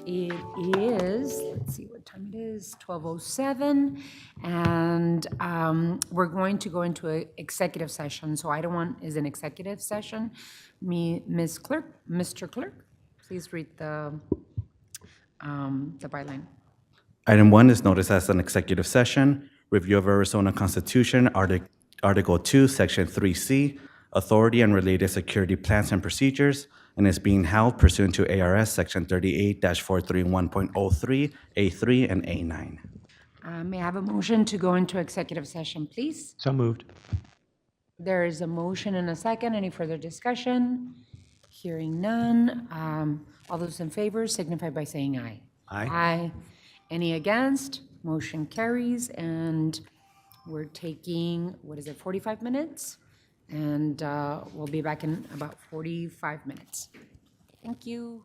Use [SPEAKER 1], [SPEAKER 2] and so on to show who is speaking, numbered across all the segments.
[SPEAKER 1] It is, let's see what time it is, 12:07, and we're going to go into an executive session. So item one is an executive session. Ms. Clerk, Mr. Clerk, please read the byline.
[SPEAKER 2] Item 1 is noticed as an executive session. Review of Arizona Constitution, Article 2, Section 3C, Authority and related security plans and procedures, and is being held pursuant to ARS Section 38-431.03, A3, and A9.
[SPEAKER 1] May I have a motion to go into executive session, please?
[SPEAKER 3] So moved.
[SPEAKER 1] There is a motion and a second. Any further discussion? Hearing none. All those in favor signify by saying aye.
[SPEAKER 2] Aye.
[SPEAKER 1] Aye. Any against? Motion carries, and we're taking, 45 minutes? And we'll be back in about 45 minutes. Thank you.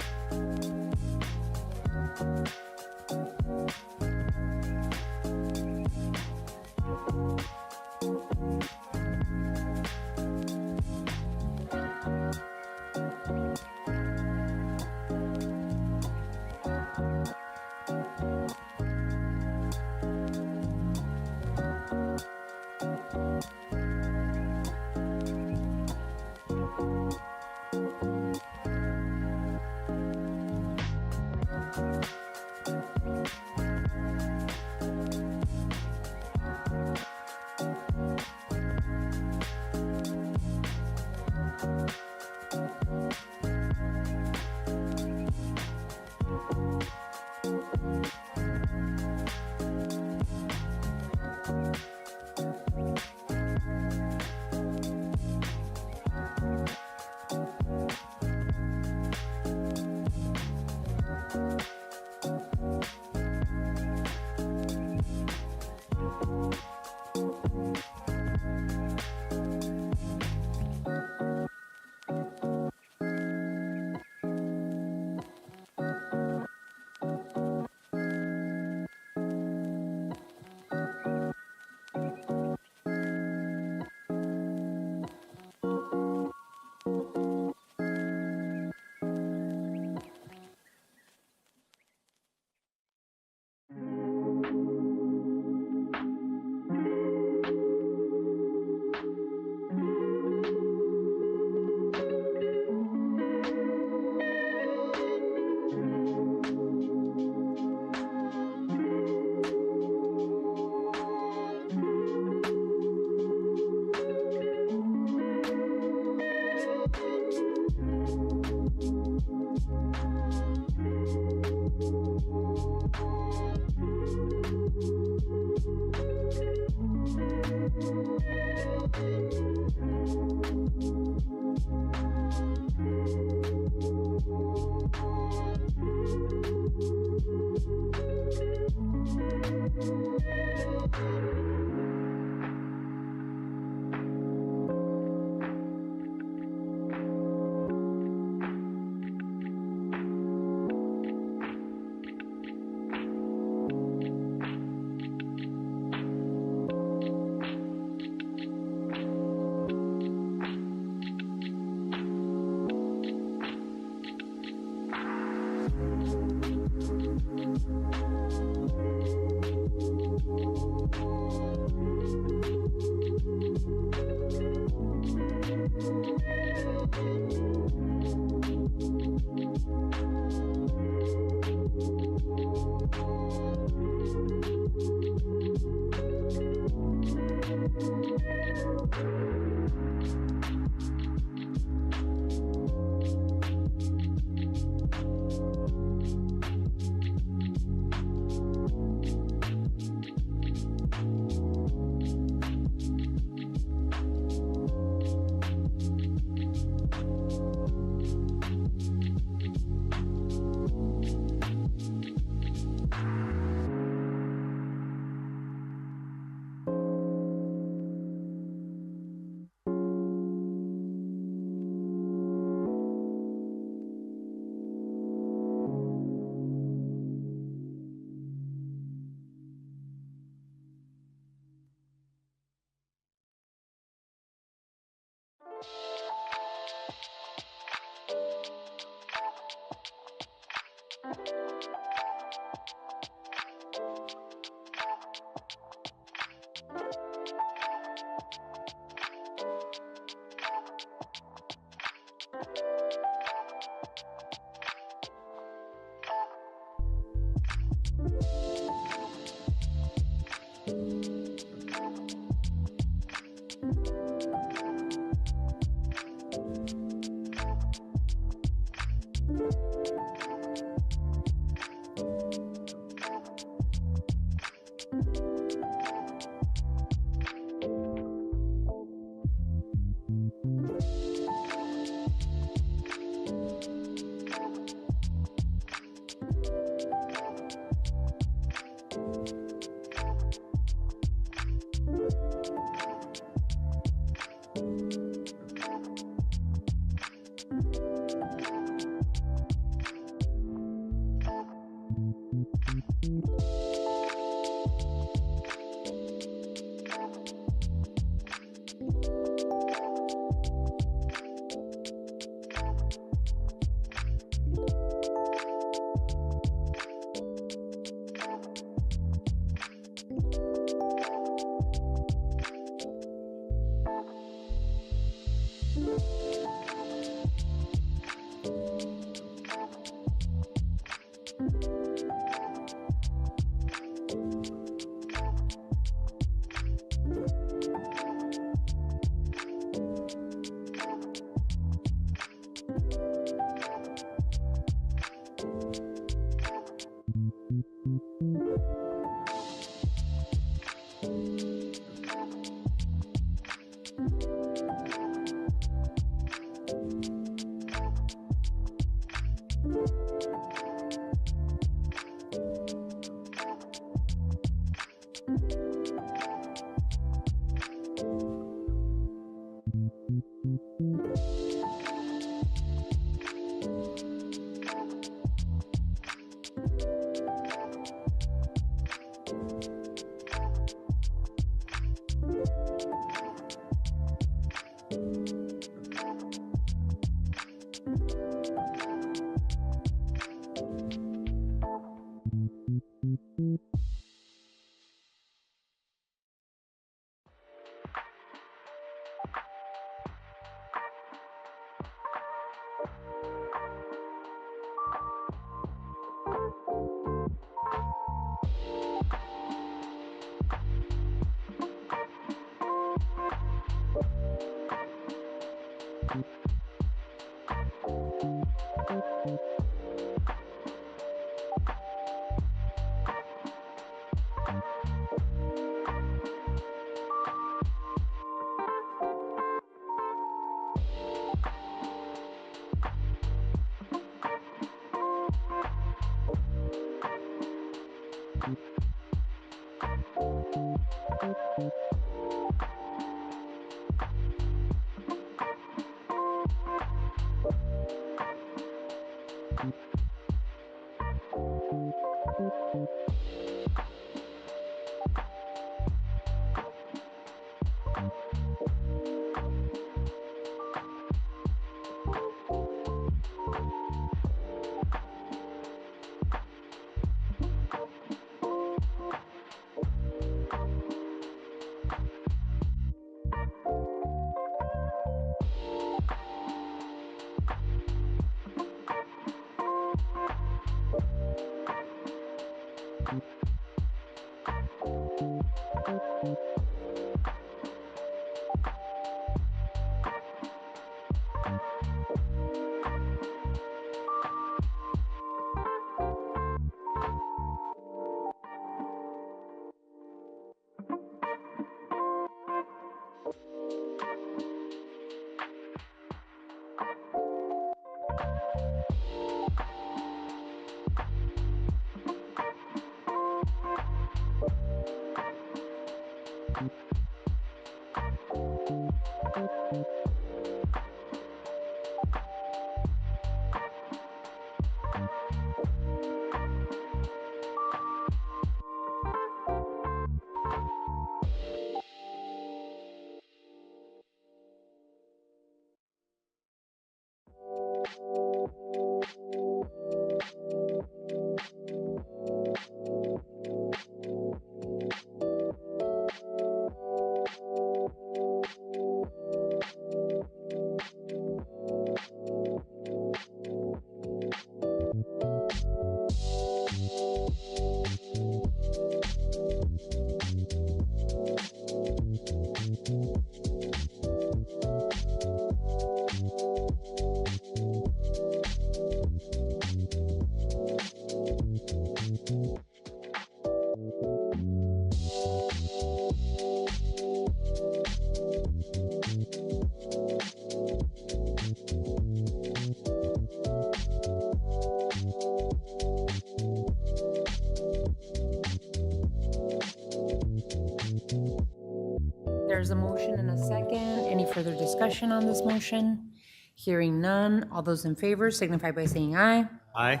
[SPEAKER 1] There's a motion and a second. Any further discussion on this motion? Hearing none, all those in favor signify by saying aye.
[SPEAKER 3] Aye.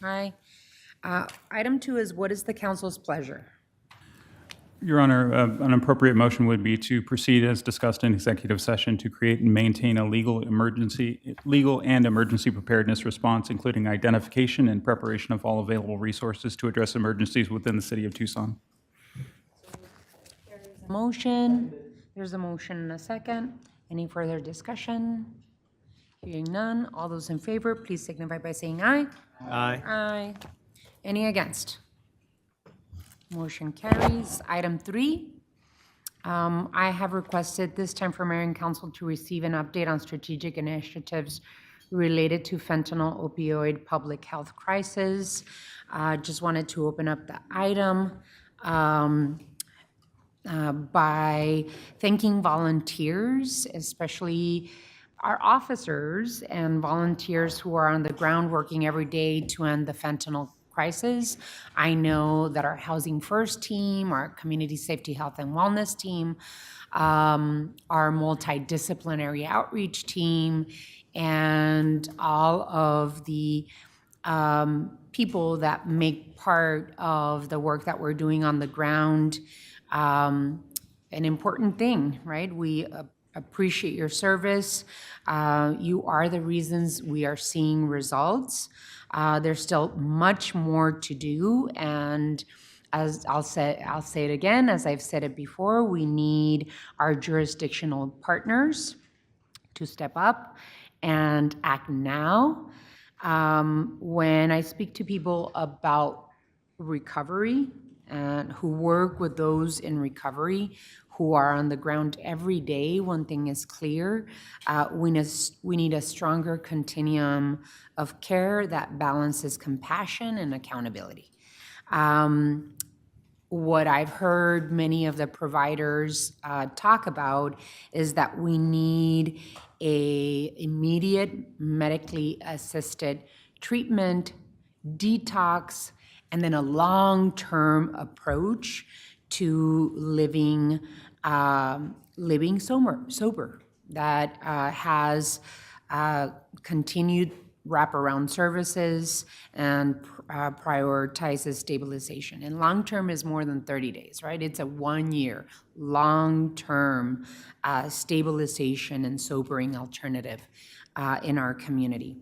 [SPEAKER 1] Aye. Item 2 is what is the council's pleasure?
[SPEAKER 4] Your Honor, an appropriate motion would be to proceed as discussed in executive session to create and maintain a legal and emergency preparedness response, including identification and preparation of all available resources to address emergencies within the city of Tucson.
[SPEAKER 1] Motion, there's a motion and a second. Any further discussion? Hearing none, all those in favor, please signify by saying aye.
[SPEAKER 3] Aye.
[SPEAKER 1] Aye. Any against? Motion carries. Item 3, I have requested this time for Mayor and Council to receive an update on strategic initiatives related to fentanyl opioid public health crisis. Just wanted to open up the item by thanking volunteers, especially our officers and volunteers who are on the ground working every day to end the fentanyl crisis. I know that our Housing First team, our Community Safety, Health, and Wellness team, our multidisciplinary outreach team, and all of the people that make part of the work that we're doing on the ground. An important thing, right? We appreciate your service. You are the reasons we are seeing results. There's still much more to do, and as I'll say it again, as I've said it before, we need our jurisdictional partners to step up and act now. When I speak to people about recovery and who work with those in recovery, who are on the ground every day, one thing is clear. We need a stronger continuum of care that balances compassion and accountability. What I've heard many of the providers talk about is that we need a immediate medically assisted treatment, detox, and then a long-term approach to living sober that has continued wraparound services and prioritizes stabilization. And long-term is more than 30 days, right? It's a 1-year long-term stabilization and sobering alternative in our community.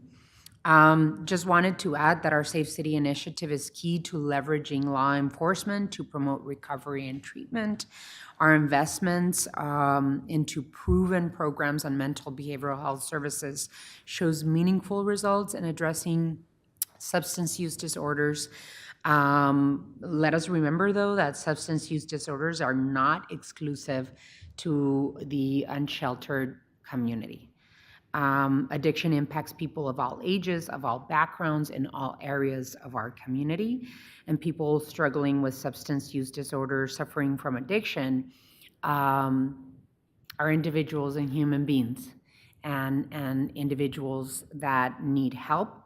[SPEAKER 1] Just wanted to add that our Safe City initiative is key to leveraging law enforcement to promote recovery and treatment. Our investments into proven programs on mental behavioral health services shows meaningful results in addressing substance use disorders. Let us remember, though, that substance use disorders are not exclusive to the unsheltered community. Addiction impacts people of all ages, of all backgrounds, in all areas of our community. And people struggling with substance use disorders, suffering from addiction, are individuals and human beings, and individuals that need help.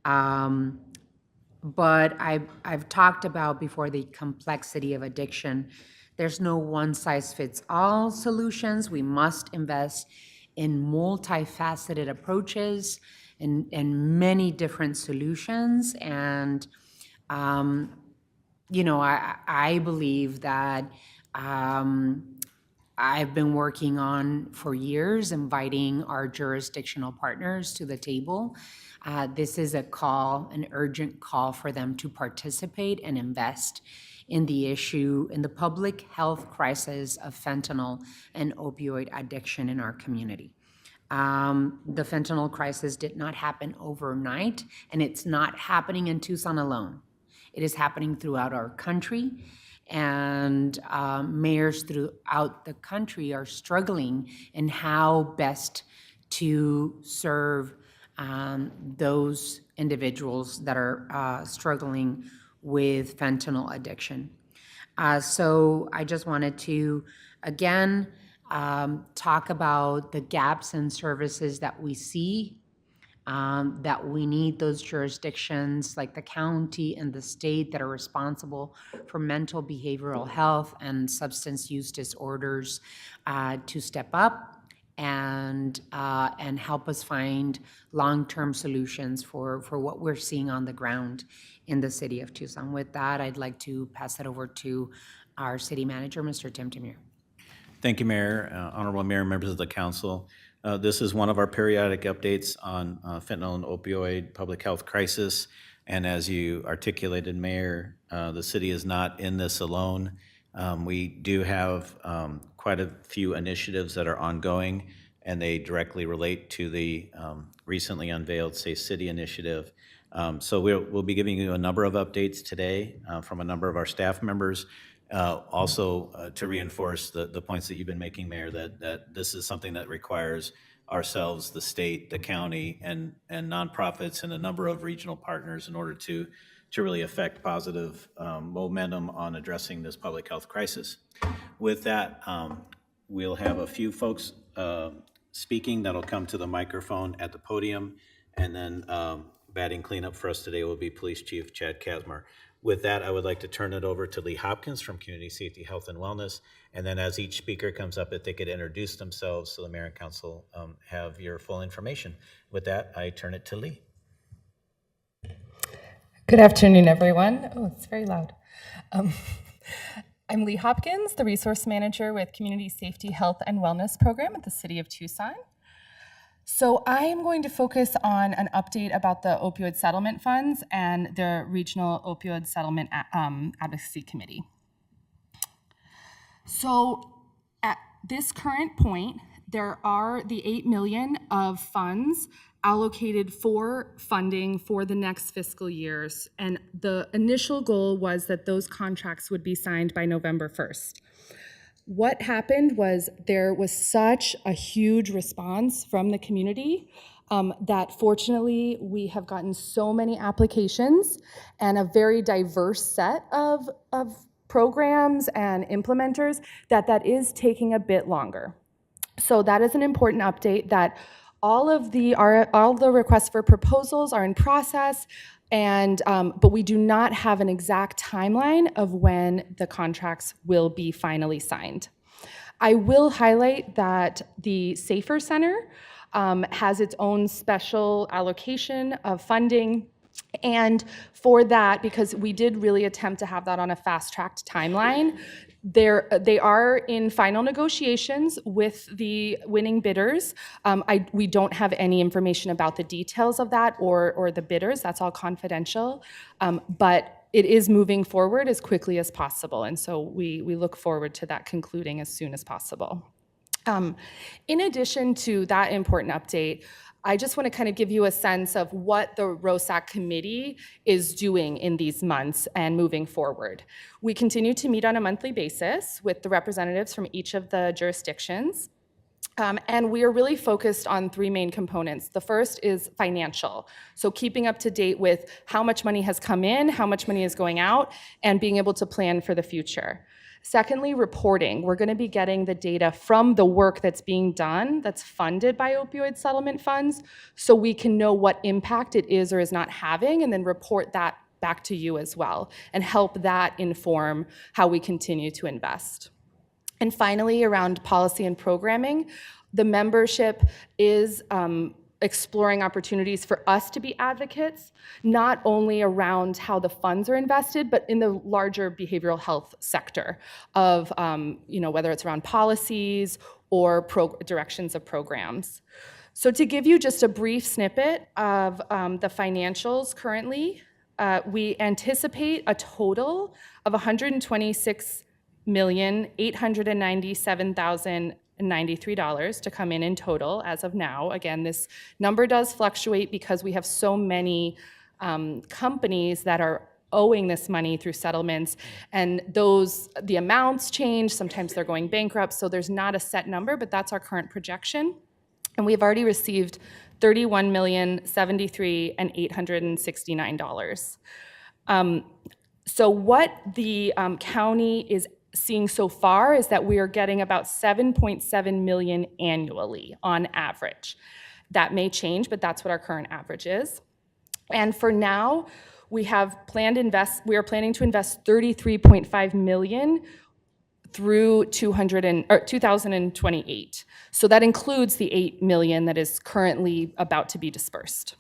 [SPEAKER 1] But I've talked about before the complexity of addiction. There's no one-size-fits-all solutions. We must invest in multifaceted approaches and many different solutions. And, I believe that I've been working on for years, inviting our jurisdictional partners to the table. This is an urgent call for them to participate and invest in the issue, in the public health crisis of fentanyl and opioid addiction in our community. The fentanyl crisis did not happen overnight, and it's not happening in Tucson alone. It is happening throughout our country, and mayors throughout the country are struggling in how best to serve those individuals that are struggling with fentanyl addiction. So I just wanted to, again, talk about the gaps in services that we see, that we need those jurisdictions like the county and the state that are responsible for mental behavioral health and substance use disorders to step up and help us find long-term solutions for what we're seeing on the ground in the city of Tucson. With that, I'd like to pass it over to our city manager, Mr. Tim Tamir.
[SPEAKER 3] Thank you, Mayor, Honorable Mayor, members of the council. This is one of our periodic updates on fentanyl and opioid public health crisis. And as you articulated, Mayor, the city is not in this alone. We do have quite a few initiatives that are ongoing, and they directly relate to the recently unveiled Safe City initiative. So we'll be giving you a number of updates today from a number of our staff members. Also, to reinforce the points that you've been making, Mayor, that this is something that requires ourselves, the state, the county, and nonprofits, and a number of regional partners in order to really affect positive momentum on addressing this public health crisis. With that, we'll have a few folks speaking that'll come to the microphone at the podium, and then batting cleanup for us today will be Police Chief Chad Kasmar. With that, I would like to turn it over to Lee Hopkins from Community Safety, Health, and Wellness. And then as each speaker comes up, if they could introduce themselves so the Mayor and Council have your full information. With that, I turn it to Lee.
[SPEAKER 5] Good afternoon, everyone. Oh, it's very loud. I'm Lee Hopkins, the Resource Manager with Community Safety, Health, and Wellness Program at the City of Tucson. So I am going to focus on an update about the opioid settlement funds and the Regional Opioid Settlement Advocacy Committee. So at this current point, there are the $8 million of funds allocated for funding for the next fiscal years. And the initial goal was that those contracts would be signed by November 1st. What happened was there was such a huge response from the community that fortunately we have gotten so many applications and a very diverse set of programs and implementers that is taking a bit longer. So that is an important update that all the requests for proposals are in process, and but we do not have an exact timeline of when the contracts will be finally signed. I will highlight that the Safer Center has its own special allocation of funding. And for that, because we did really attempt to have that on a fast-tracked timeline, they are in final negotiations with the winning bidders. We don't have any information about the details of that or the bidders. That's all confidential. But it is moving forward as quickly as possible. And so we look forward to that concluding as soon as possible. In addition to that important update, I just want to kind of give you a sense of what the ROSAC committee is doing in these months and moving forward. We continue to meet on a monthly basis with the representatives from each of the jurisdictions. And we are really focused on three main components. The first is financial. So keeping up to date with how much money has come in, how much money is going out, and being able to plan for the future. Secondly, reporting. We're going to be getting the data from the work that's being done that's funded by opioid settlement funds so we can know what impact it is or is not having and then report that back to you as well and help that inform how we continue to invest. And finally, around policy and programming, the membership is exploring opportunities for us to be advocates, not only around how the funds are invested, but in the larger behavioral health sector of, whether it's around policies or directions of programs. So to give you just a brief snippet of the financials currently, we anticipate a total of $126,897,093 to come in total as of now. Again, this number does fluctuate because we have so many companies that are owing this money through settlements, and the amounts change. Sometimes they're going bankrupt, so there's not a set number, but that's our current projection. And we've already received $31,073,869. So what the county is seeing so far is that we are getting about $7.7 million annually on average. That may change, but that's what our current average is. And for now, we are planning to invest $33.5 million through 2028. So that includes the 8 million that is currently about to be dispersed.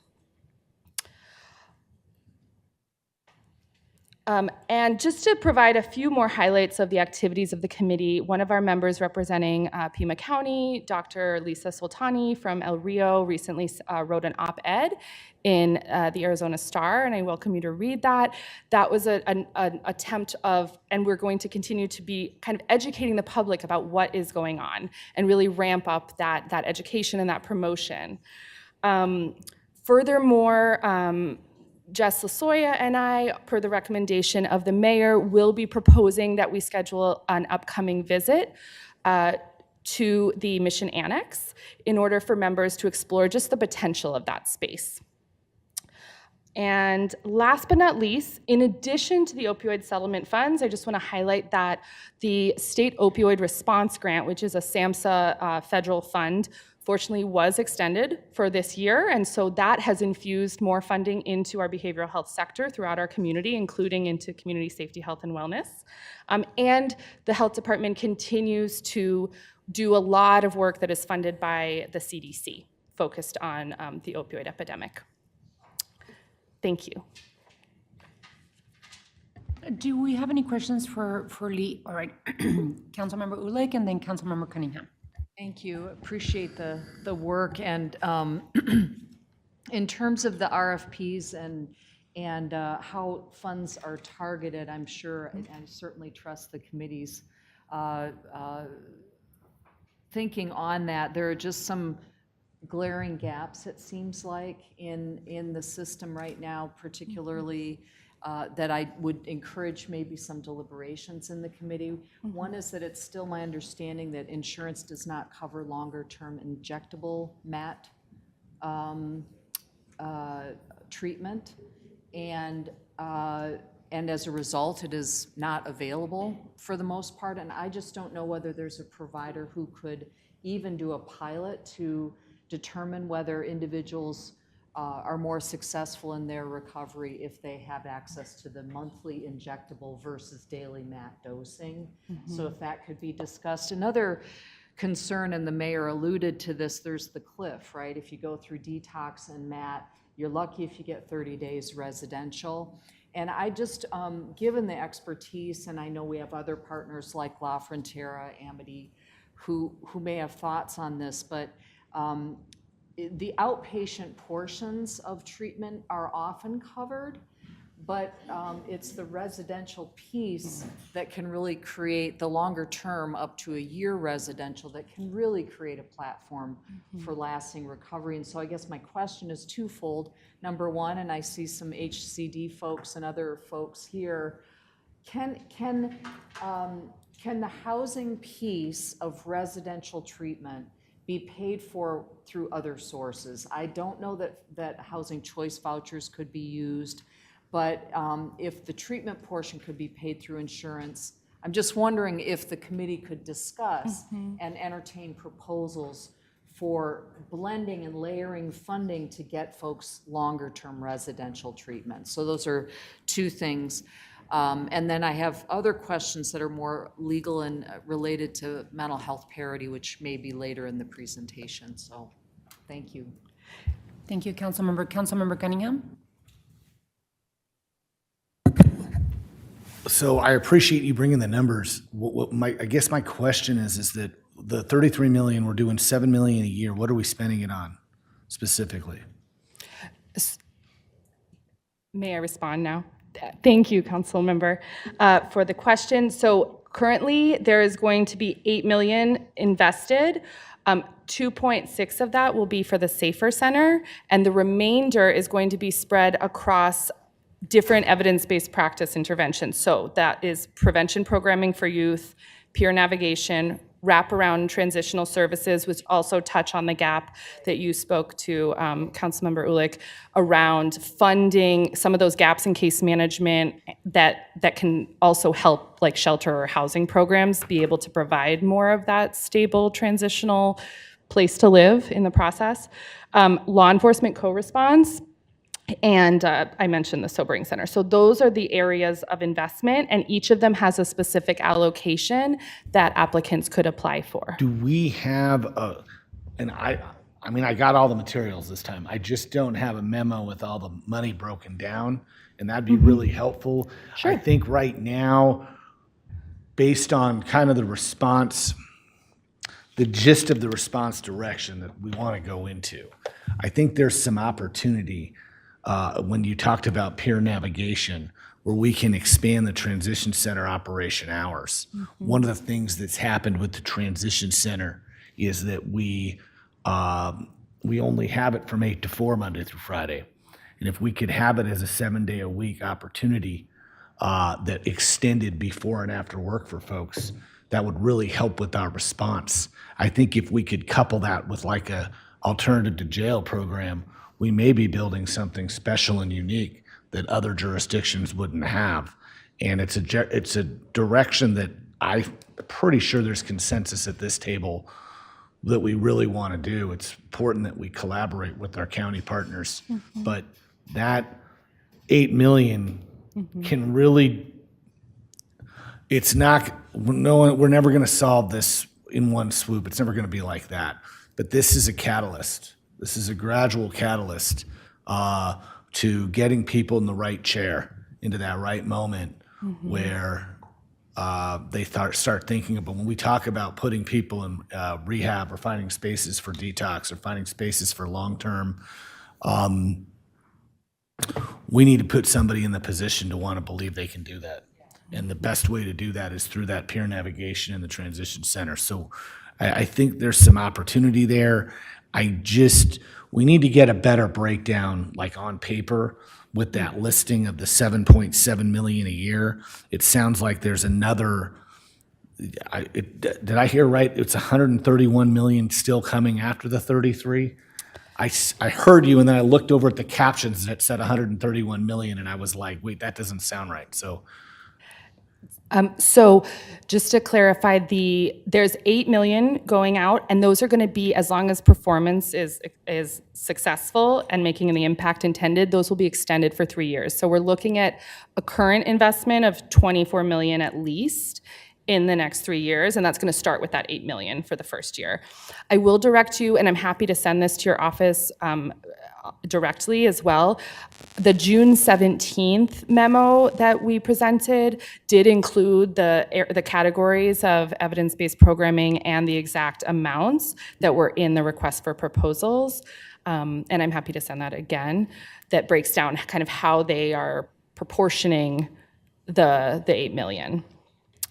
[SPEAKER 5] And just to provide a few more highlights of the activities of the committee, one of our members representing Pima County, Dr. Lisa Soltani from El Rio, recently wrote an op-ed in the Arizona Star, and I welcome you to read that. That was an attempt of, and we're going to continue to be kind of educating the public about what is going on and really ramp up that education and that promotion. Furthermore, Jess Lasoya and I, per the recommendation of the mayor, will be proposing that we schedule an upcoming visit to the Mission Annex in order for members to explore just the potential of that space. And last but not least, in addition to the opioid settlement funds, I just want to highlight that the State Opioid Response Grant, which is a SAMHSA federal fund, fortunately was extended for this year, and so that has infused more funding into our behavioral health sector throughout our community, including into community safety, health, and wellness. And the health department continues to do a lot of work that is funded by the CDC, focused on the opioid epidemic. Thank you.
[SPEAKER 1] Do we have any questions for Lee? All right, Councilmember Ulick and then Councilmember Cunningham.
[SPEAKER 6] Thank you. Appreciate the work. And in terms of the RFPs and how funds are targeted, I'm sure, and I certainly trust the committee's thinking on that. There are just some glaring gaps, it seems like, in the system right now, particularly that I would encourage maybe some deliberations in the committee. One is that it's still my understanding that insurance does not cover longer-term injectable MAT treatment, and as a result, it is not available for the most part. And I just don't know whether there's a provider who could even do a pilot to determine whether individuals are more successful in their recovery if they have access to the monthly injectable versus daily MAT dosing. So if that could be discussed. Another concern, and the mayor alluded to this, there's the cliff, right? If you go through detox and MAT, you're lucky if you get 30 days residential. And I just, given the expertise, and I know we have other partners like La Frontera, Amity, who may have thoughts on this, but the outpatient portions of treatment are often covered, but it's the residential piece that can really create the longer term, up to a year residential, that can really create a platform for lasting recovery. And so I guess my question is twofold. Number one, and I see some HCD folks and other folks here, can the housing piece of residential treatment be paid for through other sources? I don't know that housing choice vouchers could be used, but if the treatment portion could be paid through insurance, I'm just wondering if the committee could discuss and entertain proposals for blending and layering funding to get folks longer-term residential treatment. So those are two things. And then I have other questions that are more legal and related to mental health parity, which may be later in the presentation. So thank you.
[SPEAKER 1] Thank you, Councilmember. Councilmember Cunningham?
[SPEAKER 7] So I appreciate you bringing the numbers. I guess my question is that the 33 million, we're doing 7 million a year. What are we spending it on specifically?
[SPEAKER 5] May I respond now? Thank you, Council Member, for the question. So currently, there is going to be 8 million invested. 2.6 of that will be for the Safer Center, and the remainder is going to be spread across different evidence-based practice interventions. So that is prevention programming for youth, peer navigation, wraparound transitional services, which also touch on the gap that you spoke to, Councilmember Ulick, around funding some of those gaps in case management that can also help, like shelter or housing programs, be able to provide more of that stable transitional place to live in the process. Law enforcement co-response, And I mentioned the sobering center. So those are the areas of investment, and each of them has a specific allocation that applicants could apply for.
[SPEAKER 7] Do we have and I mean, I got all the materials this time. I just don't have a memo with all the money broken down, and that'd be really helpful.
[SPEAKER 5] Sure.
[SPEAKER 7] I think right now, based on kind of the response, the gist of the response direction that we want to go into, I think there's some opportunity when you talked about peer navigation, where we can expand the transition center operation hours. One of the things that's happened with the transition center is that we only have it from 8 to 4 Monday through Friday. And if we could have it as a 7-day-a-week opportunity that extended before and after work for folks, that would really help with our response. I think if we could couple that with like a alternative to jail program, we may be building something special and unique that other jurisdictions wouldn't have. And it's a direction that I'm pretty sure there's consensus at this table that we really want to do. It's important that we collaborate with our county partners. But that 8 million can really, it's not, we're never going to solve this in one swoop. It's never going to be like that. But this is a catalyst. This is a gradual catalyst to getting people in the right chair into that right moment where they start thinking about, when we talk about putting people in rehab or finding spaces for detox or finding spaces for long-term, we need to put somebody in the position to want to believe they can do that. And the best way to do that is through that peer navigation in the transition center. So I think there's some opportunity there. We need to get a better breakdown, like on paper, with that listing of the 7.7 million a year. It sounds like there's another, did I hear right? It's 131 million still coming after the 33? I heard you, and then I looked over at the captions and it said 131 million, and I was like, wait, that doesn't sound right.
[SPEAKER 5] So just to clarify, there's 8 million going out, and those are going to be, as long as performance is successful and making the impact intended, those will be extended for 3 years. So we're looking at a current investment of 24 million at least in the next 3 years, and that's going to start with that 8 million for the first year. I will direct you, and I'm happy to send this to your office directly as well. The June 17th memo that we presented did include the categories of evidence-based programming and the exact amounts that were in the request for proposals. And I'm happy to send that again. That breaks down kind of how they are proportioning the 8 million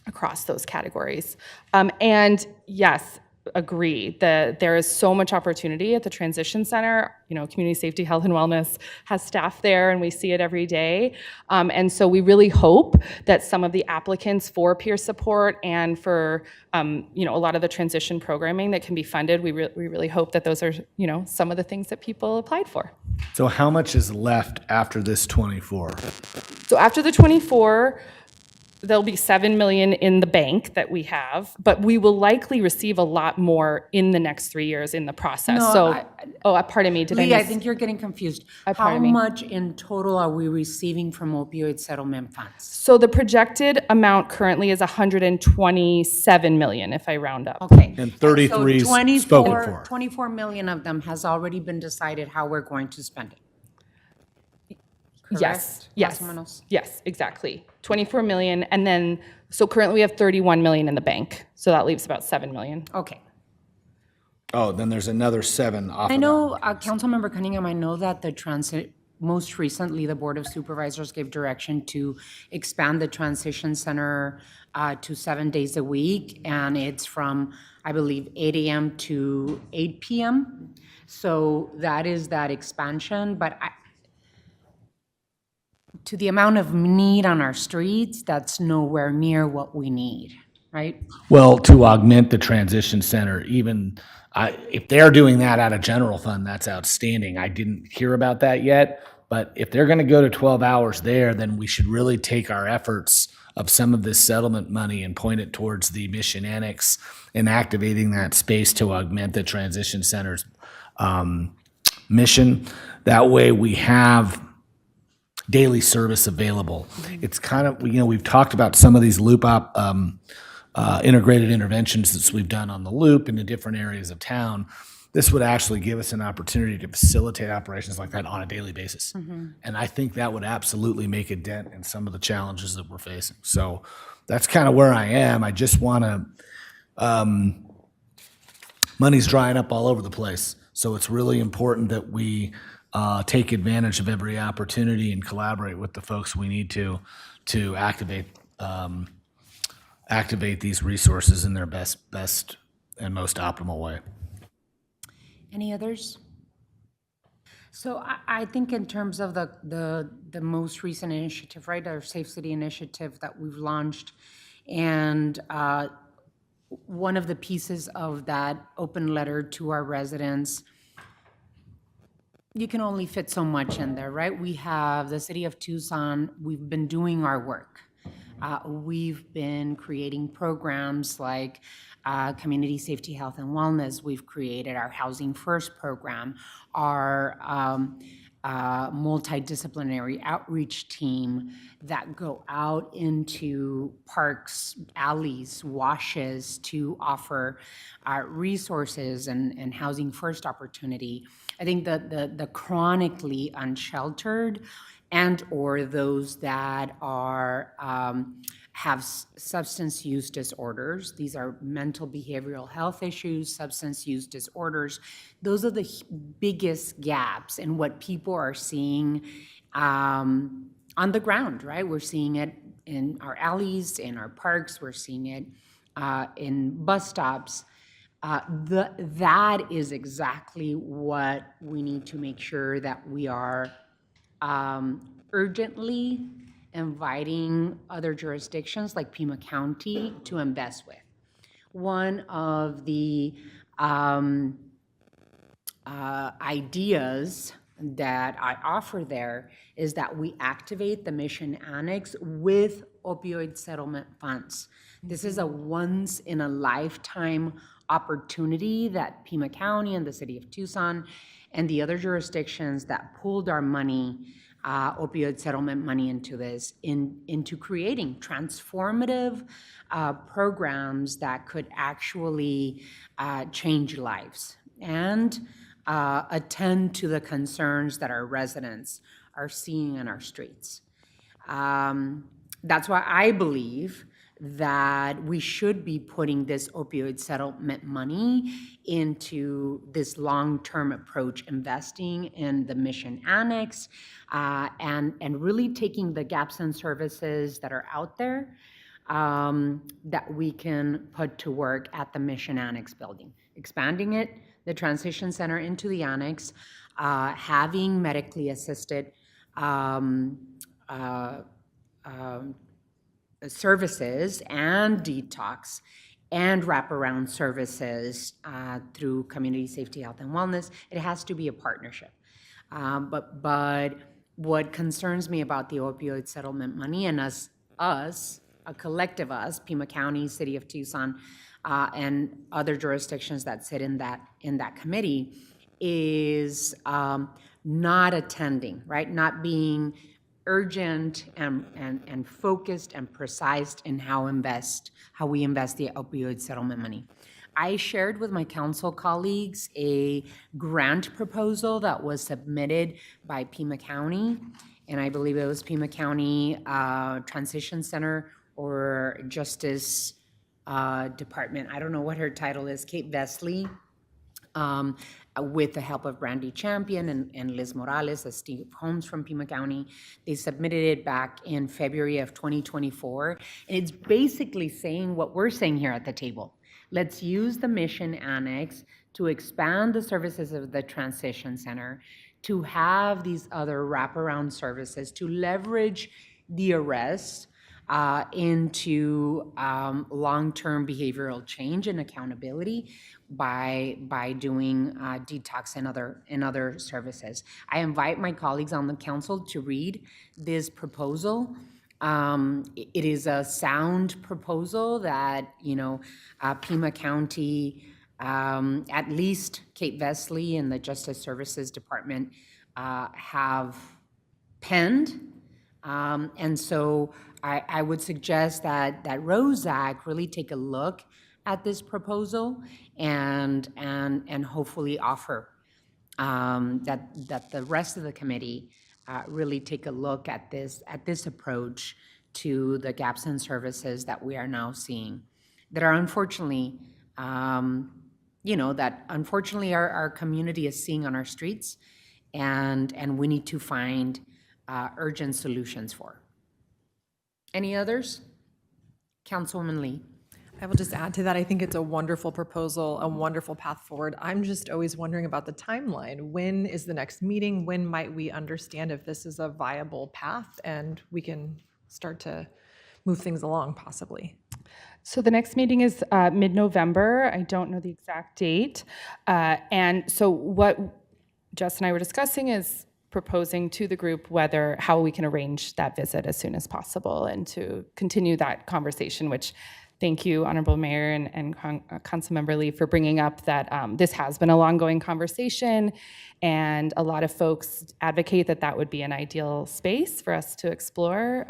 [SPEAKER 5] across those categories. And yes, agree that there is so much opportunity at the transition center. You know, community safety, health, and wellness has staff there, and we see it every day. And so we really hope that some of the applicants for peer support and for a lot of the transition programming that can be funded, we really hope that those are some of the things that people applied for.
[SPEAKER 7] So how much is left after this 24?
[SPEAKER 5] So after the 24, there'll be 7 million in the bank that we have, but we will likely receive a lot more in the next 3 years in the process. Pardon me, did I
[SPEAKER 1] Lee,
[SPEAKER 5] miss?
[SPEAKER 1] I think you're getting confused. How
[SPEAKER 5] pardon me.
[SPEAKER 1] much in total are we receiving from opioid settlement funds?
[SPEAKER 5] So the projected amount currently is 127 million, if I round up.
[SPEAKER 1] Okay.
[SPEAKER 7] And 33
[SPEAKER 1] So
[SPEAKER 7] is spoken for.
[SPEAKER 1] 24 million of them has already been decided how we're going to spend it.
[SPEAKER 5] Yes,
[SPEAKER 1] Correct? Más o menos.
[SPEAKER 5] yes, exactly. 24 million, and then, so currently we have 31 million in the bank, so that leaves about 7 million.
[SPEAKER 1] Okay.
[SPEAKER 7] Oh, then there's another 7 off
[SPEAKER 1] I
[SPEAKER 7] of
[SPEAKER 1] know, Councilmember Cunningham, I know that most recently, the Board of Supervisors gave direction to expand the transition center to 7 days a week, and it's from, I believe, 8 a.m. to 8 p.m. So that is that expansion, but to the amount of need on our streets, that's nowhere near what we need, right?
[SPEAKER 7] Well, to augment the transition center, even if they're doing that out of general fund, that's outstanding. I didn't hear about that yet, but if they're going to go to 12 hours there, then we should really take our efforts of some of this settlement money and point it towards the Mission Annex and activating that space to augment the transition center's mission. That way we have daily service available. It's kind of, we've talked about some of these integrated interventions that we've done on the loop in the different areas of town. This would actually give us an opportunity to facilitate operations like that on a daily basis. And I think that would absolutely make a dent in some of the challenges that we're facing. So that's kind of where I am. I just want to, money's drying up all over the place. So it's really important that we take advantage of every opportunity and collaborate with the folks we need to activate these resources in their best and most optimal way.
[SPEAKER 1] Any others? So I think in terms of the most recent initiative, right, our Safe City initiative that we've launched, and one of the pieces of that open letter to our residents, you can only fit so much in there, right? We have the city of Tucson, we've been doing our work. We've been creating programs like Community Safety, Health, and Wellness. We've created our Housing First program, our multidisciplinary outreach team that go out into parks, alleys, washes to offer resources and Housing First opportunity. I think the chronically unsheltered and or those that are have substance use disorders. These are mental behavioral health issues, substance use disorders. Those are the biggest gaps in what people are seeing on the ground, right? We're seeing it in our alleys, in our parks, we're seeing it in bus stops. That is exactly what we need to make sure that we are urgently inviting other jurisdictions like Pima County to invest with. One of the ideas that I offer there is that we activate the Mission Annex with opioid settlement funds. This is a once-in-a-lifetime opportunity that Pima County and the city of Tucson and the other jurisdictions that pooled our money, opioid settlement money into this, into creating transformative programs that could actually change lives and attend to the concerns that our residents are seeing in our streets. That's why I believe that we should be putting this opioid settlement money into this long-term approach, investing in the Mission Annex, and really taking the gaps in services that are out there that we can put to work at the Mission Annex building, expanding it, the transition center into the annex, having medically assisted services and detox and wraparound services through Community Safety, Health, and Wellness. It has to be a partnership. But what concerns me about the opioid settlement money and us, a collective us, Pima County, City of Tucson, and other jurisdictions that sit in that committee, is not attending, right? Not being urgent and focused and precise in how we invest the opioid settlement money. I shared with my council colleagues a grant proposal that was submitted by Pima County, and I believe it was Pima County Transition Center or Justice Department. I don't know what her title is, Kate Vesley, with the help of Brandy Champion and Liz Morales, as Steve Holmes from Pima County. They submitted it back in February of 2024. And it's basically saying what we're saying here at the table. Let's use the Mission Annex to expand the services of the Transition Center, to have these other wraparound services, to leverage the arrest into long-term behavioral change and accountability by doing detox and other services. I invite my colleagues on the council to read this proposal. It is a sound proposal that, Pima County, at least Kate Vesley and the Justice Services Department have penned And so I would suggest that ROSAC really take a look at this proposal and hopefully offer that the rest of the committee really take a look at this approach to the gaps in services that we are now seeing, that are unfortunately, that unfortunately our community is seeing on our streets, and we need to find urgent solutions for. Any others? Councilwoman Lee.
[SPEAKER 8] I will just add to that. I think it's a wonderful proposal, a wonderful path forward. I'm just always wondering about the timeline. When is the next meeting? When might we understand if this is a viable path and we can start to move things along possibly?
[SPEAKER 5] So the next meeting is mid-November. I don't know the exact date. And so what Jess and I were discussing is proposing to the group how we can arrange that visit as soon as possible and to continue that conversation, which thank you, Honorable Mayor and Councilmember Lee, for bringing up that this has been a long-going conversation, and a lot of folks advocate that would be an ideal space for us to explore,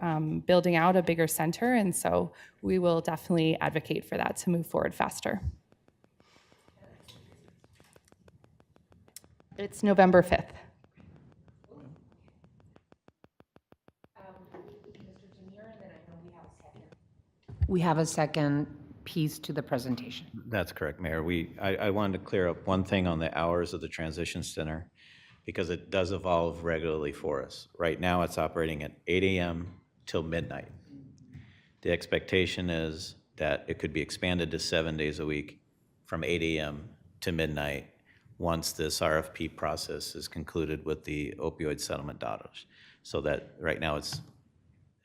[SPEAKER 5] building out a bigger center, and so we will definitely advocate for that to move forward faster. It's November 5th.
[SPEAKER 1] We have a second piece to the presentation.
[SPEAKER 3] That's correct, Mayor. I wanted to clear up one thing on the hours of the transition center, because it does evolve regularly for us. Right now, it's operating at 8 a.m. till midnight. The expectation is that it could be expanded to 7 days a week from 8 a.m. to midnight once this RFP process is concluded with the opioid settlement dollars. So that right now it's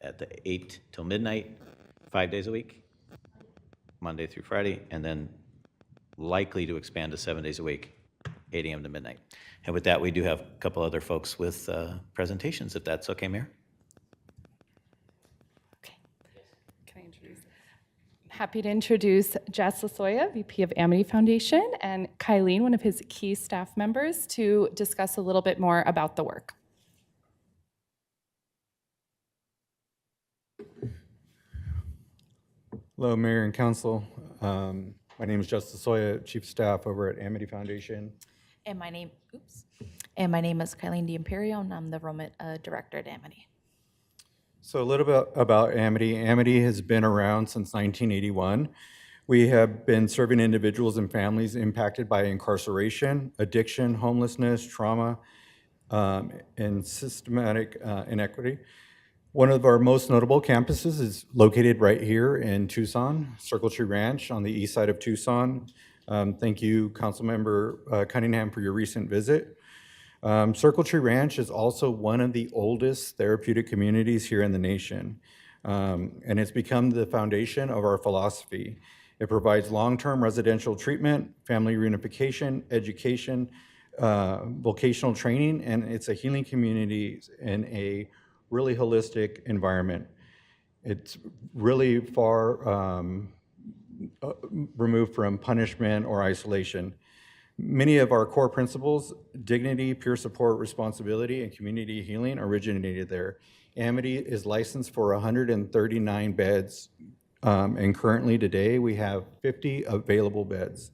[SPEAKER 3] at the 8 till midnight, 5 days a week, Monday through Friday, and then likely to expand to 7 days a week, 8 a.m. to midnight. And with that, we do have a couple other folks with presentations, if that's okay, Mayor.
[SPEAKER 5] Okay. Can I introduce? Happy to introduce Jess Lasoya, VP of Amity Foundation, and Kylene, one of his key staff members, to discuss a little bit more about the work.
[SPEAKER 9] Hello, Mayor and Council. My name is Justice Soya, Chief of Staff over at Amity Foundation.
[SPEAKER 10] And my name is Kylene D'Imperio, and I'm the Enrollment Director at Amity.
[SPEAKER 9] So a little bit about Amity. Amity has been around since 1981. We have been serving individuals and families impacted by incarceration, addiction, homelessness, trauma, and systematic inequity. One of our most notable campuses is located right here in Tucson, Circle Tree Ranch on the east side of Tucson. Thank you, Councilmember Cunningham, for your recent visit. Circle Tree Ranch is also one of the oldest therapeutic communities here in the nation, and it's become the foundation of our philosophy. It provides long-term residential treatment, family reunification, education, vocational training, and it's a healing community in a really holistic environment. It's really far removed from punishment or isolation. Many of our core principles, dignity, peer support, responsibility, and community healing, originated there. Amity is licensed for 139 beds, and currently today we have 50 available beds.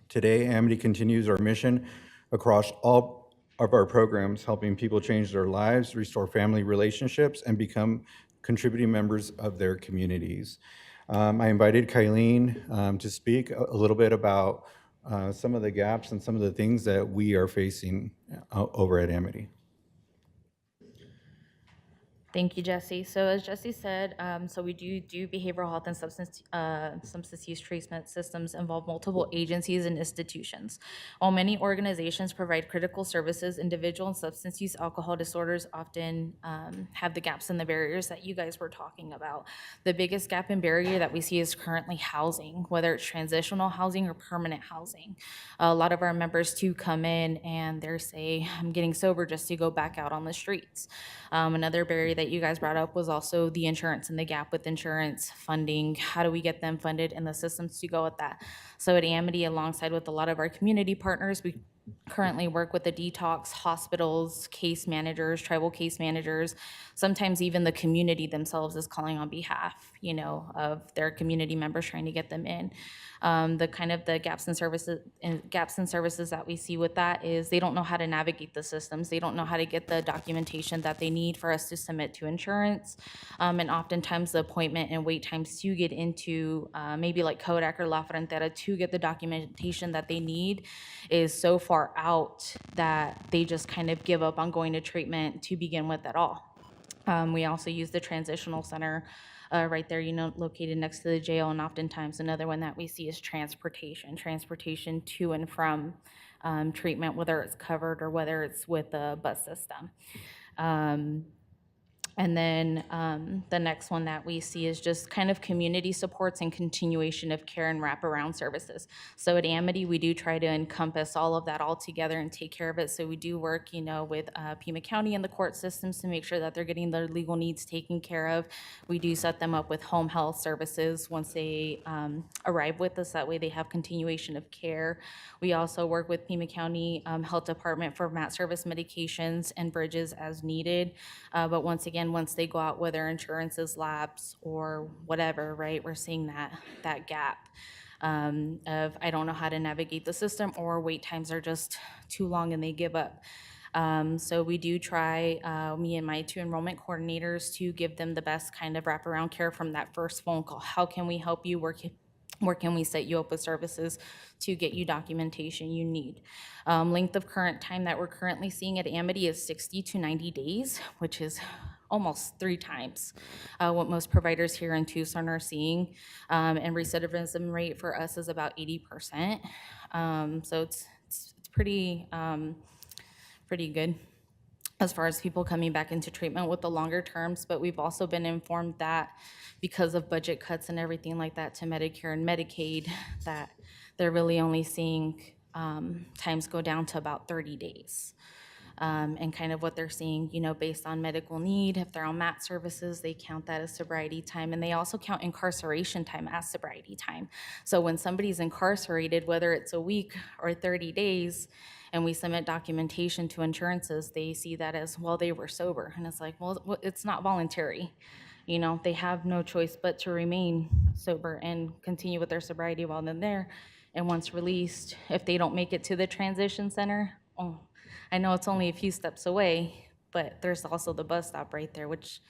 [SPEAKER 9] Today, Amity continues our mission across all of our programs, helping people change their lives, restore family relationships, and become contributing members of their communities. I invited Kylene to speak a little bit about some of the gaps and some of the things that we are facing over at Amity.
[SPEAKER 10] Thank you, Jesse. So as Jesse said, so we do behavioral health and substance use treatment systems involve multiple agencies and institutions. While many organizations provide critical services, individual and substance use alcohol disorders often have the gaps and the barriers that you guys were talking about. The biggest gap and barrier that we see is currently housing, whether it's transitional housing or permanent housing. A lot of our members too come in and they're say, I'm getting sober just to go back out on the streets. Another barrier that you guys brought up was also the insurance and the gap with insurance funding. How do we get them funded and the systems to go with that? So at Amity, alongside with a lot of our community partners, we currently work with the detox hospitals, case managers, tribal case managers. Sometimes even the community themselves is calling on behalf, of their community members trying to get them in. The gaps in services that we see with that is they don't know how to navigate the systems. They don't know how to get the documentation that they need for us to submit to insurance. And oftentimes the appointment and wait times to get into maybe like Kodak or La Frontera to get the documentation that they need is so far out that they just kind of give up on going to treatment to begin with at all. We also use the transitional center right there, located next to the jail, and oftentimes another one that we see is transportation to and from treatment, whether it's covered or whether it's with the bus system. And then the next one that we see is just kind of community supports and continuation of care and wraparound services. So at Amity, we do try to encompass all of that all together and take care of it. So we do work, with Pima County and the court systems to make sure that they're getting their legal needs taken care of. We do set them up with home health services once they arrive with us. That way they have continuation of care. We also work with Pima County Health Department for mat service medications and bridges as needed. But once again, once they go out, whether insurance is lapse or whatever, right, we're seeing that gap of I don't know how to navigate the system, or wait times are just too long and they give up. So we do try, me and my 2 enrollment coordinators, to give them the best kind of wraparound care from that first phone call. How can we help you? Where can we set you up with services to get you documentation you need? Length of current time that we're currently seeing at Amity is 60 to 90 days, which is almost 3 times what most providers here in Tucson are seeing. And recidivism rate for us is about 80%. So it's pretty good as far as people coming back into treatment with the longer terms. But we've also been informed that because of budget cuts and everything like that to Medicare and Medicaid, that they're really only seeing times go down to about 30 days. And kind of what they're seeing, based on medical need. If they're on MAT services, they count that as sobriety time, and they also count incarceration time as sobriety time. So when somebody's incarcerated, whether it's a week or 30 days, and we submit documentation to insurances, they see that as, well, they were sober. And it's like, well, it's not voluntary. They have no choice but to remain sober and continue with their sobriety while they're there. And once released, if they don't make it to the transition center, I know it's only a few steps away, but there's also the bus stop right there, which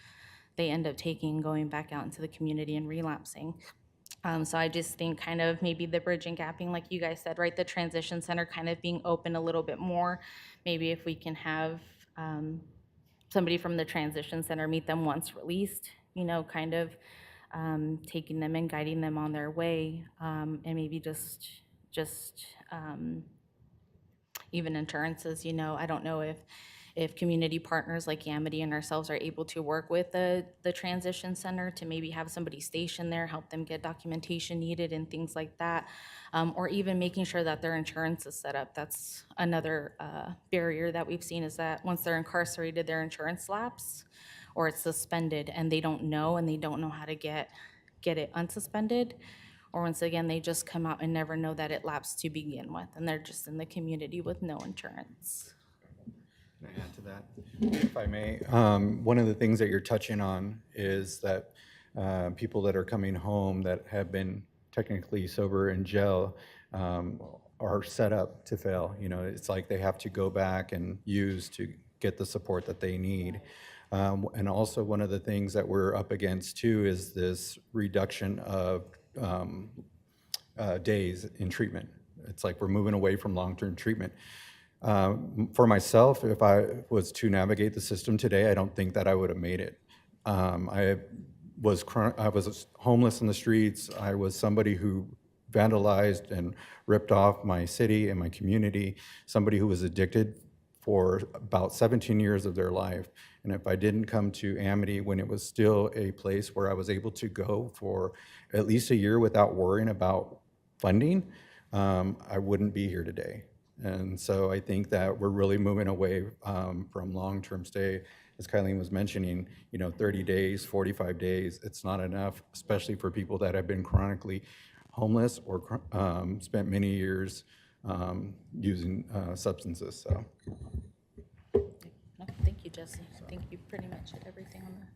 [SPEAKER 10] they end up taking, going back out into the community and relapsing. So I just think kind of maybe the bridge and gapping, like you guys said, right, the transition center kind of being open a little bit more. Maybe if we can have somebody from the transition center meet them once released, kind of taking them and guiding them on their way, and maybe just even insurances, I don't know if community partners like Amity and ourselves are able to work with the transition center to maybe have somebody stationed there, help them get documentation needed and things like that, or even making sure that their insurance is set up. That's another barrier that we've seen, is that once they're incarcerated, their insurance lapse or it's suspended, and they don't know how to get it unsuspended. Or once again, they just come out and never know that it lapsed to begin with, and they're just in the community with no insurance.
[SPEAKER 9] Can I add to that, if I may? One of the things that you're touching on is that people that are coming home that have been technically sober in jail are set up to fail. It's like they have to go back and use to get the support that they need. And also one of the things that we're up against too is this reduction of days in treatment. It's like we're moving away from long-term treatment. For myself, if I was to navigate the system today, I don't think that I would have made it. I was homeless in the streets. I was somebody who vandalized and ripped off my city and my community, somebody who was addicted for about 17 years of their life. And if I didn't come to Amity when it was still a place where I was able to go for at least a year without worrying about funding, I wouldn't be here today. And so I think that we're really moving away from long-term stay. As Kylene was mentioning, 30 days, 45 days, it's not enough, especially for people that have been chronically homeless or spent many years using substances. So.
[SPEAKER 10] No, thank you, Jesse. I think you pretty much hit everything on that.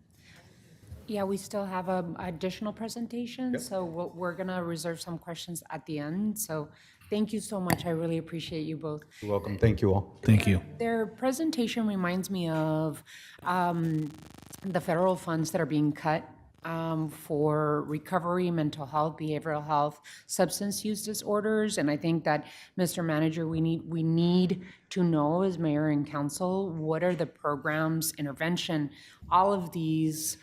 [SPEAKER 1] Yeah, we still have additional presentations, so we're gonna reserve some questions at the end. So thank you so much. I really appreciate you both.
[SPEAKER 9] You're welcome. Thank you all.
[SPEAKER 7] Thank you.
[SPEAKER 1] Their presentation reminds me of the federal funds that are being cut for recovery, mental health, behavioral health, substance use disorders. And I think that, Mr. Manager, we need to know as mayor and council, what are the programs, intervention, all of these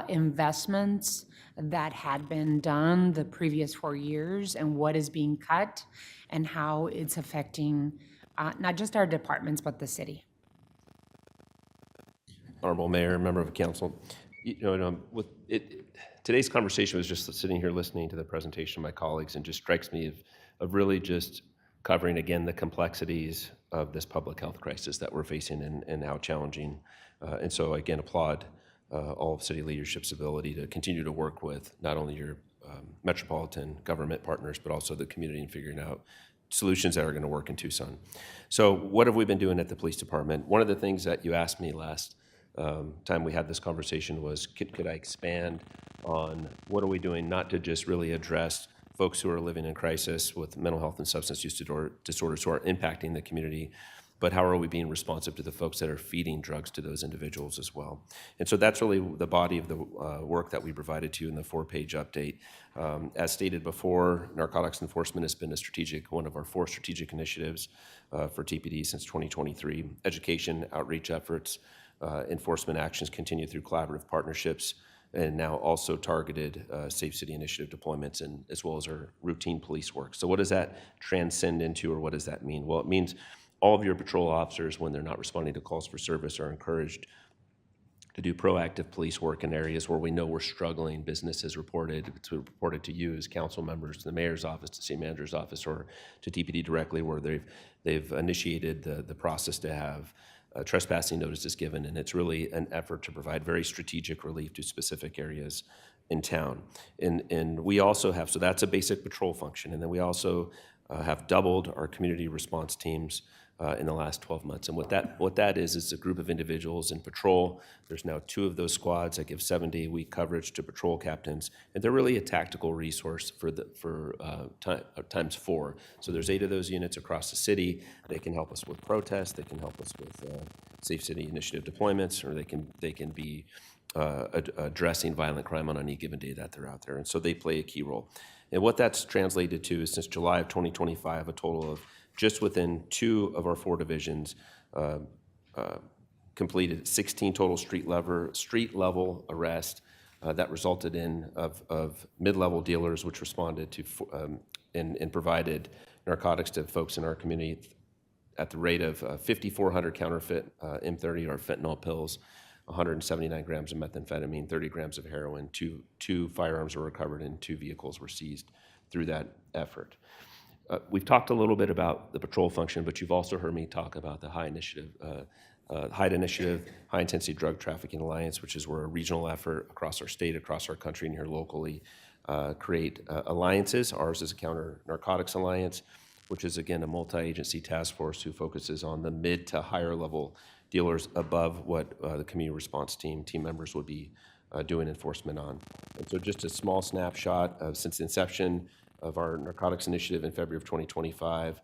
[SPEAKER 1] investments that had been done the previous 4 years, and what is being cut, and how it's affecting not just our departments, but the city.
[SPEAKER 11] Honorable Mayor, member of the council, today's conversation was just sitting here listening to the presentation of my colleagues, and just strikes me of really just covering again the complexities of this public health crisis that we're facing and how challenging. And so again, applaud all of city leadership's ability to continue to work with not only your metropolitan government partners, but also the community in figuring out solutions that are going to work in Tucson. So what have we been doing at the police department? One of the things that you asked me last time we had this conversation was, could I expand on what are we doing not to just really address folks who are living in crisis with mental health and substance use disorders who are impacting the community, but how are we being responsive to the folks that are feeding drugs to those individuals as well? And so that's really the body of the work that we provided to you in the 4-page update. As stated before, narcotics enforcement has been one of our 4 strategic initiatives for TPD since 2023. Education, outreach efforts, enforcement actions continue through collaborative partnerships, and now also targeted Safe City Initiative deployments, and as well as our routine police work. So what does that transcend into, or what does that mean? Well, it means all of your patrol officers, when they're not responding to calls for service, are encouraged to do proactive police work in areas where we know we're struggling. Businesses reported to you as council members, to the mayor's office, to city manager's office, or to TPD directly, where they've initiated the process to have trespassing notices given, and it's really an effort to provide very strategic relief to specific areas in town. And we also have, so that's a basic patrol function, and then we also have doubled our community response teams in the last 12 months. And what that is a group of individuals in patrol. There's now 2 of those squads that give 7-day-a-week coverage to patrol captains, and they're really a tactical resource for times 4. So there's 8 of those units across the city. They can help us with protests. They can help us with Safe City Initiative deployments, or they can be addressing violent crime on any given day that they're out there. And so they play a key role. And what that's translated to is, since July of 2025, a total of just within 2 of our 4 divisions completed 16 total street level arrests that resulted in of mid-level dealers, which responded to and provided narcotics to folks in our community at the rate of 5,400 counterfeit M30 or fentanyl pills, 179 grams of methamphetamine, 30 grams of heroin. Two firearms were recovered, and 2 vehicles were seized through that effort. We've talked a little bit about the patrol function, but you've also heard me talk about the HIDE Initiative, High Intensity Drug Trafficking Alliance, which is where a regional effort across our state, across our country, and here locally create alliances. Ours is a Counter Narcotics Alliance, which is, again, a multi-agency task force who focuses on the mid to higher level dealers above what the community response team members would be doing enforcement on. And so just a small snapshot of since the inception of our narcotics initiative in February of 2025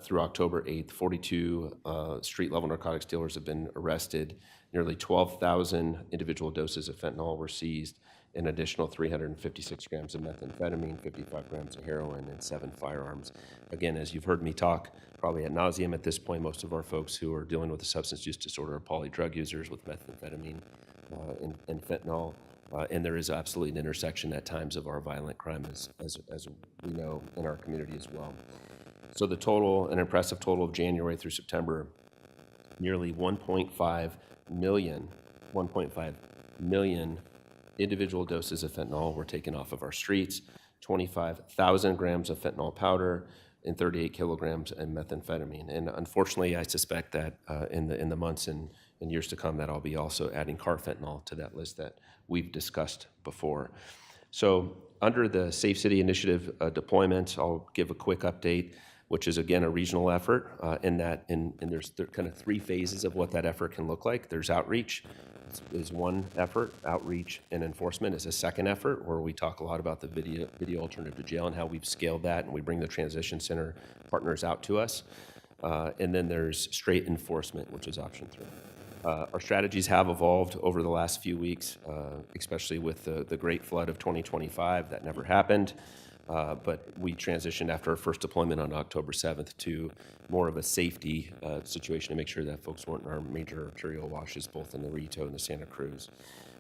[SPEAKER 11] through October 8th, 42 street-level narcotics dealers have been arrested. Nearly 12,000 individual doses of fentanyl were seized, an additional 356 grams of methamphetamine, 55 grams of heroin, and 7 firearms. Again, as you've heard me talk probably ad nauseum at this point, most of our folks who are dealing with a substance use disorder are polydrug users with methamphetamine and fentanyl. And there is absolutely an intersection at times of our violent crime, as we know in our community as well. So the total, an impressive total of January through September, nearly 1.5 million individual doses of fentanyl were taken off of our streets, 25,000 grams of fentanyl powder, and 38 kilograms of methamphetamine. And unfortunately, I suspect that in the months and years to come, that I'll be also adding carfentanil to that list that we've discussed before. So under the Safe City Initiative deployment, I'll give a quick update. which is again a regional effort in that, and there's kind of three phases of what that effort can look like. There's outreach is one effort, outreach and enforcement is a second effort, where we talk a lot about the video alternative to jail and how we've scaled that, and we bring the transition center partners out to us. And then there's straight enforcement, which is option 3. Our strategies have evolved over the last few weeks, especially with the great flood of 2025. That never happened. But we transitioned after our first deployment on October 7th to more of a safety situation to make sure that folks weren't in our major arterial washes, both in the Rito and the Santa Cruz.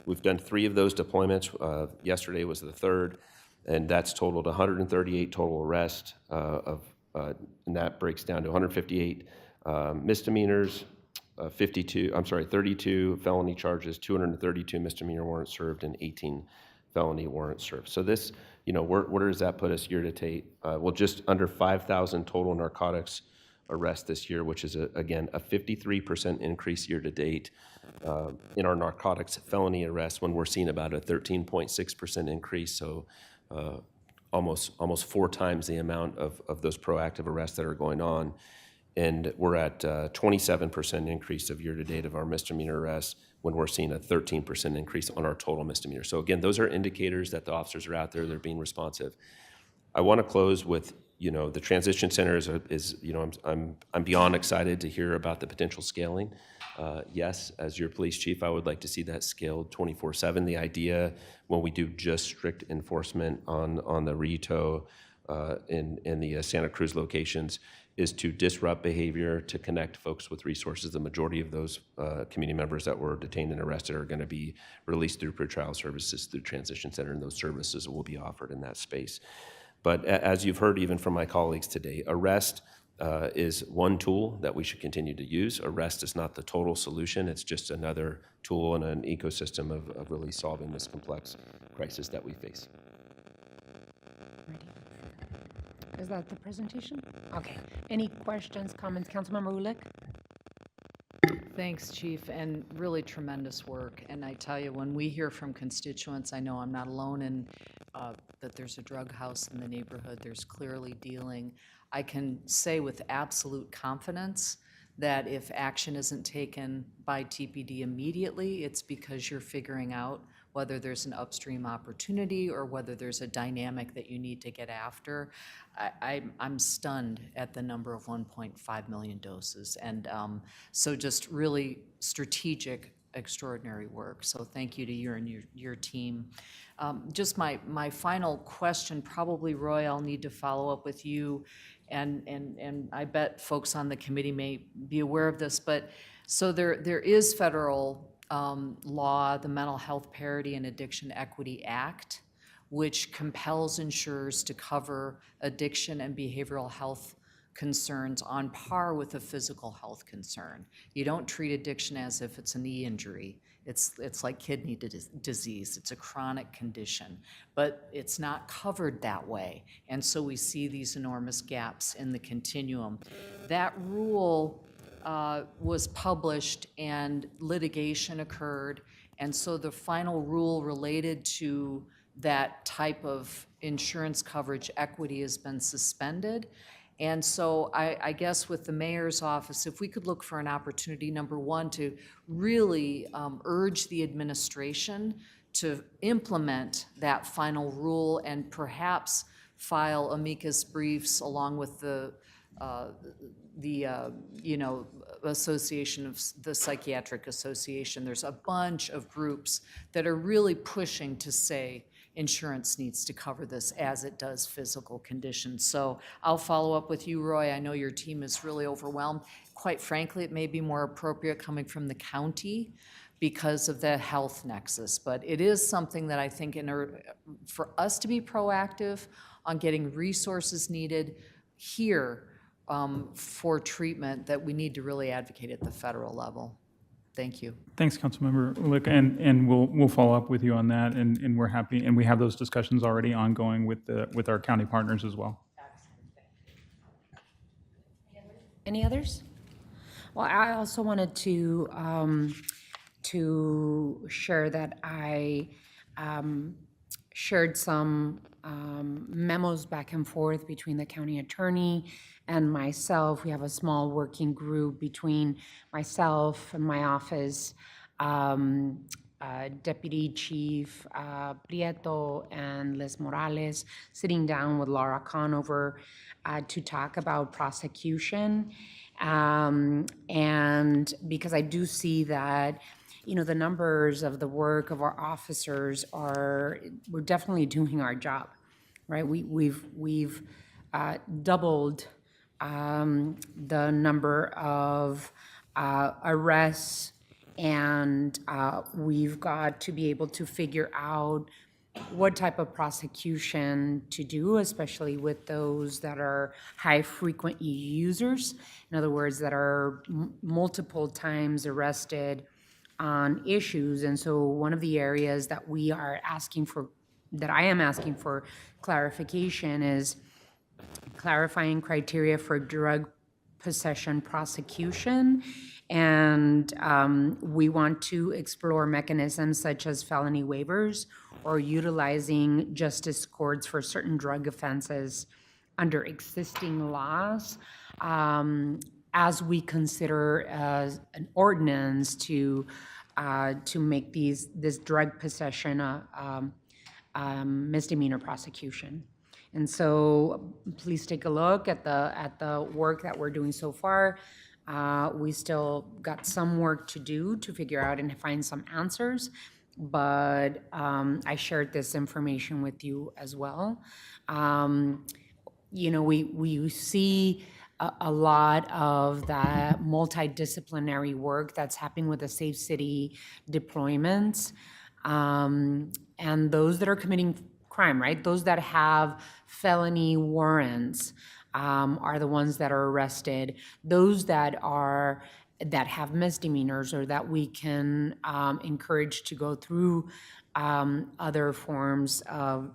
[SPEAKER 11] We've done 3 of those deployments. Yesterday was the 3rd, and that's totaled 138 total arrests, and that breaks down to 158 misdemeanors, 32 felony charges, 232 misdemeanor warrants served, and 18 felony warrants served. So this, where does that put us year to date? Well, just under 5,000 total narcotics arrests this year, which is, again, a 53% increase year to date in our narcotics felony arrests, when we're seeing about a 13.6% increase. So almost 4 times the amount of those proactive arrests that are going on. And we're at 27% increase of year to date of our misdemeanor arrests, when we're seeing a 13% increase on our total misdemeanor. So again, those are indicators that the officers are out there, they're being responsive. I want to close with, the transition center is I'm beyond excited to hear about the potential scaling. Yes, as your police chief, I would like to see that scaled 24/7. The idea, when we do just strict enforcement on the Rito in the Santa Cruz locations, is to disrupt behavior, to connect folks with resources. The majority of those community members that were detained and arrested are going to be released through pretrial services, through transition center, and those services will be offered in that space. But as you've heard even from my colleagues today, arrest is one tool that we should continue to use. Arrest is not the total solution. It's just another tool in an ecosystem of really solving this complex crisis that we face.
[SPEAKER 1] Is that the presentation? Okay. Any questions, comments? Councilmember Ulick?
[SPEAKER 6] Thanks, Chief, and really tremendous work. And I tell you, when we hear from constituents, I know I'm not alone in that there's a drug house in the neighborhood, there's clearly dealing. I can say with absolute confidence that if action isn't taken by TPD immediately, it's because you're figuring out whether there's an upstream opportunity or whether there's a dynamic that you need to get after. I'm stunned at the number of 1.5 million doses. And so just really strategic, extraordinary work. So thank you to you and your team. Just my final question, probably, Roy, I'll need to follow up with you. And I bet folks on the committee may be aware of this, but so there is federal law, the Mental Health Parity and Addiction Equity Act, which compels insurers to cover addiction and behavioral health concerns on par with a physical health concern. You don't treat addiction as if it's a knee injury. It's like kidney disease. It's a chronic condition, but it's not covered that way. And so we see these enormous gaps in the continuum. That rule was published and litigation occurred, and so the final rule related to that type of insurance coverage equity has been suspended. And so I guess with the mayor's office, if we could look for an opportunity, number one, to really urge the administration to implement that final rule and perhaps file amicus briefs along with the association of the Psychiatric Association. There's a bunch of groups that are really pushing to say insurance needs to cover this as it does physical conditions. So I'll follow up with you, Roy. I know your team is really overwhelmed. Quite frankly, it may be more appropriate coming from the county because of the health nexus. But it is something that I think for us to be proactive on getting resources needed here for treatment, that we need to really advocate at the federal level. Thank you.
[SPEAKER 4] Thanks, Councilmember Ulick, and we'll follow up with you on that, and we're happy, and we have those discussions already ongoing with our county partners as well.
[SPEAKER 1] Any others? Well, I also wanted to share that I shared some memos back and forth between the county attorney and myself. We have a small working group between myself and my office, Deputy Chief Prieto and Liz Morales, sitting down with Laura Conover to talk about prosecution. And because I do see that, the numbers of the work of our officers we're definitely doing our job, right? We've doubled the number of arrests, and we've got to be able to figure out what type of prosecution to do, especially with those that are high frequent users. In other words, that are multiple times arrested on issues. And so one of the areas that I am asking for clarification is clarifying criteria for drug possession prosecution. And we want to explore mechanisms such as felony waivers or utilizing justice courts for certain drug offenses under existing laws, as we consider an ordinance to make this drug possession misdemeanor prosecution. And so please take a look at the work that we're doing so far. We still got some work to do to figure out and find some answers, but I shared this information with you as well. We see a lot of that multidisciplinary work that's happening with the Safe City deployments, and those that are committing crime, right? Those that have felony warrants are the ones that are arrested. Those that have misdemeanors or that we can encourage to go through other forms of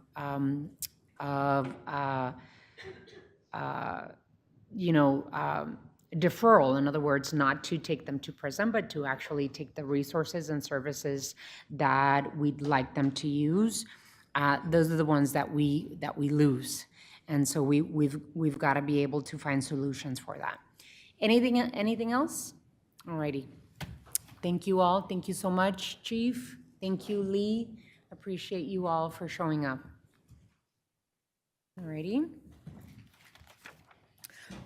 [SPEAKER 1] deferral. In other words, not to take them to prison, but to actually take the resources and services that we'd like them to use. Those are the ones that we lose, and so we've got to be able to find solutions for that. Anything else? Alrighty. Thank you all. Thank you so much, Chief. Thank you, Lee. Appreciate you all for showing up. Alrighty.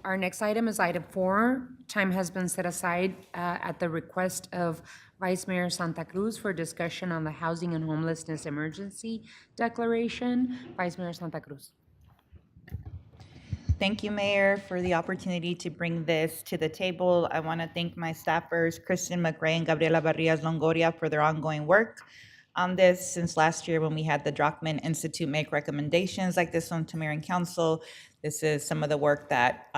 [SPEAKER 1] Our next item is item 4. Time has been set aside at the request of Vice Mayor Santa Cruz for discussion on the Housing and Homelessness Emergency Declaration. Vice Mayor Santa Cruz.
[SPEAKER 12] Thank you, Mayor, for the opportunity to bring this to the table. I want to thank my staffers, Kristen McRae and Gabriela Barrias Longoria, for their ongoing work on this since last year when we had the Drockman Institute make recommendations like this one to Mayor and Council. This is some of the work that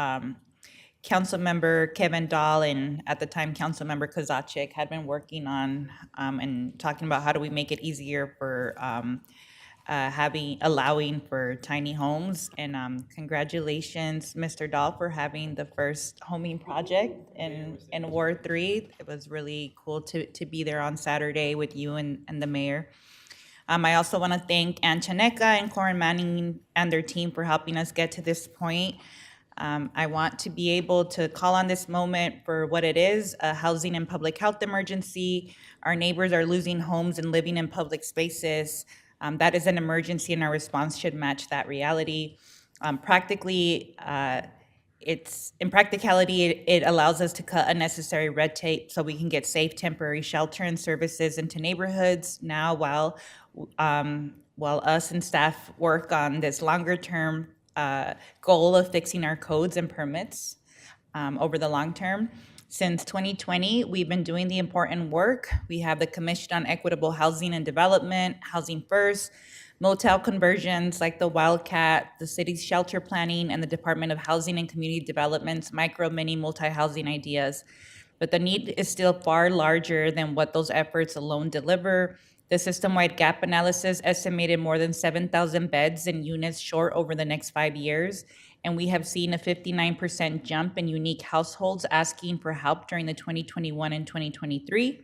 [SPEAKER 12] Councilmember Kevin Dahl and at the time Councilmember Kozaczek had been working on and talking about how do we make it easier for allowing for tiny homes. And congratulations, Mr. Dahl, for having the first homing project in Ward 3. It was really cool to be there on Saturday with you and the mayor. I also want to thank Ann Chaneca and Corin Manning and their team for helping us get to this point. I want to be able to call on this moment for what it is, a housing and public health emergency. Our neighbors are losing homes and living in public spaces. That is an emergency, and our response should match that reality. In practicality, it allows us to cut unnecessary red tape so we can get safe temporary shelter and services into neighborhoods now while us and staff work on this longer term goal of fixing our codes and permits over the long term. Since 2020, we've been doing the important work. We have the Commission on Equitable Housing and Development, Housing First, motel conversions like the Wildcat, the city's shelter planning, and the Department of Housing and Community Development's micro, mini, multi-housing ideas. But the need is still far larger than what those efforts alone deliver. The system-wide gap analysis estimated more than 7,000 beds and units short over the next 5 years, and we have seen a 59% jump in unique households asking for help during the 2021 and 2023.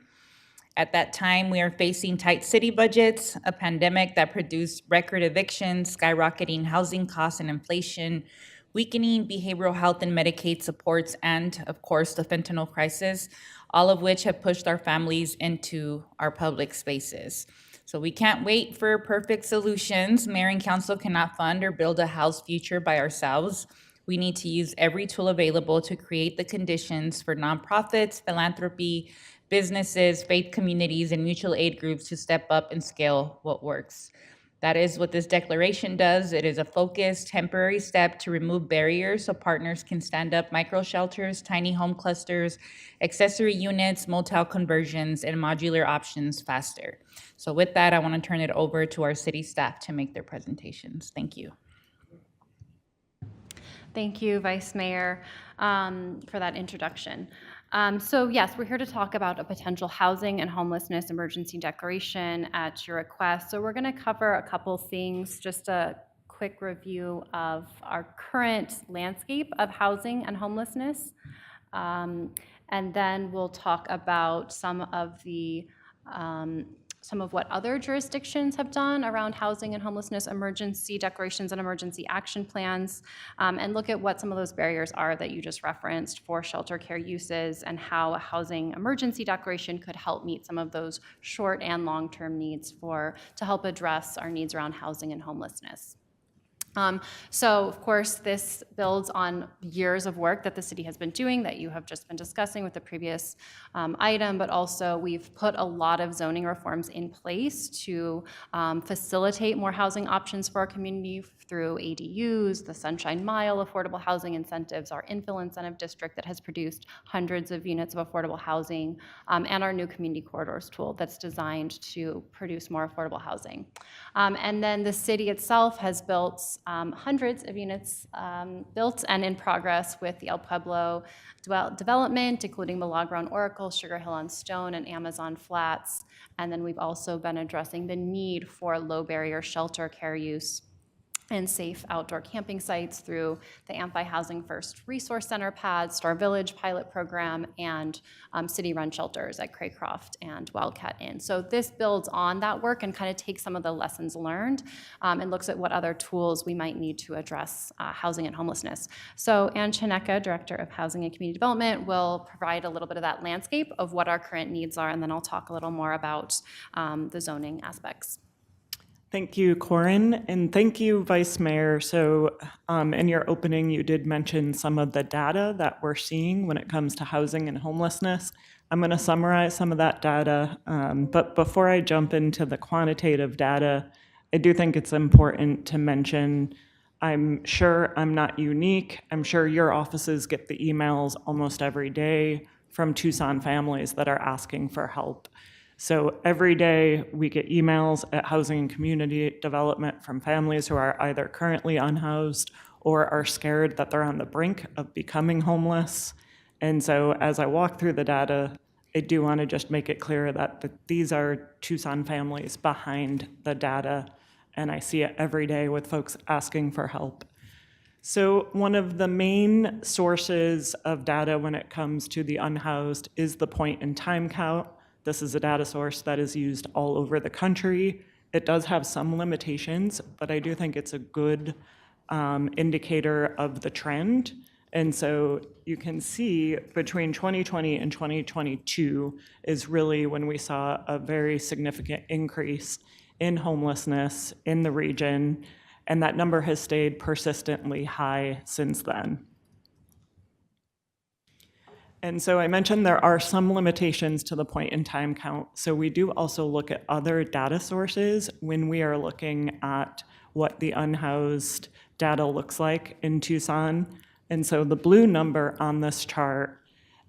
[SPEAKER 12] At that time, we are facing tight city budgets, a pandemic that produced record evictions, skyrocketing housing costs and inflation. weakening behavioral health and Medicaid supports, and of course, the fentanyl crisis, all of which have pushed our families into our public spaces. So we can't wait for perfect solutions. Mayor and council cannot fund or build a house future by ourselves. We need to use every tool available to create the conditions for nonprofits, philanthropy, businesses, faith communities, and mutual aid groups to step up and scale what works. That is what this declaration does. It is a focused, temporary step to remove barriers so partners can stand up micro shelters, tiny home clusters, accessory units, motel conversions, and modular options faster. So with that, I want to turn it over to our city staff to make their presentations. Thank you.
[SPEAKER 13] Thank you, Vice Mayor, for that introduction. So yes, we're here to talk about a potential housing and homelessness emergency declaration at your request. So we're going to cover a couple things, just a quick review of our current landscape of housing and homelessness. And then we'll talk about some of what other jurisdictions have done around housing and homelessness emergency declarations and emergency action plans, and look at what some of those barriers are that you just referenced for shelter care uses and how a housing emergency declaration could help meet some of those short and long-term needs to help address our needs around housing and homelessness. So, of course, this builds on years of work that the city has been doing that you have just been discussing with the previous item, but also we've put a lot of zoning reforms in place to facilitate more housing options for our community through ADUs, the Sunshine Mile affordable housing incentives, our infill incentive district that has produced hundreds of units of affordable housing, and our new community corridors tool that's designed to produce more affordable housing. And then the city itself has built hundreds of units built and in progress with the El Pueblo development, including Milagro on Oracle, Sugar Hill on Stone, and Amazon Flats. And then we've also been addressing the need for low barrier shelter care use and safe outdoor camping sites through the Amfi Housing First Resource Center PAD, Star Village pilot program, and city-run shelters at Craycroft and Wildcat Inn. So this builds on that work and kind of takes some of the lessons learned and looks at what other tools we might need to address housing and homelessness. So Ann Chineka, Director of Housing and Community Development, will provide a little bit of that landscape of what our current needs are, and then I'll talk a little more about the zoning aspects.
[SPEAKER 14] Thank you, Corin, and thank you, Vice Mayor. So in your opening, you did mention some of the data that we're seeing when it comes to housing and homelessness. I'm going to summarize some of that data, but before I jump into the quantitative data, I do think it's important to mention, I'm sure I'm not unique. I'm sure your offices get the emails almost every day from Tucson families that are asking for help. So every day we get emails at Housing and Community Development from families who are either currently unhoused or are scared that they're on the brink of becoming homeless. And so as I walk through the data, I do want to just make it clear that these are Tucson families behind the data, and I see it every day with folks asking for help. So one of the main sources of data when it comes to the unhoused is the point in time count. This is a data source that is used all over the country. It does have some limitations, but I do think it's a good indicator of the trend. And so you can see between 2020 and 2022 is really when we saw a very significant increase in homelessness in the region, and that number has stayed persistently high since then. And so I mentioned there are some limitations to the point in time count. So we do also look at other data sources when we are looking at what the unhoused data looks like in Tucson. And so the blue number on this chart,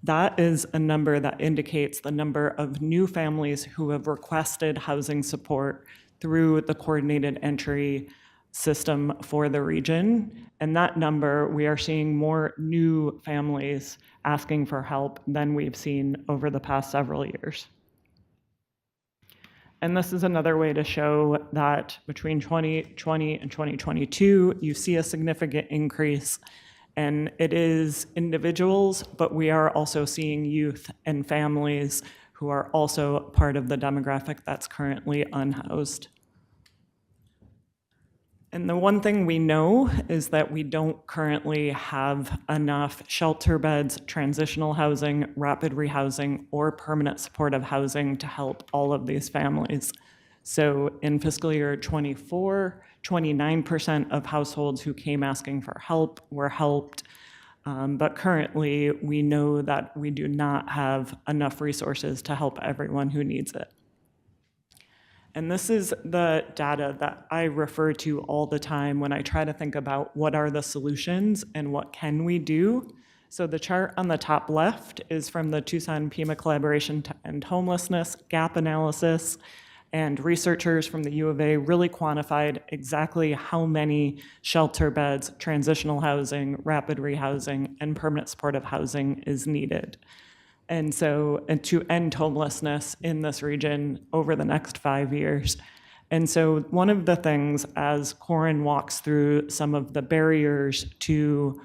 [SPEAKER 14] that is a number that indicates the number of new families who have requested housing support through the coordinated entry system for the region. And that number, we are seeing more new families asking for help than we've seen over the past several years. And this is another way to show that between 2020 and 2022, you see a significant increase, and it is individuals, but we are also seeing youth and families who are also part of the demographic that's currently unhoused. And the one thing we know is that we don't currently have enough shelter beds, transitional housing, rapid rehousing, or permanent supportive housing to help all of these families. So in fiscal year '24, 29% of households who came asking for help were helped. But currently, we know that we do not have enough resources to help everyone who needs it. And this is the data that I refer to all the time when I try to think about what are the solutions and what can we do. So the chart on the top left is from the Tucson Pima Collaboration to End Homelessness gap analysis. And researchers from the U of A really quantified exactly how many shelter beds, transitional housing, rapid rehousing, and permanent supportive housing is needed. And so, and to end homelessness in this region over the next 5 years. And so one of the things, as Corin walks through some of the barriers to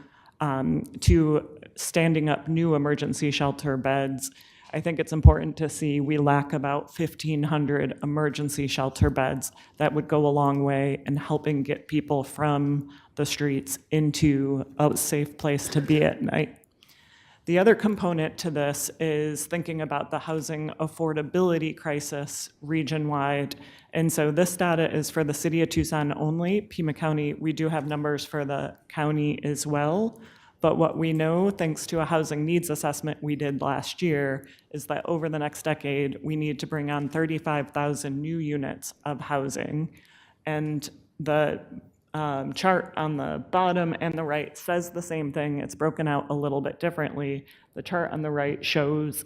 [SPEAKER 14] standing up new emergency shelter beds, I think it's important to see we lack about 1,500 emergency shelter beds that would go a long way in helping get people from the streets into a safe place to be at night. The other component to this is thinking about the housing affordability crisis region-wide. And so this data is for the city of Tucson only. Pima County, we do have numbers for the county as well. But what we know, thanks to a housing needs assessment we did last year, is that over the next decade, we need to bring on 35,000 new units of housing. And the chart on the bottom and the right says the same thing. It's broken out a little bit differently. The chart on the right shows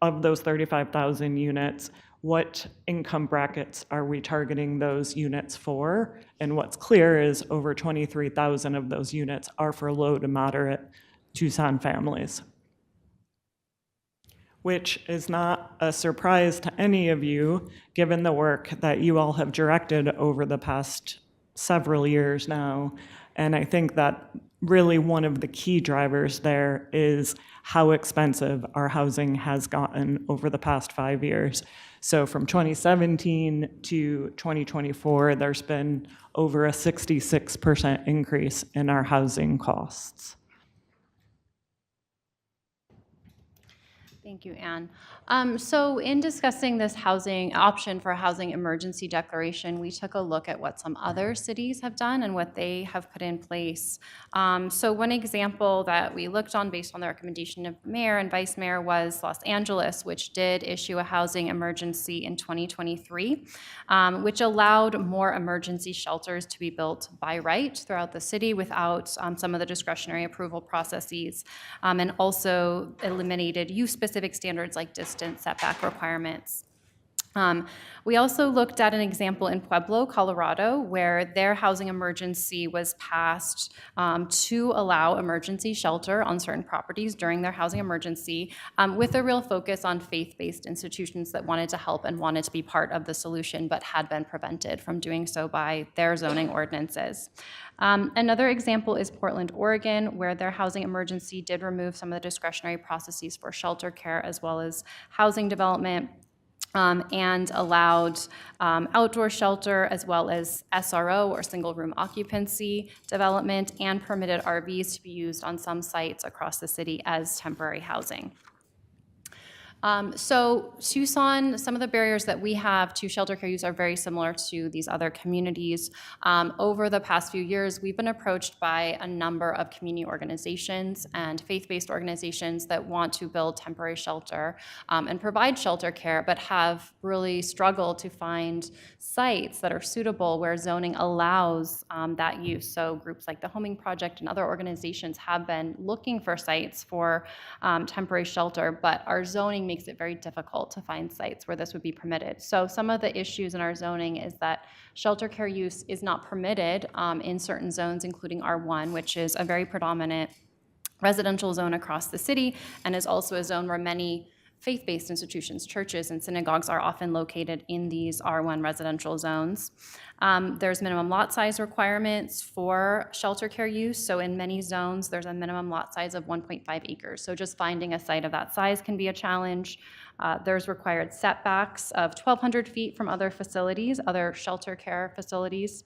[SPEAKER 14] of those 35,000 units, what income brackets are we targeting those units for? And what's clear is over 23,000 of those units are for low to moderate Tucson families, which is not a surprise to any of you, given the work that you all have directed over the past several years now. And I think that really one of the key drivers there is how expensive our housing has gotten over the past 5 years. So from 2017 to 2024, there's been over a 66% increase in our housing costs.
[SPEAKER 13] Thank you, Anne. So in discussing this housing option for a housing emergency declaration, we took a look at what some other cities have done and what they have put in place. So one example that we looked on based on the recommendation of the mayor and vice mayor was Los Angeles, which did issue a housing emergency in 2023, which allowed more emergency shelters to be built by right throughout the city without some of the discretionary approval processes, and also eliminated use-specific standards like distance setback requirements. We also looked at an example in Pueblo, Colorado, where their housing emergency was passed to allow emergency shelter on certain properties during their housing emergency, with a real focus on faith-based institutions that wanted to help and wanted to be part of the solution, but had been prevented from doing so by their zoning ordinances. Another example is Portland, Oregon, where their housing emergency did remove some of the discretionary processes for shelter care as well as housing development, and allowed outdoor shelter as well as SRO or single room occupancy development, and permitted RVs to be used on some sites across the city as temporary housing. So Tucson, some of the barriers that we have to shelter care use are very similar to these other communities. Over the past few years, we've been approached by a number of community organizations and faith-based organizations that want to build temporary shelter and provide shelter care, but have really struggled to find sites that are suitable where zoning allows that use. So groups like the Homing Project and other organizations have been looking for sites for temporary shelter, but our zoning makes it very difficult to find sites where this would be permitted. So some of the issues in our zoning is that shelter care use is not permitted in certain zones, including R1, which is a very predominant residential zone across the city, and is also a zone where many faith-based institutions, churches, and synagogues are often located in these R1 residential zones. There's minimum lot size requirements for shelter care use. So in many zones, there's a minimum lot size of 1.5 acres. So just finding a site of that size can be a challenge. There's required setbacks of 1,200 feet from other facilities, other shelter care facilities.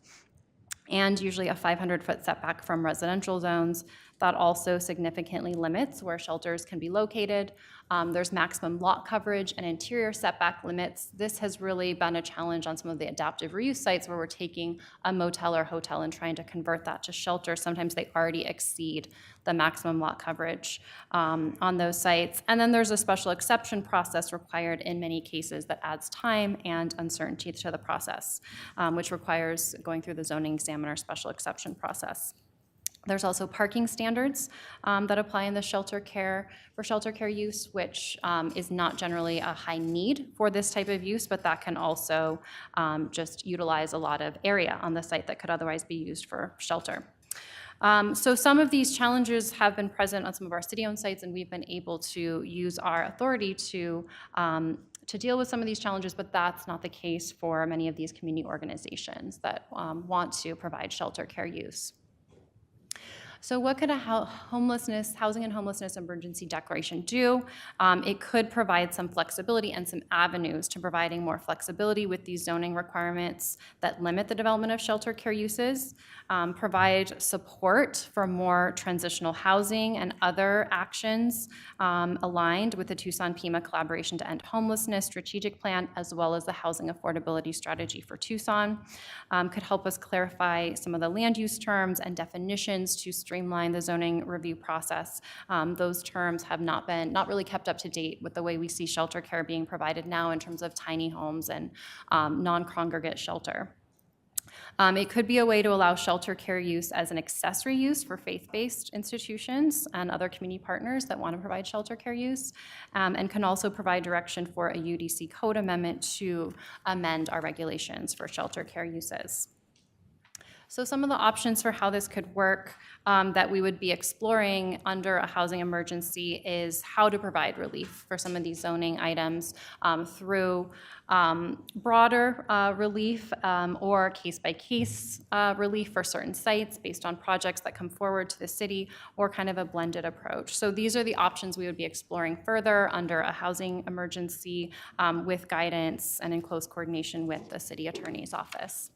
[SPEAKER 13] and usually a 500-foot setback from residential zones. That also significantly limits where shelters can be located. There's maximum lot coverage and interior setback limits. This has really been a challenge on some of the adaptive reuse sites where we're taking a motel or hotel and trying to convert that to shelter. Sometimes they already exceed the maximum lot coverage on those sites. And then there's a special exception process required in many cases that adds time and uncertainty to the process, which requires going through the zoning examiner special exception process. There's also parking standards that apply in the shelter care use, which is not generally a high need for this type of use, but that can also just utilize a lot of area on the site that could otherwise be used for shelter. So some of these challenges have been present on some of our city-owned sites, and we've been able to use our authority to deal with some of these challenges, but that's not the case for many of these community organizations that want to provide shelter care use. So what could a housing and homelessness emergency declaration do? It could provide some flexibility and some avenues to providing more flexibility with these zoning requirements that limit the development of shelter care uses, provide support for more transitional housing and other actions aligned with the Tucson PEMA Collaboration to End Homelessness strategic plan, as well as the housing affordability strategy for Tucson. Could help us clarify some of the land use terms and definitions to streamline the zoning review process. Those terms have not really kept up to date with the way we see shelter care being provided now in terms of tiny homes and non-congregate shelter. It could be a way to allow shelter care use as an accessory use for faith-based institutions and other community partners that want to provide shelter care use, and can also provide direction for a UDC code amendment to amend our regulations for shelter care uses. So some of the options for how this could work that we would be exploring under a housing emergency is how to provide relief for some of these zoning items through broader relief or case-by-case relief for certain sites based on projects that come forward to the city, or kind of a blended approach. So these are the options we would be exploring further under a housing emergency with guidance and in close coordination with the city attorney's office.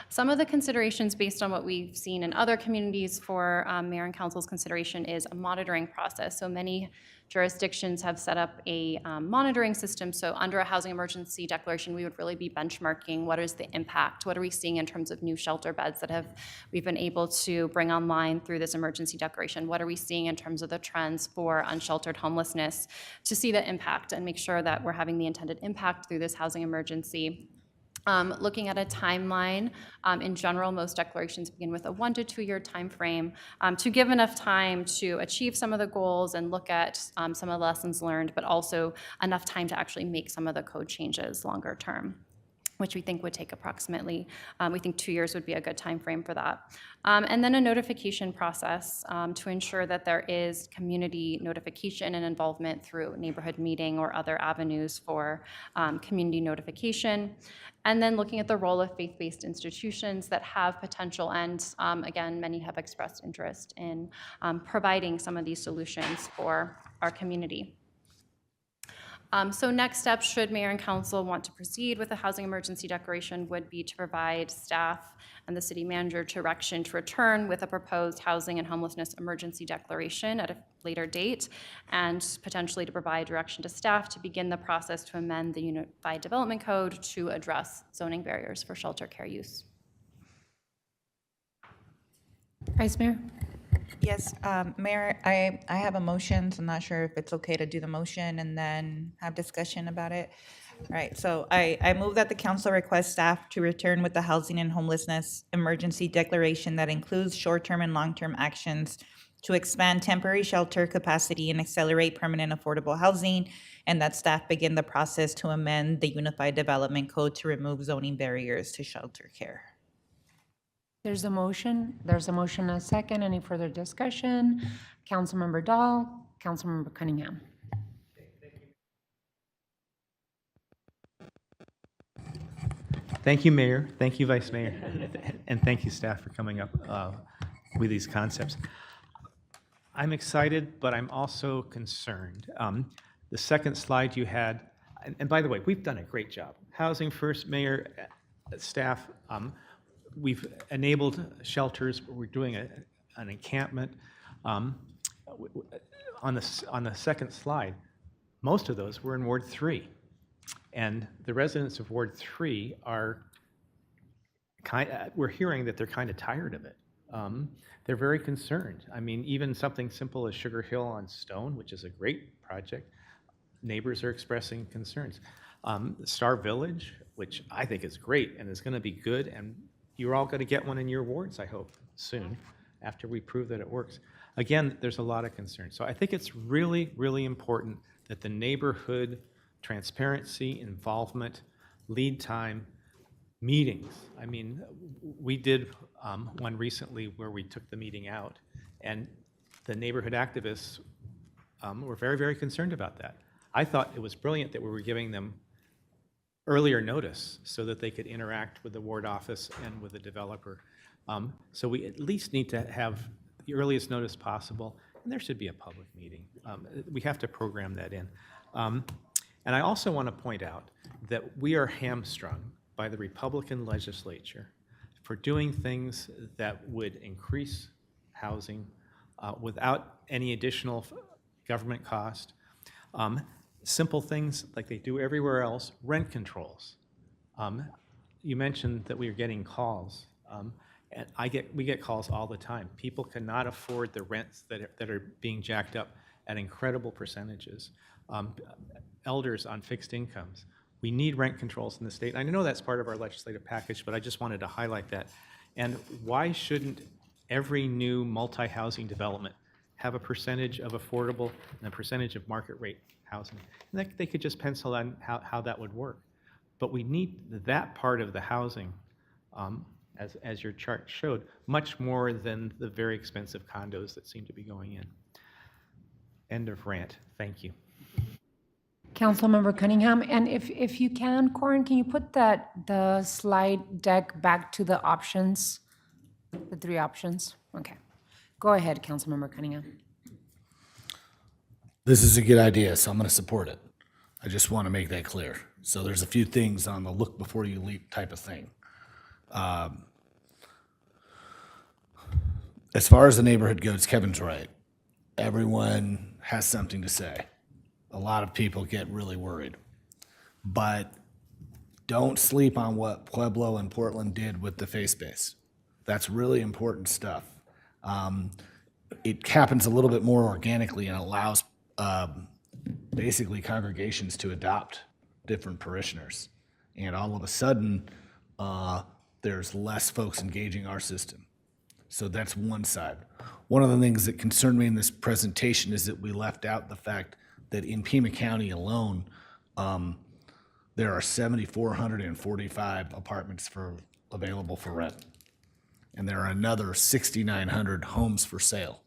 [SPEAKER 13] Some of the considerations based on what we've seen in other communities for mayor and council's consideration is a monitoring process. So many jurisdictions have set up a monitoring system. So under a housing emergency declaration, we would really be benchmarking what is the impact, what are we seeing in terms of new shelter beds that we've been able to bring online through this emergency declaration, what are we seeing in terms of the trends for unsheltered homelessness, to see the impact and make sure that we're having the intended impact through this housing emergency. Looking at a timeline, in general, most declarations begin with a 1 to 2 year time frame to give enough time to achieve some of the goals and look at some of the lessons learned, but also enough time to actually make some of the code changes longer term, which we think would take approximately, we think 2 years would be a good time frame for that. And then a notification process to ensure that there is community notification and involvement through neighborhood meeting or other avenues for community notification. And then looking at the role of faith-based institutions that have potential, and again, many have expressed interest in providing some of these solutions for our community. So next steps, should mayor and council want to proceed with the housing emergency declaration, would be to provide staff and the city manager direction to return with a proposed housing and homelessness emergency declaration at a later date, and potentially to provide direction to staff to begin the process to amend the Unified Development Code to address zoning barriers for shelter care use.
[SPEAKER 1] Vice Mayor?
[SPEAKER 12] Yes, Mayor, I have a motion, so I'm not sure if it's okay to do the motion and then have discussion about it. All right, so I move that the council request staff to return with the housing and homelessness emergency declaration that includes short-term and long-term actions to expand temporary shelter capacity and accelerate permanent affordable housing, and that staff begin the process to amend the Unified Development Code to remove zoning barriers to shelter care.
[SPEAKER 1] There's a motion and a second. Any further discussion? Councilmember Dahl, Councilmember Cunningham.
[SPEAKER 15] Thank you, Mayor. Thank you, Vice Mayor. And thank you, staff, for coming up with these concepts. I'm excited, but I'm also concerned. The second slide you had, and by the way, we've done a great job. Housing First, Mayor, staff, we've enabled shelters, we're doing an encampment. On the second slide, most of those were in Ward 3. And the residents of Ward 3 are we're hearing that they're kind of tired of it. They're very concerned. I mean, even something simple as Sugar Hill on Stone, which is a great project, neighbors are expressing concerns. Star Village, which I think is great and is going to be good, and you're all going to get one in your wards, I hope, soon, after we prove that it works. Again, there's a lot of concern. So I think it's really, really important that the neighborhood transparency, involvement, lead time, meetings. I mean, we did one recently where we took the meeting out, and the neighborhood activists were very, very concerned about that. I thought it was brilliant that we were giving them earlier notice so that they could interact with the ward office and with the developer. So we at least need to have the earliest notice possible, and there should be a public meeting. We have to program that in. And I also want to point out that we are hamstrung by the Republican legislature for doing things that would increase housing without any additional government cost. Simple things like they do everywhere else, rent controls. You mentioned that we are getting calls. And we get calls all the time. People cannot afford the rents that are being jacked up at incredible percentages. Elders on fixed incomes. We need rent controls in the state. I know that's part of our legislative package, but I just wanted to highlight that. And why shouldn't every new multi-housing development have a percentage of affordable and a percentage of market rate housing? And they could just pencil in how that would work. But we need that part of the housing, as your chart showed, much more than the very expensive condos that seem to be going in. End of rant. Thank you.
[SPEAKER 1] Councilmember Cunningham, and if you can, Corin, can you put the slide deck back to the options, the 3 options? Okay. Go ahead, Councilmember Cunningham.
[SPEAKER 7] This is a good idea, so I'm going to support it. I just want to make that clear. So there's a few things on the look before you leap type of thing. As far as the neighborhood goes, Kevin's right. Everyone has something to say. A lot of people get really worried. But don't sleep on what Pueblo and Portland did with the faith space. That's really important stuff. It happens a little bit more organically and allows basically congregations to adopt different parishioners. And all of a sudden, there's less folks engaging our system. So that's one side. One of the things that concerned me in this presentation is that we left out the fact that in Pima County alone, there are 7,445 apartments available for rent. And there are another 6,900 homes for sale.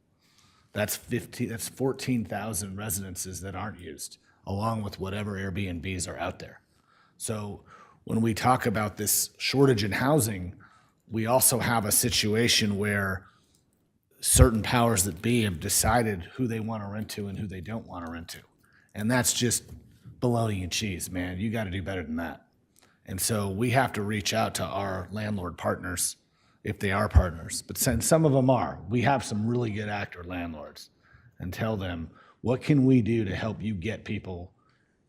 [SPEAKER 7] That's 14,000 residences that aren't used, along with whatever Airbnbs are out there. So when we talk about this shortage in housing, we also have a situation where certain powers that be have decided who they want to rent to and who they don't want to rent to. And that's just bologna and cheese, man. You got to do better than that. And so we have to reach out to our landlord partners, if they are partners. But since some of them are, we have some really good actor landlords, and tell them, what can we do to help you get people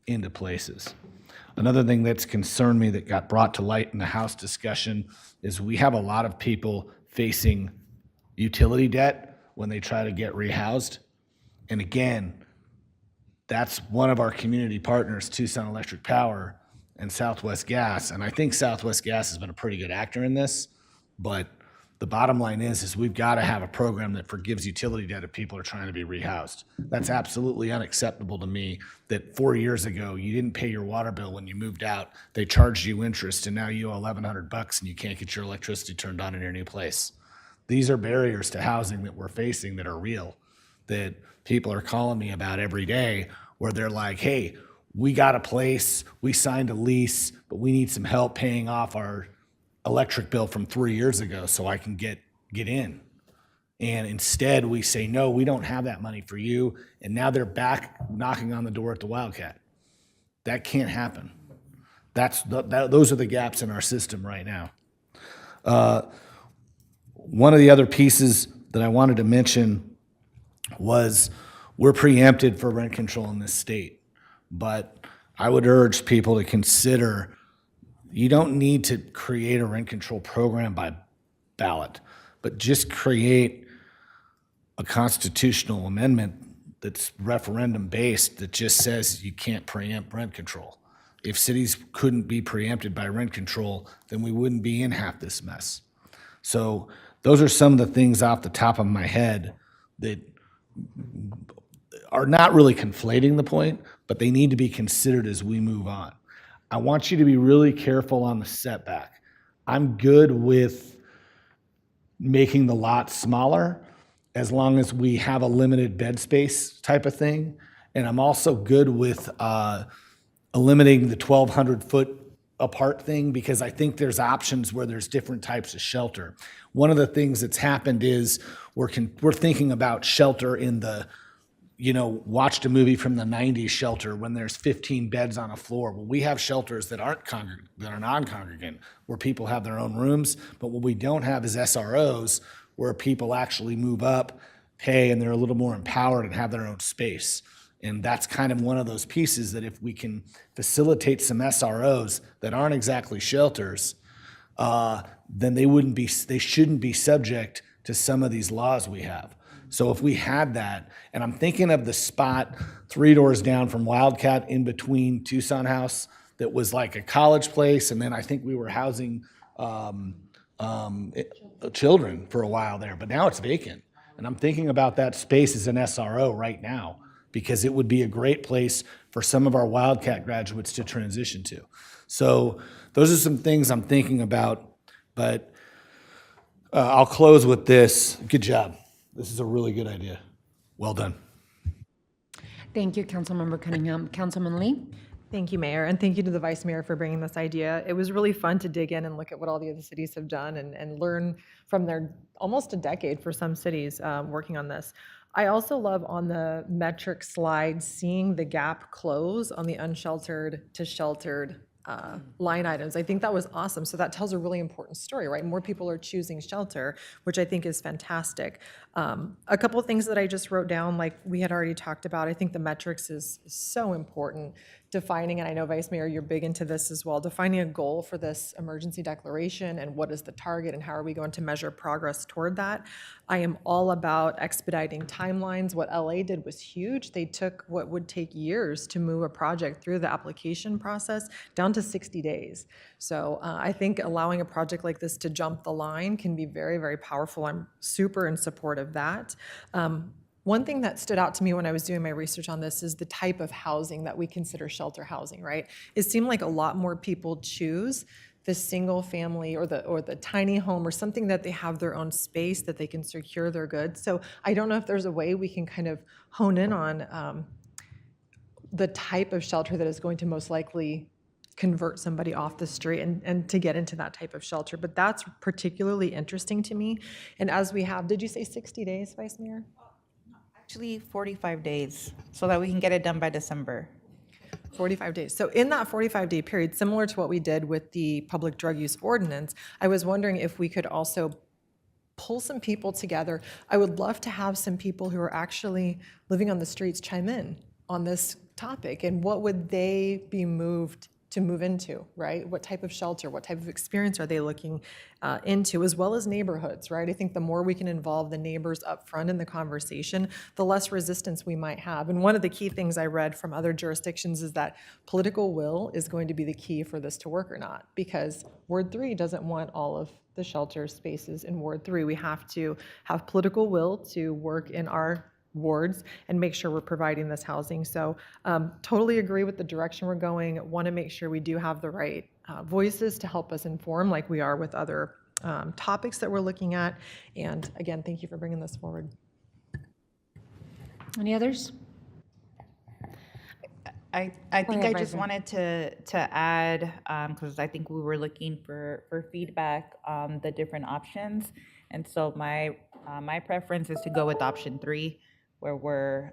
[SPEAKER 7] into places? Another thing that's concerned me that got brought to light in the House discussion is we have a lot of people facing utility debt when they try to get rehoused. And again, that's one of our community partners, Tucson Electric Power and Southwest Gas. And I think Southwest Gas has been a pretty good actor in this, but the bottom line is we've got to have a program that forgives utility debt if people are trying to be rehoused. That's absolutely unacceptable to me that 4 years ago, you didn't pay your water bill when you moved out. They charged you interest, and now you owe $1,100 and you can't get your electricity turned on in your new place. These are barriers to housing that we're facing that are real, that people are calling me about every day, where they're like, hey, we got a place, we signed a lease, but we need some help paying off our electric bill from 3 years ago so I can get in. And instead we say, no, we don't have that money for you. And now they're back knocking on the door at the Wildcat. That can't happen. Those are the gaps in our system right now. One of the other pieces that I wanted to mention was we're preempted for rent control in this state. But I would urge people to consider you don't need to create a rent control program by ballot, but just create a constitutional amendment that's referendum based that just says you can't preempt rent control. If cities couldn't be preempted by rent control, then we wouldn't be in half this mess. So those are some of the things off the top of my head that are not really conflating the point, but they need to be considered as we move on. I want you to be really careful on the setback. I'm good with making the lot smaller as long as we have a limited bed space type of thing. And I'm also good with eliminating the 1,200 foot apart thing because I think there's options where there's different types of shelter. One of the things that's happened is we're thinking about shelter in the, watched a movie from the 90s shelter when there's 15 beds on a floor. Well, we have shelters that aren't that are non-congregant, where people have their own rooms, but what we don't have is SROs, where people actually move up, pay, and they're a little more empowered and have their own space. And that's kind of one of those pieces that if we can facilitate some SROs that aren't exactly shelters, then they shouldn't be subject to some of these laws we have. So if we had that, and I'm thinking of the spot 3 doors down from Wildcat in between Tucson House that was like a college place, and then I think we were housing children for a while there, but now it's vacant. And I'm thinking about that space as an SRO right now because it would be a great place for some of our Wildcat graduates to transition to. So those are some things I'm thinking about, but I'll close with this. Good job. This is a really good idea. Well done.
[SPEAKER 1] Thank you, Councilmember Cunningham. Councilman Lee?
[SPEAKER 8] Thank you, Mayor, and thank you to the Vice Mayor for bringing this idea. It was really fun to dig in and look at what all the other cities have done and learn from their almost a decade for some cities working on this. I also love on the metric slide seeing the gap close on the unsheltered to sheltered line items. I think that was awesome. So that tells a really important story, right? More people are choosing shelter, which I think is fantastic. A couple of things that I just wrote down, like we had already talked about, I think the metrics is so important. Defining, and I know Vice Mayor, you're big into this as well, defining a goal for this emergency declaration and what is the target and how are we going to measure progress toward that. I am all about expediting timelines. What LA did was huge. They took what would take years to move a project through the application process down to 60 days. So I think allowing a project like this to jump the line can be very, very powerful. I'm super in support of that. One thing that stood out to me when I was doing my research on this is the type of housing that we consider shelter housing, right? It seemed like a lot more people choose the single family or the tiny home or something that they have their own space that they can secure their goods. So I don't know if there's a way we can kind of hone in on the type of shelter that is going to most likely convert somebody off the street and to get into that type of shelter. But that's particularly interesting to me. And as we have, did you say 60 days, Vice Mayor?
[SPEAKER 12] Actually, 45 days, so that we can get it done by December.
[SPEAKER 8] 45 days. So in that 45-day period, similar to what we did with the public drug use ordinance, I was wondering if we could also pull some people together. I would love to have some people who are actually living on the streets chime in on this topic, and what would they be moved to move into, right? What type of shelter, what type of experience are they looking into, as well as neighborhoods, right? I think the more we can involve the neighbors up front in the conversation, the less resistance we might have. And one of the key things I read from other jurisdictions is that political will is going to be the key for this to work or not, because Ward 3 doesn't want all of the shelter spaces in Ward 3. We have to have political will to work in our wards and make sure we're providing this housing. So totally agree with the direction we're going. Want to make sure we do have the right voices to help us inform, like we are with other topics that we're looking at. And again, thank you for bringing this forward.
[SPEAKER 1] Any others?
[SPEAKER 12] I think I just wanted to add, because I think we were looking for feedback on the different options. And so my preference is to go with option 3, where we're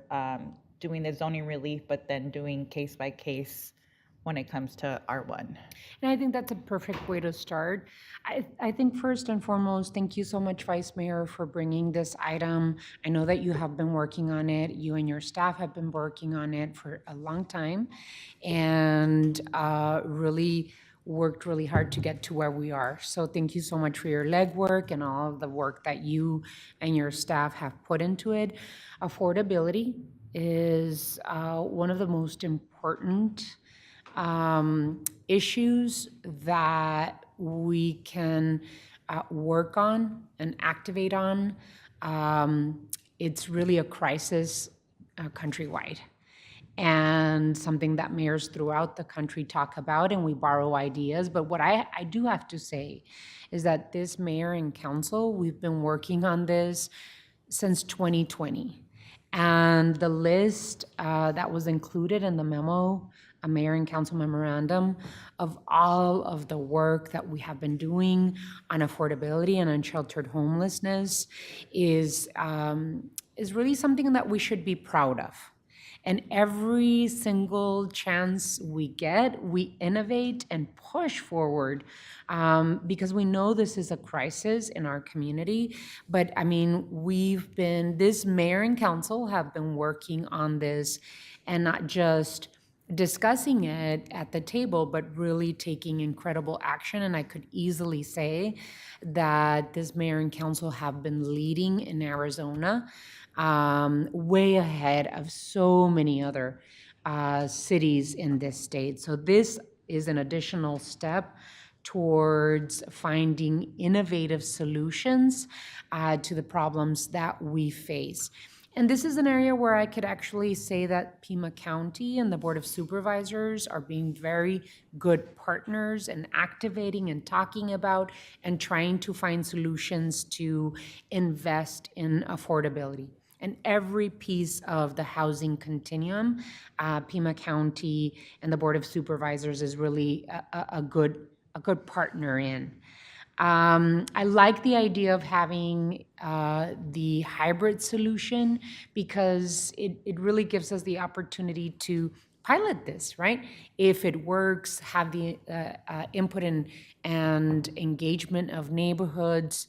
[SPEAKER 12] doing the zoning relief, but then doing case by case when it comes to R1.
[SPEAKER 1] And I think that's a perfect way to start. I think first and foremost, thank you so much, Vice Mayor, for bringing this item. I know that you have been working on it. You and your staff have been working on it for a long time and really worked really hard to get to where we are. So thank you so much for your legwork and all of the work that you and your staff have put into it. Affordability is one of the most important issues that we can work on and activate on. It's really a crisis countrywide and something that mayors throughout the country talk about and we borrow ideas. But what I do have to say is that this mayor and council, we've been working on this since 2020. And the list that was included in the memo, a mayor and council memorandum of all of the work that we have been doing on affordability and unsheltered homelessness is really something that we should be proud of. And every single chance we get, we innovate and push forward because we know this is a crisis in our community. But I mean, this mayor and council have been working on this and not just discussing it at the table, but really taking incredible action. And I could easily say that this mayor and council have been leading in Arizona way ahead of so many other cities in this state. So this is an additional step towards finding innovative solutions to the problems that we face. And this is an area where I could actually say that Pima County and the Board of Supervisors are being very good partners and activating and talking about and trying to find solutions to invest in affordability. And every piece of the housing continuum, Pima County and the Board of Supervisors is really a good partner in. I like the idea of having the hybrid solution because it really gives us the opportunity to pilot this, right? If it works, have the input and engagement of neighborhoods,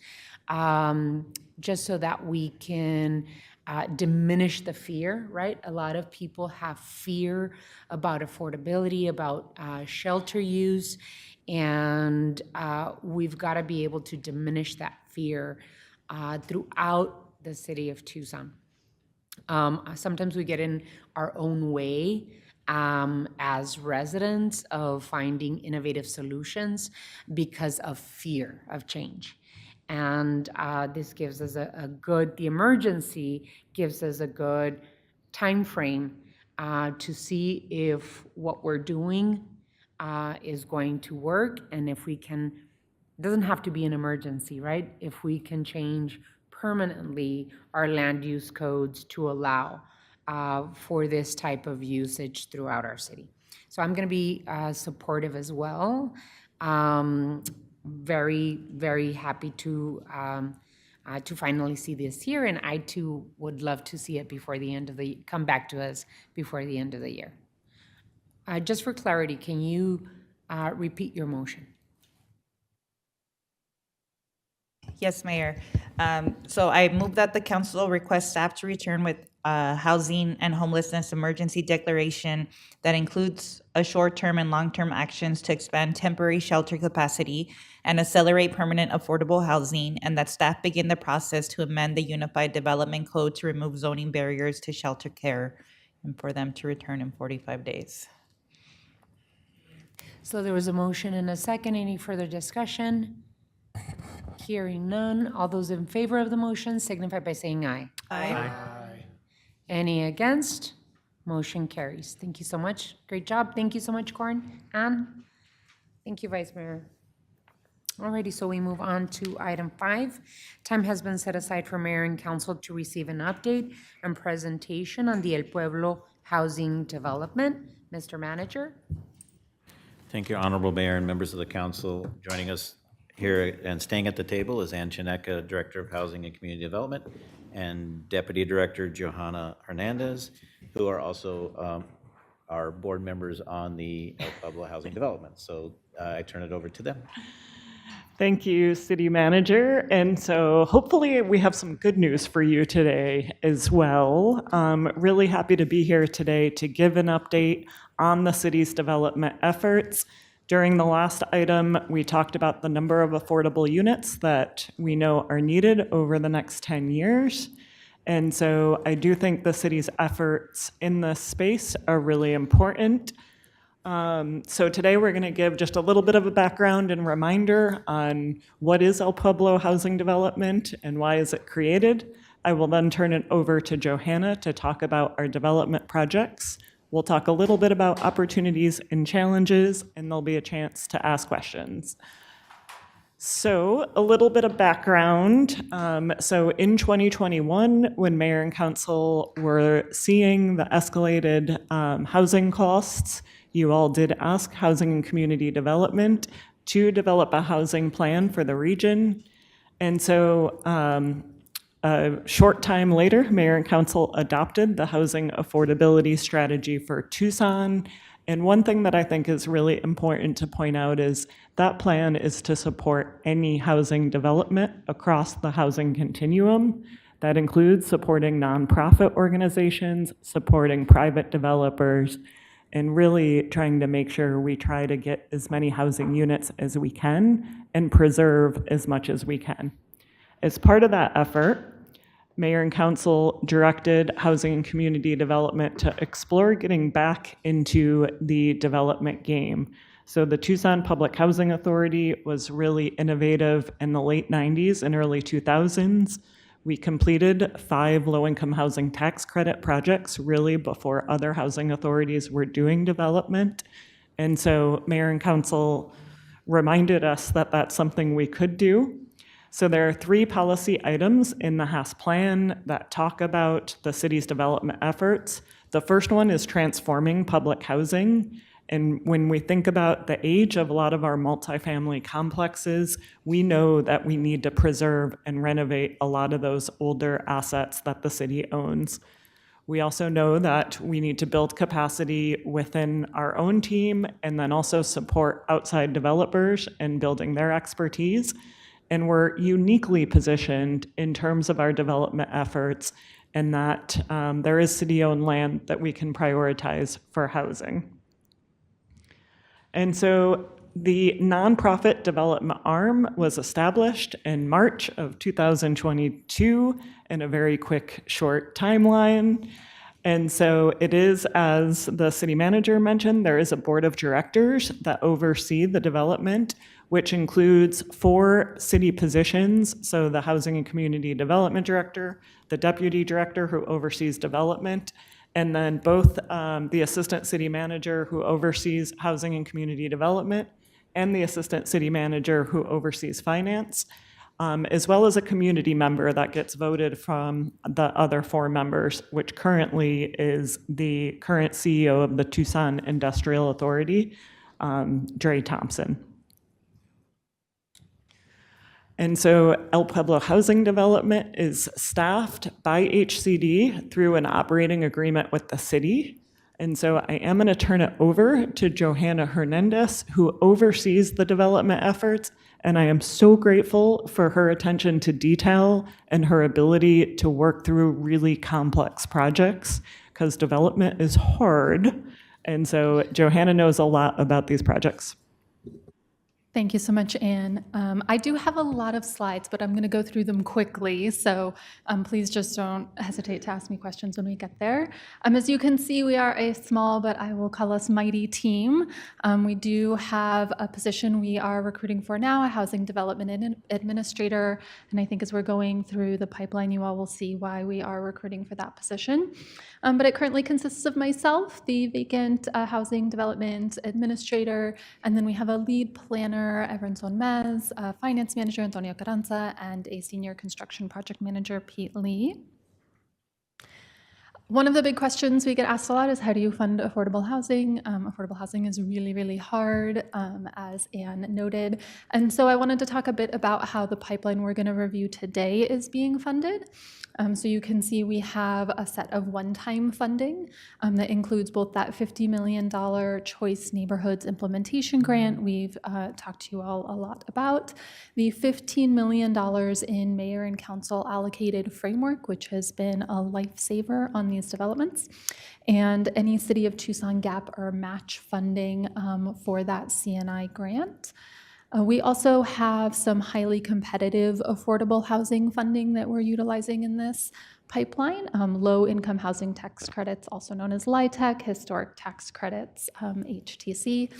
[SPEAKER 1] just so that we can diminish the fear, right? A lot of people have fear about affordability, about shelter use, and we've got to be able to diminish that fear throughout the city of Tucson. Sometimes we get in our own way as residents of finding innovative solutions because of fear of change. And this gives us the emergency gives us a good time frame to see if what we're doing is going to work and if we can, it doesn't have to be an emergency, right? If we can change permanently our land use codes to allow for this type of usage throughout our city. So I'm going to be supportive as well. Very, very happy to finally see this here, and I too would love to see it before the end of the come back to us before the end of the year. Just for clarity, can you repeat your motion?
[SPEAKER 12] Yes, Mayor. So I move that the council request staff to return with housing and homelessness emergency declaration that includes a short-term and long-term actions to expand temporary shelter capacity and accelerate permanent affordable housing, and that staff begin the process to amend the Unified Development Code to remove zoning barriers to shelter care and for them to return in 45 days.
[SPEAKER 1] So there was a motion and a second. Any further discussion? Hearing none. All those in favor of the motion signify by saying aye.
[SPEAKER 12] Aye.
[SPEAKER 1] Any against? Motion carries. Thank you so much. Great job. Thank you so much, Corin. Ann? Thank you, Vice Mayor. Alrighty, so we move on to item 5. Time has been set aside for Mayor and Council to receive an update and presentation on the El Pueblo housing development. Mr. Manager?
[SPEAKER 3] Thank you, Honorable Mayor and members of the council. Joining us here and staying at the table is Ann Chineca, Director of Housing and Community Development, and Deputy Director Johanna Hernandez, who are also our board members on the El Pueblo Housing Development. So I turn it over to them.
[SPEAKER 14] Thank you, City Manager. And so hopefully we have some good news for you today as well. Really happy to be here today to give an update on the city's development efforts. During the last item, we talked about the number of affordable units that we know are needed over the next 10 years. And so I do think the city's efforts in this space are really important. So today we're going to give just a little bit of a background and reminder on what is El Pueblo Housing Development and why is it created. I will then turn it over to Johanna to talk about our development projects. We'll talk a little bit about opportunities and challenges, and there'll be a chance to ask questions. So a little bit of background. So in 2021, when Mayor and Council were seeing the escalated housing costs, you all did ask Housing and Community Development to develop a housing plan for the region. And so a short time later, Mayor and Council adopted the housing affordability strategy for Tucson. And one thing that I think is really important to point out is that plan is to support any housing development across the housing continuum. That includes supporting nonprofit organizations, supporting private developers, and really trying to make sure we try to get as many housing units as we can and preserve as much as we can. As part of that effort, Mayor and Council directed Housing and Community Development to explore getting back into the development game. So the Tucson Public Housing Authority was really innovative in the late 90s and early 2000s. We completed 5 low-income housing tax credit projects really before other housing authorities were doing development. And so Mayor and Council reminded us that that's something we could do. So there are 3 policy items in the HAS plan that talk about the city's development efforts. The first one is transforming public housing. And when we think about the age of a lot of our multifamily complexes, we know that we need to preserve and renovate a lot of those older assets that the city owns. We also know that we need to build capacity within our own team and then also support outside developers in building their expertise. And we're uniquely positioned in terms of our development efforts in that there is city-owned land that we can prioritize for housing. And so the nonprofit development arm was established in March of 2022 in a very quick, short timeline. And so it is, as the city manager mentioned, there is a board of directors that oversee the development, which includes 4 city positions. So the Housing and Community Development Director, the Deputy Director who oversees development, and then both the Assistant City Manager who oversees Housing and Community Development and the Assistant City Manager who oversees Finance, as well as a community member that gets voted from the other 4 members, which currently is the current CEO of the Tucson Industrial Authority, Dre Thompson. And so El Pueblo Housing Development is staffed by HCD through an operating agreement with the city. And so I am going to turn it over to Johanna Hernandez, who oversees the development efforts. And I am so grateful for her attention to detail and her ability to work through really complex projects, because development is hard. And so Johanna knows a lot about these projects.
[SPEAKER 16] Thank you so much, Anne. I do have a lot of slides, but I'm going to go through them quickly, so please just don't hesitate to ask me questions when we get there. As you can see, we are a small, but I will call us mighty team. We do have a position we are recruiting for now, a housing development administrator, and I think as we're going through the pipeline, you all will see why we are recruiting for that position. But it currently consists of myself, the vacant housing development administrator, and then we have a lead planner, Evrenson Mez, a finance manager, Antonio Carranza, and a senior construction project manager, Pete Lee. One of the big questions we get asked a lot is how do you fund affordable housing? Affordable housing is really, really hard, as Anne noted. And so I wanted to talk a bit about how the pipeline we're going to review today is being funded. So you can see we have a set of one-time funding that includes both that $50 million Choice Neighborhoods Implementation Grant we've talked to you all a lot about, the $15 million in mayor and council allocated framework, which has been a lifesaver on these developments, and any City of Tucson gap or match funding for that CNI grant. We also have some highly competitive affordable housing funding that we're utilizing in this pipeline. Low-income housing tax credits, also known as LIHTC, historic tax credits, HTC.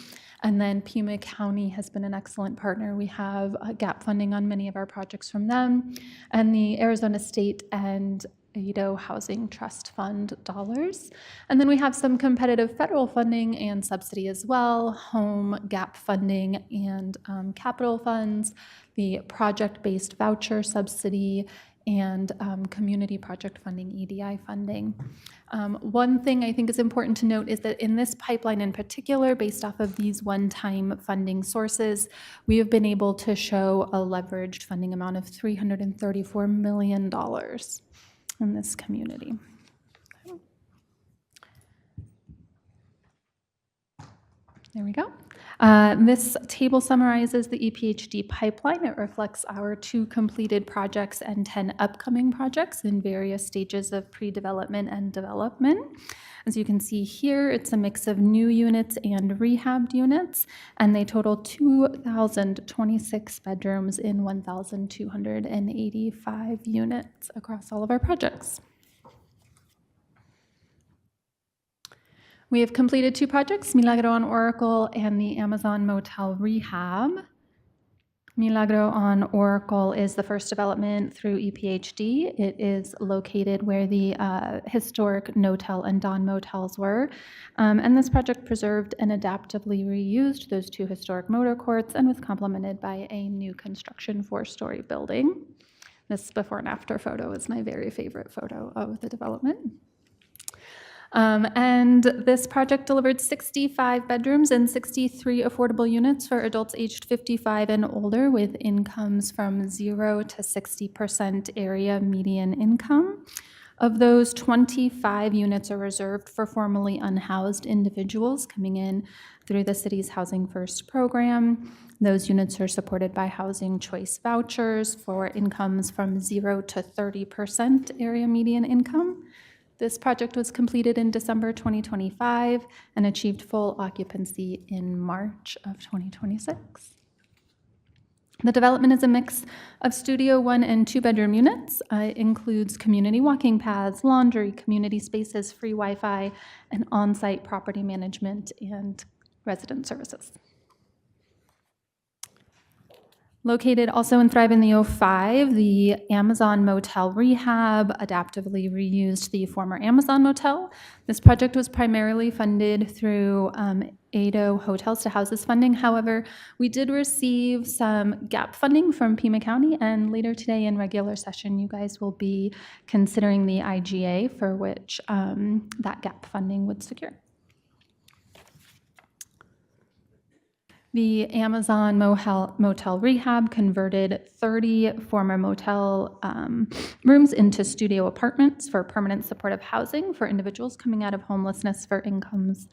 [SPEAKER 16] And then Pima County has been an excellent partner. We have gap funding on many of our projects from them. And the Arizona State and ADO Housing Trust Fund dollars. And then we have some competitive federal funding and subsidy as well, home gap funding and capital funds, the project-based voucher subsidy, and community project funding, EDI funding. One thing I think is important to note is that in this pipeline in particular, based off of these one-time funding sources, we have been able to show a leveraged funding amount of $334 million in this community. There we go. This table summarizes the EPHD pipeline. It reflects our 2 completed projects and 10 upcoming projects in various stages of pre-development and development. As you can see here, it's a mix of new units and rehabbed units, and they total 2,026 bedrooms in 1,285 units across all of our projects. We have completed 2 projects, Milagro on Oracle and the Amazon Motel Rehab. Milagro on Oracle is the first development through EPHD. It is located where the historic Notel and Dawn motels were. And this project preserved and adaptively reused those 2 historic motor courts and was complemented by a new construction 4-story building. This before and after photo is my very favorite photo of the development. And this project delivered 65 bedrooms and 63 affordable units for adults aged 55 and older with incomes from 0 to 60% area median income. Of those, 25 units are reserved for formerly unhoused individuals coming in through the city's Housing First program. Those units are supported by housing choice vouchers for incomes from 0 to 30% area median income. This project was completed in December 2025 and achieved full occupancy in March of 2026. The development is a mix of studio 1 and 2 bedroom units. It includes community walking paths, laundry, community spaces, free Wi-Fi, and on-site property management and resident services. Located also in Thrive in the 05, the Amazon Motel Rehab adaptively reused the former Amazon Motel. This project was primarily funded through ADO Hotels to Houses funding. However, we did receive some gap funding from Pima County, and later today in regular session, you guys will be considering the IGA for which that gap funding would secure. The Amazon Motel Rehab converted 30 former motel rooms into studio apartments for permanent supportive housing for individuals coming out of homelessness for incomes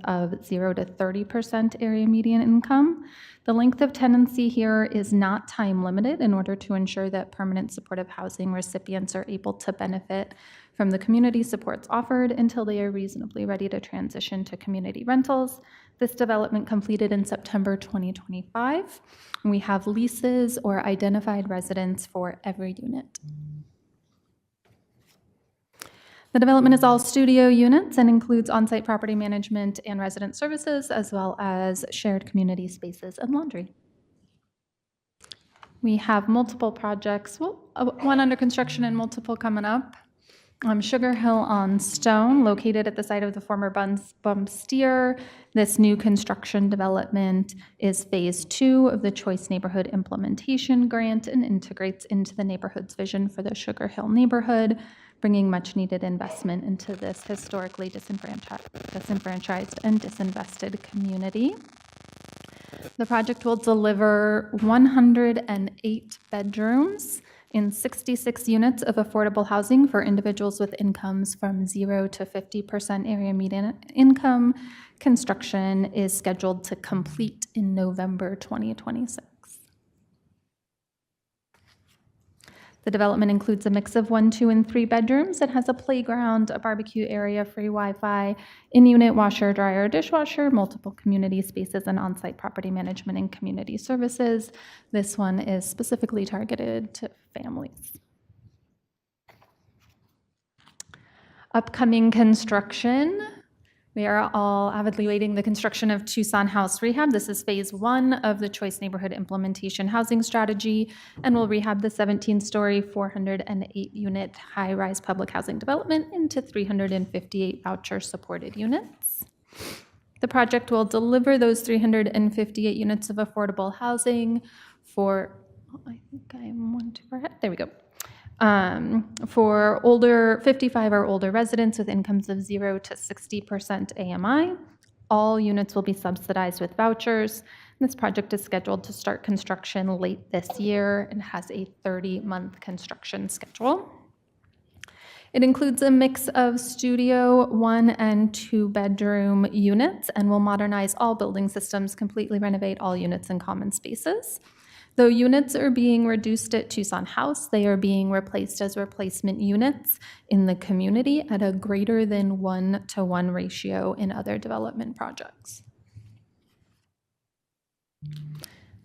[SPEAKER 16] of 0 to 30% area median income. The length of tenancy here is not time limited in order to ensure that permanent supportive housing recipients are able to benefit from the community supports offered until they are reasonably ready to transition to community rentals. This development completed in September 2025. We have leases or identified residents for every unit. The development is all studio units and includes on-site property management and resident services, as well as shared community spaces and laundry. We have multiple projects, one under construction and multiple coming up. Sugar Hill on Stone, located at the site of the former Bump Steer. This new construction development is phase 2 of the Choice Neighborhood Implementation Grant and integrates into the neighborhood's vision for the Sugar Hill neighborhood. bringing much-needed investment into this historically disenfranchised and disinvested community. The project will deliver 108 bedrooms in 66 units of affordable housing for individuals with incomes from 0 to 50% area median income. Construction is scheduled to complete in November 2026. The development includes a mix of 1, 2, and 3 bedrooms. It has a playground, a barbecue area, free Wi-Fi, in-unit washer, dryer, dishwasher, multiple community spaces, and on-site property management and community services. This one is specifically targeted to families. Upcoming construction. We are all avidly waiting the construction of Tucson House Rehab. This is phase 1 of the Choice Neighborhood Implementation Housing Strategy, and will rehab the 17-story, 408-unit high-rise public housing development into 358 voucher-supported units. The project will deliver those 358 units of affordable housing for, I think I'm 1 too far ahead. There we go. For 55 or older residents with incomes of 0 to 60% AMI. All units will be subsidized with vouchers. This project is scheduled to start construction late this year and has a 30-month construction schedule. It includes a mix of studio 1 and 2 bedroom units and will modernize all building systems, completely renovate all units and common spaces. Though units are being reduced at Tucson House, they are being replaced as replacement units in the community at a greater than 1-to-1 ratio in other development projects.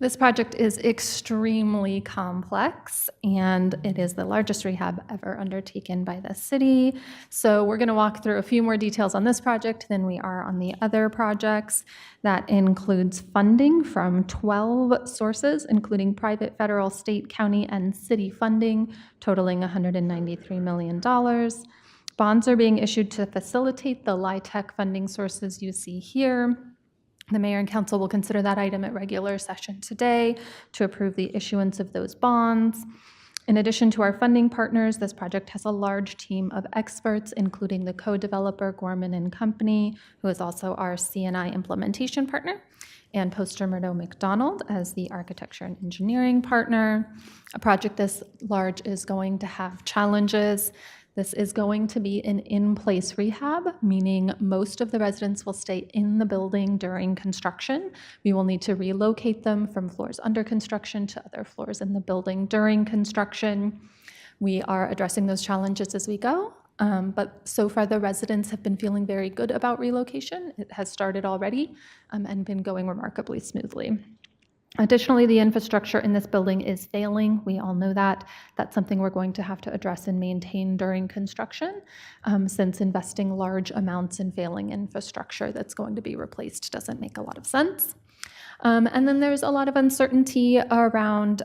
[SPEAKER 16] This project is extremely complex, and it is the largest rehab ever undertaken by the city. So we're going to walk through a few more details on this project than we are on the other projects. That includes funding from 12 sources, including private, federal, state, county, and city funding, totaling $193 million. Bonds are being issued to facilitate the LIHTC funding sources you see here. The mayor and council will consider that item at regular session today to approve the issuance of those bonds. In addition to our funding partners, this project has a large team of experts, including the co-developer Gorman and Company, who is also our CNI implementation partner, and Poster Murdo McDonald as the architecture and engineering partner. A project this large is going to have challenges. This is going to be an in-place rehab, meaning most of the residents will stay in the building during construction. We will need to relocate them from floors under construction to other floors in the building during construction. We are addressing those challenges as we go, but so far the residents have been feeling very good about relocation. It has started already and been going remarkably smoothly. Additionally, the infrastructure in this building is failing. We all know that. That's something we're going to have to address and maintain during construction, since investing large amounts in failing infrastructure that's going to be replaced doesn't make a lot of sense. And then there's a lot of uncertainty around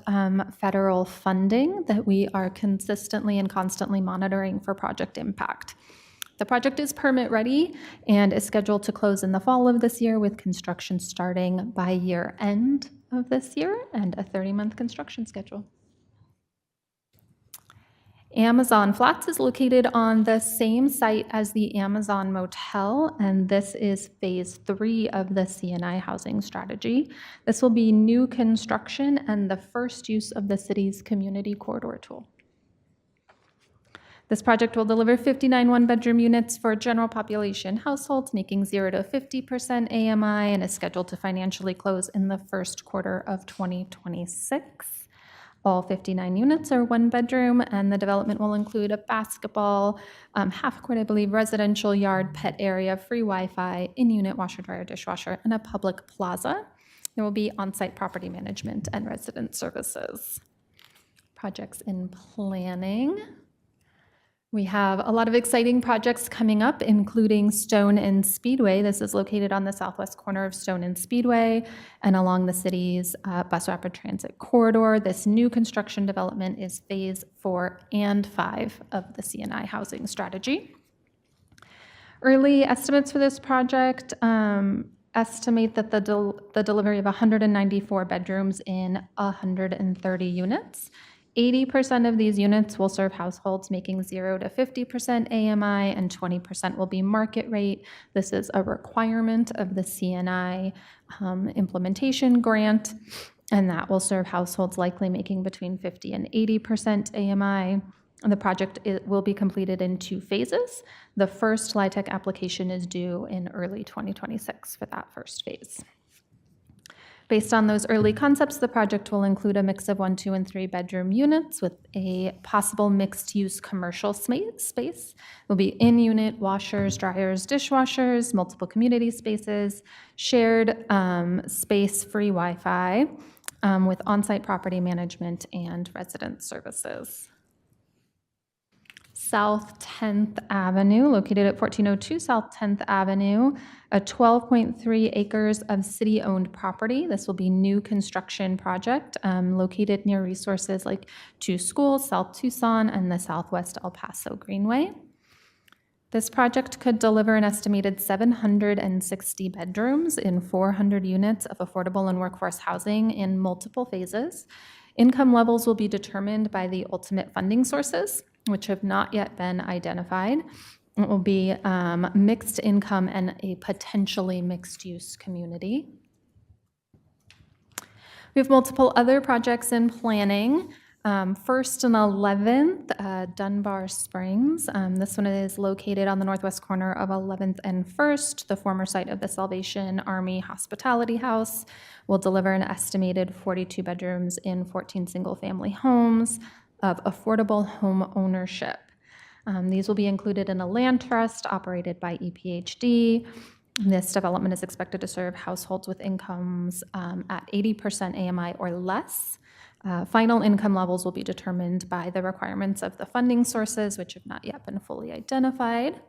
[SPEAKER 16] federal funding that we are consistently and constantly monitoring for project impact. The project is permit ready and is scheduled to close in the fall of this year, with construction starting by year end of this year and a 30-month construction schedule. Amazon Flats is located on the same site as the Amazon Motel, and this is phase 3 of the CNI housing strategy. This will be new construction and the first use of the city's community corridor tool. This project will deliver 59 one-bedroom units for general population households making 0 to 50% AMI and is scheduled to financially close in the first quarter of 2026. All 59 units are one bedroom, and the development will include a basketball, half-court, I believe, residential yard, pet area, free Wi-Fi, in-unit washer, dryer, dishwasher, and a public plaza. There will be on-site property management and resident services. Projects in planning. We have a lot of exciting projects coming up, including Stone and Speedway. This is located on the southwest corner of Stone and Speedway and along the city's bus rapid transit corridor. This new construction development is phase 4 and 5 of the CNI housing strategy. Early estimates for this project estimate that the delivery of 194 bedrooms in 130 units 80% of these units will serve households making 0 to 50% AMI, and 20% will be market rate. This is a requirement of the CNI implementation grant, and that will serve households likely making between 50 and 80% AMI. The project will be completed in 2 phases. The first LIHTC application is due in early 2026 for that first phase. Based on those early concepts, the project will include a mix of 1, 2, and 3 bedroom units with a possible mixed-use commercial space. There'll be in-unit washers, dryers, dishwashers, multiple community spaces, shared space, free Wi-Fi, with on-site property management and resident services. South 10th Avenue, located at 1402 South 10th Avenue, a 12.3 acres of city-owned property. This will be new construction project located near resources like 2 schools, South Tucson, and the Southwest El Paso Greenway. This project could deliver an estimated 760 bedrooms in 400 units of affordable and workforce housing in multiple phases. Income levels will be determined by the ultimate funding sources, which have not yet been identified. It will be mixed income and a potentially mixed-use community. We have multiple other projects in planning. First and 11th, Dunbar Springs. This one is located on the northwest corner of 11th and 1st, the former site of the Salvation Army Hospitality House. Will deliver an estimated 42 bedrooms in 14 single-family homes of affordable home ownership. These will be included in a land trust operated by EPHD. This development is expected to serve households with incomes at 80% AMI or less. Final income levels will be determined by the requirements of the funding sources, which have not yet been fully identified.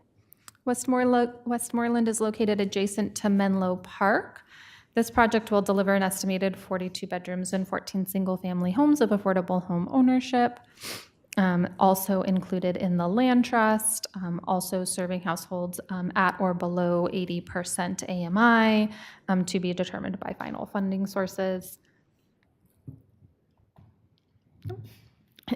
[SPEAKER 16] Westmoreland is located adjacent to Menlo Park. This project will deliver an estimated 42 bedrooms and 14 single-family homes of affordable home ownership. Also included in the land trust, also serving households at or below 80% AMI, to be determined by final funding sources.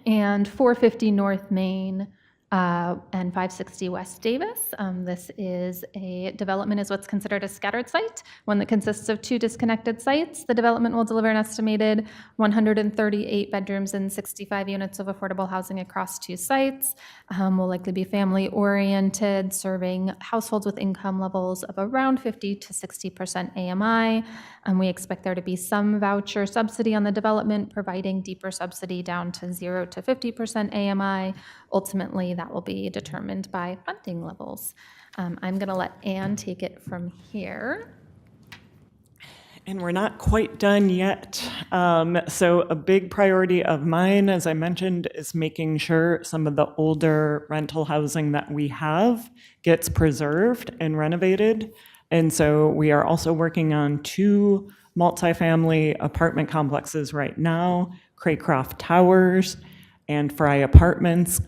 [SPEAKER 16] And 450 North Main and 560 West Davis. This is a development is what's considered a scattered site, one that consists of 2 disconnected sites. The development will deliver an estimated 138 bedrooms and 65 units of affordable housing across 2 sites. Will likely be family-oriented, serving households with income levels of around 50 to 60% AMI. We expect there to be some voucher subsidy on the development, providing deeper subsidy down to 0 to 50% AMI. Ultimately, that will be determined by funding levels. I'm going to let Anne take it from here.
[SPEAKER 14] And we're not quite done yet. So a big priority of mine, as I mentioned, is making sure some of the older rental housing that we have gets preserved and renovated. And so we are also working on 2 multifamily apartment complexes right now, Craycroft Towers and Fry Apartments.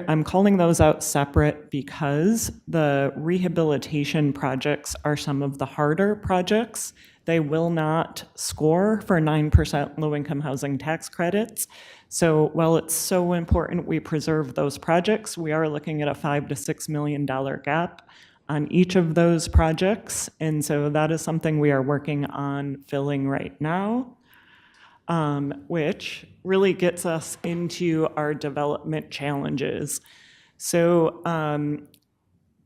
[SPEAKER 14] I'm calling those out separate because the rehabilitation projects are some of the harder projects. They will not score for 9% low-income housing tax credits. So while it's so important we preserve those projects, we are looking at a $5 to $6 million gap on each of those projects. And so that is something we are working on filling right now, which really gets us into our development challenges. So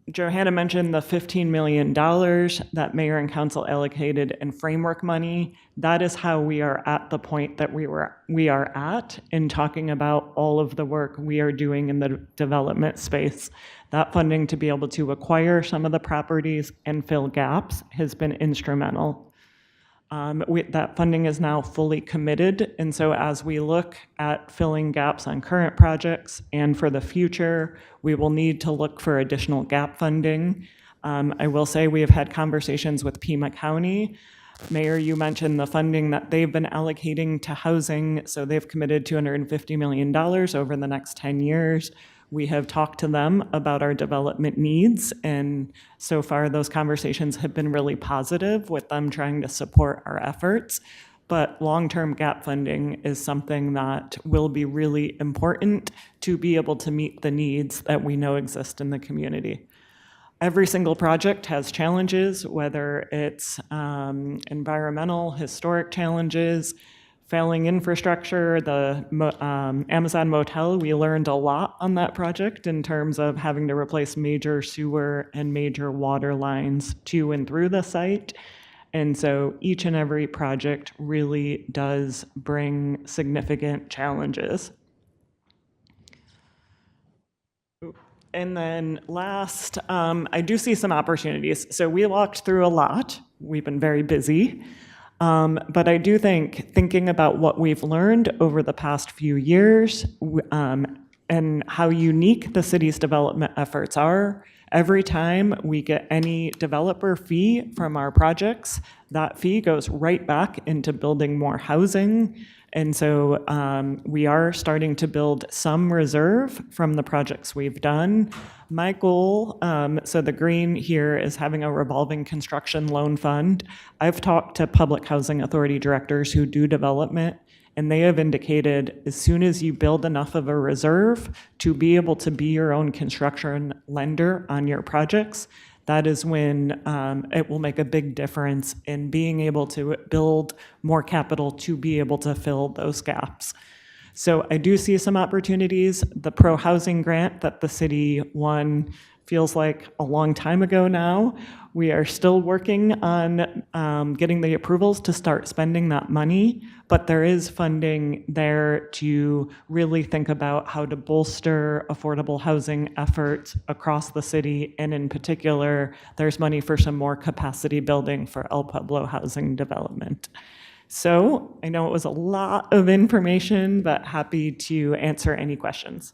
[SPEAKER 14] Johanna mentioned the $15 million that mayor and council allocated in framework money. That is how we are at the point that we are at in talking about all of the work we are doing in the development space. That funding to be able to acquire some of the properties and fill gaps has been instrumental. That funding is now fully committed, and so as we look at filling gaps on current projects and for the future, we will need to look for additional gap funding. I will say we have had conversations with Pima County. Mayor, you mentioned the funding that they've been allocating to housing, so they've committed $250 million over the next 10 years. We have talked to them about our development needs, and so far those conversations have been really positive with them trying to support our efforts. but long-term gap funding is something that will be really important to be able to meet the needs that we know exist in the community. Every single project has challenges, whether it's environmental, historic challenges, failing infrastructure. The Amazon Motel, we learned a lot on that project in terms of having to replace major sewer and major water lines to and through the site. And so each and every project really does bring significant challenges. And then last, I do see some opportunities. So we walked through a lot. We've been very busy. But I do think thinking about what we've learned over the past few years and how unique the city's development efforts are, every time we get any developer fee from our projects, that fee goes right back into building more housing. And so we are starting to build some reserve from the projects we've done. My goal, so the green here is having a revolving construction loan fund. I've talked to public housing authority directors who do development, and they have indicated as soon as you build enough of a reserve to be able to be your own construction lender on your projects, that is when it will make a big difference in being able to build more capital to be able to fill those gaps. So I do see some opportunities. The pro-housing grant that the city won feels like a long time ago now. We are still working on getting the approvals to start spending that money, but there is funding there to really think about how to bolster affordable housing efforts across the city. And in particular, there's money for some more capacity building for El Pueblo housing development. So I know it was a lot of information, but happy to answer any questions.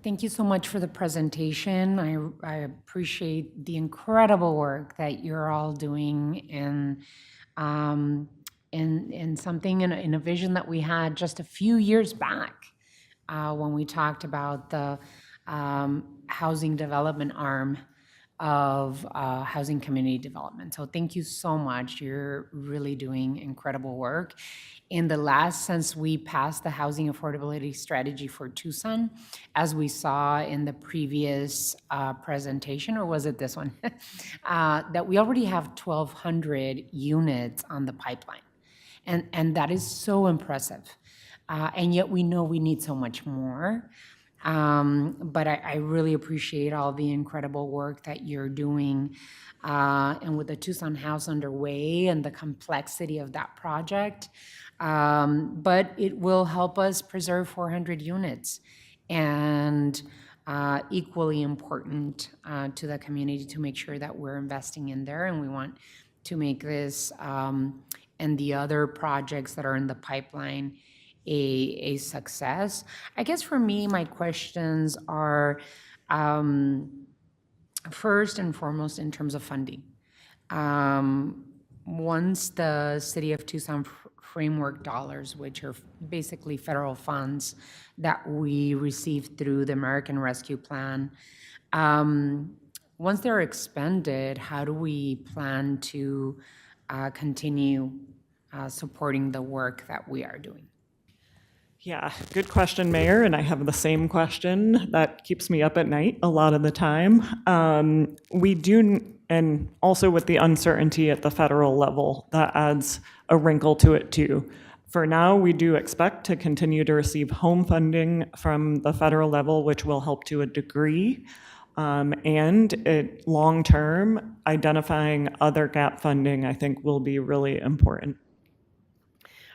[SPEAKER 1] Thank you so much for the presentation. I appreciate the incredible work that you're all doing in something, in a vision that we had just a few years back when we talked about the housing development arm of housing community development. So thank you so much. You're really doing incredible work. Since we passed the housing affordability strategy for Tucson, as we saw in the previous presentation, or was it this one? That we already have 1,200 units on the pipeline. And that is so impressive. And yet we know we need so much more. But I really appreciate all the incredible work that you're doing. And with the Tucson House underway and the complexity of that project, but it will help us preserve 400 units. And equally important to the community to make sure that we're investing in there, and we want to make this and the other projects that are in the pipeline a success. I guess for me, my questions are first and foremost in terms of funding. Once the City of Tucson framework dollars, which are basically federal funds that we received through the American Rescue Plan, once they're expended, how do we plan to continue supporting the work that we are doing?
[SPEAKER 14] Yeah, good question, Mayor, and I have the same question that keeps me up at night a lot of the time. We do, and also with the uncertainty at the federal level, that adds a wrinkle to it too. For now, we do expect to continue to receive home funding from the federal level, which will help to a degree. And long-term, identifying other gap funding, I think, will be really important.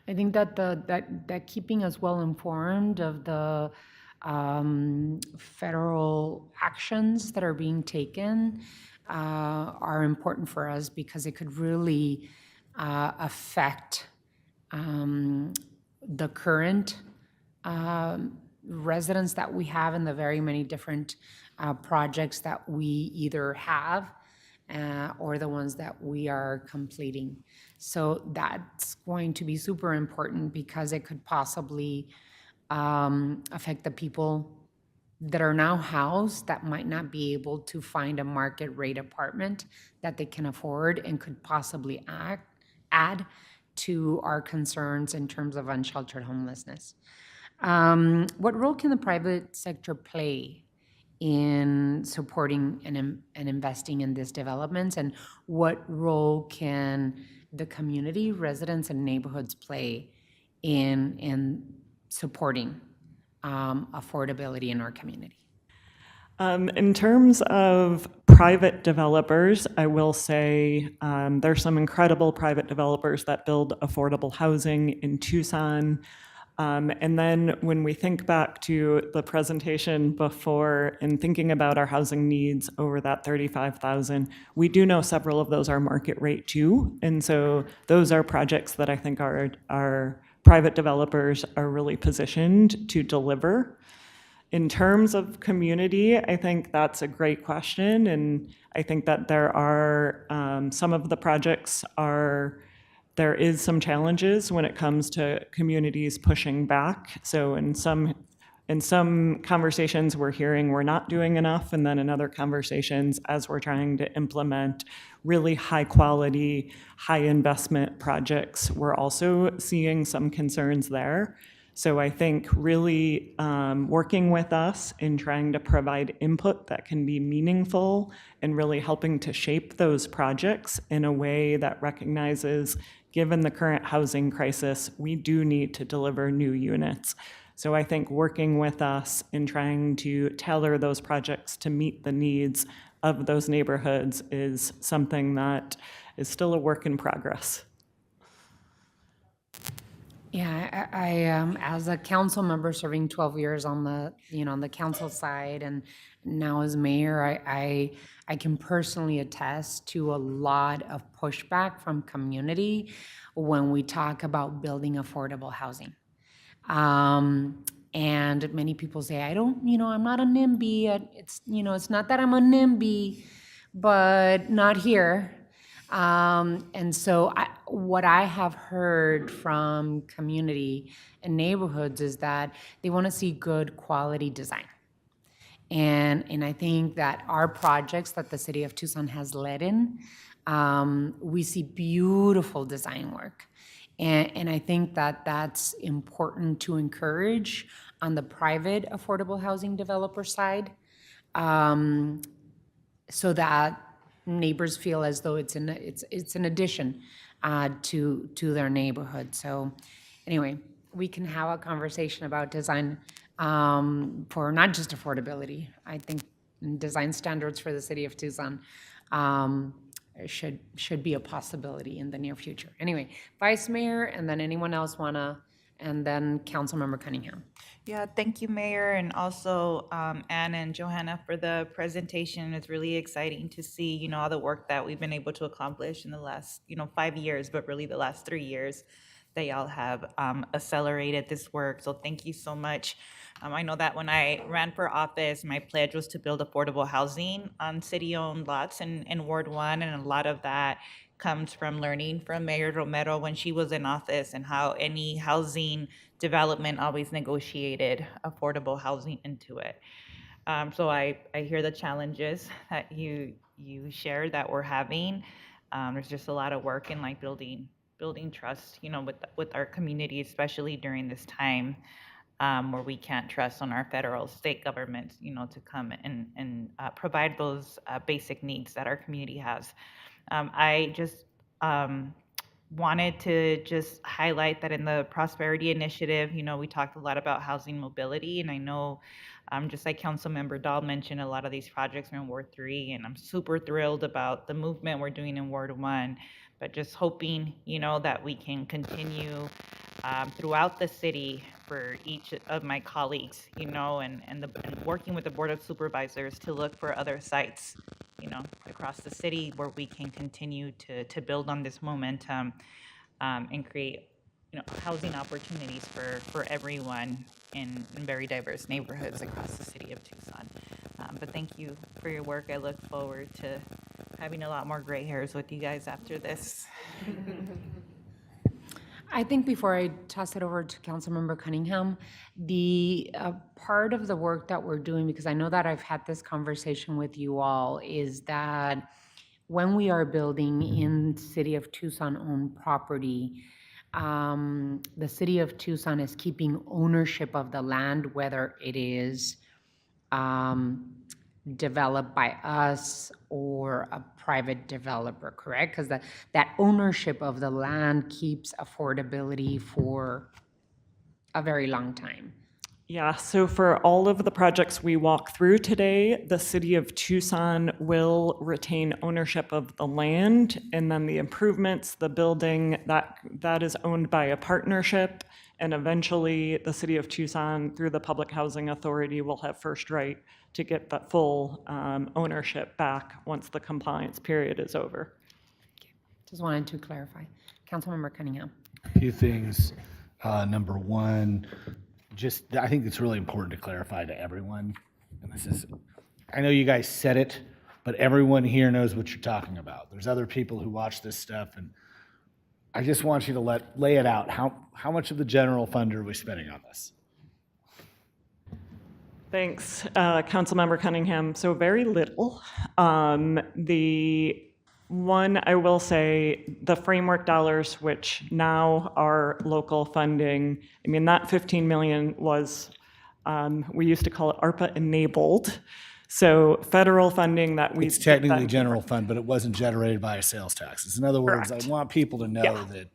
[SPEAKER 1] I think that that keeping us well informed of the federal actions that are being taken are important for us, because it could really affect the current residents that we have in the very many different projects that we either have or the ones that we are completing. So that's going to be super important, because it could possibly affect the people that are now housed that might not be able to find a market rate apartment that they can afford, and could possibly add to our concerns in terms of unsheltered homelessness. What role can the private sector play in supporting and investing in these developments, and what role can the community, residents, and neighborhoods play in supporting affordability in our community?
[SPEAKER 14] In terms of private developers, I will say there's some incredible private developers that build affordable housing in Tucson. And then when we think back to the presentation before and thinking about our housing needs over that 35,000, we do know several of those are market rate too. And so those are projects that I think our private developers are really positioned to deliver. In terms of community, I think that's a great question. And I think that there are some of the projects there is some challenges when it comes to communities pushing back. So in some conversations we're hearing we're not doing enough, and then in other conversations as we're trying to implement really high quality, high investment projects, we're also seeing some concerns there. So I think really working with us in trying to provide input that can be meaningful and really helping to shape those projects in a way that recognizes, given the current housing crisis, we do need to deliver new units. So I think working with us in trying to tailor those projects to meet the needs of those neighborhoods is something that is still a work in progress.
[SPEAKER 1] Yeah, I as a council member serving 12 years on the council side, and now as mayor, I can personally attest to a lot of pushback from community when we talk about building affordable housing. And many people say, I'm not a NIMBY. It's not that I'm a NIMBY, but not here. And so what I have heard from community and neighborhoods is that they want to see good quality design. And I think that our projects that the city of Tucson has led in, we see beautiful design work. And I think that that's important to encourage on the private affordable housing developer side, so that neighbors feel as though it's an addition to their neighborhood. So anyway, we can have a conversation about design for not just affordability. I think design standards for the city of Tucson should be a possibility in the near future. Anyway, Vice Mayor, and then anyone else and then Councilmember Cunningham.
[SPEAKER 12] Yeah, thank you, Mayor, and also Anna and Johanna for the presentation. It's really exciting to see, all the work that we've been able to accomplish in the last, 5 years, but really the last 3 years that y'all have accelerated this work. So thank you so much. I know that when I ran for office, my pledge was to build affordable housing on city-owned lots in Ward 1, and a lot of that comes from learning from Mayor Romero when she was in office, and how any housing development always negotiated affordable housing into it. So I hear the challenges that you shared that we're having. There's just a lot of work in building trust, with our community, especially during this time where we can't trust on our federal, state governments, to come and provide those basic needs that our community has. I just wanted to just highlight that in the Prosperity Initiative, we talked a lot about housing mobility, and I know just like Councilmember Dahl mentioned, a lot of these projects are in Ward 3, and I'm super thrilled about the movement we're doing in Ward 1, but just hoping, that we can continue throughout the city for each of my colleagues, and working with the Board of Supervisors to look for other sites, across the city where we can continue to build on this momentum and create, housing opportunities for everyone in very diverse neighborhoods across the city of Tucson. But thank you for your work. I look forward to having a lot more gray hairs with you guys after this.
[SPEAKER 1] I think before I toss it over to Councilmember Cunningham, the part of the work that we're doing, because I know that I've had this conversation with you all, is that when we are building in City of Tucson owned property, the city of Tucson is keeping ownership of the land, whether it is developed by us or a private developer, correct? Because that ownership of the land keeps affordability for a very long time.
[SPEAKER 14] Yeah, so for all of the projects we walk through today, the city of Tucson will retain ownership of the land, and then the improvements, the building, that is owned by a partnership, and eventually the city of Tucson, through the Public Housing Authority, will have first right to get that full ownership back once the compliance period is over.
[SPEAKER 1] Just wanted to clarify. Councilmember Cunningham.
[SPEAKER 7] A few things. Number one, I think it's really important to clarify to everyone, and this is, I know you guys said it, but everyone here knows what you're talking about. There's other people who watch this stuff, and I just want you to lay it out. How much of the general fund are we spending on this?
[SPEAKER 14] Thanks, Councilmember Cunningham. So very little. The one, I will say, the framework dollars, which now are local funding, I mean, that 15 million was, we used to call it ARPA enabled. So federal funding that we—
[SPEAKER 7] It's technically general fund, but it wasn't generated by sales taxes. In other words, I want people to know that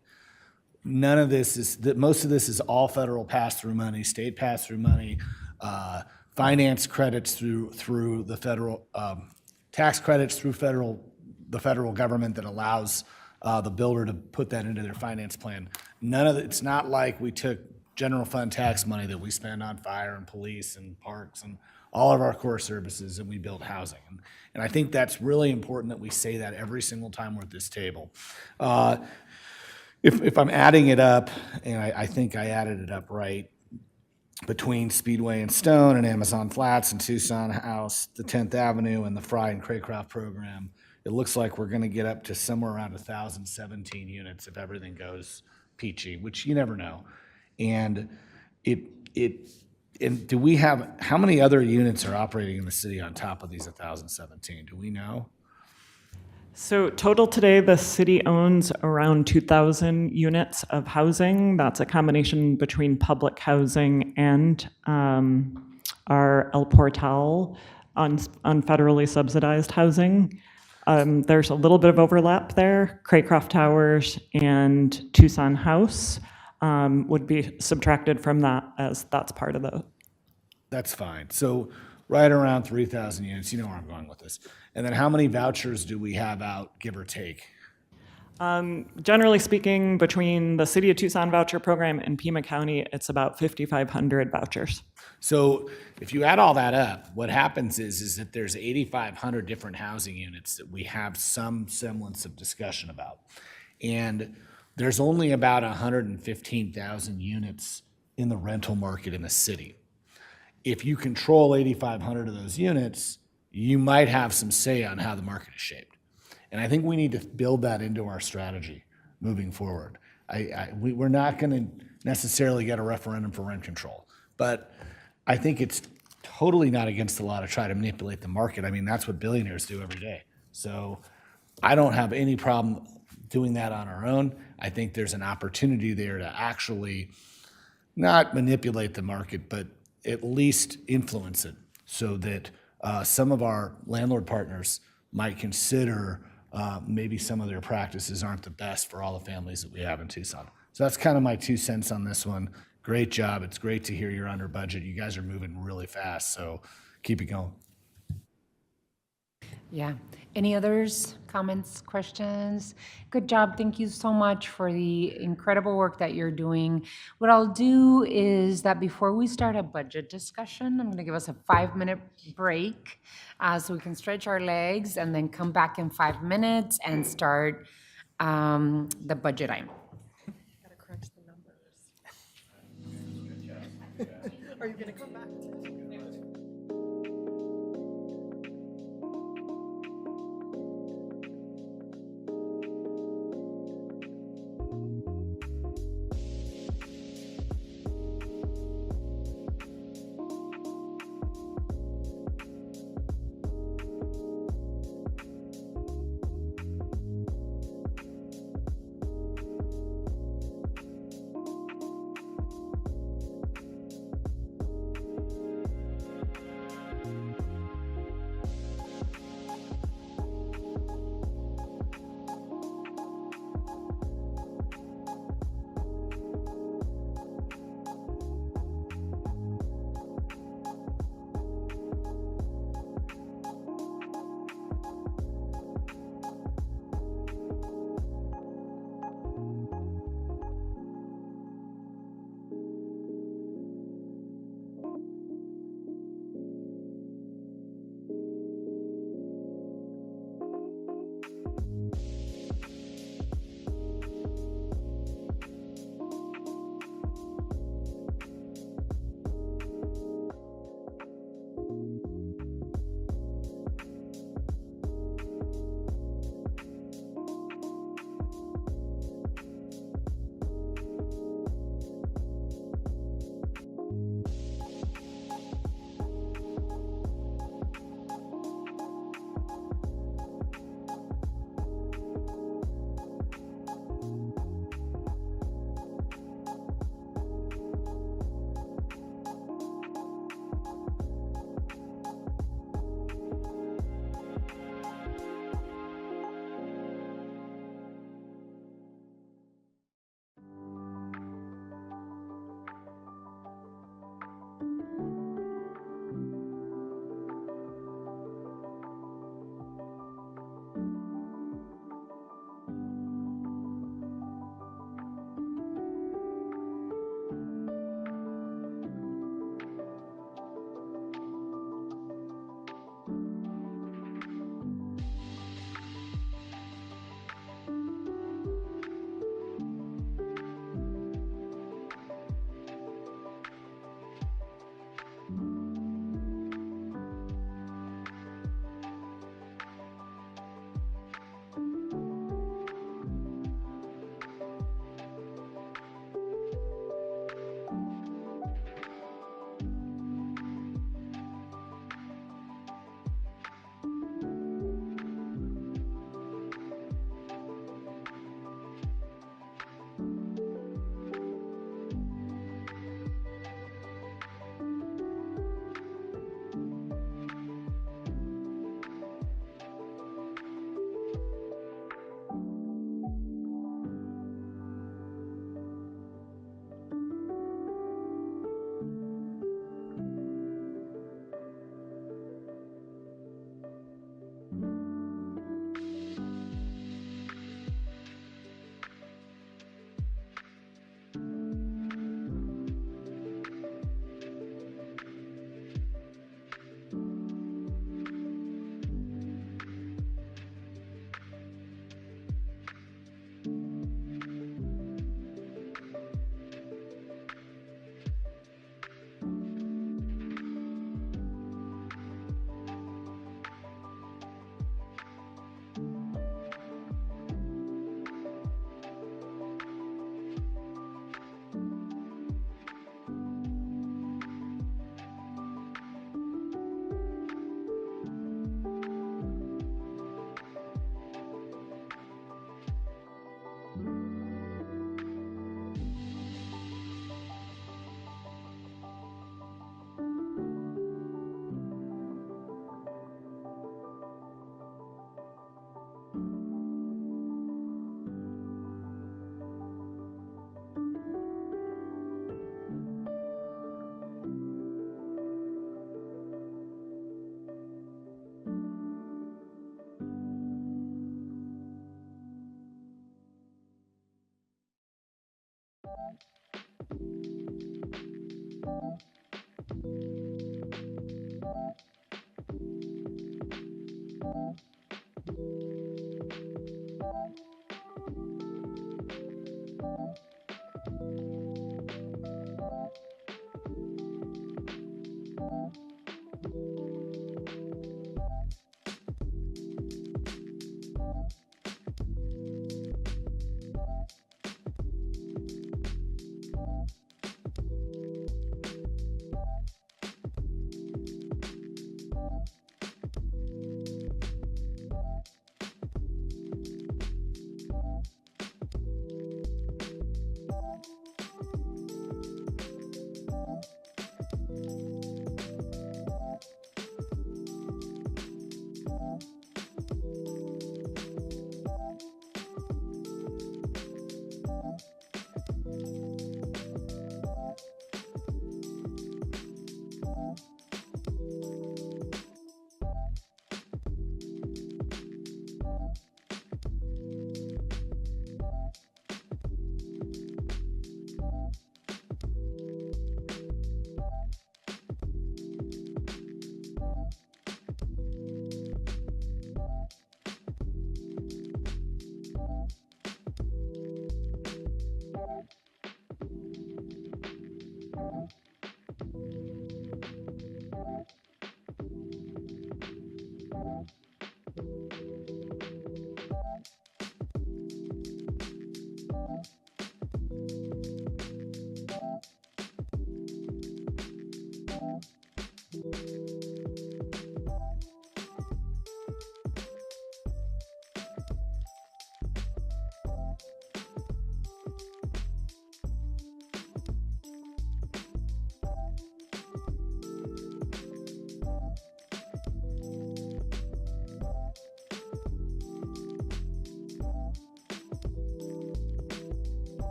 [SPEAKER 7] none of this is, that most of this is all federal pass-through money, state pass-through money, finance credits through the federal, tax credits through the federal government that allows the builder to put that into their finance plan. None of it, it's not like we took general fund tax money that we spend on fire and police and parks and all of our core services, and we build housing. And I think that's really important that we say that every single time we're at this table. If I'm adding it up, and I think I added it up right, between Speedway and Stone and Amazon Flats and Tucson House, the 10th Avenue and the Fry and Craycroft program, it looks like we're going to get up to somewhere around 1,017 units if everything goes peachy, which you never know. And and do we have, how many other units are operating in the city on top of these 1,017? Do we know?
[SPEAKER 14] So total today, the city owns around 2,000 units of housing. That's a combination between public housing and our El Portal on federally subsidized housing. There's a little bit of overlap there. Craycroft Towers and Tucson House would be subtracted from that, as that's part of the—
[SPEAKER 7] That's fine. So right around 3,000 units, you know where I'm going with this. And then how many vouchers do we have out, give or take?
[SPEAKER 14] Generally speaking, between the City of Tucson voucher program and Pima County, it's about 5,500 vouchers.
[SPEAKER 7] So if you add all that up, what happens is that there's 8,500 different housing units that we have some semblance of discussion about. And there's only about 115,000 units in the rental market in the city. If you control 8,500 of those units, you might have some say on how the market is shaped. And I think we need to build that into our strategy moving forward. We're not going to necessarily get a referendum for rent control, but I think it's totally not against the law to try to manipulate the market. I mean, that's what billionaires do every day. So I don't have any problem doing that on our own. I think there's an opportunity there to actually not manipulate the market, but at least influence it so that some of our landlord partners might consider maybe some of their practices aren't the best for all the families that we have in Tucson. So that's kind of my 2 cents on this one. Great job. It's great to hear you're under budget. You guys are moving really fast, so keep it going.
[SPEAKER 1] Yeah. Any others, comments, questions? Good job. Thank you so much for the incredible work that you're doing. What I'll do is that before we start a budget discussion, I'm going to give us a 5-minute break so we can stretch our legs and then come back in 5 minutes and start the budget item.
[SPEAKER 8] Gotta crunch the numbers. Are you gonna come back?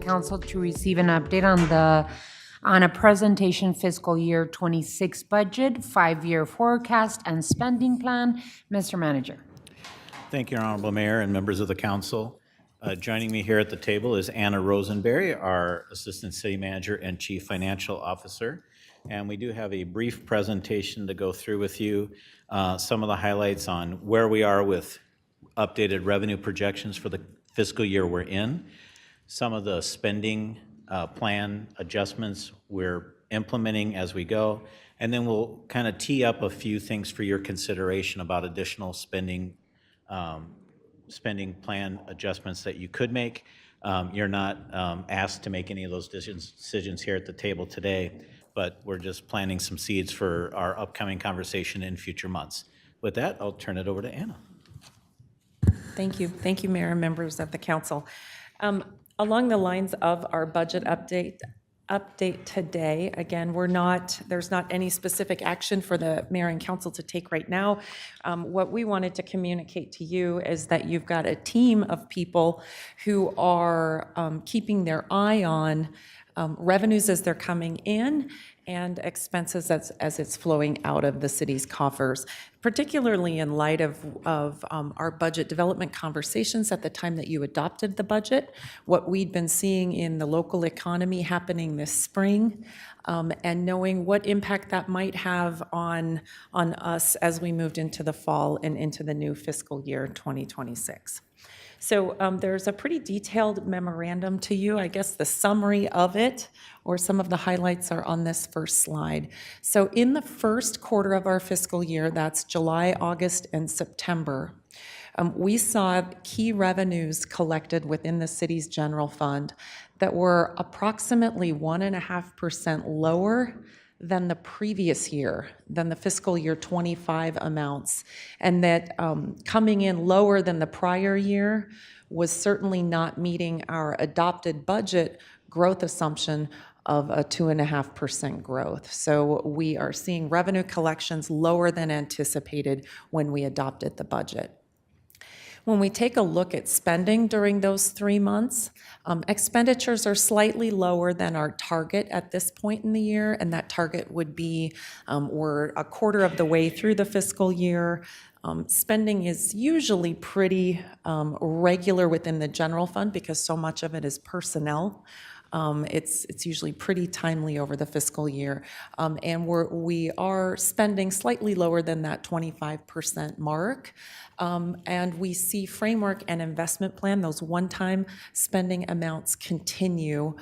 [SPEAKER 1] Council to receive an update on a presentation fiscal year 26 budget, 5-year forecast, and spending plan. Mr. Manager.
[SPEAKER 3] Thank you, Honorable Mayor and members of the council. Joining me here at the table is Anna Rosenberry, our Assistant City Manager and Chief Financial Officer. And we do have a brief presentation to go through with you, some of the highlights on where we are with updated revenue projections for the fiscal year we're in, some of the spending plan adjustments we're implementing as we go, and then we'll kind of tee up a few things for your consideration about additional spending plan adjustments that you could make. You're not asked to make any of those decisions here at the table today, but we're just planting some seeds for our upcoming conversation in future months. With that, I'll turn it over to Anna.
[SPEAKER 17] Thank you. Thank you, Mayor and members of the council. Along the lines of our budget update today, again, there's not any specific action for the mayor and council to take right now. What we wanted to communicate to you is that you've got a team of people who are keeping their eye on revenues as they're coming in and expenses as it's flowing out of the city's coffers, particularly in light of our budget development conversations at the time that you adopted the budget, what we'd been seeing in the local economy happening this spring, and knowing what impact that might have on us as we moved into the fall and into the new fiscal year 2026. So there's a pretty detailed memorandum to you. I guess the summary of it, or some of the highlights, are on this first slide. So in the first quarter of our fiscal year, that's July, August, and September, we saw key revenues collected within the city's general fund that were approximately 1.5% lower than the previous year, than the fiscal year 25 amounts, and that coming in lower than the prior year was certainly not meeting our adopted budget growth assumption of a 2.5% growth. So we are seeing revenue collections lower than anticipated when we adopted the budget. When we take a look at spending during those 3 months, expenditures are slightly lower than our target at this point in the year, and that target would be we're a quarter of the way through the fiscal year. Spending is usually pretty regular within the general fund because so much of it is personnel. It's usually pretty timely over the fiscal year. And we are spending slightly lower than that 25% mark. And we see framework and investment plan, those one-time spending amounts, continue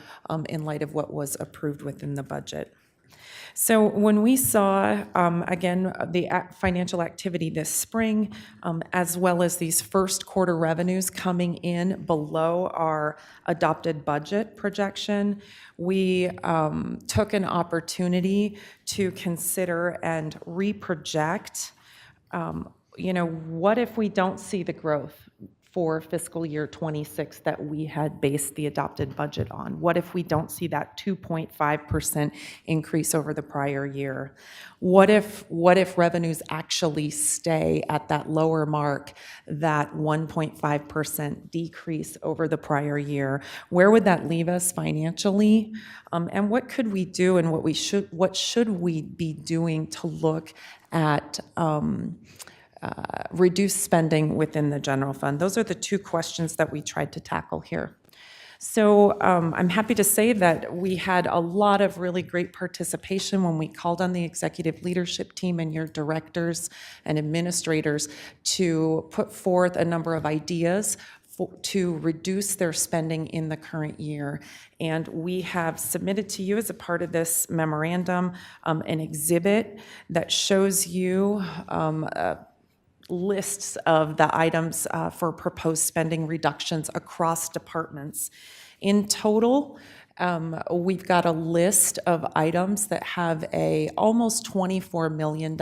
[SPEAKER 17] in light of what was approved within the budget. So when we saw, again, the financial activity this spring, as well as these first quarter revenues coming in below our adopted budget projection, we took an opportunity to consider and reproject, what if we don't see the growth for fiscal year 26 that we had based the adopted budget on? What if we don't see that 2.5% increase over the prior year? What if revenues actually stay at that lower mark, that 1.5% decrease over the prior year? Where would that leave us financially? And what could we do, and what should we be doing to look at reduce spending within the general fund? Those are the two questions that we tried to tackle here. So I'm happy to say that we had a lot of really great participation when we called on the executive leadership team and your directors and administrators to put forth a number of ideas to reduce their spending in the current year. And we have submitted to you, as a part of this memorandum, an exhibit that shows you lists of the items for proposed spending reductions across departments. In total, we've got a list of items that have a almost $24 million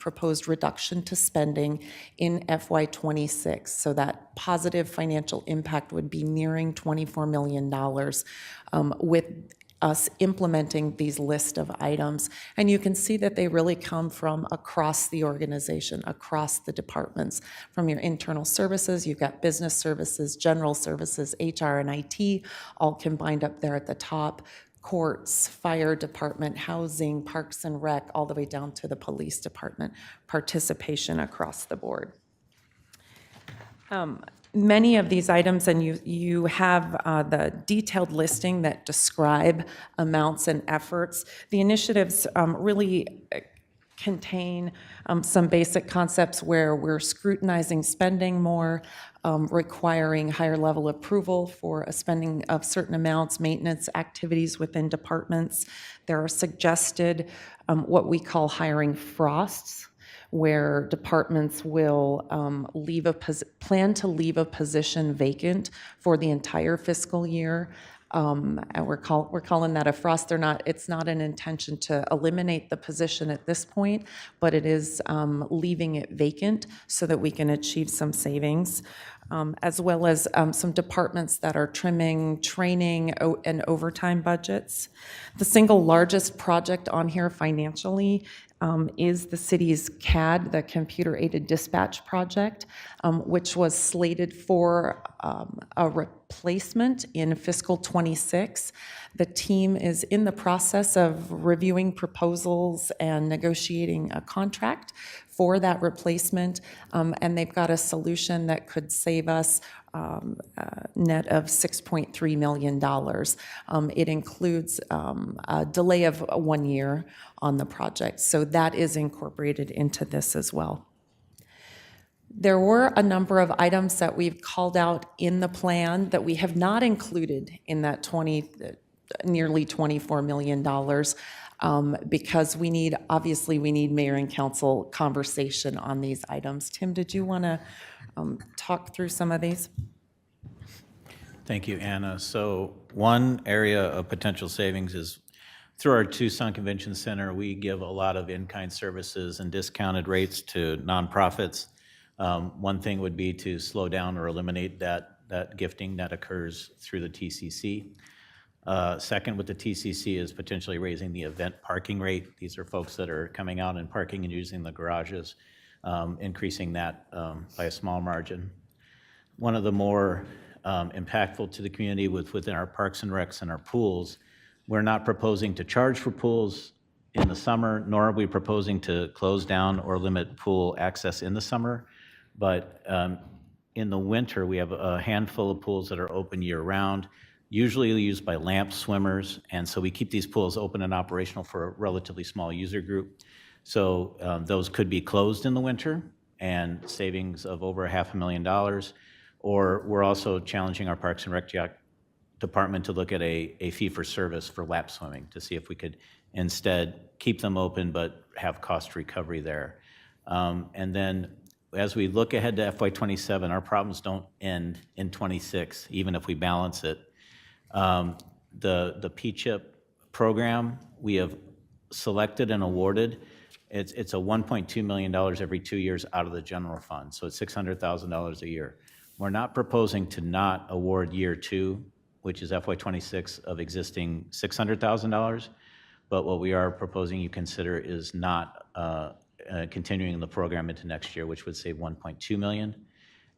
[SPEAKER 17] proposed reduction to spending in FY26. So that positive financial impact would be nearing $24 million with us implementing these list of items. And you can see that they really come from across the organization, across the departments. From your internal services, you've got business services, general services, HR and IT, all combined up there at the top. Courts, fire department, housing, parks and rec, all the way down to the police department. Participation across the board. Many of these items, and you have the detailed listing that describe amounts and efforts. The initiatives really contain some basic concepts where we're scrutinizing spending more, requiring higher level approval for a spending of certain amounts, maintenance activities within departments. There are suggested what we call hiring frosts, where departments will plan to leave a position vacant for the entire fiscal year. And we're calling that a frost. It's not an intention to eliminate the position at this point, but it is leaving it vacant so that we can achieve some savings, as well as some departments that are trimming training and overtime budgets. The single largest project on here financially is the city's CAD, the Computer-Aided Dispatch Project, which was slated for a replacement in fiscal '26. The team is in the process of reviewing proposals and negotiating a contract for that replacement, and they've got a solution that could save us net of $6.3 million. It includes a delay of 1 year on the project, so that is incorporated into this as well. There were a number of items that we've called out in the plan that we have not included in that nearly $24 million because we need mayor and council conversation on these items. Tim, did you want to talk through some of these?
[SPEAKER 3] Thank you, Anna. So one area of potential savings is through our Tucson Convention Center, we give a lot of in-kind services and discounted rates to nonprofits. One thing would be to slow down or eliminate that gifting that occurs through the TCC. Second, with the TCC is potentially raising the event parking rate. These are folks that are coming out and parking and using the garages, increasing that by a small margin. One of the more impactful to the community within our parks and recs and our pools, we're not proposing to charge for pools in the summer, nor are we proposing to close down or limit pool access in the summer. But in the winter, we have a handful of pools that are open year-round, usually used by lamp swimmers, and so we keep these pools open and operational for a relatively small user group. So those could be closed in the winter and savings of over $500,000. Or we're also challenging our Parks and Rec department to look at a fee for service for lap swimming to see if we could instead keep them open but have cost recovery there. And then as we look ahead to FY27, our problems don't end in '26, even if we balance it. The P-CHIP program, we have selected and awarded. It's a $1.2 million every 2 years out of the general fund, so it's $600,000 a year. We're not proposing to not award year 2, which is FY26 of existing $600,000, but what we are proposing you consider is not continuing the program into next year, which would save $1.2 million.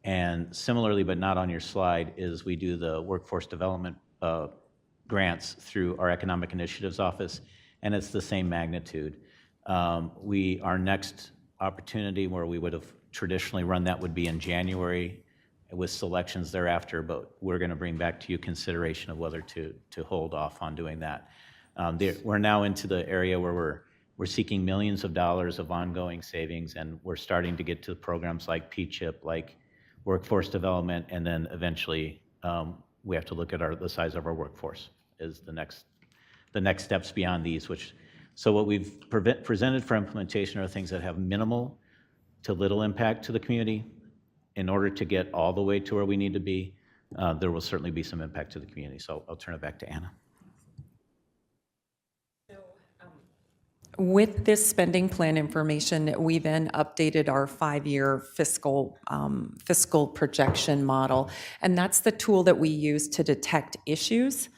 [SPEAKER 3] And similarly, but not on your slide, is we do the workforce development grants through our Economic Initiatives Office, and it's the same magnitude. Our next opportunity where we would have traditionally run that would be in January with selections thereafter, but we're going to bring back to you consideration of whether to hold off on doing that. We're now into the area where we're seeking millions of dollars of ongoing savings, and we're starting to get to programs like P-CHIP, like workforce development, and then eventually we have to look at the size of our workforce is the next steps beyond these. So what we've presented for implementation are things that have minimal to little impact to the community. In order to get all the way to where we need to be, there will certainly be some impact to the community. So I'll turn it back to Anna.
[SPEAKER 17] With this spending plan information, we then updated our 5-year fiscal projection model, and that's the tool that we use to detect issues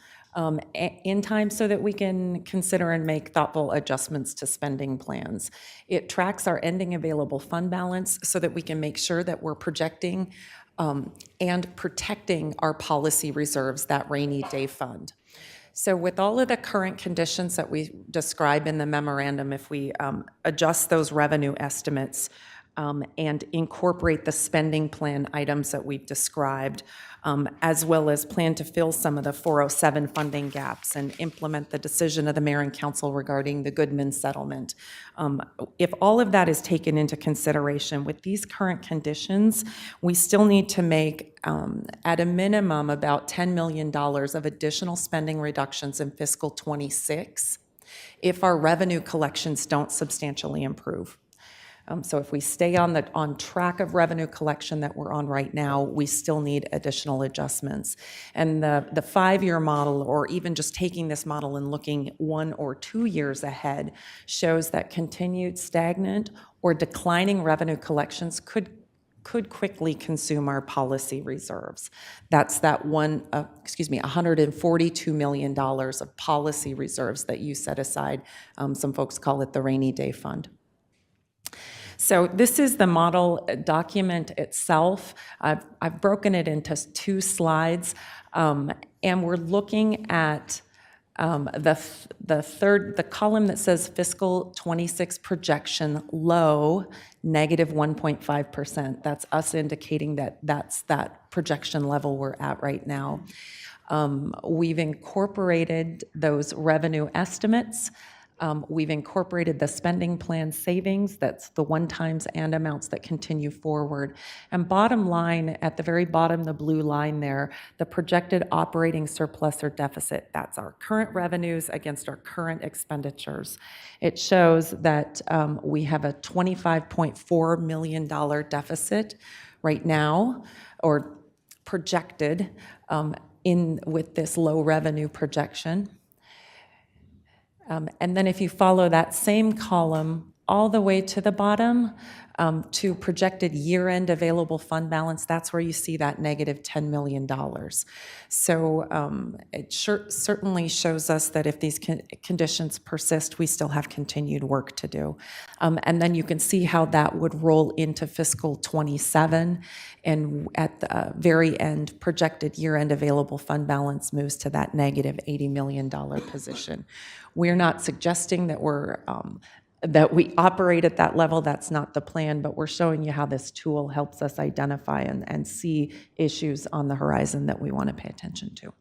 [SPEAKER 17] in time so that we can consider and make thoughtful adjustments to spending plans. It tracks our ending available fund balance so that we can make sure that we're projecting and protecting our policy reserves, that rainy day fund. So with all of the current conditions that we describe in the memorandum, if we adjust those revenue estimates and incorporate the spending plan items that we've described, as well as plan to fill some of the 407 funding gaps and implement the decision of the mayor and council regarding the Goodman settlement. If all of that is taken into consideration with these current conditions, we still need to make, at a minimum, about $10 million of additional spending reductions in fiscal '26 if our revenue collections don't substantially improve. So if we stay on track of revenue collection that we're on right now, we still need additional adjustments. And the 5-year model, or even just taking this model and looking 1 or 2 years ahead, shows that continued stagnant or declining revenue collections could quickly consume our policy reserves. That's that $142 million of policy reserves that you set aside. Some folks call it the rainy day fund. So this is the model document itself. I've broken it into 2 slides, and we're looking at the column that says fiscal 26 projection low, negative 1.5%. That's us indicating that that's that projection level we're at right now. We've incorporated those revenue estimates. We've incorporated the spending plan savings, that's the one-times and amounts that continue forward. And bottom line, at the very bottom, the blue line there, the projected operating surplus or deficit, that's our current revenues against our current expenditures. It shows that we have a $25.4 million deficit right now, or projected with this low revenue projection. And then if you follow that same column all the way to the bottom, to projected year-end available fund balance, that's where you see that negative $10 million. So it certainly shows us that if these conditions persist, we still have continued work to do. And then you can see how that would roll into fiscal 27, and at the very end, projected year-end available fund balance moves to that negative $80 million position. We're not suggesting that that we operate at that level. That's not the plan, but we're showing you how this tool helps us identify and see issues on the horizon that we want to pay attention to.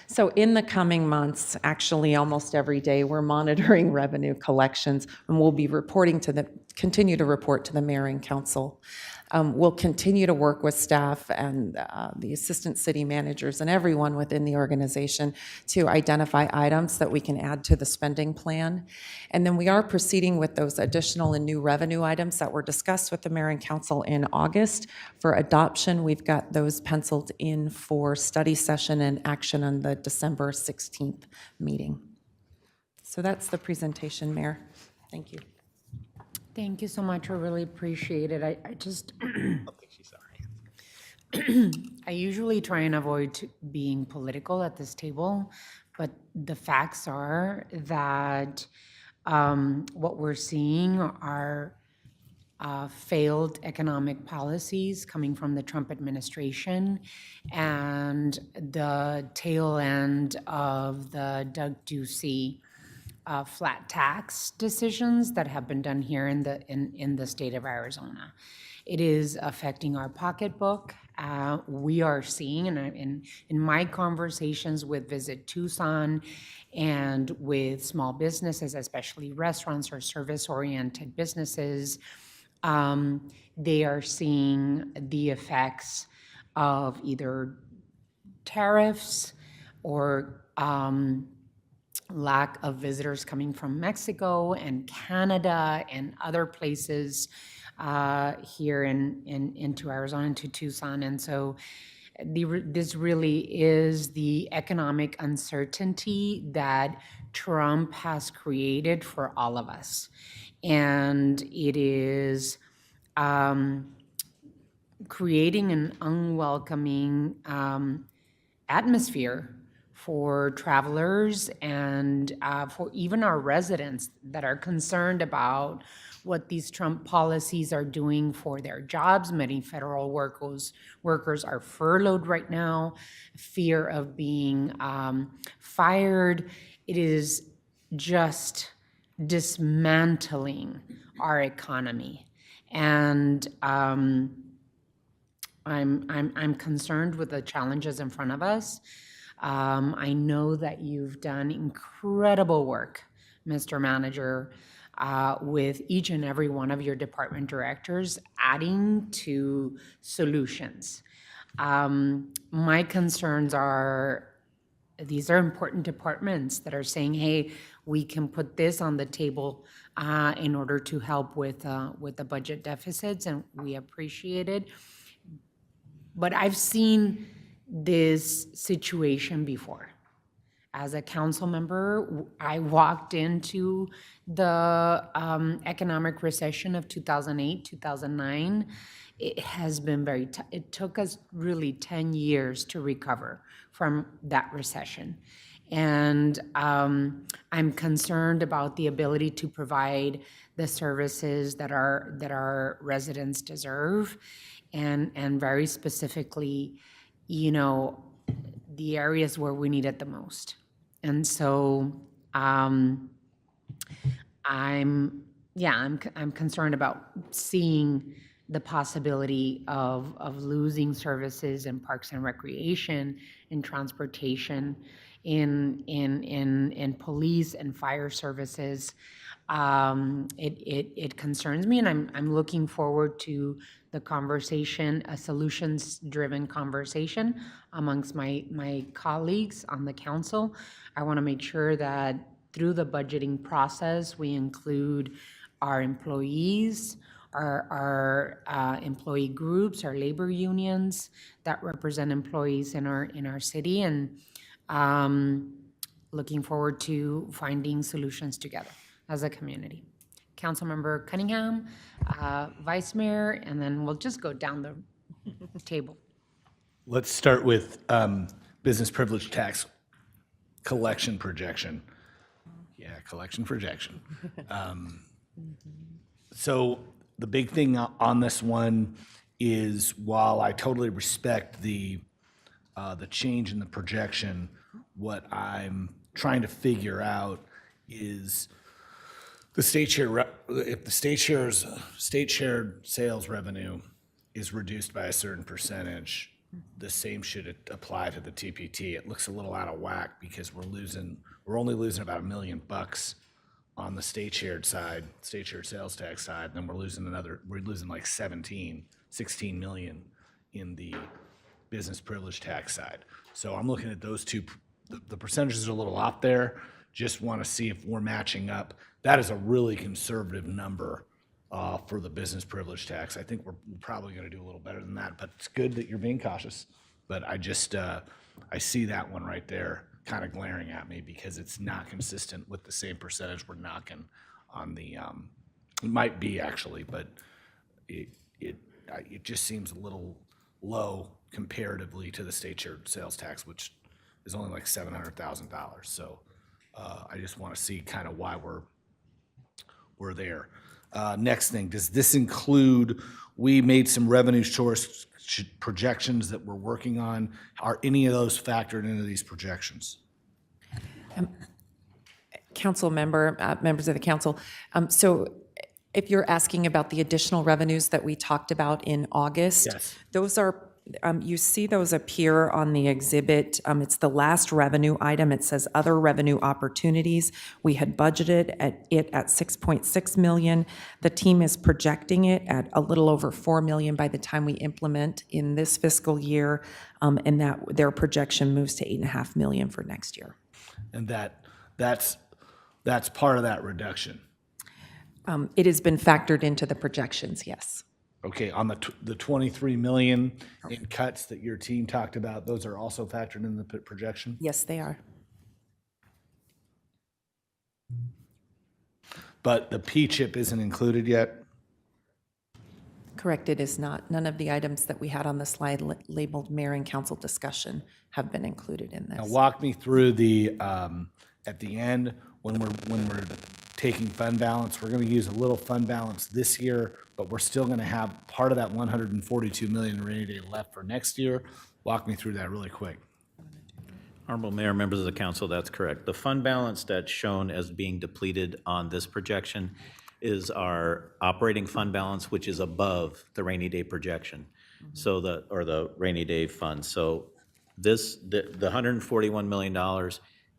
[SPEAKER 17] So in the coming months, actually almost every day, we're monitoring revenue collections, and we'll be continue to report to the mayor and council. We'll continue to work with staff and the assistant city managers and everyone within the organization to identify items that we can add to the spending plan. And then we are proceeding with those additional and new revenue items that were discussed with the mayor and council in August. For adoption, we've got those penciled in for study session and action on the December 16th meeting. So that's the presentation, Mayor. Thank you.
[SPEAKER 1] Thank you so much. I really appreciate it. I just, I usually try and avoid being political at this table, but the facts are that what we're seeing are failed economic policies coming from the Trump administration and the tail end of the Doug Ducey flat tax decisions that have been done here in the state of Arizona. It is affecting our pocketbook. We are seeing, and in my conversations with Visit Tucson and with small businesses, especially restaurants or service-oriented businesses, they are seeing the effects of either tariffs or lack of visitors coming from Mexico and Canada and other places here into Arizona, into Tucson. And so this really is the economic uncertainty that Trump has created for all of us. And it is creating an unwelcoming atmosphere for travelers and for even our residents that are concerned about what these Trump policies are doing for their jobs. Many federal workers are furloughed right now, fear of being fired. It is just dismantling our economy. And I'm concerned with the challenges in front of us. I know that you've done incredible work, Mr. Manager, with each and every one of your department directors adding to solutions. My concerns are these are important departments that are saying, hey, we can put this on the table in order to help with the budget deficits, and we appreciate it. But I've seen this situation before. As a council member, I walked into the economic recession of 2008, 2009. It has been very, it took us really 10 years to recover from that recession. And I'm concerned about the ability to provide the services that our residents deserve. And very specifically, you know, the areas where we need it the most. And so I'm concerned about seeing the possibility of losing services in parks and recreation, in transportation, in police and fire services. It concerns me, and I'm looking forward to the conversation, a solutions-driven conversation amongst my colleagues on the council. I want to make sure that through the budgeting process, we include our employees, our employee groups, our labor unions that represent employees in our city, and looking forward to finding solutions together as a community. Councilmember Cunningham, Vice Mayor, and then we'll just go down the table.
[SPEAKER 7] Let's start with business privilege tax collection projection. Yeah, collection projection. So the big thing on this one is, while I totally respect the change in the projection, what I'm trying to figure out is the state share. If the state shared sales revenue is reduced by a certain percentage, the same should apply to the TPT. It looks a little out of whack because we're only losing about $1 million on the state shared sales tax side, and then we're losing like 16 million in the business privilege tax side. So I'm looking at those two. The percentages are a little off there. Just want to see if we're matching up. That is a really conservative number for the business privilege tax. I think we're probably going to do a little better than that, but it's good that you're being cautious. But I just, I see that one right there kind of glaring at me because it's not consistent with the same percentage we're knocking on the, it might be actually, but it just seems a little low comparatively to the state shared sales tax, which is only like $700,000. So I just want to see kind of why we're there. Next thing, does this include, we made some revenue source projections that we're working on. Are any of those factored into these projections?
[SPEAKER 17] Council member, members of the council, so if you're asking about the additional revenues that we talked about in August,
[SPEAKER 7] Yes.
[SPEAKER 17] Those are, you see those appear on the exhibit. It's the last revenue item. It says other revenue opportunities. We had budgeted at 6.6 million. The team is projecting it at a little over 4 million by the time we implement in this fiscal year, and that their projection moves to 8.5 million for next year.
[SPEAKER 7] And that's part of that reduction.
[SPEAKER 17] It has been factored into the projections, yes.
[SPEAKER 7] Okay, on the 23 million in cuts that your team talked about, those are also factored in the projection?
[SPEAKER 17] Yes, they are.
[SPEAKER 7] But the P-chip isn't included yet?
[SPEAKER 17] Correct, it is not. None of the items that we had on the slide labeled mayor and council discussion have been included in this.
[SPEAKER 7] Now walk me through the, at the end, when we're taking fund balance, we're gonna use a little fund balance this year, but we're still gonna have part of that 142 million rainy day left for next year. Walk me through that really quick.
[SPEAKER 3] Honorable Mayor, members of the council, that's correct. The fund balance that's shown as being depleted on this projection is our operating fund balance, which is above the rainy day projection. So the rainy day fund. So the $141 million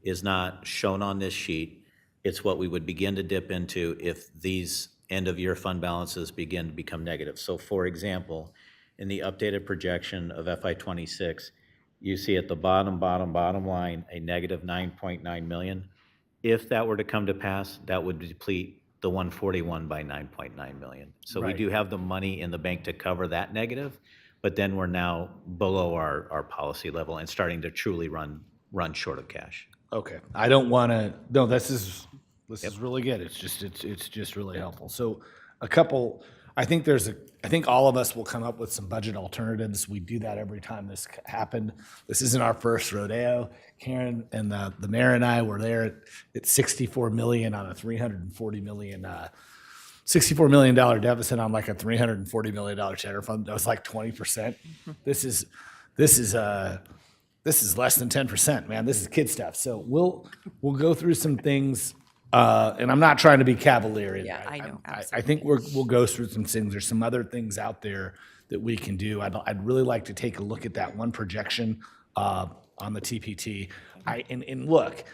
[SPEAKER 3] is not shown on this sheet. It's what we would begin to dip into if these end of year fund balances begin to become negative. So for example, in the updated projection of FY26, you see at the bottom line, a negative 9.9 million. If that were to come to pass, that would deplete the 141 by 9.9 million. So we
[SPEAKER 7] Right.
[SPEAKER 3] do have the money in the bank to cover that negative, but then we're now below our policy level and starting to truly run short of cash.
[SPEAKER 7] Okay, I don't want to, no, this is really good. It's just really helpful. So a couple, I think all of us will come up with some budget alternatives. We do that every time this happened. This isn't our first rodeo. Karen and the mayor and I were there at 64 million on a 340 million, $64 million deficit on like a $340 million cheddar fund. That was like 20%. This is less than 10%, man. This is kid stuff. So we'll go through some things, and I'm not trying to be cavalier.
[SPEAKER 8] Yeah, I know,
[SPEAKER 7] I think we'll go through some things. There's some other things out there that we can do. I'd really like to take a look at that one projection on the TPT. And look,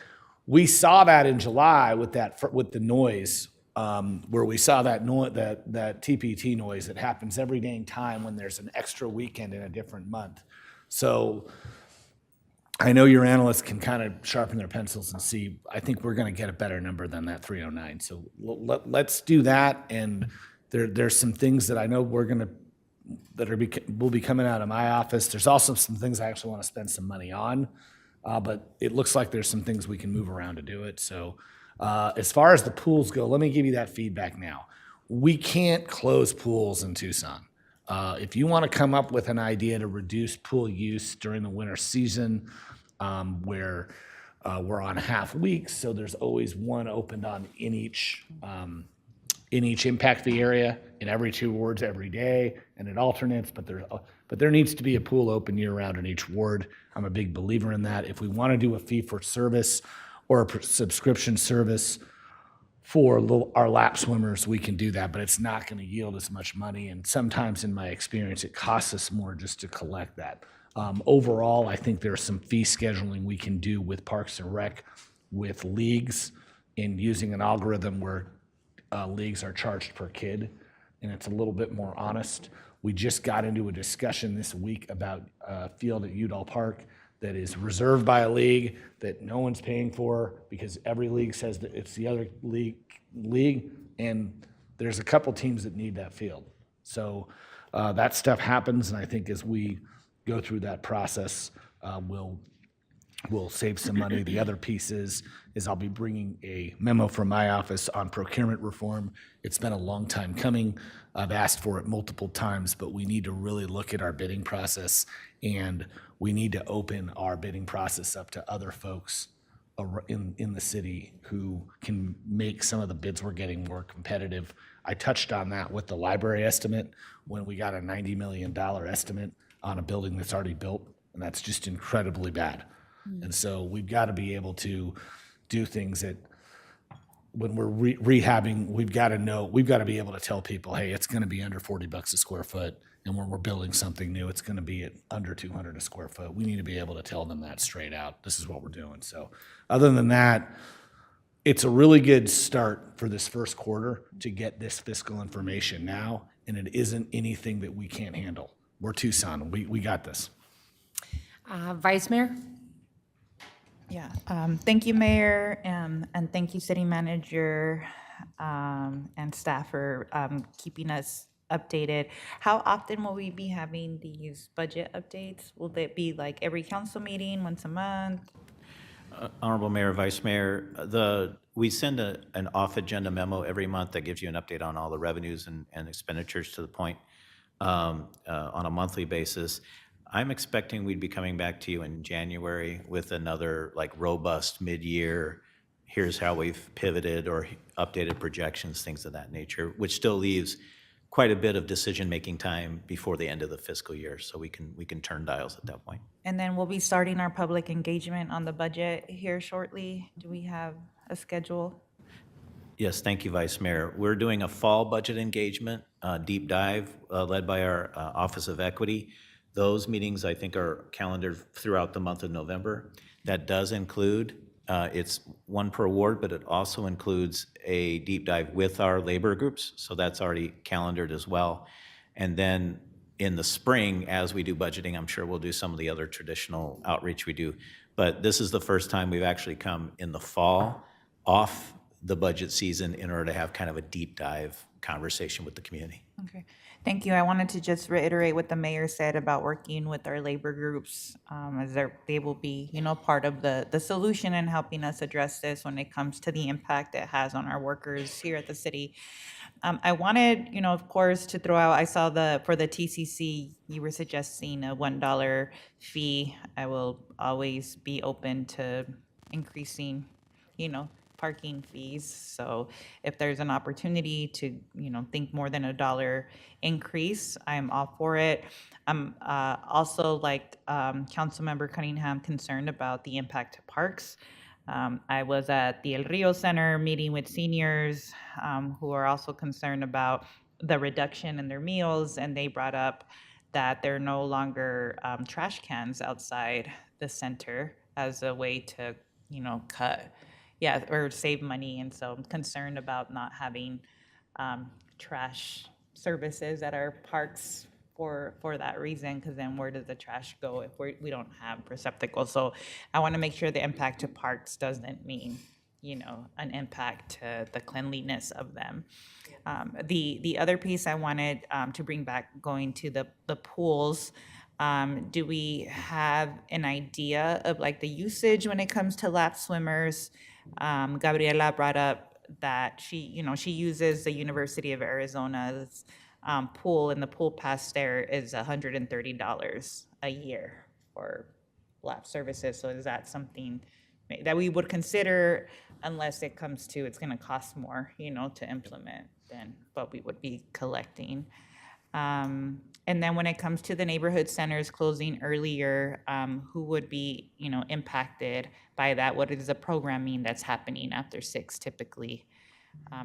[SPEAKER 7] we saw that in July with the noise, where we saw that TPT noise that happens every dang time when there's an extra weekend in a different month. So I know your analysts can kind of sharpen their pencils and see. I think we're going to get a better number than that 309. So let's do that. And there's some things that I know will be coming out of my office. There's also some things I actually want to spend some money on, but it looks like there's some things we can move around to do it. So as far as the pools go, let me give you that feedback now. We can't close pools in Tucson. If you want to come up with an idea to reduce pool use during the winter season, where we're on half weeks, so there's always one opened on in each impact fee area in every 2 wards every day, and it alternates. But there needs to be a pool open year round in each ward. I'm a big believer in that. If we want to do a fee for service or a subscription service for our lap swimmers, we can do that, but it's not going to yield as much money. And sometimes in my experience, it costs us more just to collect that. Overall, I think there's some fee scheduling we can do with Parks and Rec, with leagues, in using an algorithm where leagues are charged per kid, and it's a little bit more honest. We just got into a discussion this week about a field at Udall Park that is reserved by a league that no one's paying for because every league says that it's the other league, and there's a couple teams that need that field. So that stuff happens, and I think as we go through that process, we'll save some money. The other piece is I'll be bringing a memo from my office on procurement reform. It's been a long time coming. I've asked for it multiple times, but we need to really look at our bidding process, and we need to open our bidding process up to other folks in the city who can make some of the bids we're getting more competitive. I touched on that with the library estimate when we got a $90 million estimate on a building that's already built, and that's just incredibly bad. And so we've got to be able to do things that when we're rehabbing, we've got to be able to tell people, hey, it's going to be under $40 a square foot. And when we're building something new, it's going to be at under $200 a square foot. We need to be able to tell them that straight out. This is what we're doing. So other than that, it's a really good start for this first quarter to get this fiscal information now. And it isn't anything that we can't handle. We're Tucson. We got this.
[SPEAKER 1] Vice Mayor?
[SPEAKER 12] Yeah, thank you, Mayor, and thank you, City Manager, and staff for keeping us updated. How often will we be having these budget updates? Will they be like every council meeting, once a month?
[SPEAKER 3] Honorable Mayor, Vice Mayor, we send an off-agenda memo every month that gives you an update on all the revenues and expenditures to the point on a monthly basis. I'm expecting we'd be coming back to you in January with another robust mid-year, here's how we've pivoted or updated projections, things of that nature, which still leaves quite a bit of decision-making time before the end of the fiscal year, so we can turn dials at that point.
[SPEAKER 12] And then we'll be starting our public engagement on the budget here shortly. Do we have a schedule?
[SPEAKER 3] Yes, thank you, Vice Mayor. We're doing a fall budget engagement, deep dive, led by our Office of Equity. Those meetings, I think, are calendared throughout the month of November. That does include, it's one per ward, but it also includes a deep dive with our labor groups, so that's already calendared as well. And then in the spring, as we do budgeting, I'm sure we'll do some of the other traditional outreach we do. But this is the first time we've actually come in the fall off the budget season in order to have kind of a deep dive conversation with the community.
[SPEAKER 12] Okay, thank you. I wanted to just reiterate what the mayor said about working with our labor groups, as they will be, part of the solution and helping us address this when it comes to the impact it has on our workers here at the city. I wanted, of course, to throw out, I saw for the TCC, you were suggesting a $1 fee. I will always be open to increasing, parking fees. So if there's an opportunity to, think more than $1 increase, I'm all for it. I'm also, like Councilmember Cunningham, concerned about the impact to parks. I was at the El Rio Center meeting with seniors who are also concerned about the reduction in their meals, and they brought up that there are no longer trash cans outside the center as a way to, or save money. And so I'm concerned about not having trash services at our parks for that reason, because then where does the trash go if we don't have receptacles? So I want to make sure the impact to parks doesn't mean, an impact to the cleanliness of them. The other piece I wanted to bring back, going to the pools, do we have an idea of like the usage when it comes to lap swimmers? Gabriela brought up that she uses the University of Arizona's pool, and the pool pass there is $130 a year for lap services. So is that something that we would consider, unless it comes to it's going to cost more, to implement than what we would be collecting? And then when it comes to the neighborhood centers closing earlier, who would be, impacted by that? What is the programming that's happening after 6 typically?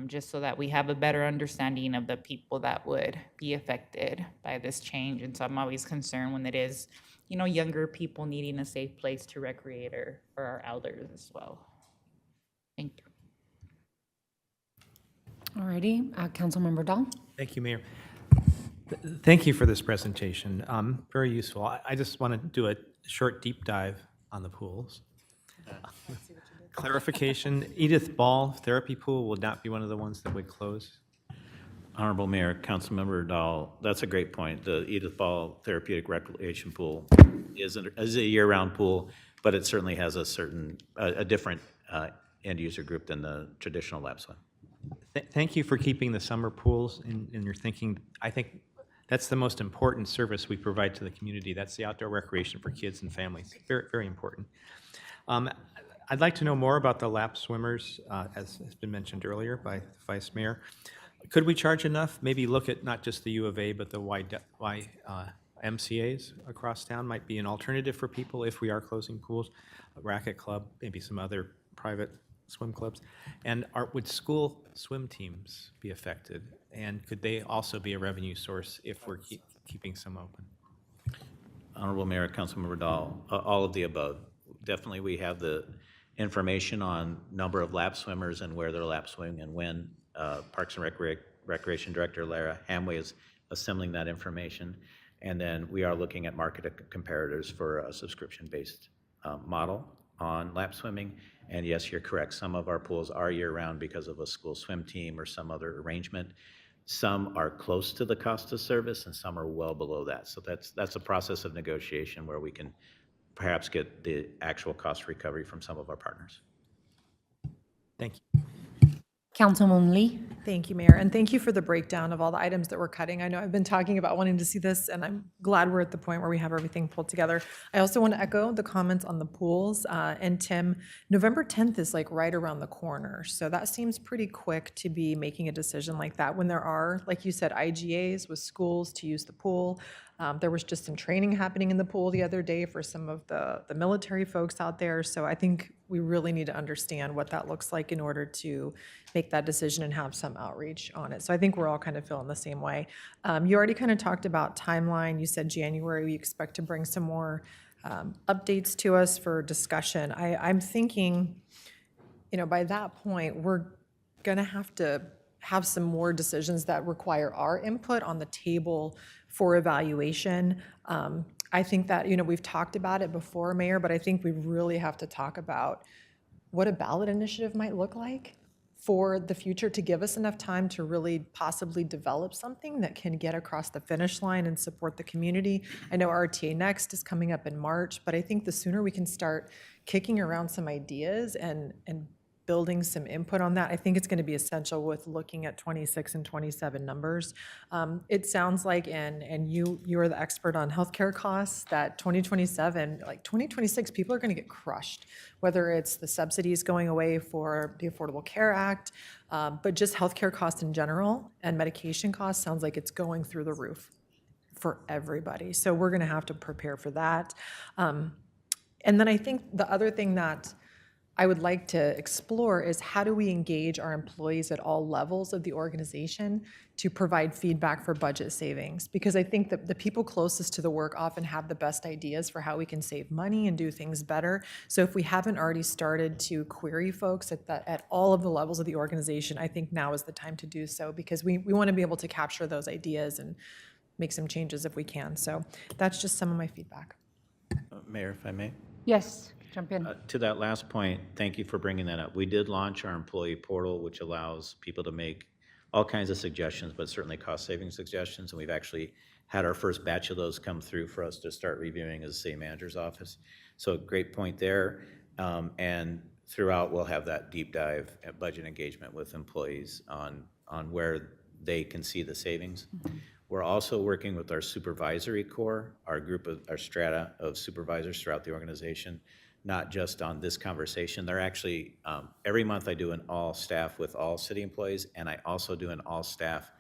[SPEAKER 12] Just so that we have a better understanding of the people that would be affected by this change. And so I'm always concerned when it is, younger people needing a safe place to recreate, or our elders as well. Thank you.
[SPEAKER 1] All righty, Councilmember Dahl.
[SPEAKER 15] Thank you, Mayor. Thank you for this presentation. Very useful. I just want to do a short deep dive on the pools. Clarification, Edith Ball Therapy Pool will not be one of the ones that would close?
[SPEAKER 3] Honorable Mayor, Councilmember Dahl, that's a great point. The Edith Ball Therapeutic Recreation Pool is a year-round pool, but it certainly has a different end user group than the traditional lap swim.
[SPEAKER 15] Thank you for keeping the summer pools in your thinking. I think that's the most important service we provide to the community. That's the outdoor recreation for kids and families. Very, very important. I'd like to know more about the lap swimmers, as has been mentioned earlier by the Vice Mayor. Could we charge enough? Maybe look at not just the U of A, but the MCAs across town might be an alternative for people if we are closing pools, a racket club, maybe some other private swim clubs. And would school swim teams be affected? And could they also be a revenue source if we're keeping some open?
[SPEAKER 3] Honorable Mayor, Councilmember Dahl, all of the above. Definitely we have the information on number of lap swimmers and where they're lap swimming and when. Parks and Recreation Director Lara Hamway is assembling that information. And then we are looking at market comparators for a subscription-based model on lap swimming. And yes, you're correct. Some of our pools are year-round because of a school swim team or some other arrangement. Some are close to the cost of service and some are well below that. So that's a process of negotiation where we can perhaps get the actual cost recovery from some of our partners.
[SPEAKER 15] Thank you.
[SPEAKER 1] Councilwoman Lee.
[SPEAKER 8] Thank you, Mayor, and thank you for the breakdown of all the items that we're cutting. I know I've been talking about wanting to see this, and I'm glad we're at the point where we have everything pulled together. I also want to echo the comments on the pools. And Tim, November 10th is like right around the corner, so that seems pretty quick to be making a decision like that when there are, like you said, IGAs with schools to use the pool. There was just some training happening in the pool the other day for some of the military folks out there. So I think we really need to understand what that looks like in order to make that decision and have some outreach on it. So I think we're all kind of feeling the same way. You already kind of talked about timeline. You said January, we expect to bring some more updates to us for discussion. I'm thinking, by that point, we're going to have some more decisions that require our input on the table for evaluation. I think that, we've talked about it before, Mayor, but I think we really have to talk about what a ballot initiative might look like for the future, to give us enough time to really possibly develop something that can get across the finish line and support the community. I know RTA Next is coming up in March, but I think the sooner we can start kicking around some ideas and building some input on that, I think it's going to be essential with looking at 26 and 27 numbers. It sounds like, and you are the expert on healthcare costs, that 2027, like 2026, people are going to get crushed, whether it's the subsidies going away for the Affordable Care Act, but just healthcare costs in general and medication costs sounds like it's going through the roof for everybody. So we're going to have to prepare for that. And then I think the other thing that I would like to explore is how do we engage our employees at all levels of the organization to provide feedback for budget savings? Because I think that the people closest to the work often have the best ideas for how we can save money and do things better. So if we haven't already started to query folks at all of the levels of the organization, I think now is the time to do so, because we want to be able to capture those ideas and make some changes if we can. So that's just some of my feedback.
[SPEAKER 3] Mayor, if I may?
[SPEAKER 1] Yes, jump in.
[SPEAKER 3] To that last point, thank you for bringing that up. We did launch our employee portal, which allows people to make all kinds of suggestions, but certainly cost-saving suggestions, and we've actually had our first batch of those come through for us to start reviewing as the city manager's office. So great point there. And throughout, we'll have that deep dive at budget engagement with employees on where they can see the savings. We're also working with our supervisory core, our strata of supervisors throughout the organization, not just on this conversation. They're actually, every month I do an all staff with all city employees, and I also do an all staff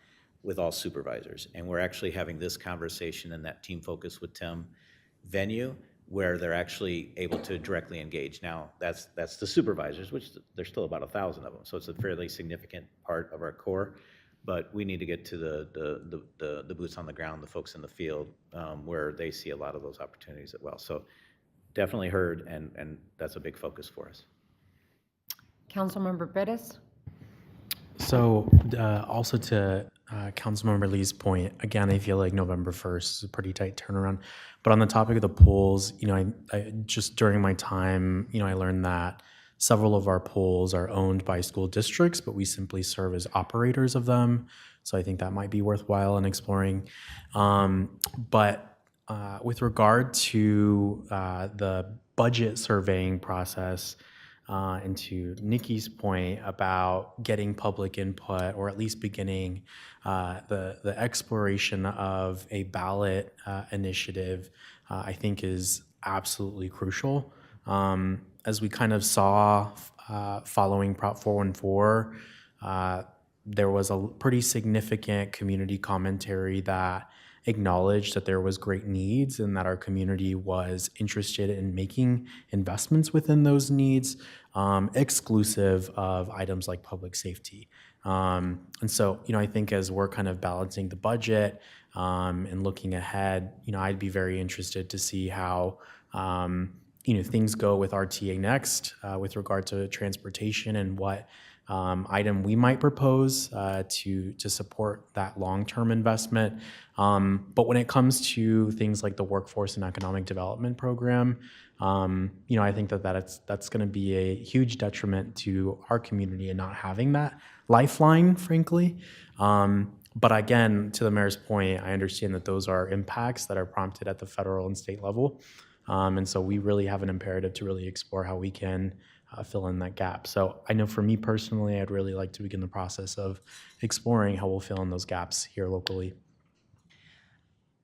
[SPEAKER 3] with all supervisors. And we're actually having this conversation in that Team Focus with Tim venue where they're actually able to directly engage. Now, that's the supervisors, which there's still about 1,000 of them, so it's a fairly significant part of our core. But we need to get to the boots on the ground, the folks in the field, where they see a lot of those opportunities as well. So definitely heard, and that's a big focus for us.
[SPEAKER 1] Councilmember Bettis?
[SPEAKER 18] So also to Councilmember Lee's point, again, I feel like November 1st is a pretty tight turnaround. But on the topic of the pools, I just during my time, I learned that several of our pools are owned by school districts, but we simply serve as operators of them. So I think that might be worthwhile in exploring. But with regard to the budget surveying process, and to Nikki's point about getting public input, or at least beginning the exploration of a ballot initiative, I think is absolutely crucial. As we kind of saw following Prop 414, there was a pretty significant community commentary that acknowledged that there was great needs and that our community was interested in making investments within those needs, exclusive of items like public safety. And so, I think as we're kind of balancing the budget and looking ahead, I'd be very interested to see how things go with RTA Next with regard to transportation and what item we might propose to support that long-term investment. But when it comes to things like the Workforce and Economic Development Program, I think that's going to be a huge detriment to our community and not having that lifeline, frankly. But again, to the mayor's point, I understand that those are impacts that are prompted at the federal and state level. And so we really have an imperative to really explore how we can fill in that gap. So I know for me personally, I'd really like to begin the process of exploring how we'll fill in those gaps here locally.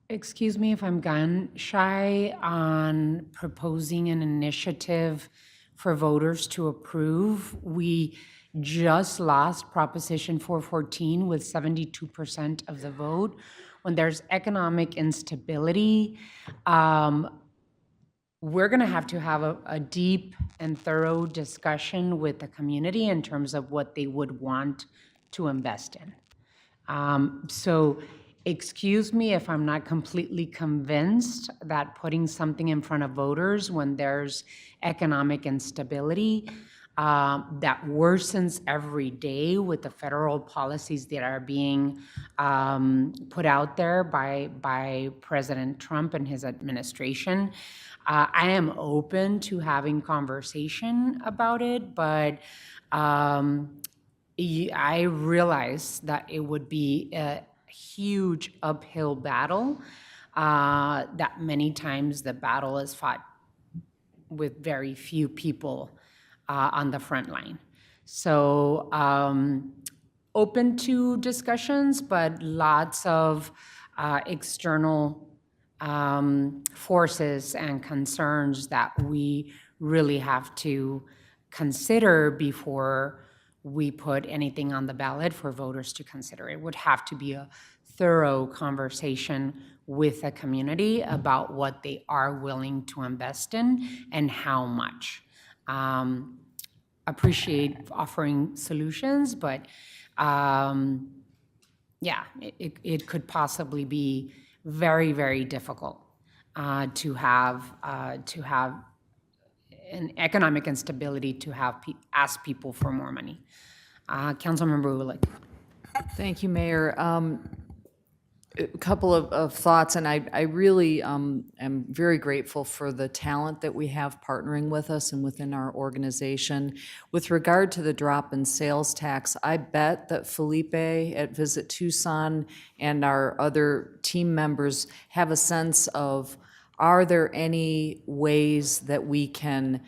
[SPEAKER 1] Excuse me if I'm gun shy on proposing an initiative for voters to approve. We just lost Proposition 414 with 72% of the vote. When there's economic instability, we're going to have a deep and thorough discussion with the community in terms of what they would want to invest in. So excuse me if I'm not completely convinced that putting something in front of voters when there's economic instability that worsens every day with the federal policies that are being put out there by President Trump and his administration. I am open to having conversation about it, but I realize that it would be a huge uphill battle, that many times the battle is fought with very few people on the front line. So open to discussions, but lots of external forces and concerns that we really have to consider before we put anything on the ballot for voters to consider. It would have to be a thorough conversation with the community about what they are willing to invest in and how much. Appreciate offering solutions, but yeah, it could possibly be very, very difficult to have an economic instability to have ask people for more money. Councilmember Ulick.
[SPEAKER 6] Thank you, Mayor. A couple of thoughts, and I really am very grateful for the talent that we have partnering with us and within our organization. With regard to the drop in sales tax, I bet that Felipe at Visit Tucson and our other team members have a sense of, are there any ways that we can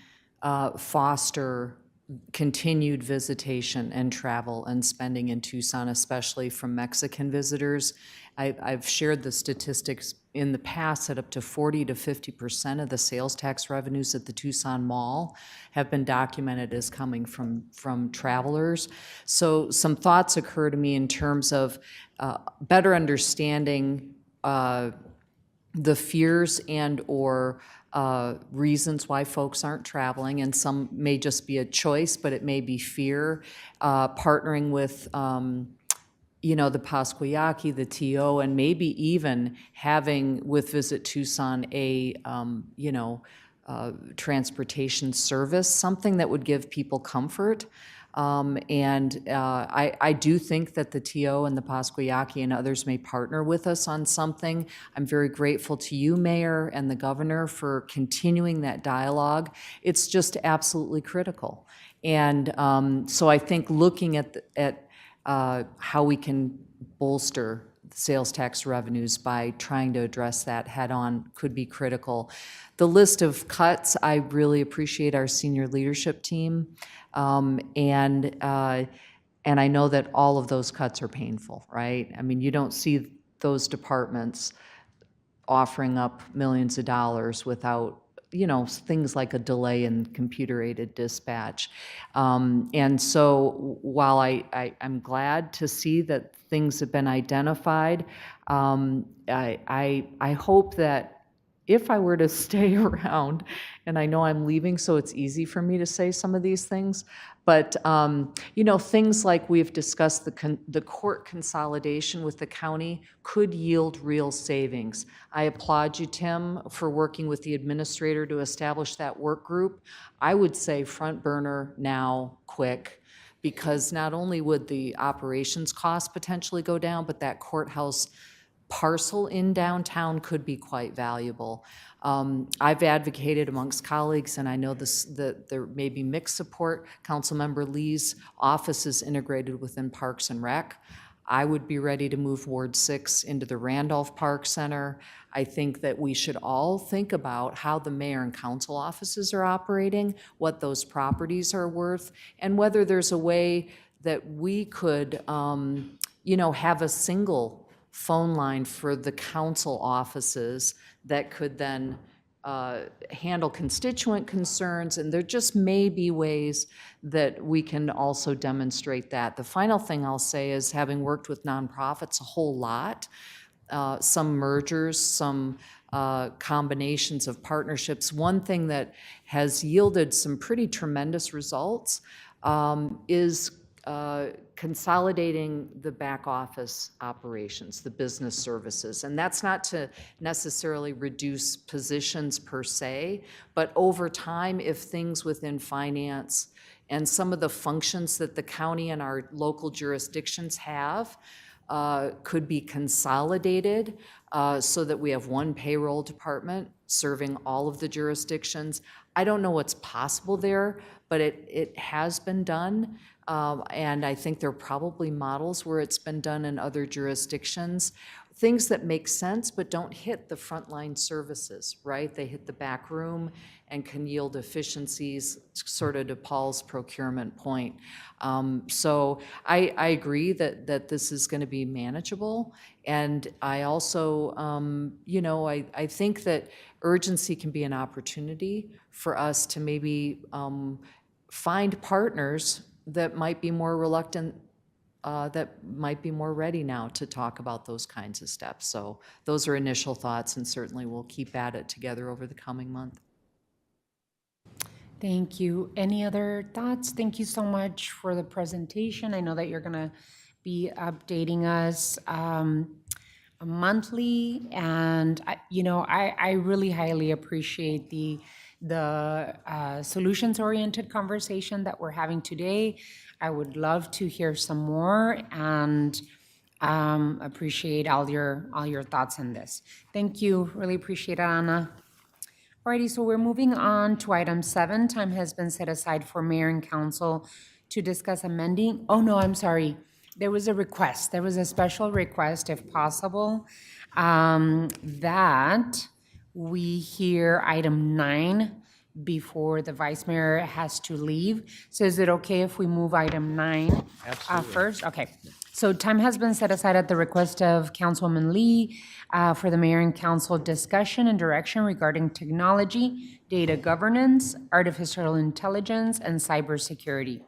[SPEAKER 6] foster continued visitation and travel and spending in Tucson, especially from Mexican visitors? I've shared the statistics in the past that up to 40 to 50% of the sales tax revenues at the Tucson Mall have been documented as coming from travelers. So some thoughts occur to me in terms of better understanding the fears and or reasons why folks aren't traveling, and some may just be a choice, but it may be fear. Partnering with the Pasquayaki, the TO, and maybe even having with Visit Tucson a transportation service, something that would give people comfort. I do think that the TO and the Pasquayaki and others may partner with us on something. I'm very grateful to you, Mayor, and the Governor for continuing that dialogue. It's just absolutely critical. And so I think looking at how we can bolster sales tax revenues by trying to address that head-on could be critical. The list of cuts, I really appreciate our senior leadership team. And I know that all of those cuts are painful, right? I mean, you don't see those departments offering up millions of dollars without, things like a delay in computer-aided dispatch. And so while I'm glad to see that things have been identified, I hope that if I were to stay around, and I know I'm leaving, so it's easy for me to say some of these things, but things like we've discussed, the court consolidation with the county could yield real savings. I applaud you, Tim, for working with the administrator to establish that work group. I would say front burner now, quick, because not only would the operations costs potentially go down, but that courthouse parcel in downtown could be quite valuable. I've advocated amongst colleagues, and I know that there may be mixed support. Councilmember Lee's office is integrated within Parks and Rec. I would be ready to move Ward 6 into the Randolph Park Center. I think that we should all think about how the mayor and council offices are operating, what those properties are worth, and whether there's a way that we could, have a single phone line for the council offices that could then handle constituent concerns, and there just may be ways that we can also demonstrate that. The final thing I'll say is, having worked with nonprofits a whole lot, some mergers, some combinations of partnerships, one thing that has yielded some pretty tremendous results is consolidating the back office operations, the business services. And that's not to necessarily reduce positions per se, but over time, if things within finance and some of the functions that the county and our local jurisdictions have could be consolidated so that we have one payroll department serving all of the jurisdictions. I don't know what's possible there, but it has been done. And I think there are probably models where it's been done in other jurisdictions. Things that make sense but don't hit the frontline services, right? They hit the back room and can yield efficiencies, sort of to Paul's procurement point. So I agree that this is going to be manageable. And I also, I think that urgency can be an opportunity for us to maybe find partners that might be more reluctant, that might be more ready now to talk about those kinds of steps. So those are initial thoughts, and certainly we'll keep at it together over the coming month.
[SPEAKER 1] Thank you. Any other thoughts? Thank you so much for the presentation. I know that you're going to be updating us monthly, and I really highly appreciate the solutions-oriented conversation that we're having today. I would love to hear some more, and appreciate all your thoughts on this. Thank you. Really appreciate it, Anna. Alrighty, so we're moving on to item 7. Time has been set aside for mayor and council to discuss amending. Oh, no, I'm sorry. There was a request. There was a special request, if possible, that we hear item 9 before the vice mayor has to leave. So is it okay if we move item 9 first? Okay. So time has been set aside at the request of Councilwoman Lee for the mayor and council discussion and direction regarding technology, data governance, artificial intelligence, and cybersecurity.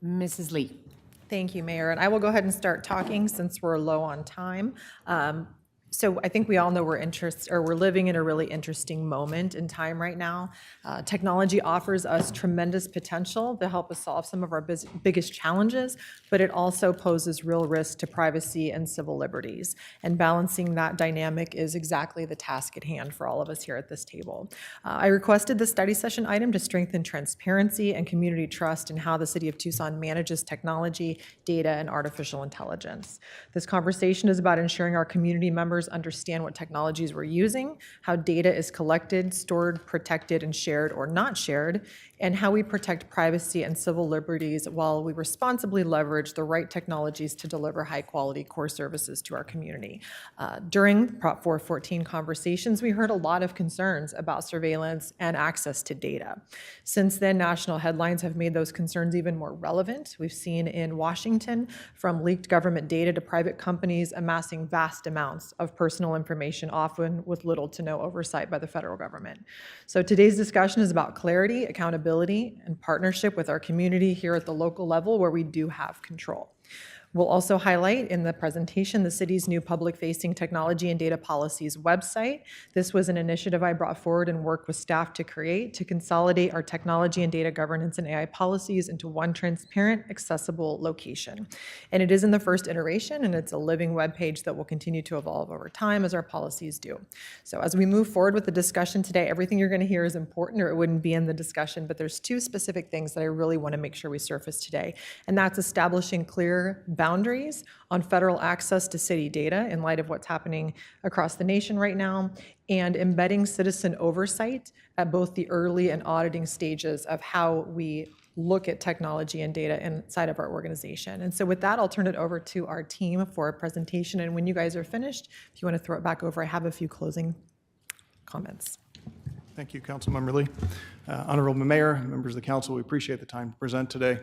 [SPEAKER 1] Mrs. Lee.
[SPEAKER 8] Thank you, Mayor. And I will go ahead and start talking since we're low on time. So I think we all know we're living in a really interesting moment in time right now. Technology offers us tremendous potential to help us solve some of our biggest challenges, but it also poses real risk to privacy and civil liberties. And balancing that dynamic is exactly the task at hand for all of us here at this table. I requested the study session item to strengthen transparency and community trust in how the city of Tucson manages technology, data, and artificial intelligence. This conversation is about ensuring our community members understand what technologies we're using, how data is collected, stored, protected, and shared or not shared, and how we protect privacy and civil liberties while we responsibly leverage the right technologies to deliver high-quality core services to our community. During Prop 414 conversations, we heard a lot of concerns about surveillance and access to data. Since then, national headlines have made those concerns even more relevant. We've seen in Washington, from leaked government data to private companies amassing vast amounts of personal information, often with little to no oversight by the federal government. So today's discussion is about clarity, accountability, and partnership with our community here at the local level where we do have control. We'll also highlight in the presentation the city's new public-facing technology and data policies website. This was an initiative I brought forward and worked with staff to create to consolidate our technology and data governance and AI policies into one transparent, accessible location. And it is in the first iteration, and it's a living web page that will continue to evolve over time as our policies do. So as we move forward with the discussion today, everything you're going to hear is important or it wouldn't be in the discussion, but there's 2 specific things that I really want to make sure we surface today, and that's establishing clear boundaries on federal access to city data in light of what's happening across the nation right now, and embedding citizen oversight at both the early and auditing stages of how we look at technology and data inside of our organization. And so with that, I'll turn it over to our team for a presentation. And when you guys are finished, if you want to throw it back over, I have a few closing comments.
[SPEAKER 19] Thank you, Councilmember Lee. Honorable Mayor, members of the council, we appreciate the time to present today.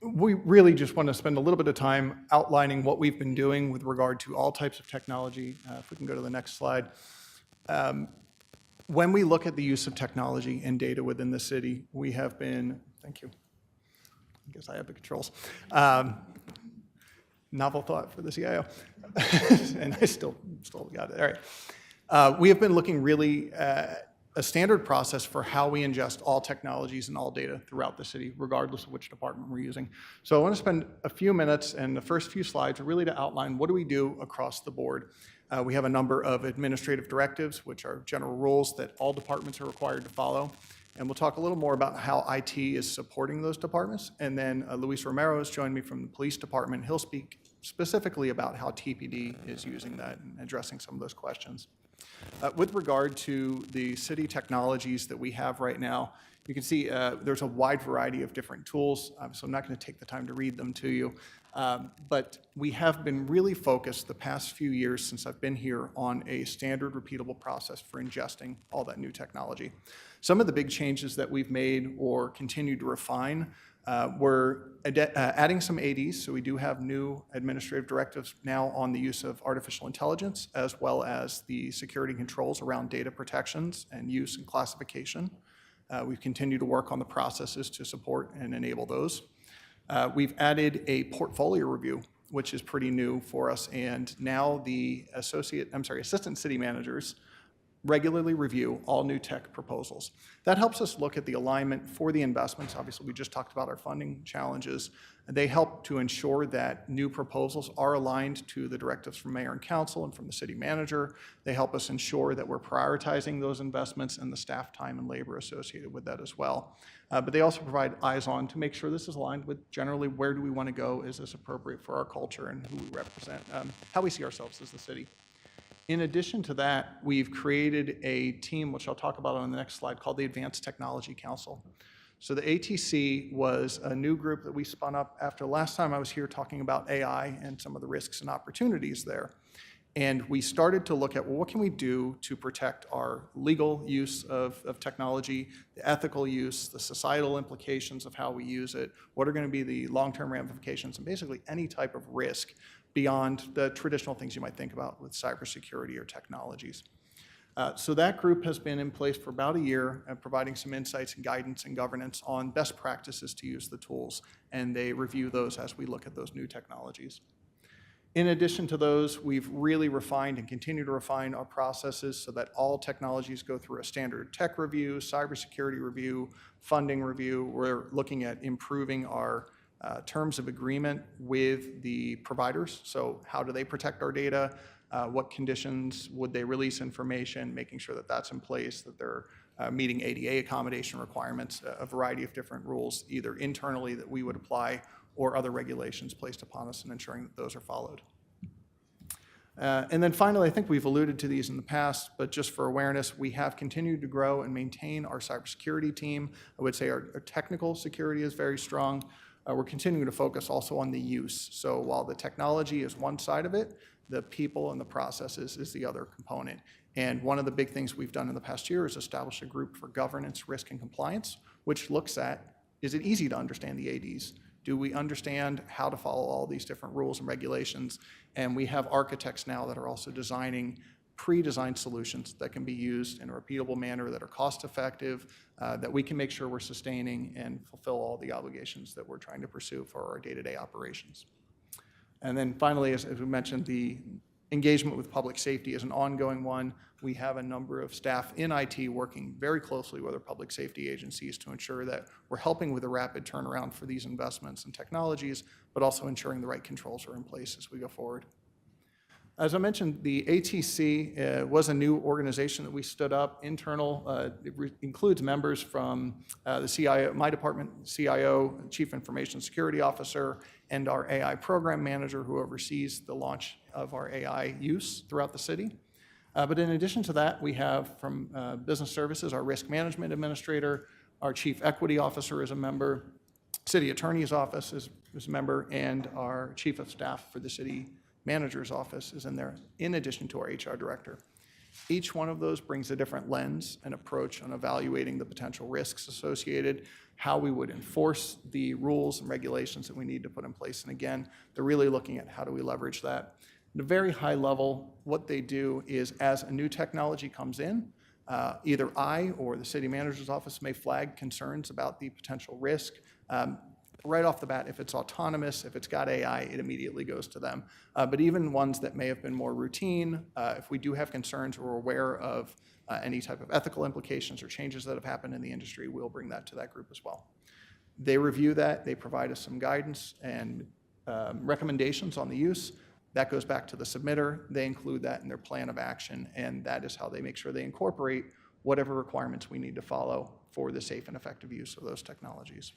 [SPEAKER 19] We really just want to spend a little bit of time outlining what we've been doing with regard to all types of technology. If we can go to the next slide. When we look at the use of technology and data within the city, we have been, thank you, I guess I have the controls. Novel thought for the CIO, and I still got it, all right. We have been looking really a standard process for how we ingest all technologies and all data throughout the city, regardless of which department we're using. So I want to spend a few minutes and the first few slides are really to outline what do we do across the board. We have a number of administrative directives, which are general rules that all departments are required to follow. And we'll talk a little more about how IT is supporting those departments. And then Luis Romero has joined me from the police department. He'll speak specifically about how TPD is using that and addressing some of those questions. With regard to the city technologies that we have right now, you can see there's a wide variety of different tools, so I'm not going to take the time to read them to you. But we have been really focused the past few years since I've been here on a standard repeatable process for ingesting all that new technology. Some of the big changes that we've made or continue to refine we're adding some ADs, so we do have new administrative directives now on the use of artificial intelligence, as well as the security controls around data protections and use and classification. We've continued to work on the processes to support and enable those. We've added a portfolio review, which is pretty new for us, and now the assistant city managers regularly review all new tech proposals. That helps us look at the alignment for the investments. Obviously, we just talked about our funding challenges. They help to ensure that new proposals are aligned to the directives from mayor and council and from the city manager. They help us ensure that we're prioritizing those investments and the staff time and labor associated with that as well. But they also provide eyes on to make sure this is aligned with generally where do we want to go, is this appropriate for our culture and who we represent, how we see ourselves as the city. In addition to that, we've created a team, which I'll talk about on the next slide, called the Advanced Technology Council. So the ATC was a new group that we spun up after last time I was here talking about AI and some of the risks and opportunities there. And we started to look at, well, what can we do to protect our legal use of technology, the ethical use, the societal implications of how we use it, what are going to be the long-term ramifications, and basically any type of risk beyond the traditional things you might think about with cybersecurity or technologies. So that group has been in place for about a year, providing some insights and guidance and governance on best practices to use the tools, and they review those as we look at those new technologies. In addition to those, we've really refined and continue to refine our processes so that all technologies go through a standard tech review, cybersecurity review, funding review. We're looking at improving our terms of agreement with the providers. So how do they protect our data? What conditions would they release information, making sure that that's in place, that they're meeting ADA accommodation requirements, a variety of different rules, either internally that we would apply or other regulations placed upon us and ensuring that those are followed. And then finally, I think we've alluded to these in the past, but just for awareness, we have continued to grow and maintain our cybersecurity team. I would say our technical security is very strong. We're continuing to focus also on the use. So while the technology is one side of it, the people and the processes is the other component. And one of the big things we've done in the past year is establish a group for governance, risk, and compliance, which looks at, is it easy to understand the ADs? Do we understand how to follow all these different rules and regulations? And we have architects now that are also designing pre-designed solutions that can be used in a repeatable manner, that are cost-effective, that we can make sure we're sustaining and fulfill all the obligations that we're trying to pursue for our day-to-day operations. And then finally, as we mentioned, the engagement with public safety is an ongoing one. We have a number of staff in IT working very closely with our public safety agencies to ensure that we're helping with a rapid turnaround for these investments and technologies, but also ensuring the right controls are in place as we go forward. As I mentioned, the ATC was a new organization that we stood up, internal. It includes members from the CIO, my department, CIO, Chief Information Security Officer, and our AI program manager who oversees the launch of our AI use throughout the city. But in addition to that, we have from business services, our risk management administrator, our chief equity officer is a member, city attorney's office is a member, and our chief of staff for the city manager's office is in there, in addition to our HR director. Each one of those brings a different lens and approach on evaluating the potential risks associated, how we would enforce the rules and regulations that we need to put in place. And again, they're really looking at how do we leverage that. At a very high level, what they do is as a new technology comes in, either I or the city manager's office may flag concerns about the potential risk. right off the bat, if it's autonomous, if it's got AI, it immediately goes to them. But even ones that may have been more routine, if we do have concerns or we're aware of any type of ethical implications or changes that have happened in the industry, we'll bring that to that group as well. They review that, they provide us some guidance and recommendations on the use. That goes back to the submitter. They include that in their plan of action, and that is how they make sure they incorporate whatever requirements we need to follow for the safe and effective use of those technologies.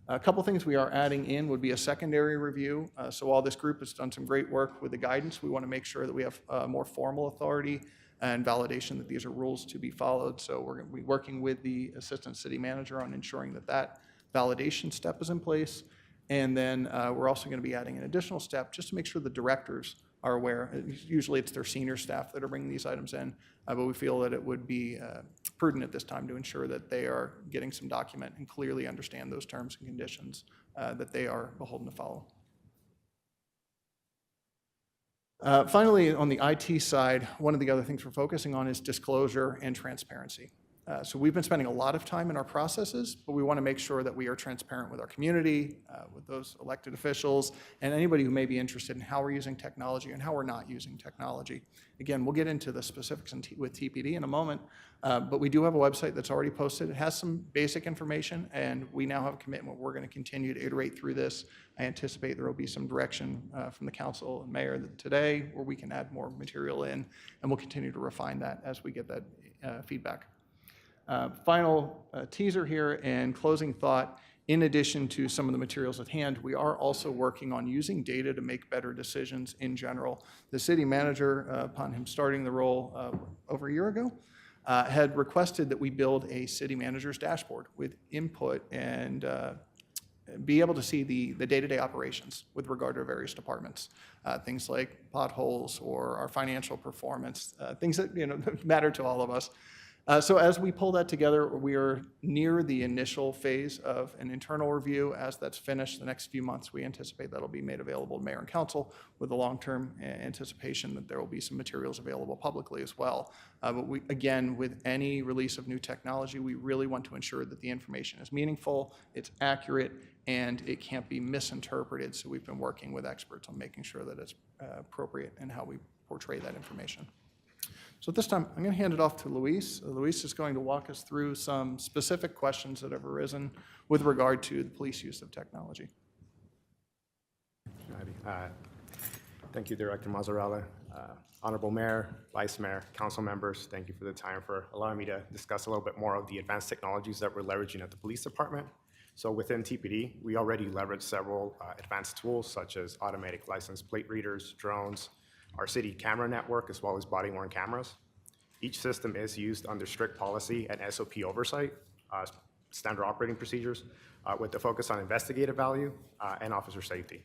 [SPEAKER 19] A couple things we are adding in would be a secondary review. So while this group has done some great work with the guidance, we want to make sure that we have more formal authority and validation that these are rules to be followed. So we're going to be working with the assistant city manager on ensuring that that validation step is in place. And then we're also going to be adding an additional step just to make sure the directors are aware. Usually it's their senior staff that are bringing these items in, but we feel that it would be prudent at this time to ensure that they are getting some document and clearly understand those terms and conditions that they are beholden to follow. Finally, on the IT side, one of the other things we're focusing on is disclosure and transparency. So we've been spending a lot of time in our processes, but we want to make sure that we are transparent with our community, with those elected officials, and anybody who may be interested in how we're using technology and how we're not using technology. Again, we'll get into the specifics with TPD in a moment, but we do have a website that's already posted. It has some basic information, and we now have a commitment. We're going to continue to iterate through this. I anticipate there will be some direction from the council and mayor today where we can add more material in, and we'll continue to refine that as we get that feedback. Final teaser here and closing thought. In addition to some of the materials at hand, we are also working on using data to make better decisions in general. The city manager, upon him starting the role over a year ago, had requested that we build a city manager's dashboard with input and be able to see the day-to-day operations with regard to various departments. Things like potholes or our financial performance, things that matter to all of us. So as we pull that together, we are near the initial phase of an internal review. As that's finished, the next few months, we anticipate that'll be made available to mayor and council with a long-term anticipation that there will be some materials available publicly as well. But we, again, with any release of new technology, we really want to ensure that the information is meaningful, it's accurate, and it can't be misinterpreted. So we've been working with experts on making sure that it's appropriate in how we portray that information. So at this time, I'm going to hand it off to Luis. Luis is going to walk us through some specific questions that have arisen with regard to the police use of technology.
[SPEAKER 20] Thank you, Director Mazzarella. Honorable Mayor, Vice Mayor, Council members, thank you for the time for allowing me to discuss a little bit more of the advanced technologies that we're leveraging at the police department. So within TPD, we already leverage several advanced tools such as automatic license plate readers, drones, our city camera network, as well as body-worn cameras. Each system is used under strict policy and SOP oversight, standard operating procedures, with the focus on investigative value and officer safety.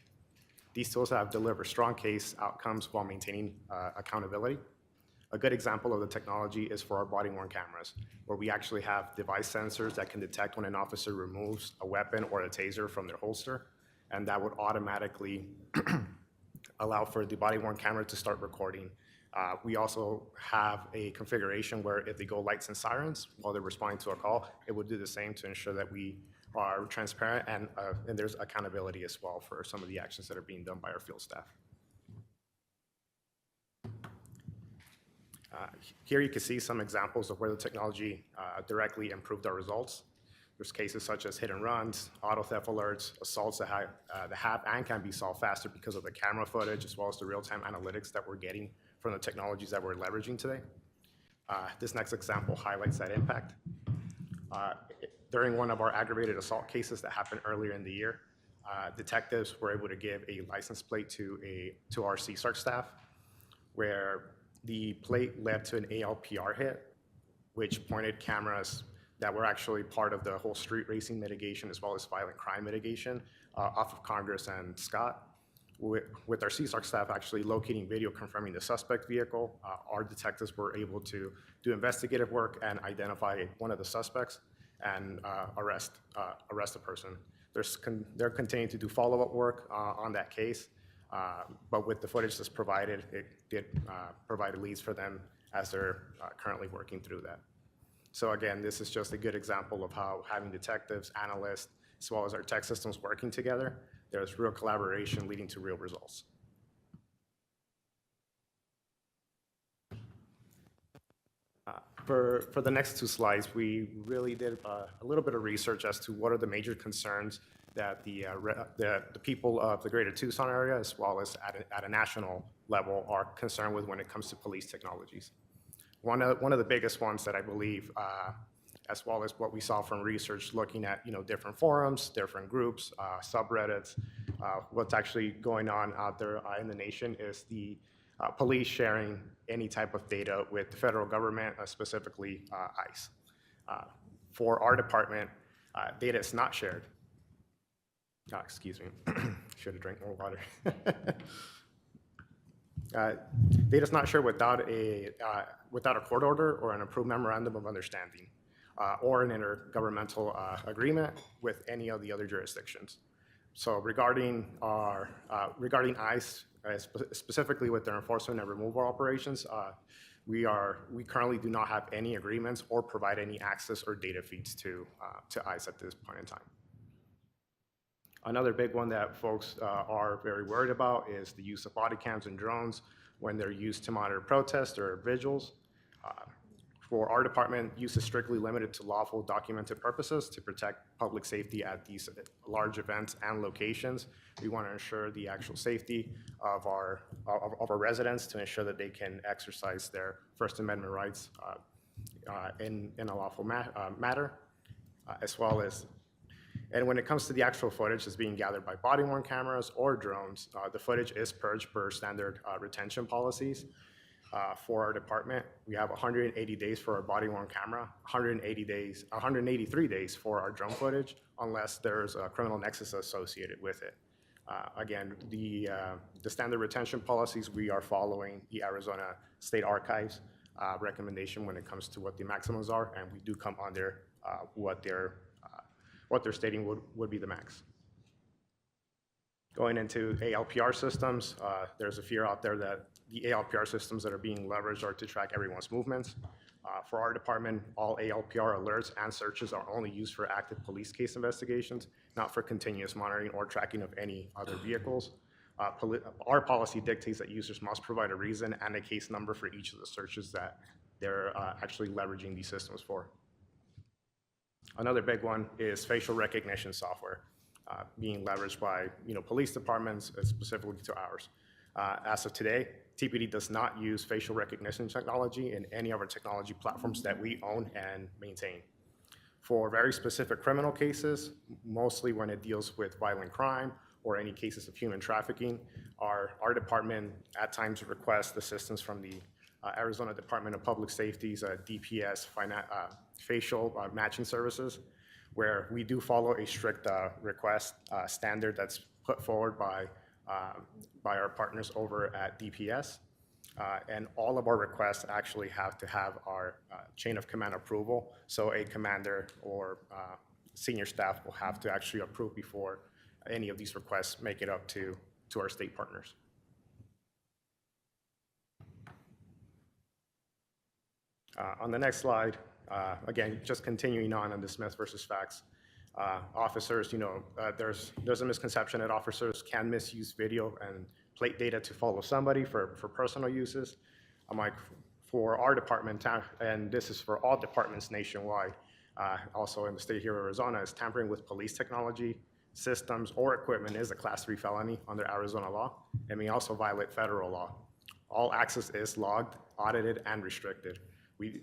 [SPEAKER 20] These tools have delivered strong case outcomes while maintaining accountability. A good example of the technology is for our body-worn cameras, where we actually have device sensors that can detect when an officer removes a weapon or a taser from their holster, and that would automatically allow for the body-worn camera to start recording. We also have a configuration where if they go lights and sirens while they're responding to a call, it would do the same to ensure that we are transparent and there's accountability as well for some of the actions that are being done by our field staff. Here you can see some examples of where the technology directly improved our results. There's cases such as hit and runs, auto theft alerts, assaults that have and can be solved faster because of the camera footage as well as the real-time analytics that we're getting from the technologies that we're leveraging today. This next example highlights that impact. During one of our aggravated assault cases that happened earlier in the year, detectives were able to give a license plate to our CSARC staff, where the plate led to an ALPR hit, which pointed cameras that were actually part of the whole street racing mitigation as well as violent crime mitigation off of Congress and Scott. With our CSARC staff actually locating video confirming the suspect vehicle, our detectives were able to do investigative work and identify one of the suspects and arrest the person. They're continuing to do follow-up work on that case, but with the footage that's provided, it did provide leads for them as they're currently working through that. So again, this is just a good example of how having detectives, analysts, as well as our tech systems working together, there's real collaboration leading to real results. For the next two slides, we really did a little bit of research as to what are the major concerns that the people of the greater Tucson area, as well as at a national level, are concerned with when it comes to police technologies. One of the biggest ones that I believe, as well as what we saw from research looking at different forums, different groups, subreddits, what's actually going on out there in the nation is the police sharing any type of data with the federal government, specifically ICE. For our department, data is not shared. Excuse me, should have drank more water. Data is not shared without a court order or an approved memorandum of understanding, or an intergovernmental agreement with any of the other jurisdictions. So regarding ICE, specifically with their enforcement and removal operations, we currently do not have any agreements or provide any access or data feeds to ICE at this point in time. Another big one that folks are very worried about is the use of body cams and drones when they're used to monitor protests or vigils. For our department, use is strictly limited to lawful documented purposes to protect public safety at these large events and locations. We want to ensure the actual safety of our residents to ensure that they can exercise their First Amendment rights in a lawful matter, as well as. And when it comes to the actual footage that's being gathered by body-worn cameras or drones, the footage is purged per standard retention policies. For our department, we have 180 days for our body-worn camera, 183 days for our drone footage, unless there's a criminal nexus associated with it. Again, the standard retention policies, we are following the Arizona State Archives recommendation when it comes to what the maximums are, and we do come under what they're stating would be the max. Going into ALPR systems, there's a fear out there that the ALPR systems that are being leveraged are to track everyone's movements. For our department, all ALPR alerts and searches are only used for active police case investigations, not for continuous monitoring or tracking of any other vehicles. Our policy dictates that users must provide a reason and a case number for each of the searches that they're actually leveraging these systems for. Another big one is facial recognition software being leveraged by police departments, specifically to ours. As of today, TPD does not use facial recognition technology in any of our technology platforms that we own and maintain. For very specific criminal cases, mostly when it deals with violent crime or any cases of human trafficking, our department at times requests assistance from the Arizona Department of Public Safety's DPS facial matching services, where we do follow a strict request standard that's put forward by our partners over at DPS. And all of our requests actually have to have our chain of command approval. So a commander or senior staff will have to actually approve before any of these requests make it up to our state partners. On the next slide, again, just continuing on the Smith versus Facts. Officers, there's a misconception that officers can misuse video and plate data to follow somebody for personal uses. I'm like, for our department, and this is for all departments nationwide, also in the state here of Arizona, is tampering with police technology, systems, or equipment is a Class 3 felony under Arizona law, and may also violate federal law. All access is logged, audited, and restricted.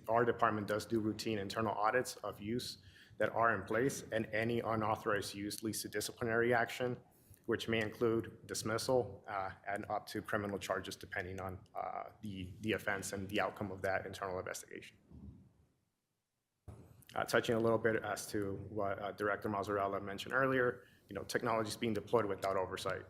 [SPEAKER 20] Our department does do routine internal audits of use that are in place, and any unauthorized use leads to disciplinary action, which may include dismissal and up to criminal charges depending on the offense and the outcome of that internal investigation. Touching a little bit as to what Director Mazzarella mentioned earlier, technology is being deployed without oversight.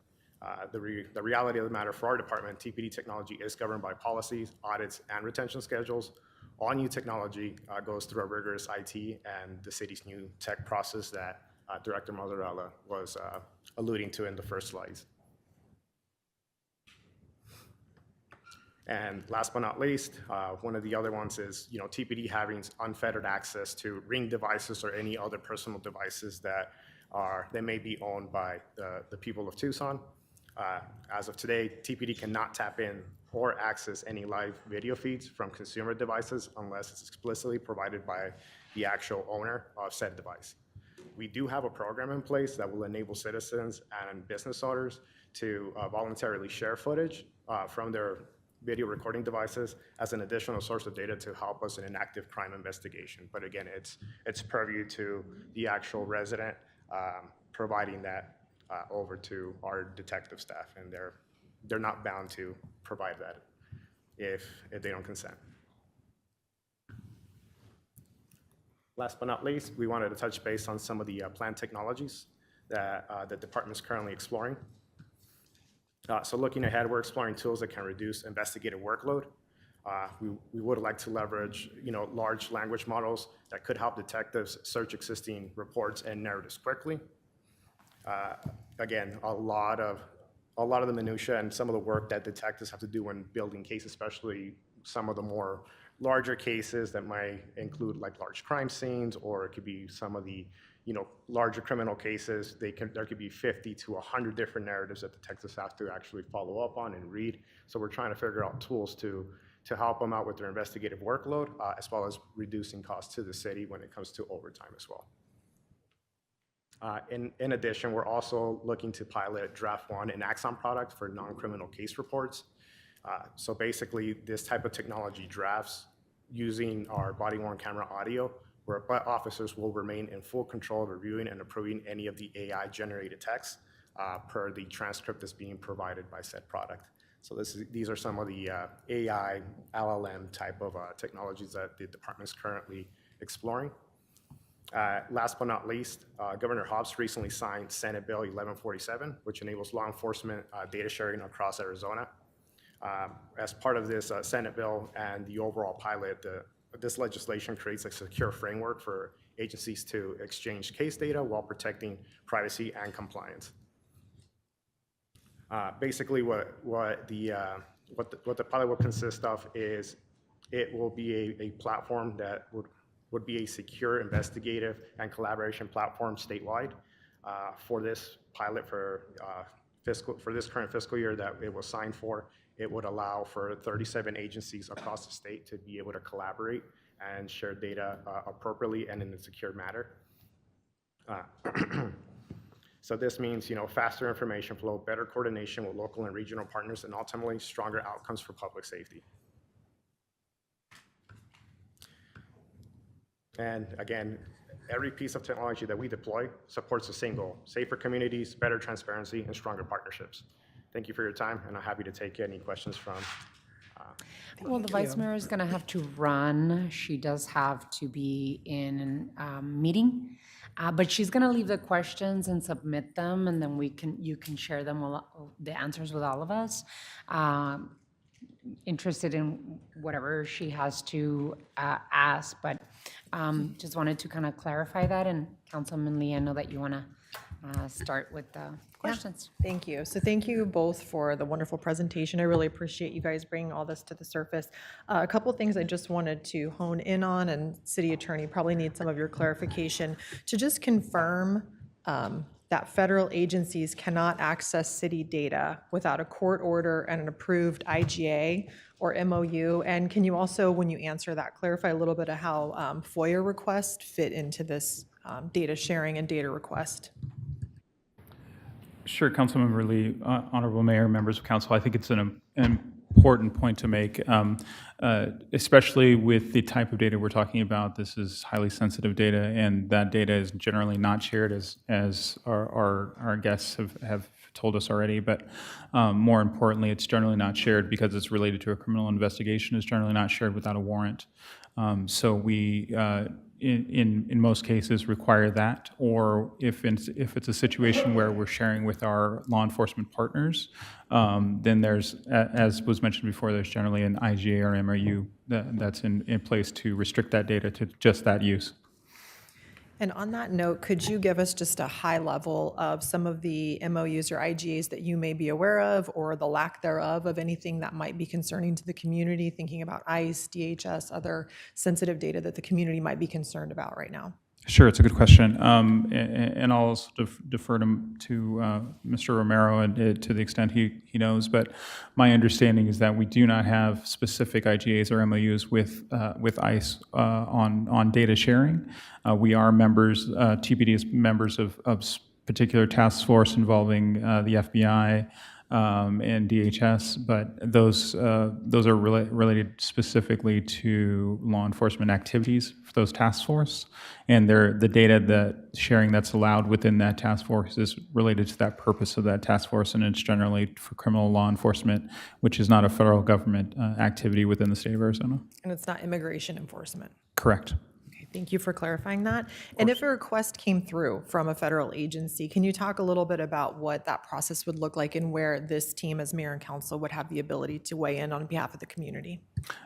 [SPEAKER 20] The reality of the matter for our department, TPD technology is governed by policies, audits, and retention schedules. All new technology goes through a rigorous IT and the city's new tech process that Director Mazzarella was alluding to in the first slides. And last but not least, one of the other ones is TPD having unfettered access to Ring devices or any other personal devices that they may be owned by the people of Tucson. As of today, TPD cannot tap in or access any live video feeds from consumer devices unless it's explicitly provided by the actual owner of said device. We do have a program in place that will enable citizens and business owners to voluntarily share footage from their video recording devices as an additional source of data to help us in an active crime investigation. But again, it's purview to the actual resident providing that over to our detective staff, and they're not bound to provide that if they don't consent. Last but not least, we wanted to touch base on some of the planned technologies that the department is currently exploring. So looking ahead, we're exploring tools that can reduce investigative workload. We would like to leverage, large language models that could help detectives search existing reports and narratives quickly. Again, a lot of the minutia and some of the work that detectives have to do when building cases, especially some of the more larger cases that might include like large crime scenes, or it could be some of the larger criminal cases. There could be 50 to 100 different narratives that detectives have to actually follow up on and read. So we're trying to figure out tools to help them out with their investigative workload, as well as reducing costs to the city when it comes to overtime as well. In addition, we're also looking to pilot Draft 1 and Axon product for non-criminal case reports. So basically, this type of technology drafts using our body-worn camera audio, where officers will remain in full control of reviewing and approving any of the AI-generated text per the transcript that's being provided by said product. So these are some of the AI, LLM type of technologies that the department is currently exploring. Last but not least, Governor Hobbs recently signed Senate Bill 1147, which enables law enforcement data sharing across Arizona. As part of this Senate bill and the overall pilot, this legislation creates a secure framework for agencies to exchange case data while protecting privacy and compliance. Basically, what the pilot will consist of is it will be a platform that would be a secure investigative and collaboration platform statewide for this pilot for this current fiscal year that it was signed for. It would allow for 37 agencies across the state to be able to collaborate and share data appropriately and in a secure manner. So this means, faster information flow, better coordination with local and regional partners, and ultimately stronger outcomes for public safety. And again, every piece of technology that we deploy supports the same goal: safer communities, better transparency, and stronger partnerships. Thank you for your time, and I'm happy to take any questions from.
[SPEAKER 1] Well, the vice mayor is going to have to run. She does have to be in a meeting, but she's going to leave the questions and submit them, and then you can share them, the answers with all of us. Interested in whatever she has to ask, but just wanted to kind of clarify that. And Councilman Lee, I know that you want to start with the questions.
[SPEAKER 8] Thank you. So thank you both for the wonderful presentation. I really appreciate you guys bringing all this to the surface. A couple things I just wanted to hone in on, and City Attorney probably needs some of your clarification, to just confirm that federal agencies cannot access city data without a court order and an approved IGA or MOU. And can you also, when you answer that, clarify a little bit of how FOIA requests fit into this data sharing and data request?
[SPEAKER 4] Sure, Councilmember Lee, Honorable Mayor, members of council, I think it's an important point to make, especially with the type of data we're talking about. This is highly sensitive data, and that data is generally not shared, as our guests have told us already. But more importantly, it's generally not shared because it's related to a criminal investigation. It's generally not shared without a warrant. So we, in most cases, require that, or if it's a situation where we're sharing with our law enforcement partners, then there's, as was mentioned before, there's generally an IGA or MOU that's in place to restrict that data to just that use.
[SPEAKER 8] And on that note, could you give us just a high level of some of the MOUs or IGAs that you may be aware of, or the lack thereof of anything that might be concerning to the community, thinking about ICE, DHS, other sensitive data that the community might be concerned about right now?
[SPEAKER 4] Sure, it's a good question. And I'll also defer to Mr. Romero and to the extent he knows. But my understanding is that we do not have specific IGAs or MOUs with ICE on data sharing. We are members, TPD is members of particular task force involving the FBI and DHS, but those are related specifically to law enforcement activities for those task force, and the data that sharing that's allowed within that task force is related to that purpose of that task force, and it's generally for criminal law enforcement, which is not a federal government activity within the state of Arizona.
[SPEAKER 8] And it's not immigration enforcement.
[SPEAKER 4] Correct.
[SPEAKER 8] Thank you for clarifying that. And if a request came through from a federal agency, can you talk a little bit about what that process would look like and where this team as mayor and council would have the ability to weigh in on behalf of the community?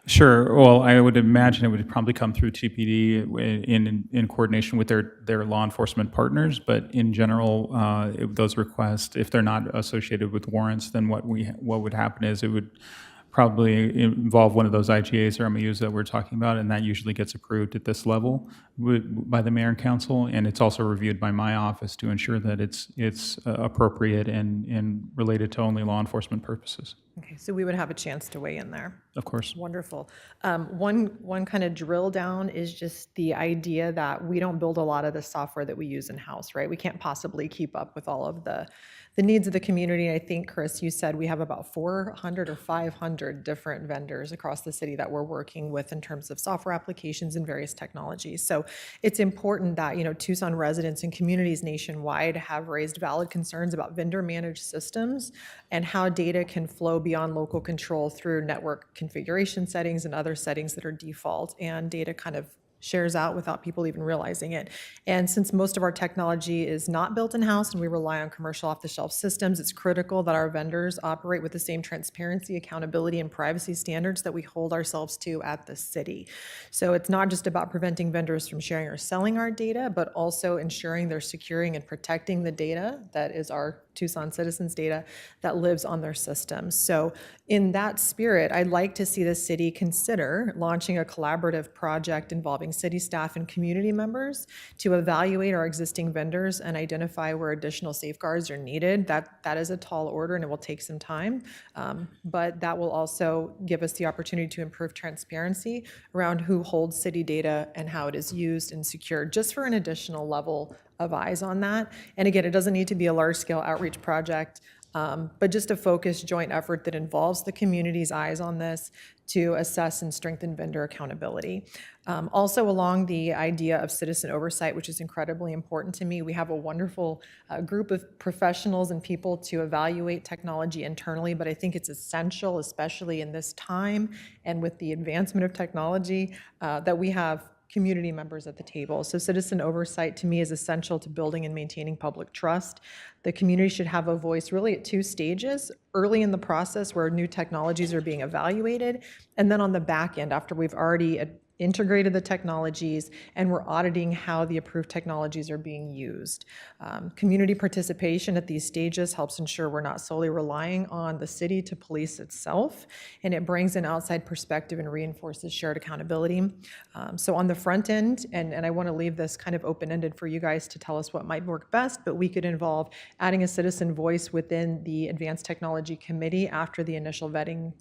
[SPEAKER 4] Sure. Well, I would imagine it would probably come through TPD in coordination with their law enforcement partners. But in general, those requests, if they're not associated with warrants, then what would happen is it would probably involve one of those IGAs or MOUs that we're talking about, and that usually gets approved at this level by the mayor and council, and it's also reviewed by my office to ensure that it's appropriate and related to only law enforcement purposes.
[SPEAKER 8] Okay, so we would have a chance to weigh in there.
[SPEAKER 4] Of course.
[SPEAKER 8] Wonderful. One kind of drill down is just the idea that we don't build a lot of the software that we use in-house, right? We can't possibly keep up with all of the needs of the community. I think, Chris, you said we have about 400 or 500 different vendors across the city that we're working with in terms of software applications and various technologies. So it's important that, Tucson residents and communities nationwide have raised valid concerns about vendor-managed systems and how data can flow beyond local control through network configuration settings and other settings that are default, and data kind of shares out without people even realizing it. And since most of our technology is not built in-house and we rely on commercial off-the-shelf systems, it's critical that our vendors operate with the same transparency, accountability, and privacy standards that we hold ourselves to at the city. So it's not just about preventing vendors from sharing or selling our data, but also ensuring they're securing and protecting the data that is our Tucson citizens' data that lives on their systems. So in that spirit, I'd like to see the city consider launching a collaborative project involving city staff and community members to evaluate our existing vendors and identify where additional safeguards are needed. That is a tall order and it will take some time, but that will also give us the opportunity to improve transparency around who holds city data and how it is used and secured, just for an additional level of eyes on that. And again, it doesn't need to be a large-scale outreach project, but just a focused joint effort that involves the community's eyes on this to assess and strengthen vendor accountability. Also, along the idea of citizen oversight, which is incredibly important to me, we have a wonderful group of professionals and people to evaluate technology internally, but I think it's essential, especially in this time and with the advancement of technology, that we have community members at the table. So citizen oversight to me is essential to building and maintaining public trust. The community should have a voice really at two stages: early in the process where new technologies are being evaluated, and then on the back end after we've already integrated the technologies and we're auditing how the approved technologies are being used. Community participation at these stages helps ensure we're not solely relying on the city to police itself, and it brings an outside perspective and reinforces shared accountability. So on the front end, and I want to leave this kind of open-ended for you guys to tell us what might work best, but we could involve adding a citizen voice within the Advanced Technology Committee after the initial vetting,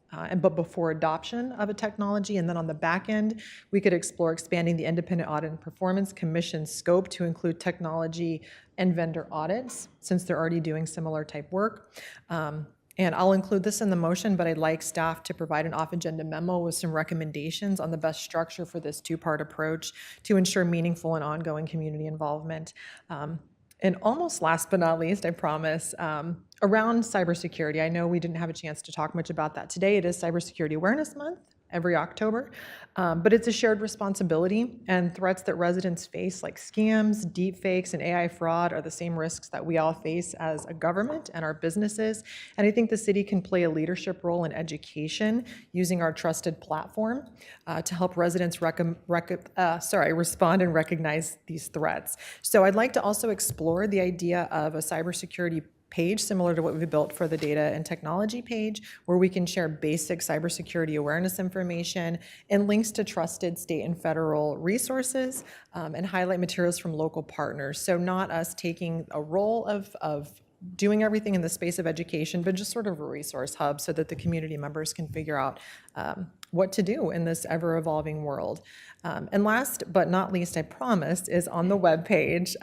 [SPEAKER 8] but before adoption of a technology. And then on the back end, we could explore expanding the Independent Audit and Performance Commission scope to include technology and vendor audits, since they're already doing similar type work. And I'll include this in the motion, but I'd like staff to provide an off-agenda memo with some recommendations on the best structure for this two-part approach to ensure meaningful and ongoing community involvement. And almost last but not least, I promise, around cybersecurity. I know we didn't have a chance to talk much about that today. It is Cybersecurity Awareness Month every October, but it's a shared responsibility, and threats that residents face like scams, deepfakes, and AI fraud are the same risks that we all face as a government and our businesses. And I think the city can play a leadership role in education using our trusted platform to help residents respond and recognize these threats. So I'd like to also explore the idea of a cybersecurity page similar to what we built for the data and technology page, where we can share basic cybersecurity awareness information and links to trusted state and federal resources, and highlight materials from local partners. So not us taking a role of doing everything in the space of education, but just sort of a resource hub so that the community members can figure out what to do in this ever-evolving world. And last but not least, I promised, is on the webpage.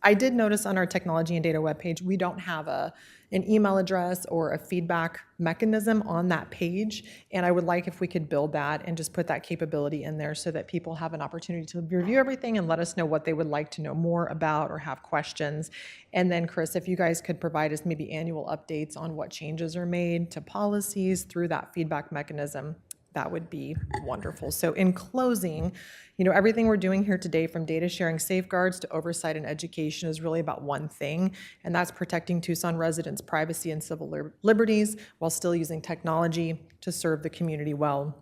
[SPEAKER 8] I did notice on our technology and data webpage, we don't have an email address or a feedback mechanism on that page. And I would like if we could build that and just put that capability in there so that people have an opportunity to review everything and let us know what they would like to know more about or have questions. And then Chris, if you guys could provide us maybe annual updates on what changes are made to policies through that feedback mechanism, that would be wonderful. So in closing, everything we're doing here today, from data sharing safeguards to oversight and education, is really about one thing, and that's protecting Tucson residents' privacy and civil liberties while still using technology to serve the community well.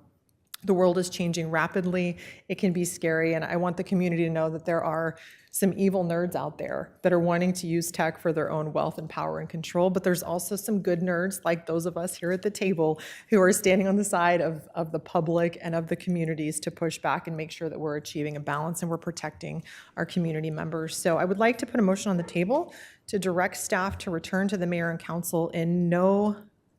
[SPEAKER 8] The world is changing rapidly. It can be scary, and I want the community to know that there are some evil nerds out there that are wanting to use tech for their own wealth and power and control, but there's also some good nerds like those of us here at the table who are standing on the side of the public and of the communities to push back and make sure that we're achieving a balance and we're protecting our community members. So I would like to put a motion on the table to direct staff to return to the mayor and council in no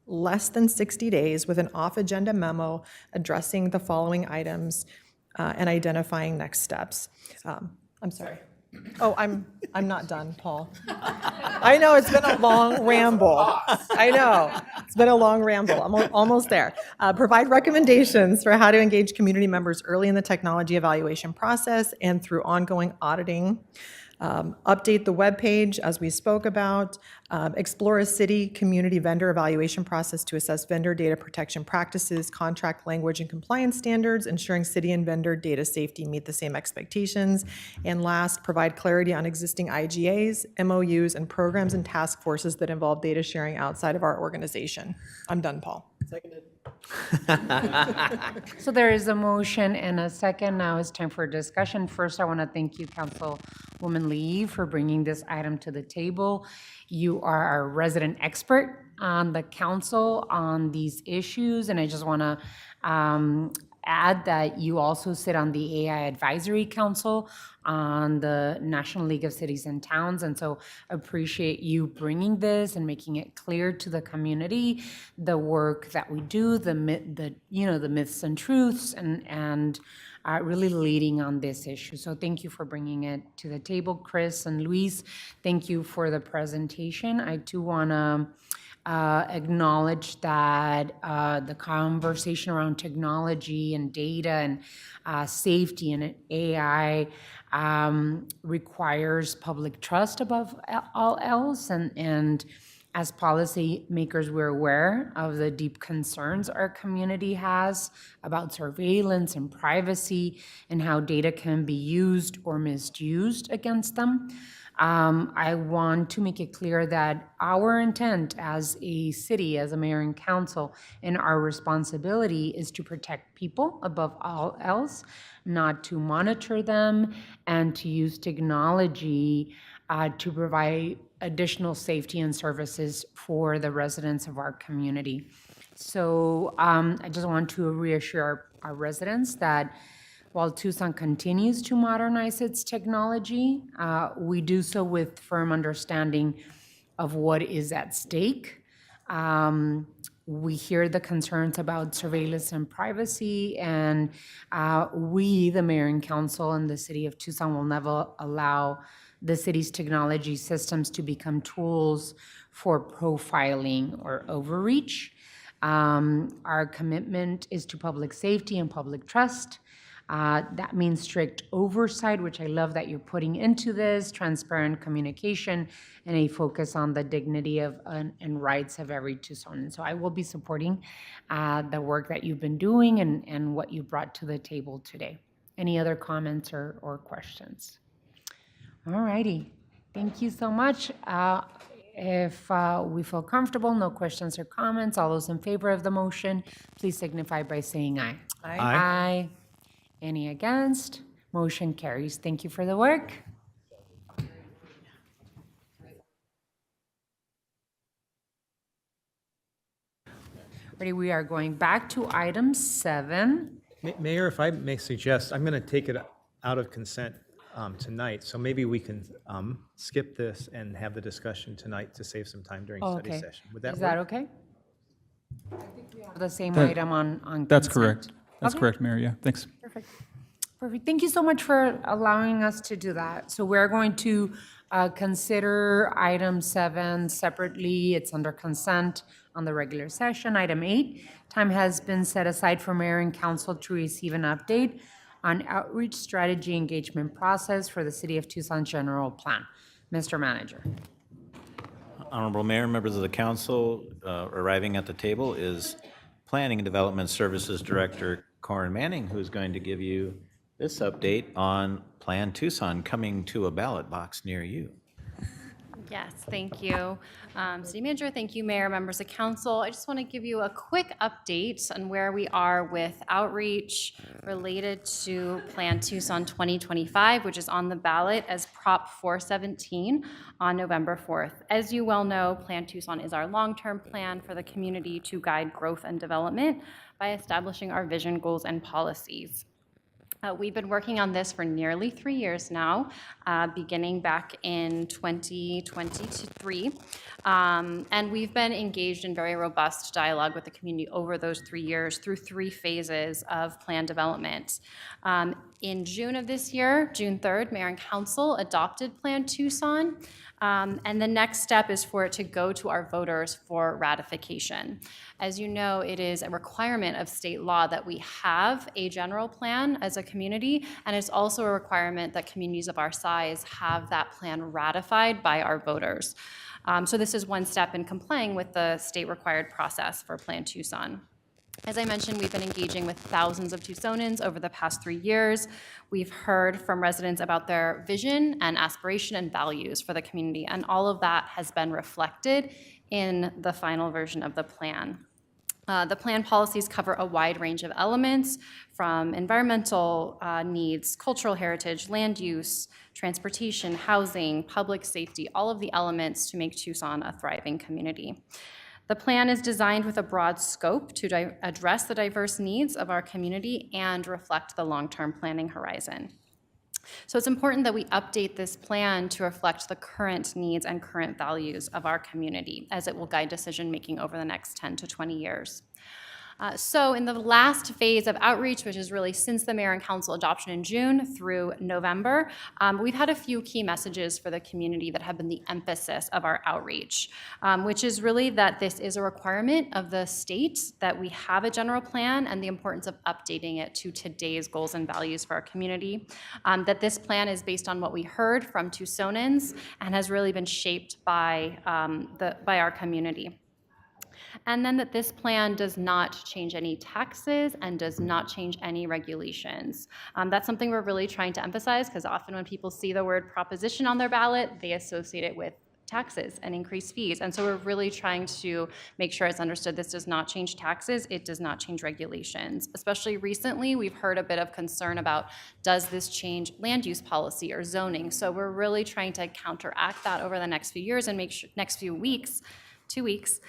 [SPEAKER 8] less than 60 days with an off-agenda memo addressing the following items and identifying next steps. I'm sorry. Oh, I'm not done, Paul. I know, it's been a long ramble. I know, it's been a long ramble. I'm almost there. Provide recommendations for how to engage community members early in the technology evaluation process and through ongoing auditing. Update the webpage, as we spoke about. Explore a city community vendor evaluation process to assess vendor data protection practices, contract language, and compliance standards, ensuring city and vendor data safety meet the same expectations. And last, provide clarity on existing IGAs, MOUs, and programs and task forces that involve data sharing outside of our organization. I'm done, Paul. Seconded.
[SPEAKER 1] So there is a motion and a second. Now it's time for discussion. First, I want to thank you, Councilwoman Lee, for bringing this item to the table. You are our resident expert on the council on these issues, and I just want to add that you also sit on the AI Advisory Council on the National League of Cities and Towns, and so appreciate you bringing this and making it clear to the community the work that we do, the myths and truths, and really leading on this issue. So thank you for bringing it to the table, Chris and Luis. Thank you for the presentation. I too want to acknowledge that the conversation around technology and data and safety and AI requires public trust above all else. And as policymakers, we're aware of the deep concerns our community has about surveillance and privacy and how data can be used or misused against them. I want to make it clear that our intent as a city, as a mayor and council, and our responsibility is to protect people above all else, not to monitor them, and to use technology to provide additional safety and services for the residents of our community. So I just want to reassure our residents that while Tucson continues to modernize its technology, we do so with firm understanding of what is at stake. We hear the concerns about surveillance and privacy, and we, the mayor and council and the city of Tucson, will never allow the city's technology systems to become tools for profiling or overreach. Our commitment is to public safety and public trust. That means strict oversight, which I love that you're putting into this, transparent communication, and a focus on the dignity of and rights of every Tucsonan. So I will be supporting the work that you've been doing and what you brought to the table today. Any other comments or questions? All righty. Thank you so much. If we feel comfortable, no questions or comments, all those in favor of the motion, please signify by saying aye.
[SPEAKER 8] Aye.
[SPEAKER 1] Aye. Any against? Motion carries. Thank you for the work. Ready, we are going back to item 7.
[SPEAKER 15] Mayor, if I may suggest, I'm going to take it out of consent tonight, so maybe we can skip this and have the discussion tonight to save some time during study
[SPEAKER 1] Okay.
[SPEAKER 15] session. Would that work?
[SPEAKER 1] Is that okay? The same
[SPEAKER 4] That-
[SPEAKER 1] item on
[SPEAKER 4] That's
[SPEAKER 1] consent.
[SPEAKER 4] correct. That's
[SPEAKER 1] Okay.
[SPEAKER 4] correct, Mayor, yeah, thanks.
[SPEAKER 1] Perfect. Perfect. Thank you so much for allowing us to do that. So we're going to consider item 7 separately. It's under consent on the regular session. Item 8, time has been set aside for mayor and council to receive an update on outreach strategy engagement process for the City of Tucson General Plan. Mr. Manager.
[SPEAKER 3] Honorable Mayor, members of the council, arriving at the table is Planning and Development Services Director Corin Manning, who's going to give you this update on Plan Tucson coming to a ballot box near you.
[SPEAKER 13] Yes, thank you. City Manager, thank you, Mayor, members of council. I just want to give you a quick update on where we are with outreach related to Plan Tucson 2025, which is on the ballot as Prop 417 on November 4th. As you well know, Plan Tucson is our long-term plan for the community to guide growth and development by establishing our vision, goals, and policies. We've been working on this for nearly 3 years now, beginning back in 2023. And we've been engaged in very robust dialogue with the community over those 3 years through 3 phases of plan development. In June of this year, June 3rd, Mayor and Council adopted Plan Tucson. And the next step is for it to go to our voters for ratification. As you know, it is a requirement of state law that we have a general plan as a community, and it's also a requirement that communities of our size have that plan ratified by our voters. So this is one step in complying with the state-required process for Plan Tucson. As I mentioned, we've been engaging with thousands of Tucsonans over the past 3 years. We've heard from residents about their vision and aspiration and values for the community, and all of that has been reflected in the final version of the plan. The plan policies cover a wide range of elements from environmental needs, cultural heritage, land use, transportation, housing, public safety, all of the elements to make Tucson a thriving community. The plan is designed with a broad scope to address the diverse needs of our community and reflect the long-term planning horizon. So it's important that we update this plan to reflect the current needs and current values of our community, as it will guide decision-making over the next 10 to 20 years. So in the last phase of outreach, which is really since the mayor and council adoption in June through November, we've had a few key messages for the community that have been the emphasis of our outreach, which is really that this is a requirement of the state that we have a general plan and the importance of updating it to today's goals and values for our community, that this plan is based on what we heard from Tucsonans and has really been shaped by our community. And then that this plan does not change any taxes and does not change any regulations. That's something we're really trying to emphasize, because often when people see the word proposition on their ballot, they associate it with taxes and increased fees. And so we're really trying to make sure it's understood this does not change taxes, it does not change regulations. Especially recently, we've heard a bit of concern about, does this change land use policy or zoning? So we're really trying to counteract that over the next few years and make sure, next few weeks, 2 weeks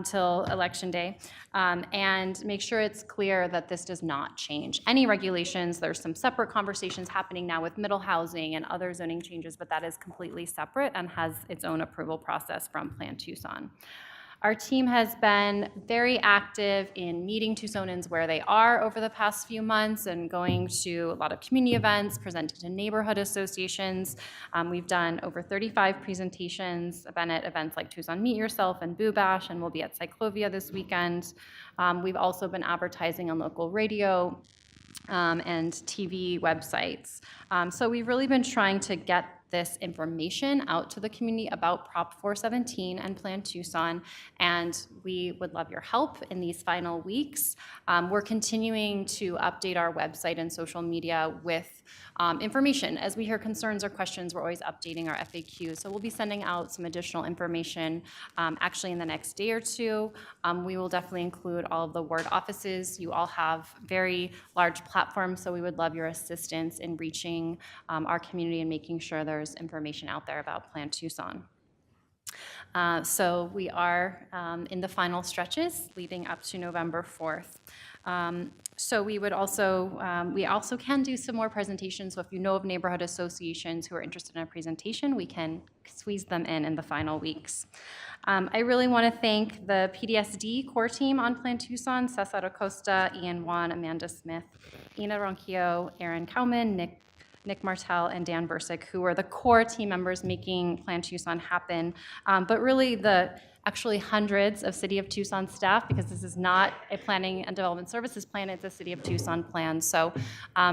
[SPEAKER 13] till Election Day, and make sure it's clear that this does not change any regulations. There's some separate conversations happening now with middle housing and other zoning changes, but that is completely separate and has its own approval process from Plan Tucson. Our team has been very active in meeting Tucsonans where they are over the past few months and going to a lot of community events, presenting to neighborhood associations. We've done over 35 presentations, been at events like Tucson Meet Yourself and Boo Bash, and we'll be at Cyclovia this weekend. We've also been advertising on local radio and TV websites. So we've really been trying to get this information out to the community about Prop 417 and Plan Tucson, and we would love your help in these final weeks. We're continuing to update our website and social media with information. As we hear concerns or questions, we're always updating our FAQs. So we'll be sending out some additional information actually in the next day or two. We will definitely include all of the ward offices. You all have very large platforms, so we would love your assistance in reaching our community and making sure there's information out there about Plan Tucson. So we are in the final stretches leading up to November 4th. So we also can do some more presentations. So if you know of neighborhood associations who are interested in a presentation, we can squeeze them in the final weeks. I really want to thank the PDSD core team on Plan Tucson, Cesar Acosta, Ian Wan, Amanda Smith, Ina Ronquillo, Aaron Cowman, Nick Martell, and Dan Bursick, who are the core team members making Plan Tucson happen. But really actually hundreds of City of Tucson staff, because this is not a planning and development services plan, it's a City of Tucson plan. So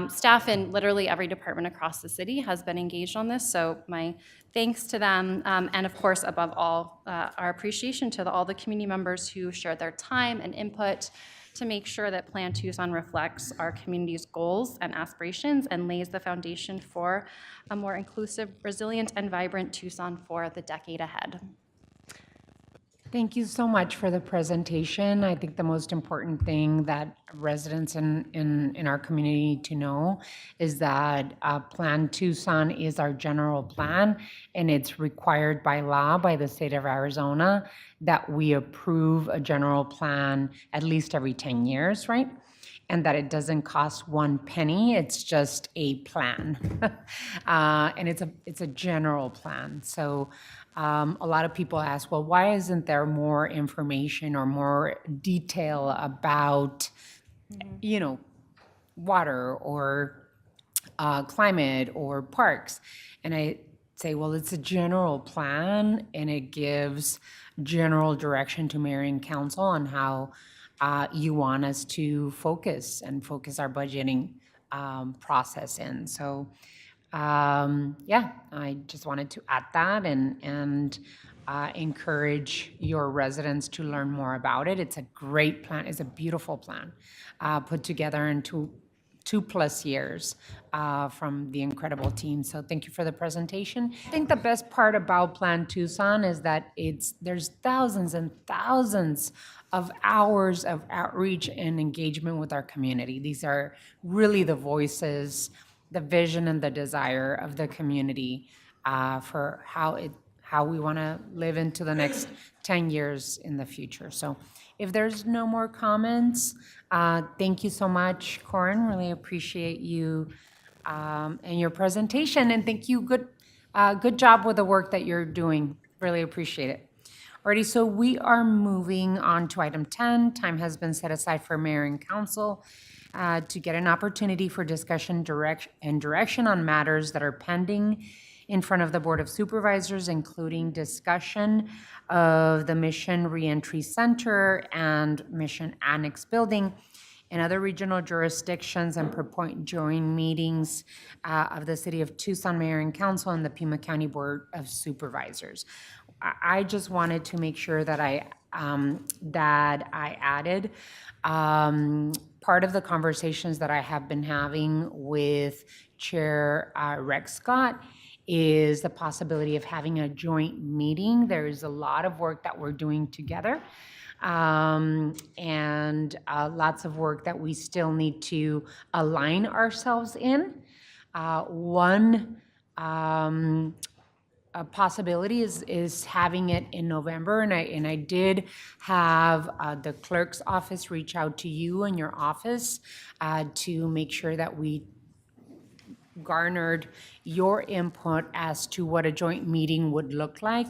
[SPEAKER 13] staff in literally every department across the city has been engaged on this, so my thanks to them. And of course, above all, our appreciation to all the community members who shared their time and input to make sure that Plan Tucson reflects our community's goals and aspirations and lays the foundation for a more inclusive, resilient, and vibrant Tucson for the decade ahead.
[SPEAKER 1] Thank you so much for the presentation. I think the most important thing that residents in our community need to know is that Plan Tucson is our general plan, and it's required by law by the state of Arizona that we approve a general plan at least every 10 years, right? And that it doesn't cost one penny, it's just a plan. And it's a general plan. So a lot of people ask, well, why isn't there more information or more detail about, water or climate or parks? And I say, well, it's a general plan, and it gives general direction to mayor and council on how you want us to focus our budgeting process in. So, I just wanted to add that and encourage your residents to learn more about it. It's a great plan. It's a beautiful plan put together in 2+ years from the incredible team. So thank you for the presentation. I think the best part about Plan Tucson is that there's thousands and thousands of hours of outreach and engagement with our community. These are really the voices, the vision and the desire of the community for how we want to live into the next 10 years in the future. So if there's no more comments, thank you so much, Corin. Really appreciate you and your presentation, and thank you. Good job with the work that you're doing. Really appreciate it. Alrighty, so we are moving on to item 10. Time has been set aside for mayor and council to get an opportunity for discussion and direction on matters that are pending in front of the Board of Supervisors, including discussion of the Mission Reentry Center and Mission Annex Building and other regional jurisdictions, and proposed joint meetings of the City of Tucson Mayor and Council and the Pima County Board of Supervisors. I just wanted to make sure that I added part of the conversations that I have been having with Chair Rex Scott is the possibility of having a joint meeting. There is a lot of work that we're doing together, and lots of work that we still need to align ourselves in. One possibility is having it in November, and I did have the clerk's office reach out to you and your office to make sure that we garnered your input as to what a joint meeting would look like.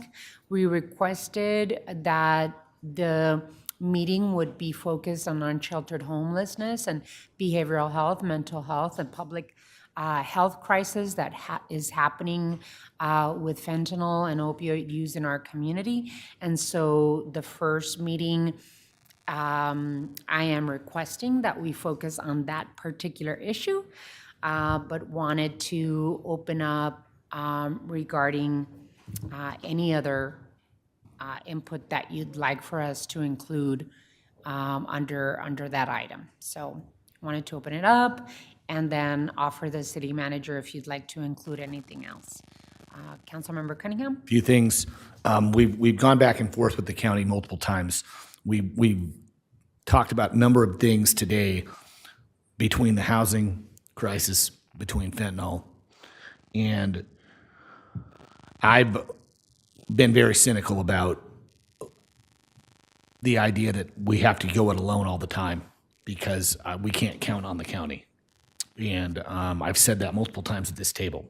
[SPEAKER 1] We requested that the meeting would be focused on unsheltered homelessness and behavioral health, mental health, and public health crisis that is happening with fentanyl and opioid use in our community. And so the first meeting, I am requesting that we focus on that particular issue, but wanted to open up regarding any other input that you'd like for us to include under that item. So wanted to open it up and then offer the city manager if you'd like to include anything else. Councilmember Cunningham?
[SPEAKER 7] Few things. We've gone back and forth with the county multiple times. We've talked about a number of things today between the housing crisis, between fentanyl, and I've been very cynical about the idea that we have to go it alone all the time because we can't count on the county. And I've said that multiple times at this table.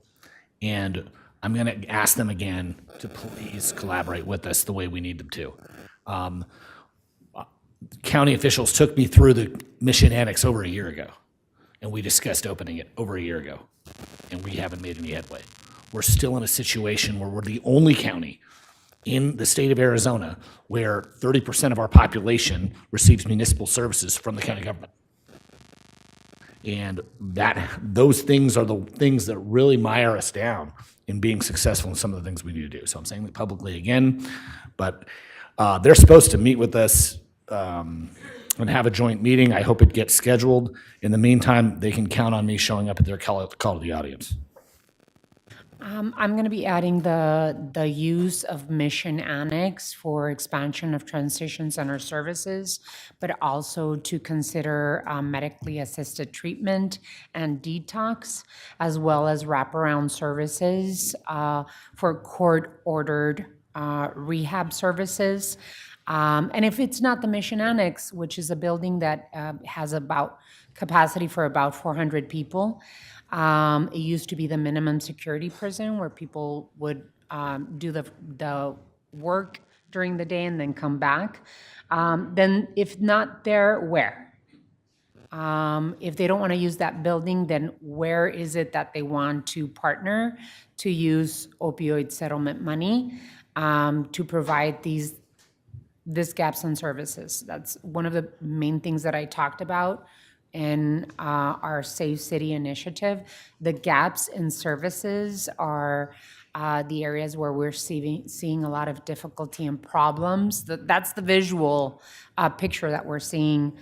[SPEAKER 7] And I'm going to ask them again to please collaborate with us the way we need them to. County officials took me through the Mission Annex over a year ago, and we discussed opening it over a year ago, and we haven't made any headway. We're still in a situation where we're the only county in the state of Arizona where 30% of our population receives municipal services from the county government. And those things are the things that really mire us down in being successful in some of the things we need to do. So I'm saying that publicly again, but they're supposed to meet with us and have a joint meeting. I hope it gets scheduled. In the meantime, they can count on me showing up at their call to the audience.
[SPEAKER 1] I'm going to be adding the use of Mission Annex for expansion of transition center services, but also to consider medically assisted treatment and detox, as well as wraparound services for court-ordered rehab services. And if it's not the Mission Annex, which is a building that has about capacity for about 400 people, it used to be the minimum security prison where people would do the work during the day and then come back. Then if not there, where? If they don't want to use that building, then where is it that they want to partner to use opioid settlement money to provide these gaps in services? That's one of the main things that I talked about in our Safe City initiative. The gaps in services are the areas where we're seeing a lot of difficulty and problems. That's the visual picture that we're seeing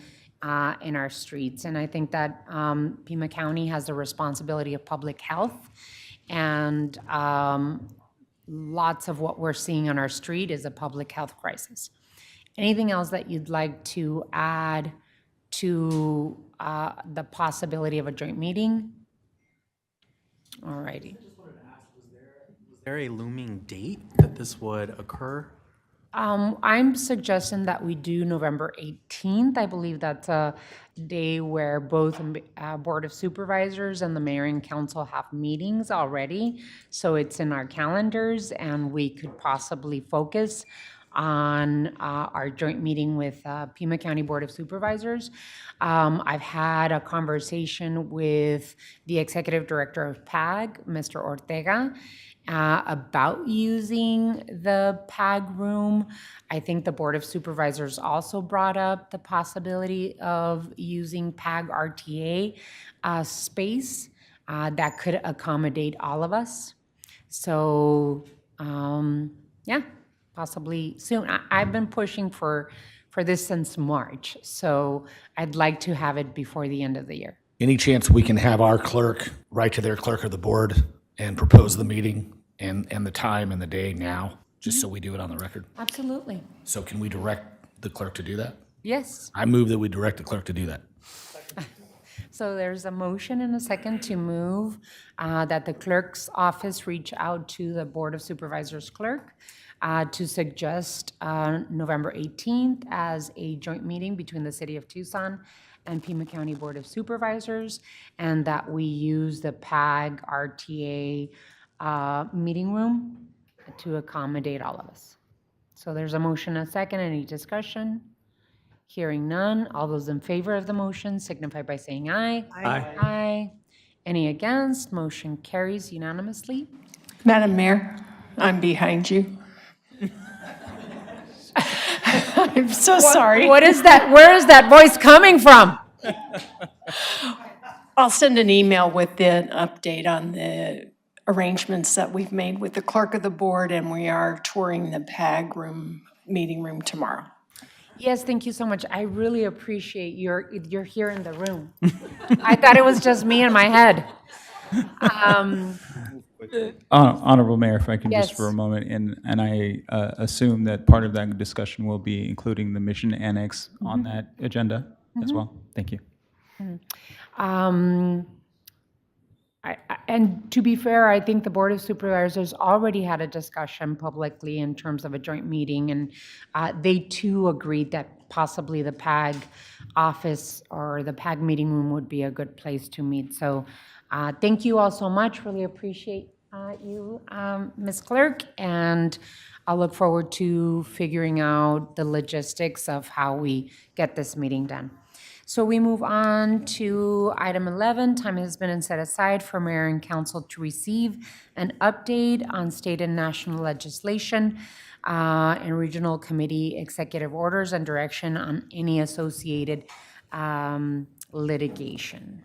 [SPEAKER 1] in our streets. And I think that Pima County has the responsibility of public health, and lots of what we're seeing on our street is a public health crisis. Anything else that you'd like to add to the possibility of a joint meeting? All righty.
[SPEAKER 18] Is there a looming date that this would occur?
[SPEAKER 1] I'm suggesting that we do November 18th. I believe that's a day where both Board of Supervisors and the Mayor and Council have meetings already. So it's in our calendars, and we could possibly focus on our joint meeting with Pima County Board of Supervisors. I've had a conversation with the Executive Director of PAG, Mr. Ortega, about using the PAG room. I think the Board of Supervisors also brought up the possibility of using PAG RTA space that could accommodate all of us. So, yeah. Possibly soon. I've been pushing for this since March, so I'd like to have it before the end of the year.
[SPEAKER 7] Any chance we can have our clerk write to their clerk of the board and propose the meeting and the time and the day now, just so we do it on the record?
[SPEAKER 1] Absolutely.
[SPEAKER 7] So can we direct the clerk to do that?
[SPEAKER 1] Yes.
[SPEAKER 7] I move that we direct the clerk to do that.
[SPEAKER 1] So there's a motion and a second to move that the clerk's office reach out to the Board of Supervisors clerk to suggest November 18th as a joint meeting between the City of Tucson and Pima County Board of Supervisors, and that we use the PAG RTA meeting room to accommodate all of us. So there's a motion and a second. Any discussion? Hearing none. All those in favor of the motion signify by saying aye.
[SPEAKER 15] Aye.
[SPEAKER 1] Aye. Any against? Motion carries unanimously.
[SPEAKER 21] Madam Mayor, I'm behind you. I'm so sorry.
[SPEAKER 1] What is that? Where is that voice coming from?
[SPEAKER 21] I'll send an email with an update on the arrangements that we've made with the clerk of the board, and we are touring the PAG room, meeting room tomorrow.
[SPEAKER 1] Yes, thank you so much. I really appreciate you're here in the room. I thought it was just me in my head.
[SPEAKER 4] Honorable Mayor, if I can
[SPEAKER 1] Yes.
[SPEAKER 4] just for a moment, and I assume that part of that discussion will be including the Mission Annex on that agenda as well. Thank you.
[SPEAKER 1] And to be fair, I think the Board of Supervisors already had a discussion publicly in terms of a joint meeting, and they too agreed that possibly the PAG office or the PAG meeting room would be a good place to meet. So thank you all so much. Really appreciate you, Ms. Clerk, and I'll look forward to figuring out the logistics of how we get this meeting done. So we move on to item 11. Time has been set aside for mayor and council to receive an update on state and national legislation and regional committee executive orders and direction on any associated litigation.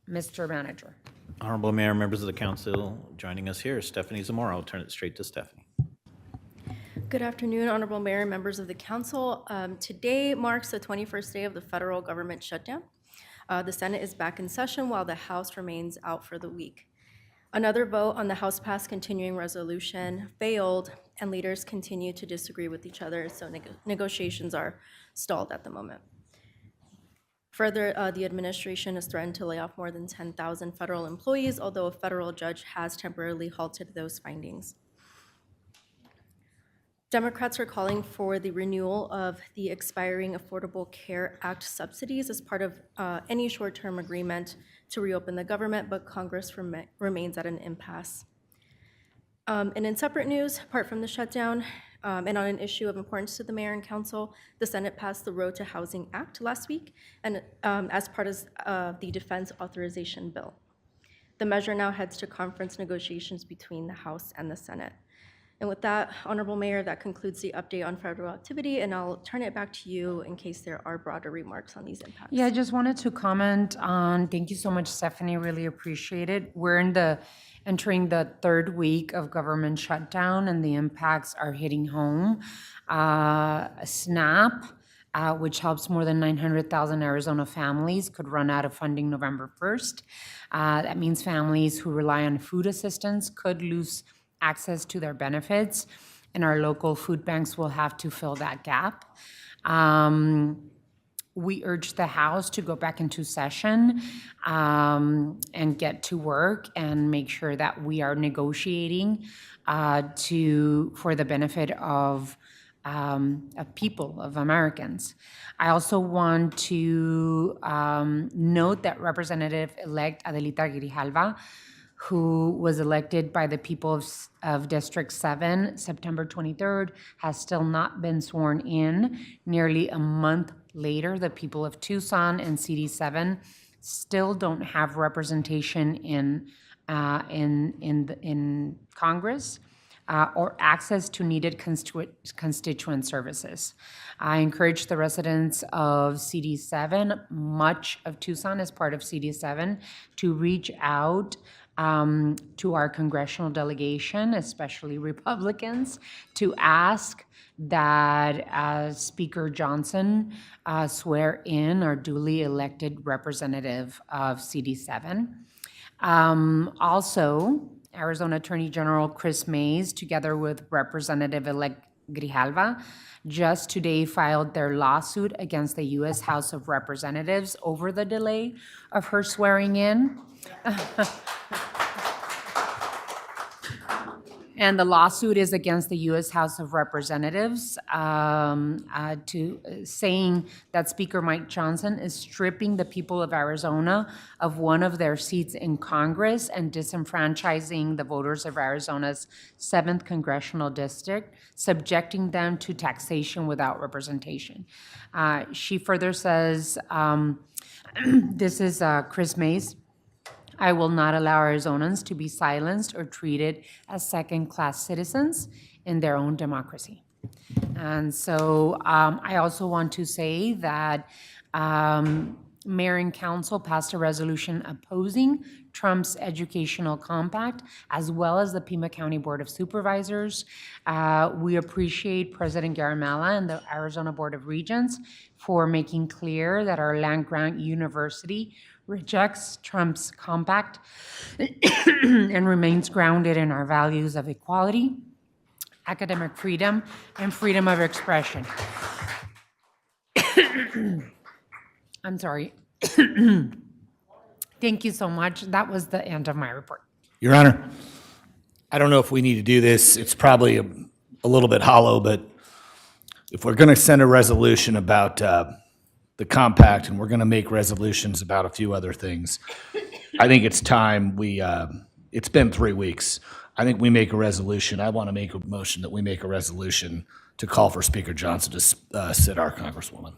[SPEAKER 1] Mr. Manager.
[SPEAKER 3] Honorable Mayor, members of the council, joining us here is Stephanie Zamora. I'll turn it straight to Stephanie.
[SPEAKER 2] Good afternoon, Honorable Mayor and members of the council. Today marks the 21st day of the federal government shutdown. The Senate is back in session while the House remains out for the week. Another vote on the House passed continuing resolution failed, and leaders continue to disagree with each other, so negotiations are stalled at the moment. Further, the administration has threatened to lay off more than 10,000 federal employees, although a federal judge has temporarily halted those findings. Democrats are calling for the renewal of the expiring Affordable Care Act subsidies as part of any short-term agreement to reopen the government, but Congress remains at an impasse. And in separate news, apart from the shutdown, and on an issue of importance to the mayor and council, the Senate passed the Road to Housing Act last week, and as part of the Defense Authorization Bill. The measure now heads to conference negotiations between the House and the Senate. And with that, Honorable Mayor, that concludes the update on federal activity, and I'll turn it back to you in case there are broader remarks on these impacts.
[SPEAKER 1] Yeah, I just wanted to comment on, thank you so much, Stephanie, really appreciate it. We're entering the third week of government shutdown, and the impacts are hitting home. SNAP, which helps more than 900,000 Arizona families, could run out of funding November 1st. That means families who rely on food assistance could lose access to their benefits, and our local food banks will have to fill that gap. We urge the House to go back into session and get to work and make sure that we are negotiating for the benefit of people, of Americans. I also want to note that Representative-elect Adelita Grijalva, who was elected by the people of District 7, September 23rd, has still not been sworn in. Nearly a month later, the people of Tucson and CD7 still don't have representation in Congress or access to needed constituent services. I encourage the residents of CD7, much of Tucson is part of CD7, to reach out to our congressional delegation, especially Republicans, to ask that Speaker Johnson swear in our duly elected representative of CD7. Also, Arizona Attorney General Chris Mays, together with Representative-elect Grijalva, just today filed their lawsuit against the U.S. House of Representatives over the delay of her swearing in. And the lawsuit is against the U.S. House of Representatives, saying that Speaker Mike Johnson is stripping the people of Arizona of one of their seats in Congress and disenfranchising the voters of Arizona's 7th congressional district, subjecting them to taxation without representation. She further says, this is Chris Mays, I will not allow Arizonans to be silenced or treated as second-class citizens in their own democracy. And so I also want to say that Mayor and Council passed a resolution opposing Trump's educational compact, as well as the Pima County Board of Supervisors. We appreciate President Garamala and the Arizona Board of Regents for making clear that our land-grant university rejects Trump's compact and remains grounded in our values of equality, academic freedom, and freedom of expression. I'm sorry. Thank you so much. That was the end of my report.
[SPEAKER 7] Your Honor, I don't know if we need to do this. It's probably a little bit hollow, but if we're going to send a resolution about the compact and we're going to make resolutions about a few other things, I think it's time it's been 3 weeks. I think we make a resolution. I want to make a motion that we make a resolution to call for Speaker Johnson to sit our Congresswoman.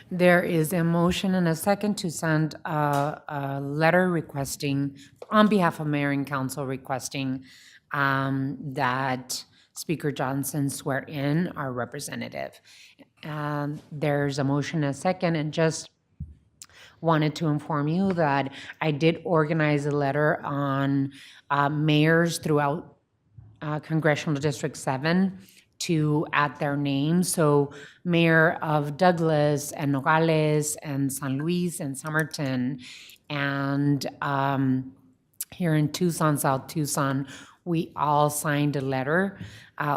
[SPEAKER 1] There is a motion and a second to send a letter requesting, on behalf of Mayor and Council, requesting that Speaker Johnson swear in our representative. There's a motion and a second, and just wanted to inform you that I did organize a letter on mayors throughout Congressional District 7 to add their names. So Mayor of Douglas and Nogales and San Luis and Somerton, and here in Tucson, South Tucson, we all signed a letter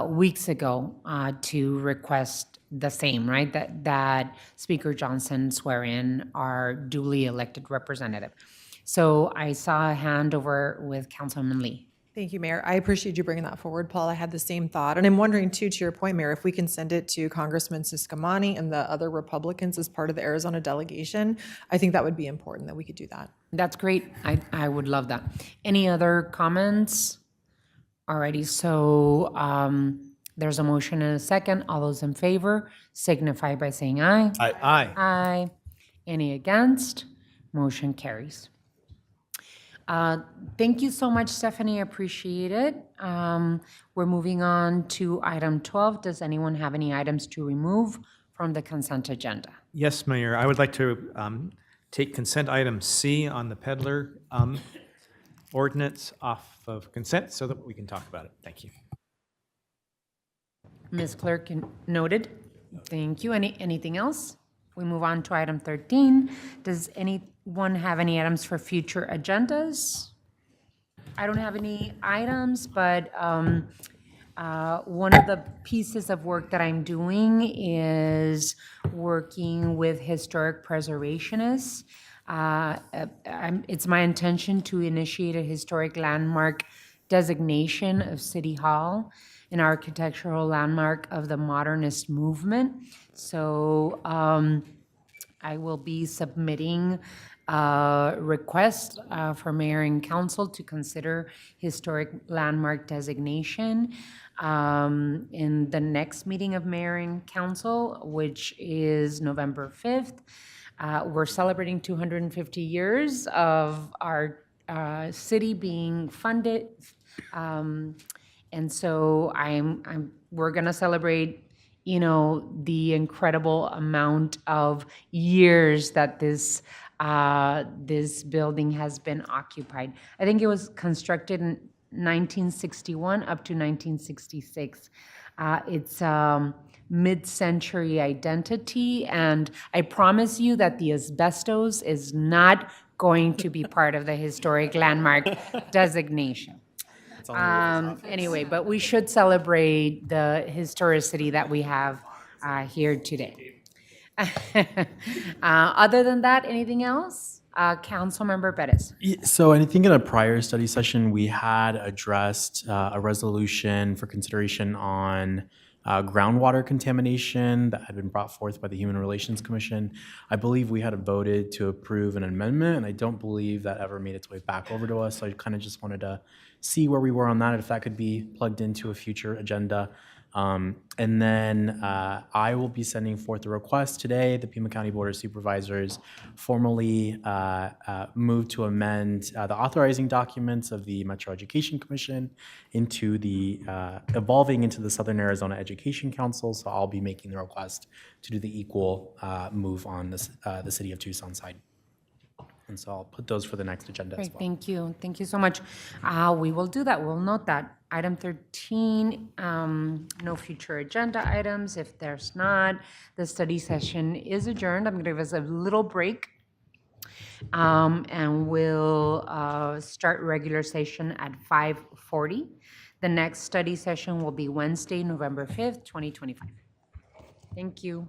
[SPEAKER 1] weeks ago to request the same, right? That Speaker Johnson swear in our duly elected representative. So I saw a hand over with Councilman Lee.
[SPEAKER 8] Thank you, Mayor. I appreciate you bringing that forward, Paul. I had the same thought. And I'm wondering, too, to your point, Mayor, if we can send it to Congressman Siscomani and the other Republicans as part of the Arizona delegation, I think that would be important that we could do that.
[SPEAKER 1] That's great. I would love that. Any other comments? Alrighty, so there's a motion and a second. All those in favor signify by saying aye.
[SPEAKER 15] Aye. Aye.
[SPEAKER 1] Aye. Any against? Motion carries. Thank you so much, Stephanie. I appreciate it. We're moving on to item 12. Does anyone have any items to remove from the consent agenda?
[SPEAKER 15] Yes, Mayor. I would like to take consent item C on the Peddler ordinance off of consent so that we can talk about it. Thank you.
[SPEAKER 1] Ms. Clerk, noted. Thank you. Anything else? We move on to item 13. Does anyone have any items for future agendas? I don't have any items, but one of the pieces of work that I'm doing is working with historic preservationists. It's my intention to initiate a historic landmark designation of City Hall, an architectural landmark of the modernist movement. So I will be submitting a request for Mayor and Council to consider historic landmark designation in the next meeting of Mayor and Council, which is November 5th. We're celebrating 250 years of our city being funded. And so we're gonna celebrate, the incredible amount of years that this building has been occupied. I think it was constructed in 1961 up to 1966. It's mid-century identity, and I promise you that the asbestos is not going to be part of the historic landmark designation. Anyway, but we should celebrate the historicity that we have here today. Other than that, anything else? Councilmember Perez.
[SPEAKER 18] So I think in a prior study session, we had addressed a resolution for consideration on groundwater contamination that had been brought forth by the Human Relations Commission. I believe we had voted to approve an amendment, and I don't believe that ever made its way back over to us. So I kind of just wanted to see where we were on that, if that could be plugged into a future agenda. And then I will be sending forth a request today. The Pima County Board of Supervisors formally moved to amend the authorizing documents of the Metro Education Commission into the evolving into the Southern Arizona Education Council. So I'll be making the request to do the equal move on this, the City of Tucson side. And so I'll put those for the next agenda as
[SPEAKER 1] Great,
[SPEAKER 18] well.
[SPEAKER 1] thank you. Thank you so much. We will do that. We'll note that. Item 13, no future agenda items. If there's not, the study session is adjourned. I'm going to give us a little break. And we'll start regular session at 5:40. The next study session will be Wednesday, November 5th, 2025. Thank you.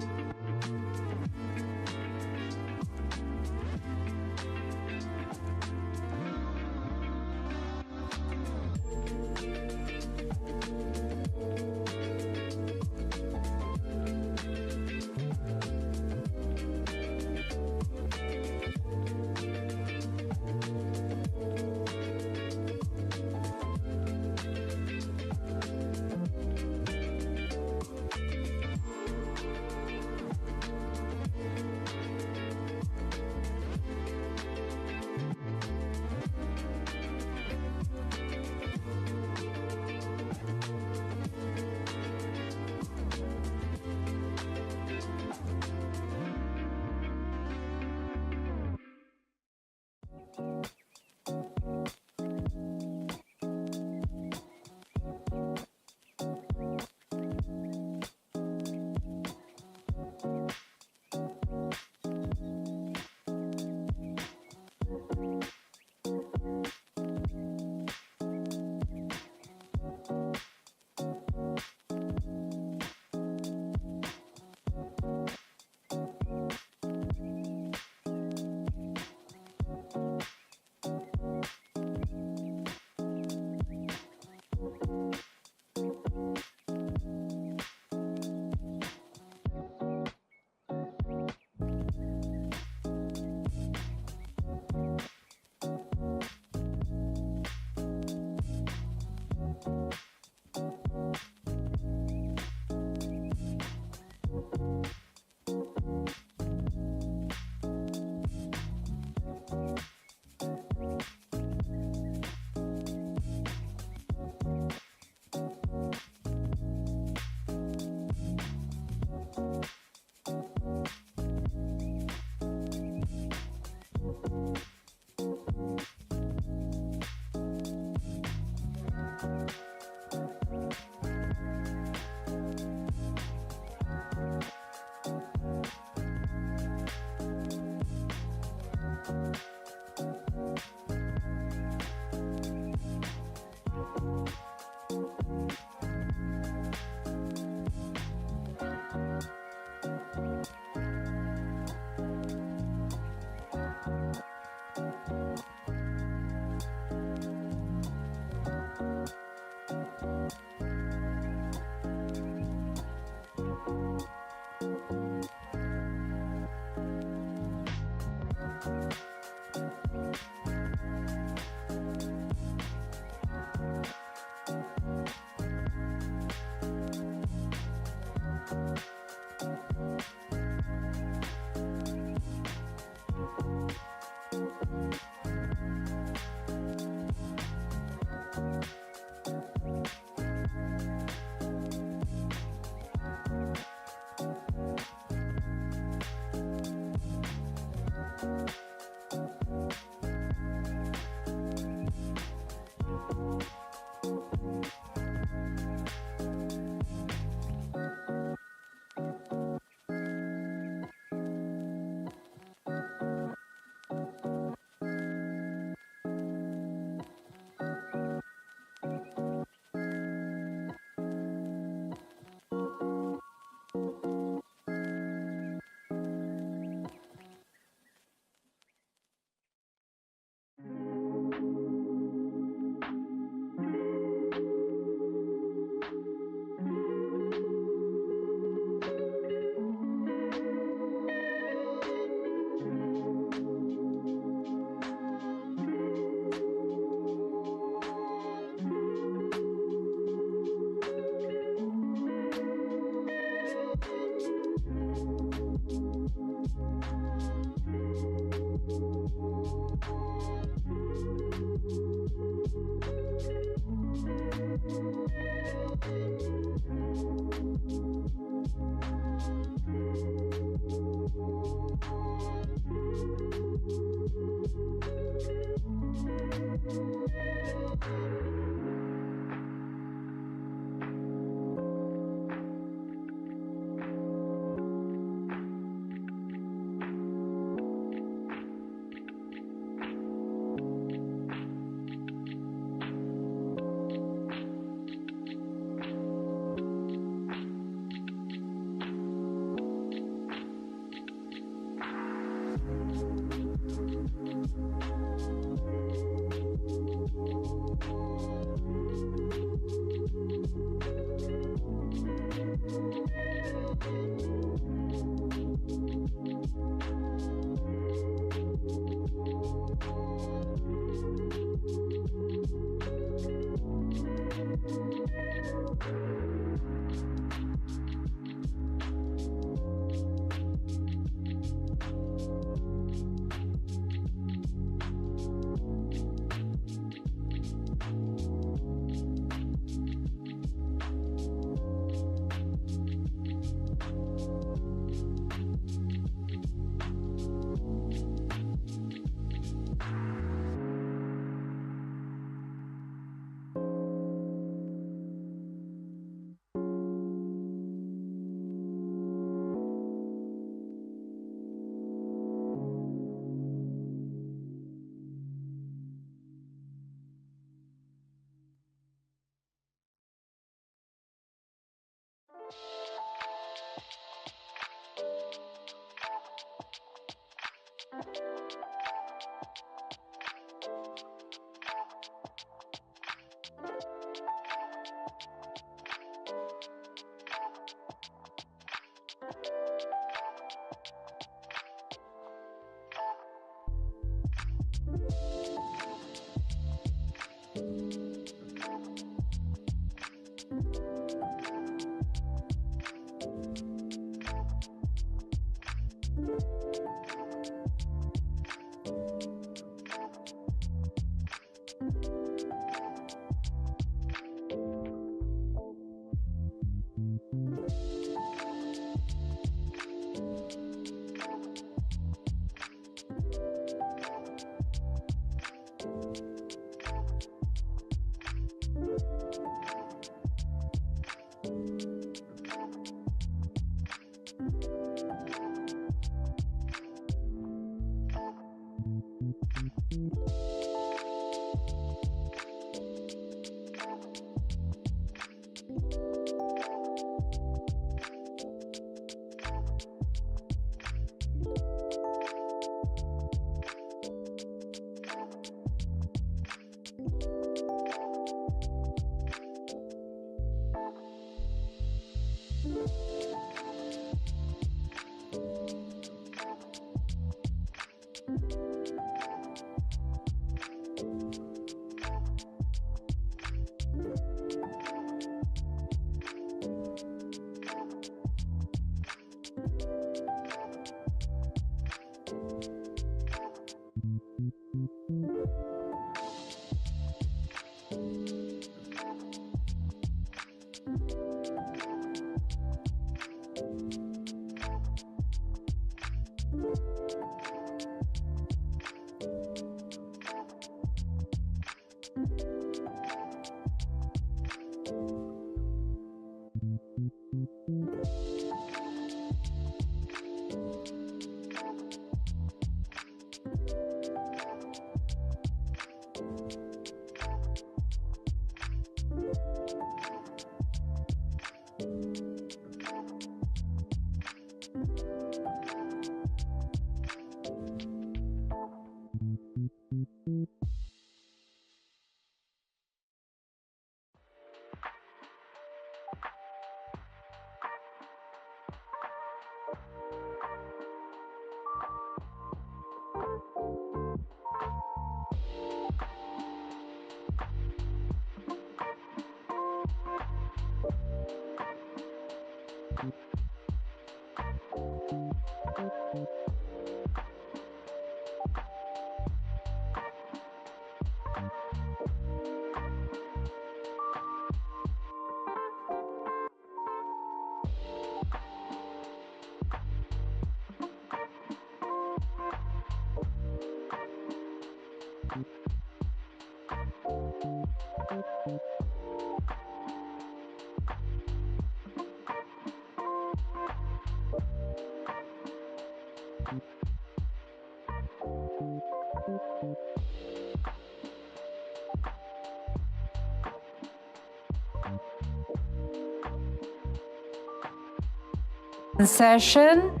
[SPEAKER 1] Session.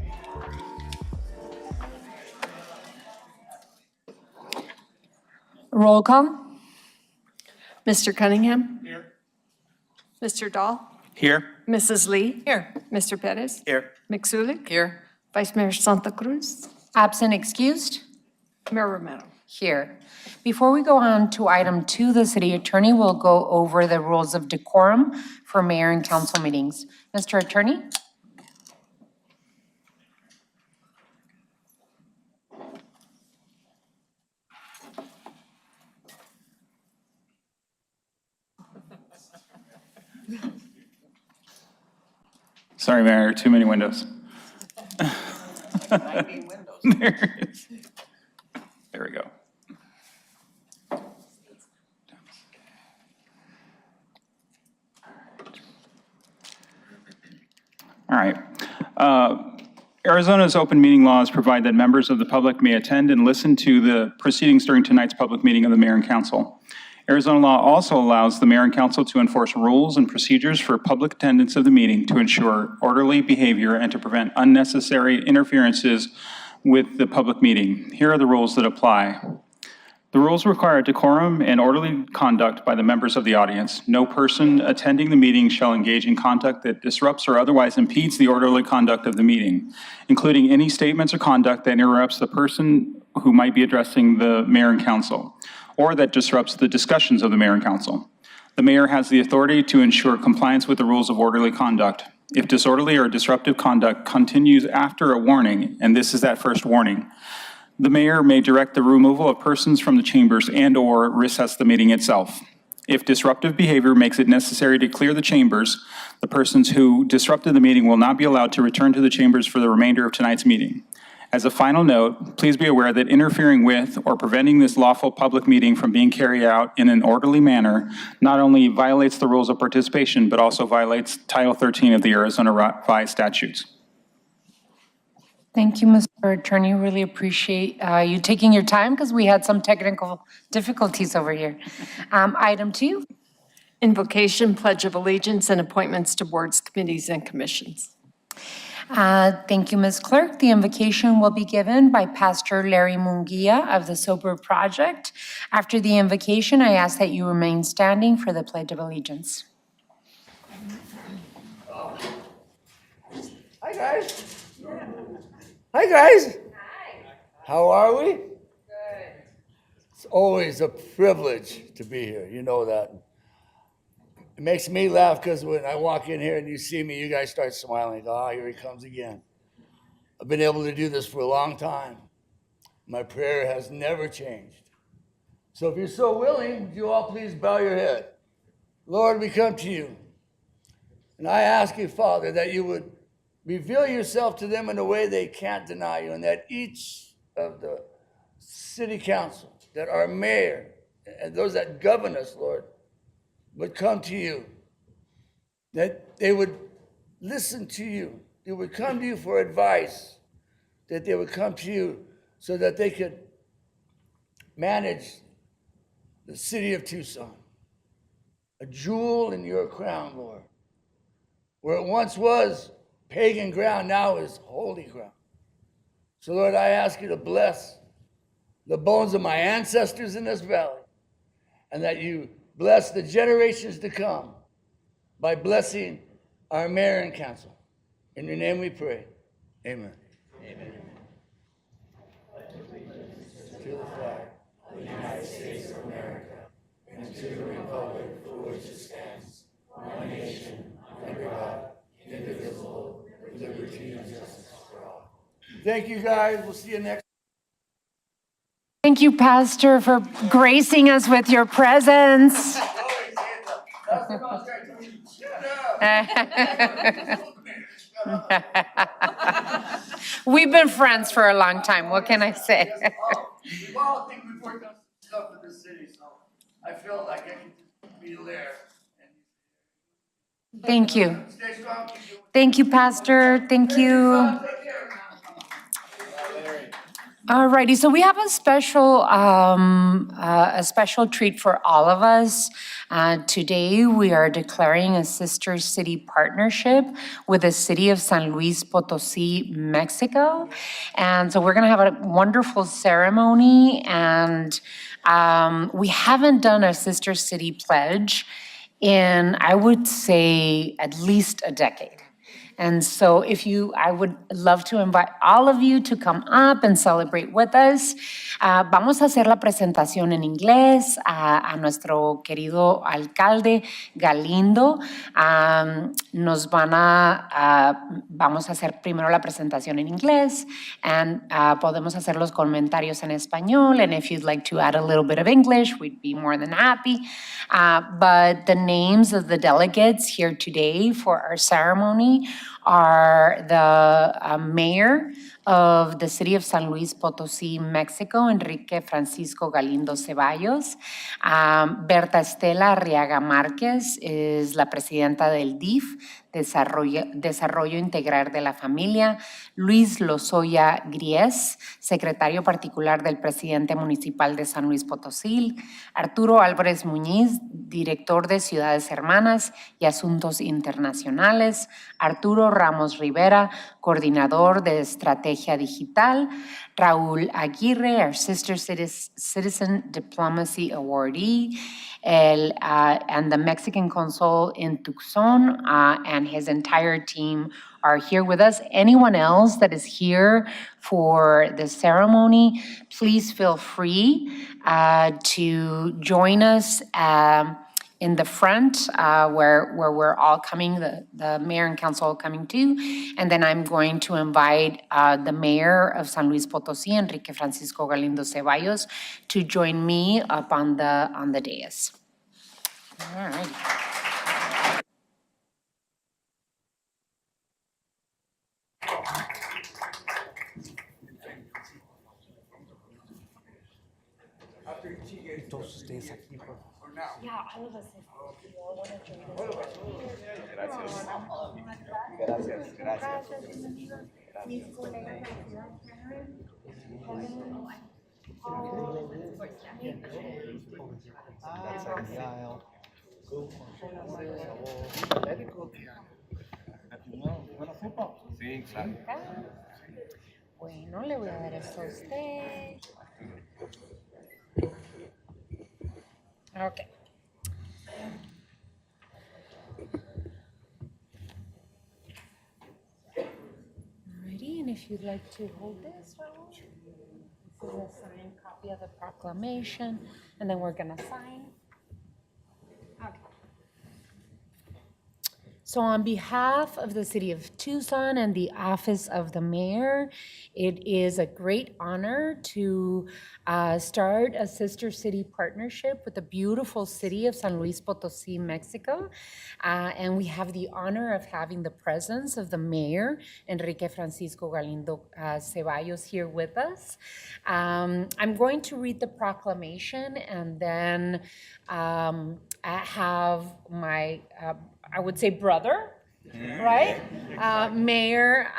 [SPEAKER 1] Roll call.
[SPEAKER 21] Mr. Cunningham? Here. Mr. Dahl?
[SPEAKER 4] Here.
[SPEAKER 21] Mrs. Lee? Here. Mr. Perez?
[SPEAKER 4] Here.
[SPEAKER 21] McSulik?
[SPEAKER 1] Here.
[SPEAKER 21] Vice Mayor Santa Cruz?
[SPEAKER 1] Absent excused?
[SPEAKER 21] Mayor Romero?
[SPEAKER 1] Here. Before we go on to item 2, the city attorney will go over the rules of decorum for mayor and council meetings. Mr. Attorney?
[SPEAKER 4] Sorry, Mayor, too many windows. There it is. There we go. All right. Arizona's open meeting laws provide that members of the public may attend and listen to the proceedings during tonight's public meeting of the mayor and council. Arizona law also allows the mayor and council to enforce rules and procedures for public attendance of the meeting to ensure orderly behavior and to prevent unnecessary interferences with the public meeting. Here are the rules that apply. The rules require decorum and orderly conduct by the members of the audience. No person attending the meeting shall engage in conduct that disrupts or otherwise impedes the orderly conduct of the meeting, including any statements or conduct that interrupts the person who might be addressing the mayor and council, or that disrupts the discussions of the mayor and council. The mayor has the authority to ensure compliance with the rules of orderly conduct. If disorderly or disruptive conduct continues after a warning, and this is that first warning, the mayor may direct the removal of persons from the chambers and/or recess the meeting itself. If disruptive behavior makes it necessary to clear the chambers, the persons who disrupted the meeting will not be allowed to return to the chambers for the remainder of tonight's meeting. As a final note, please be aware that interfering with or preventing this lawful public meeting from being carried out in an orderly manner not only violates the rules of participation, but also violates Title 13 of the Arizona Revised Statutes.
[SPEAKER 1] Thank you, Mr. Attorney. Really appreciate you taking your time because we had some technical difficulties over here. Item 2.
[SPEAKER 21] Invocation, Pledge of Allegiance, and appointments to boards, committees, and commissions.
[SPEAKER 1] Thank you, Ms. Clerk. The invocation will be given by Pastor Larry Munguia of the Sober Project. After the invocation, I ask that you remain standing for the Pledge of Allegiance.
[SPEAKER 5] Hi, guys. Hi, guys. Hi. How are we? Good. It's always a privilege to be here. You know that. It makes me laugh because when I walk in here and you see me, you guys start smiling. Oh, here he comes again. I've been able to do this for a long time. My prayer has never changed. So if you're so willing, would you all please bow your head? Lord, we come to you. And I ask you, Father, that you would reveal yourself to them in a way they can't deny you, and that each of the city council, that our mayor, and those that govern us, Lord, would come to you, that they would listen to you, they would come to you for advice, that they would come to you so that they could manage the city of Tucson, a jewel in your crown, Lord, where it once was pagan ground, now is holy ground. So, Lord, I ask you to bless the bones of my ancestors in this valley, and that you bless the generations to come by blessing our mayor and council. In your name we pray. Amen. Amen. To the flag of the United States of America, and to the republic for which it stands, one nation, under God, indivisible, with liberty and justice for all. Thank you, guys. We'll see you next.
[SPEAKER 1] Thank you, Pastor, for gracing us with your presence. We've been friends for a long time. What can I say?
[SPEAKER 5] We all think we've worked on some stuff in this city, so I feel like I can be there.
[SPEAKER 1] Thank you. Thank you, Pastor. Thank you. All righty, so we have a special treat for all of us. Today, we are declaring a sister city partnership with the city of San Luis Potosí, Mexico. And so we're gonna have a wonderful ceremony, and we haven't done a sister city pledge in, I would say, at least a decade. And so I would love to invite all of you to come up and celebrate with us. Vamos a hacer la presentación en inglés a nuestro querido alcalde Galindo. Vamos a hacer primero la presentación en inglés and podemos hacer los comentarios en español. And if you'd like to add a little bit of English, we'd be more than happy. But the names of the delegates here today for our ceremony are the mayor of the city of San Luis Potosí, Mexico, Enrique Francisco Galindo Ceballos. Berta Estela Arriaga Márquez is la presidenta del DIF, Desarrollo Integral de la Familia. Luis Lozoya Gries, secretario particular del presidente municipal de San Luis Potosí. Arturo Álvarez Muñiz, director de Ciudades Hermanas y Asuntos Internacionales. Arturo Ramos Rivera, coordinador de Estrategia Digital. Raúl Aguirre, our Sister Citizen Diplomacy Awardee, and the Mexican consul in Tucson and his entire team are here with us. Anyone else that is here for the ceremony, please feel free to join us in the front where we're all coming, the mayor and council coming too. And then I'm going to invite the mayor of San Luis Potosí, Enrique Francisco Galindo Ceballos, to join me up on the dais. All right. Yeah, all of us. Bueno, le voy a dar esto a usted. Okay. Alrighty, and if you'd like to hold this, Raul, this is a signed copy of the proclamation, and then we're gonna sign. Okay. So on behalf of the City of Tucson and the Office of the Mayor, it is a great honor to start a sister city partnership with the beautiful city of San Luis Potosí, Mexico. And we have the honor of having the presence of the Mayor, Enrique Francisco Galindo Ceballos, here with us. I'm going to read the proclamation and then I have my I would say brother, right? Mayor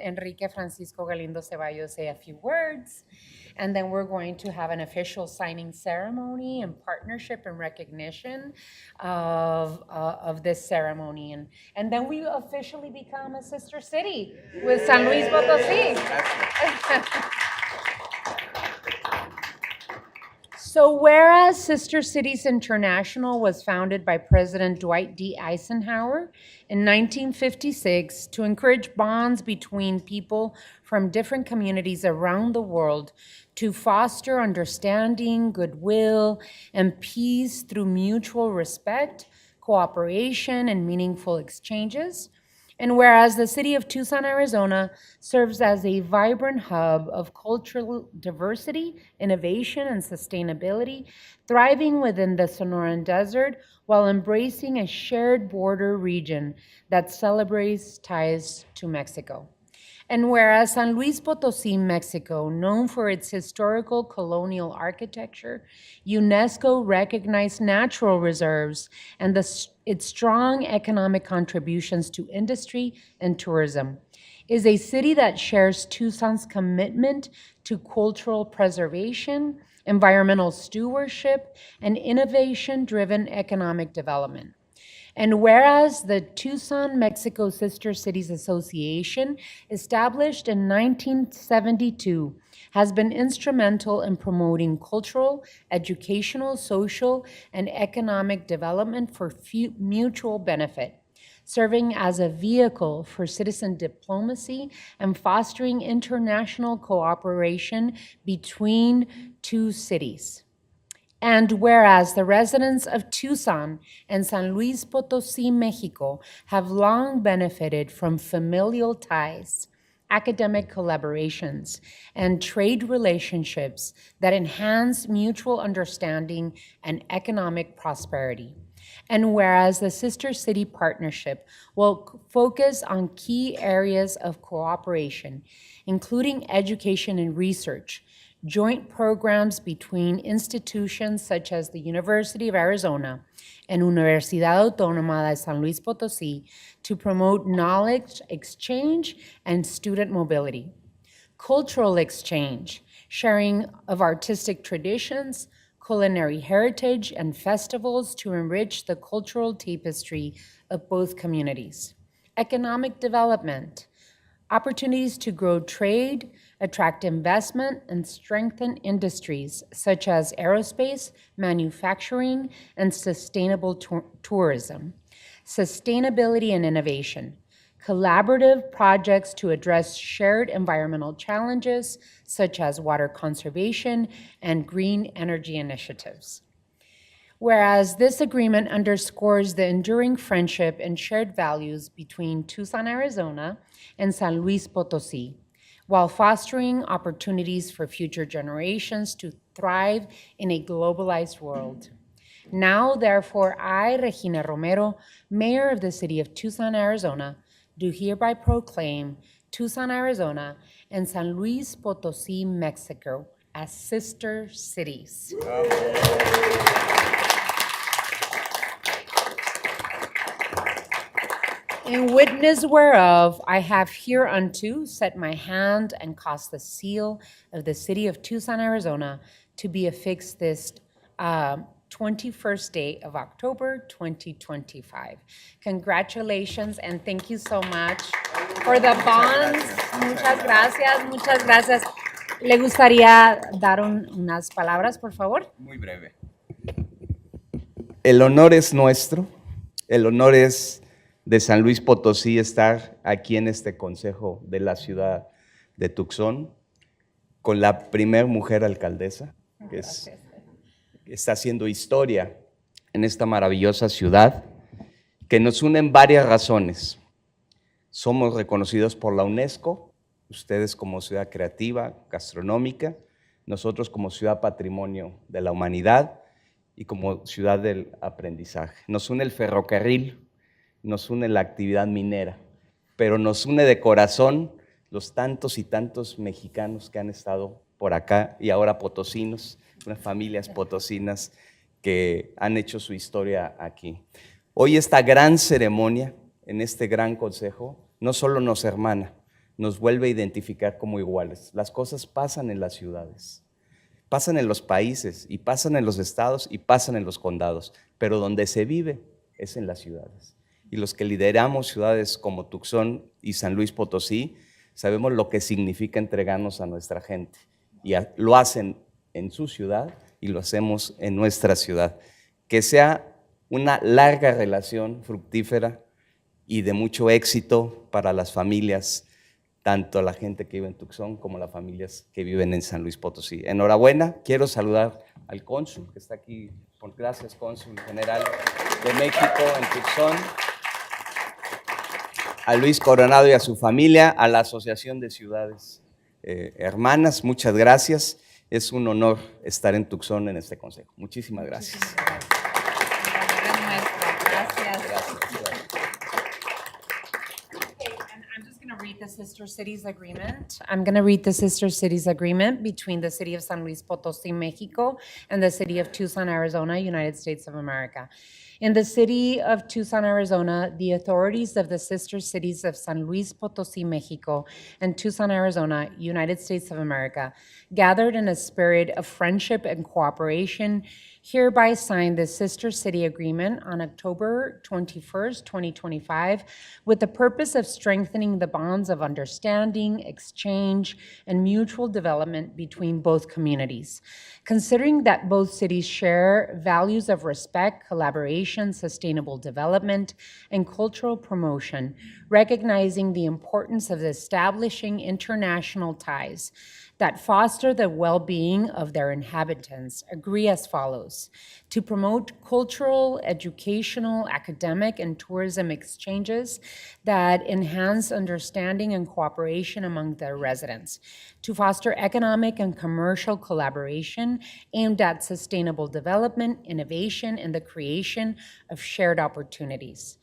[SPEAKER 1] Enrique Francisco Galindo Ceballos say a few words, and then we're going to have an official signing ceremony in partnership and recognition of this ceremony. And then we officially become a sister city with San Luis Potosí. So whereas Sister Cities International was founded by President Dwight D. Eisenhower in 1956 to encourage bonds between people from different communities around the world to foster understanding, goodwill, and peace through mutual respect, cooperation, and meaningful exchanges. And whereas the city of Tucson, Arizona serves as a vibrant hub of cultural diversity, innovation, and sustainability, thriving within the Sonoran Desert while embracing a shared border region that celebrates ties to Mexico. And whereas San Luis Potosí, Mexico, known for its historical colonial architecture, UNESCO recognized natural reserves and its strong economic contributions to industry and tourism, is a city that shares Tucson's commitment to cultural preservation, environmental stewardship, and innovation-driven economic development. And whereas the Tucson, Mexico Sister Cities Association, established in 1972, has been instrumental in promoting cultural, educational, social, and economic development for mutual benefit, serving as a vehicle for citizen diplomacy and fostering international cooperation between two cities. And whereas the residents of Tucson and San Luis Potosí, Mexico, have long benefited from familial ties, academic collaborations, and trade relationships that enhance mutual understanding and economic prosperity. And whereas the Sister City Partnership will focus on key areas of cooperation, including education and research, joint programs between institutions such as the University of Arizona and Universidad Autónoma de San Luis Potosí to promote knowledge exchange and student mobility, cultural exchange, sharing of artistic traditions, culinary heritage, and festivals to enrich the cultural tapestry of both communities, economic development, opportunities to grow trade, attract investment, and strengthen industries such as aerospace, manufacturing, and sustainable tourism, sustainability and innovation, collaborative projects to address shared environmental challenges such as water conservation and green energy initiatives. Whereas this agreement underscores the enduring friendship and shared values between Tucson, Arizona, and San Luis Potosí, while fostering opportunities for future generations to thrive in a globalized world. Now, therefore, I, Regina Romero, Mayor of the City of Tucson, Arizona, do hereby proclaim Tucson, Arizona, and San Luis Potosí, Mexico, as sister cities. In witness whereof, I have hereunto set my hand and caused the seal of the City of Tucson, Arizona, to be affixed this 21st day of October 2025. Congratulations and thank you so much for the bonds. Muchas gracias, muchas gracias. ¿Le gustaría dar unas palabras, por favor?
[SPEAKER 10] Muy breve. El honor es nuestro, el honor es de San Luis Potosí estar aquí en este consejo de la ciudad de Tucson con la primer mujer alcaldesa, que está haciendo historia en esta maravillosa ciudad, que nos unen varias razones. Somos reconocidos por la UNESCO, ustedes como ciudad creativa, gastronómica, nosotros como ciudad patrimonio de la humanidad y como ciudad del aprendizaje. Nos une el ferrocarril, nos une la actividad minera, pero nos une de corazón los tantos y tantos mexicanos que han estado por acá y ahora potosinos, unas familias potosinas que han hecho su historia aquí. Hoy esta gran ceremonia, en este gran consejo, no solo nos hermana, nos vuelve a identificar como iguales. Las cosas pasan en las ciudades, pasan en los países, y pasan en los estados, y pasan en los condados, pero donde se vive es en las ciudades. Y los que lideramos ciudades como Tucson y San Luis Potosí, sabemos lo que significa entregarnos a nuestra gente. Y lo hacen en su ciudad y lo hacemos en nuestra ciudad. Que sea una larga relación fructífera y de mucho éxito para las familias, tanto la gente que vive en Tucson como las familias que viven en San Luis Potosí. Enhorabuena, quiero saludar al cónsul que está aquí. Gracias, cónsul general de México en Tucson. A Luis Coronado y a su familia, a la Asociación de Ciudades Hermanas, muchas gracias. Es un honor estar en Tucson en este consejo. Muchísimas gracias.
[SPEAKER 1] Read the Sister Cities Agreement. I'm going to read the Sister Cities Agreement between the City of San Luis Potosí, Mexico, and the City of Tucson, Arizona, United States of America. In the city of Tucson, Arizona, the authorities of the sister cities of San Luis Potosí, Mexico, and Tucson, Arizona, United States of America, gathered in a spirit of friendship and cooperation, hereby signed the Sister City Agreement on October 21st, 2025, with the purpose of strengthening the bonds of understanding, exchange, and mutual development between both communities. Considering that both cities share values of respect, collaboration, sustainable development, and cultural promotion, recognizing the importance of establishing international ties that foster the well-being of their inhabitants, agree as follows: to promote cultural, educational, academic, and tourism exchanges that enhance understanding and cooperation among their residents, to foster economic and commercial collaboration aimed at sustainable development, innovation, and the creation of shared opportunities,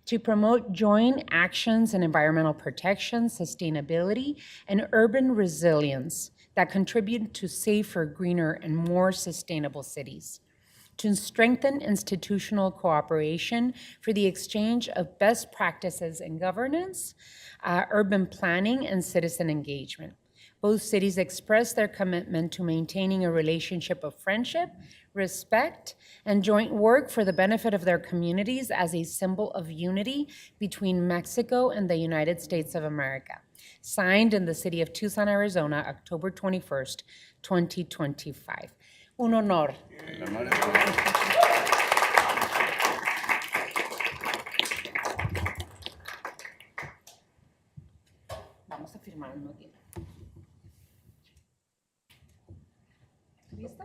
[SPEAKER 1] to promote joint actions in environmental protection, sustainability, and urban resilience that contribute to safer, greener, and more sustainable cities, to strengthen institutional cooperation for the exchange of best practices in governance, urban planning, and citizen engagement. Both cities express their commitment to maintaining a relationship of friendship, respect, and joint work for the benefit of their communities as a symbol of unity between Mexico and the United States of America. Signed in the city of Tucson, Arizona, October 21st, 2025. Un honor. Vamos a firmar al mismo tiempo. ¿Listo?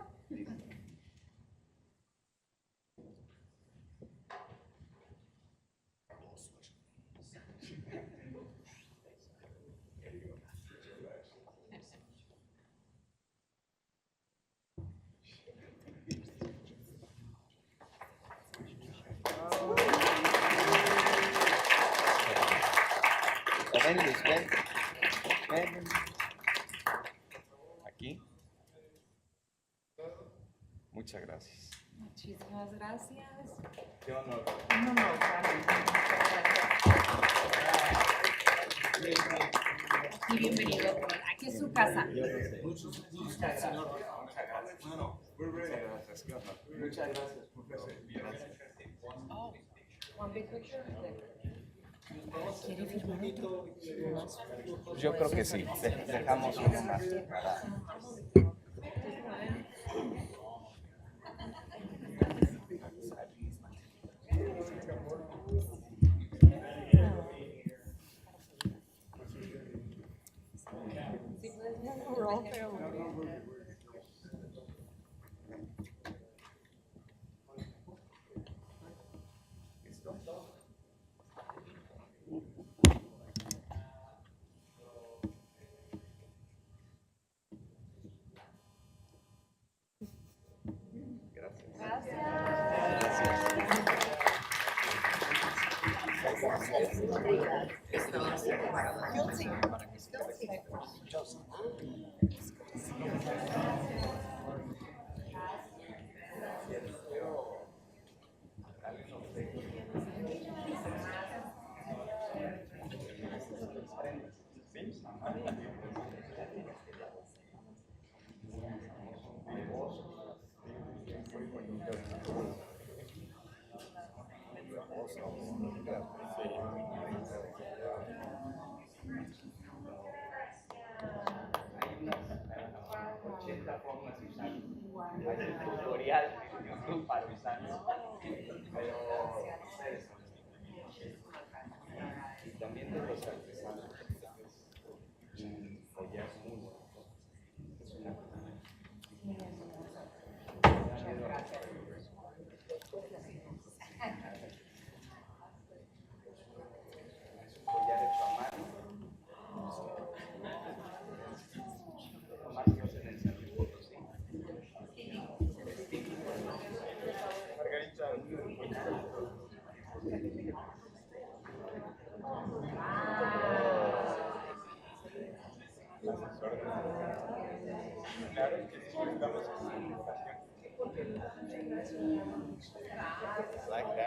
[SPEAKER 10] Ven, Luis, ven. Ven. Aquí. Muchas gracias.
[SPEAKER 1] Muchísimas gracias.
[SPEAKER 10] Qué honor.
[SPEAKER 1] Un honor, y bienvenido. Aquí es su casa.
[SPEAKER 10] Muchas gracias. Muchas gracias.
[SPEAKER 1] Oh, one big picture? ¿Quiere firmar otro?
[SPEAKER 10] Yo creo que sí. Dejamos uno más.
[SPEAKER 1] We're all family.
[SPEAKER 10] Like that.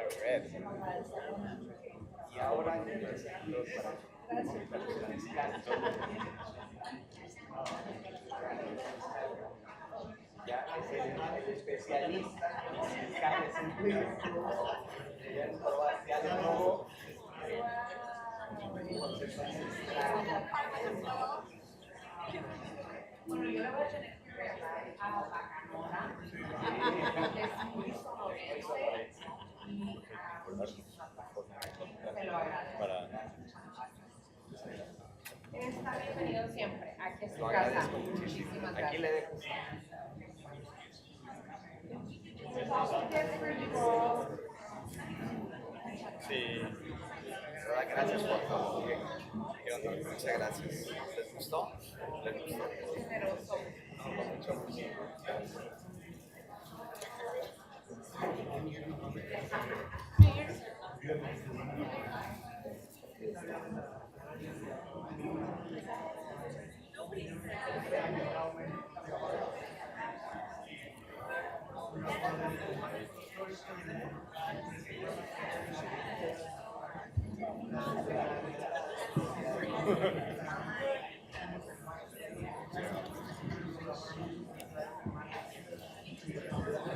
[SPEAKER 1] Está bienvenido siempre. Aquí es su casa. Muchísimas gracias.
[SPEAKER 9] Sí. Gracias por todo. Muchas gracias. ¿Les gustó? ¿Les gustó?
[SPEAKER 1] Generoso.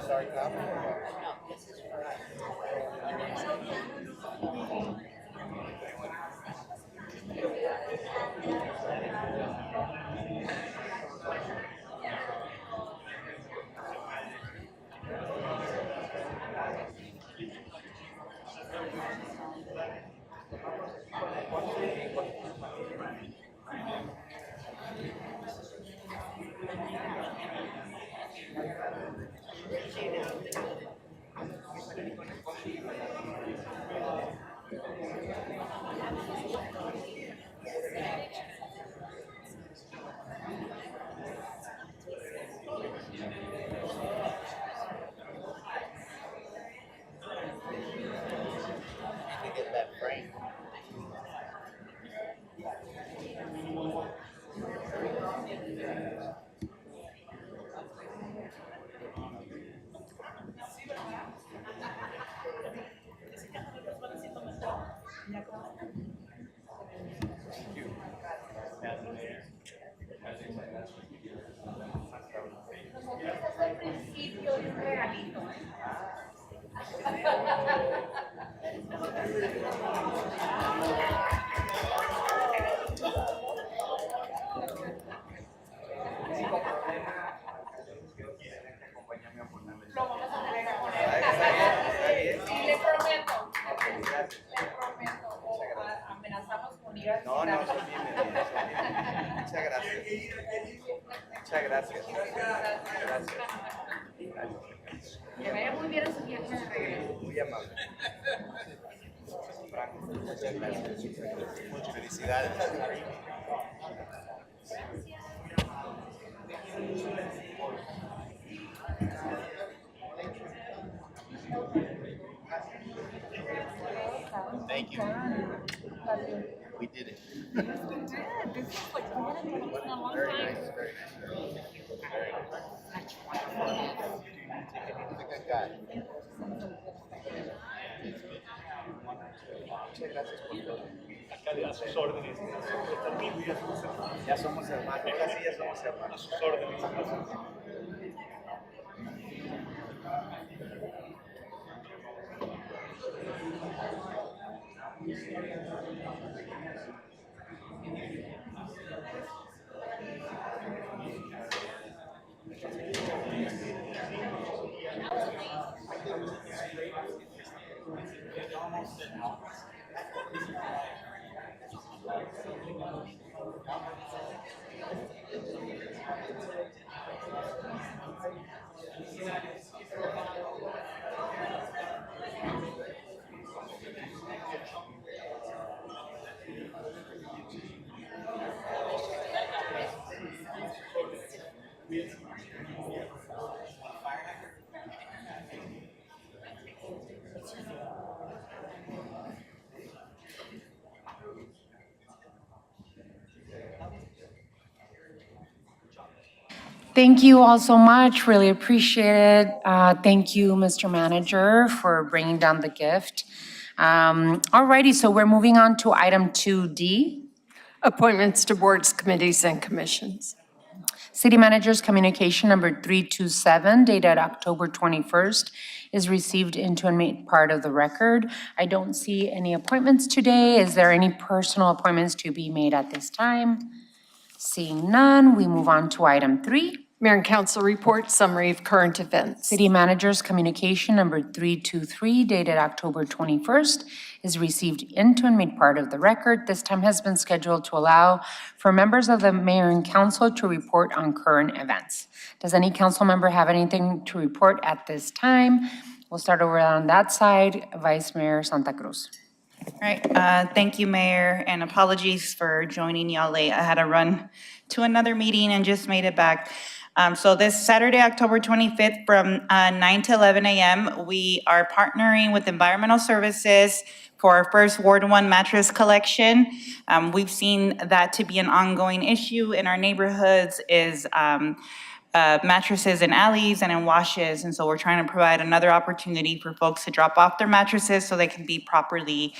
[SPEAKER 9] Sorry, Cap. Get that frame.
[SPEAKER 1] Lo vamos a tener que poner. Sí, le prometo. Le prometo. O amenazamos con ir a
[SPEAKER 9] No, no, son bienvenidos. Muchas gracias. Muchas gracias. Gracias.
[SPEAKER 1] Que vaya muy bien en su viaje de regreso.
[SPEAKER 9] Muy amable. Franco, muchas gracias. Muchas felicidades. Thank you. We did it.
[SPEAKER 1] This is like in a long
[SPEAKER 9] Very
[SPEAKER 1] time.
[SPEAKER 9] nice. Very nice. Very nice. He's a good guy. Muchas gracias por todo. Alcalde, a sus órdenes. Ya somos hermanos. Ahora sí ya somos hermanos. A sus órdenes.
[SPEAKER 1] Thank you all so much. Really appreciate it. Thank you, Mr. Manager, for bringing down the gift. Alrighty, so we're moving on to item 2D.
[SPEAKER 21] Appointments to boards, committees, and commissions.
[SPEAKER 1] City Manager's Communication Number 327, dated October 21st, is received into and made part of the record. I don't see any appointments today. Is there any personal appointments to be made at this time? Seeing none, we move on to item 3.
[SPEAKER 21] Mayor and council report, summary of current events.
[SPEAKER 1] City Manager's Communication Number 323, dated October 21st, is received into and made part of the record. This time has been scheduled to allow for members of the mayor and council to report on current events. Does any council member have anything to report at this time? We'll start over on that side. Vice Mayor Santa Cruz.
[SPEAKER 12] All right, thank you, Mayor, and apologies for joining y'all late. I had to run to another meeting and just made it back. So this Saturday, October 25th, from 9 to 11 a.m., we are partnering with Environmental Services for our first Ward 1 mattress collection. We've seen that to be an ongoing issue in our neighborhoods is mattresses in alleys and in washes. And so we're trying to provide another opportunity for folks to drop off their mattresses so they can be properly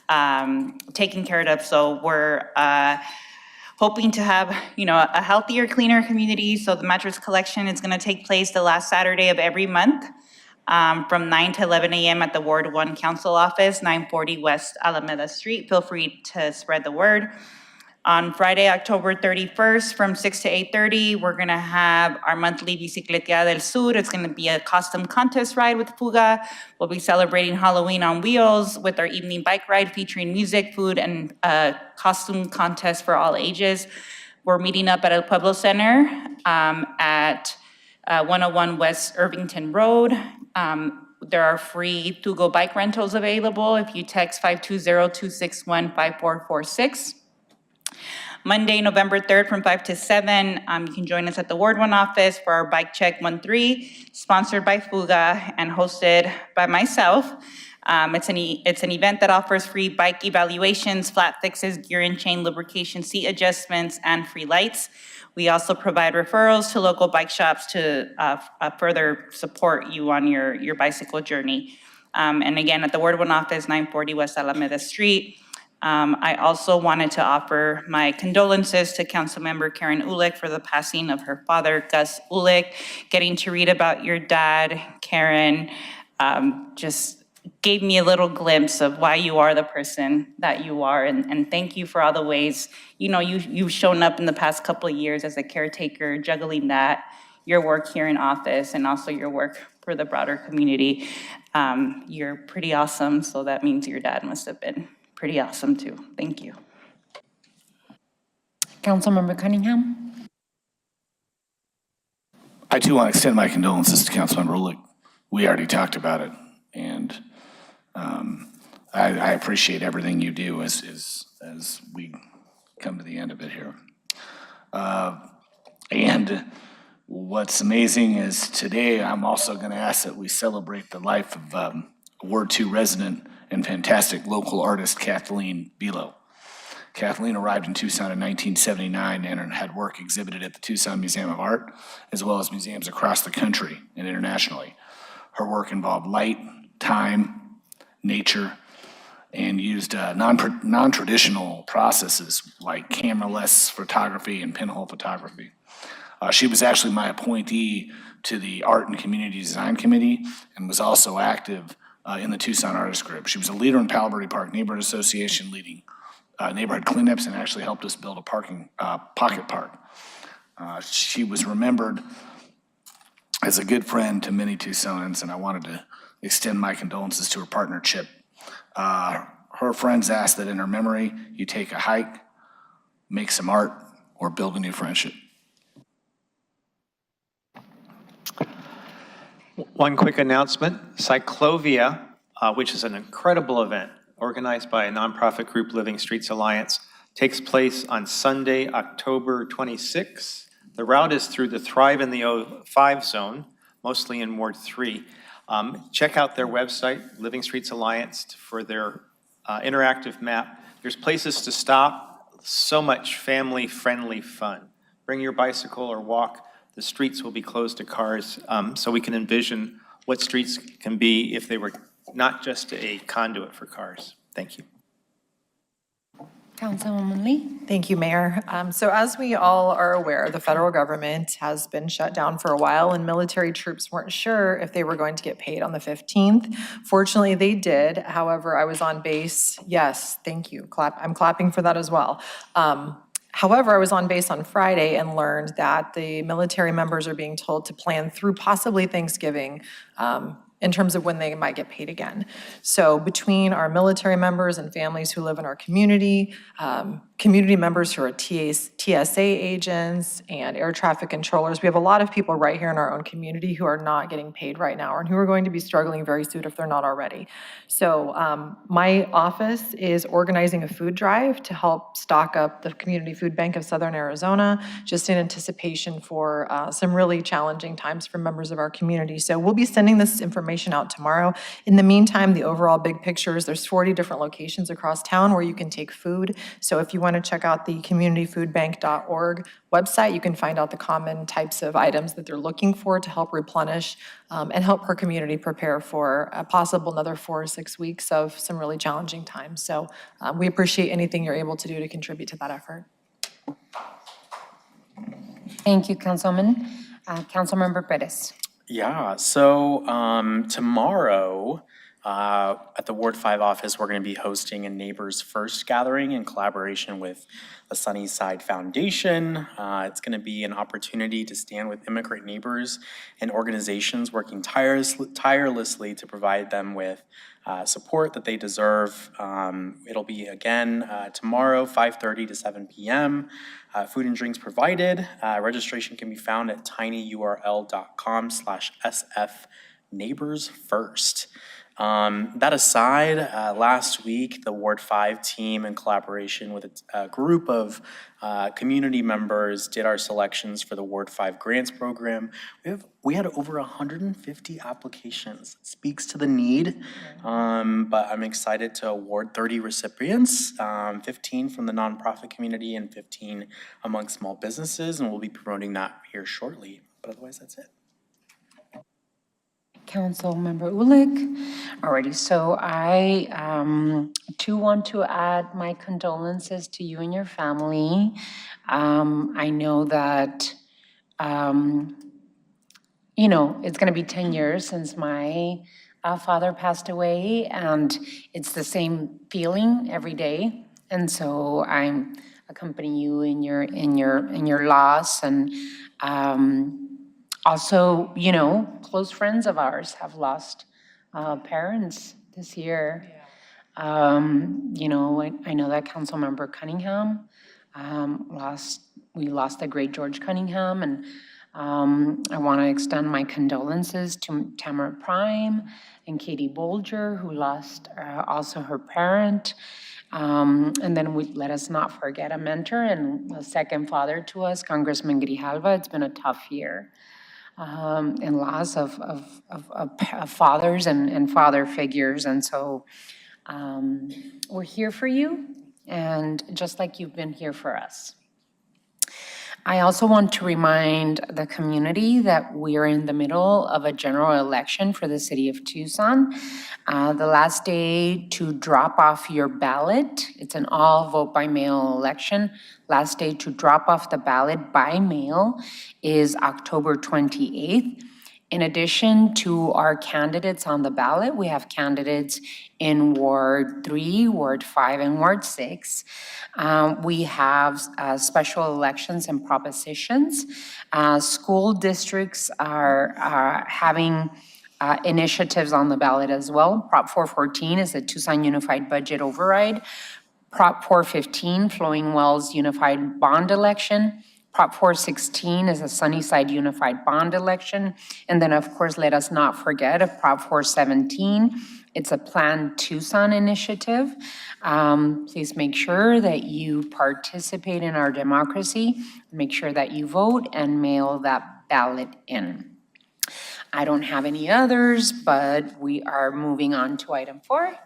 [SPEAKER 12] taken care of. So we're hoping to have, a healthier, cleaner community. So the mattress collection is gonna take place the last Saturday of every month from 9 to 11 a.m. at the Ward 1 Council Office, 940 West Alameda Street. Feel free to spread the word. On Friday, October 31st, from 6 to 8:30, we're gonna have our monthly Bicicleteada del Sur. It's gonna be a custom contest ride with Fuga. We'll be celebrating Halloween on wheels with our evening bike ride featuring music, food, and a costume contest for all ages. We're meeting up at El Pueblo Center at 101 West Irvington Road. There are free Tugo bike rentals available if you text 520-261-5446. Monday, November 3rd from 5 to 7, you can join us at the Ward 1 office for our Bike Check 1-3, sponsored by Fuga and hosted by myself. It's an event that offers free bike evaluations, flat fixes, gear and chain lubrication, seat adjustments, and free lights. We also provide referrals to local bike shops to further support you on your bicycle journey. And again, at the Ward 1 office, 940 West Alameda Street. I also wanted to offer my condolences to Councilmember Karen Ulick for the passing of her father, Gus Ulick. Getting to read about your dad, Karen, just gave me a little glimpse of why you are the person that you are. And thank you for all the ways, you've shown up in the past couple of years as a caretaker, juggling that, your work here in office, and also your work for the broader community. You're pretty awesome, so that means your dad must have been pretty awesome too. Thank you.
[SPEAKER 1] Councilmember Cunningham.
[SPEAKER 7] I too want to extend my condolences to Councilmember Ulick. We already talked about it, and I appreciate everything you do as we come to the end of it here. And what's amazing is today I'm also going to ask that we celebrate the life of Ward 2 resident and fantastic local artist Kathleen Bilo. Kathleen arrived in Tucson in 1979 and had work exhibited at the Tucson Museum of Art, as well as museums across the country and internationally. Her work involved light, time, nature, and used non-traditional processes like camera-less photography and pinhole photography. She was actually my appointee to the Art and Community Design Committee and was also active in the Tucson Artist Group. She was a leader in Palo Verde Park Neighborhood Association, leading neighborhood cleanups, and actually helped us build a pocket park. She was remembered as a good friend to many Tucsonans, and I wanted to extend my condolences to her partner, Chip. Her friends asked that in her memory, you take a hike, make some art, or build a new friendship.
[SPEAKER 15] One quick announcement, Cyclovia, which is an incredible event organized by a nonprofit group, Living Streets Alliance, takes place on Sunday, October 26th. The route is through the Thrive in the 05 zone, mostly in Ward 3. Check out their website, Living Streets Alliance, for their interactive map. There's places to stop, so much family-friendly fun. Bring your bicycle or walk.
[SPEAKER 11] the streets will be closed to cars, so we can envision what streets can be if they were not just a conduit for cars. Thank you.
[SPEAKER 1] Councilwoman Lee?
[SPEAKER 8] Thank you, Mayor. So as we all are aware, the federal government has been shut down for a while, and military troops weren't sure if they were going to get paid on the 15th. Fortunately, they did. However, I was on base. Yes, thank you. I'm clapping for that as well. However, I was on base on Friday and learned that the military members are being told to plan through possibly Thanksgiving in terms of when they might get paid again. So between our military members and families who live in our community, community members who are TSA agents and air traffic controllers, we have a lot of people right here in our own community who are not getting paid right now and who are going to be struggling very soon if they're not already. So my office is organizing a food drive to help stock up the Community Food Bank of Southern Arizona, just in anticipation for some really challenging times for members of our community. So we'll be sending this information out tomorrow. In the meantime, the overall big picture is there's 40 different locations across town where you can take food. So if you want to check out the communityfoodbank.org website, you can find out the common types of items that they're looking for to help replenish and help her community prepare for a possible another 4 or 6 weeks of some really challenging times. So we appreciate anything you're able to do to contribute to that effort.
[SPEAKER 1] Thank you, Councilwoman. Councilmember Perez.
[SPEAKER 18] Yeah, so tomorrow at the Ward 5 office, we're going to be hosting a Neighbors First gathering in collaboration with the Sunnyside Foundation. It's going to be an opportunity to stand with immigrant neighbors and organizations working tirelessly to provide them with support that they deserve. It'll be again tomorrow, 5:30 to 7 p.m. Food and drinks provided. Registration can be found at tinyurl.com/sfneighborsfirst. That aside, last week, the Ward 5 team, in collaboration with a group of community members, did our selections for the Ward 5 Grants Program. We had over 150 applications. It speaks to the need, but I'm excited to award 30 recipients, 15 from the nonprofit community and 15 among small businesses, and we'll be promoting that here shortly. But otherwise, that's it.
[SPEAKER 1] Councilmember Ulick. Alrighty, so I too want to add my condolences to you and your family. I know that, you know, it's going to be 10 years since my father passed away, and it's the same feeling every day. And so I'm accompanying you in your loss, and also, you know, close friends of ours have lost parents this year. You know, I know that Councilmember Cunningham we lost the great George Cunningham, and I want to extend my condolences to Tamara Prime and Katie Bolger, who lost also her parent. And then let us not forget a mentor and a second father to us, Congressman Grijalva. It's been a tough year. And loss of fathers and father figures. And so we're here for you, and just like you've been here for us. I also want to remind the community that we are in the middle of a general election for the city of Tucson. The last day to drop off your ballot, it's an all vote by mail election. Last day to drop off the ballot by mail is October 28th. In addition to our candidates on the ballot, we have candidates in Ward 3, Ward 5, and Ward 6. We have special elections and propositions. School districts are having initiatives on the ballot as well. Prop 414 is the Tucson Unified Budget Override. Prop 415, Flowing Wells Unified Bond Election. Prop 416 is a Sunnyside Unified Bond Election. And then, of course, let us not forget of Prop 417. It's a Plan Tucson initiative. Please make sure that you participate in our democracy. Make sure that you vote and mail that ballot in. I don't have any others, but we are moving on to item 4.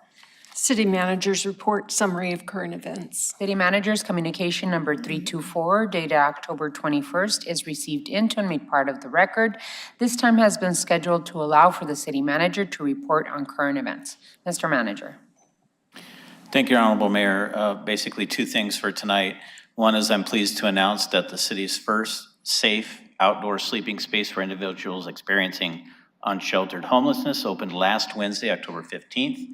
[SPEAKER 21] City Manager's Report, Summary of Current Events.
[SPEAKER 1] City Manager's Communication Number 324, dated October 21st, is received into and made part of the record. This time has been scheduled to allow for the City Manager to report on current events. Mr. Manager.
[SPEAKER 3] Thank you, Honorable Mayor. Basically, two things for tonight. One is I'm pleased to announce that the city's first safe outdoor sleeping space for individuals experiencing unsheltered homelessness opened last Wednesday, October 15th,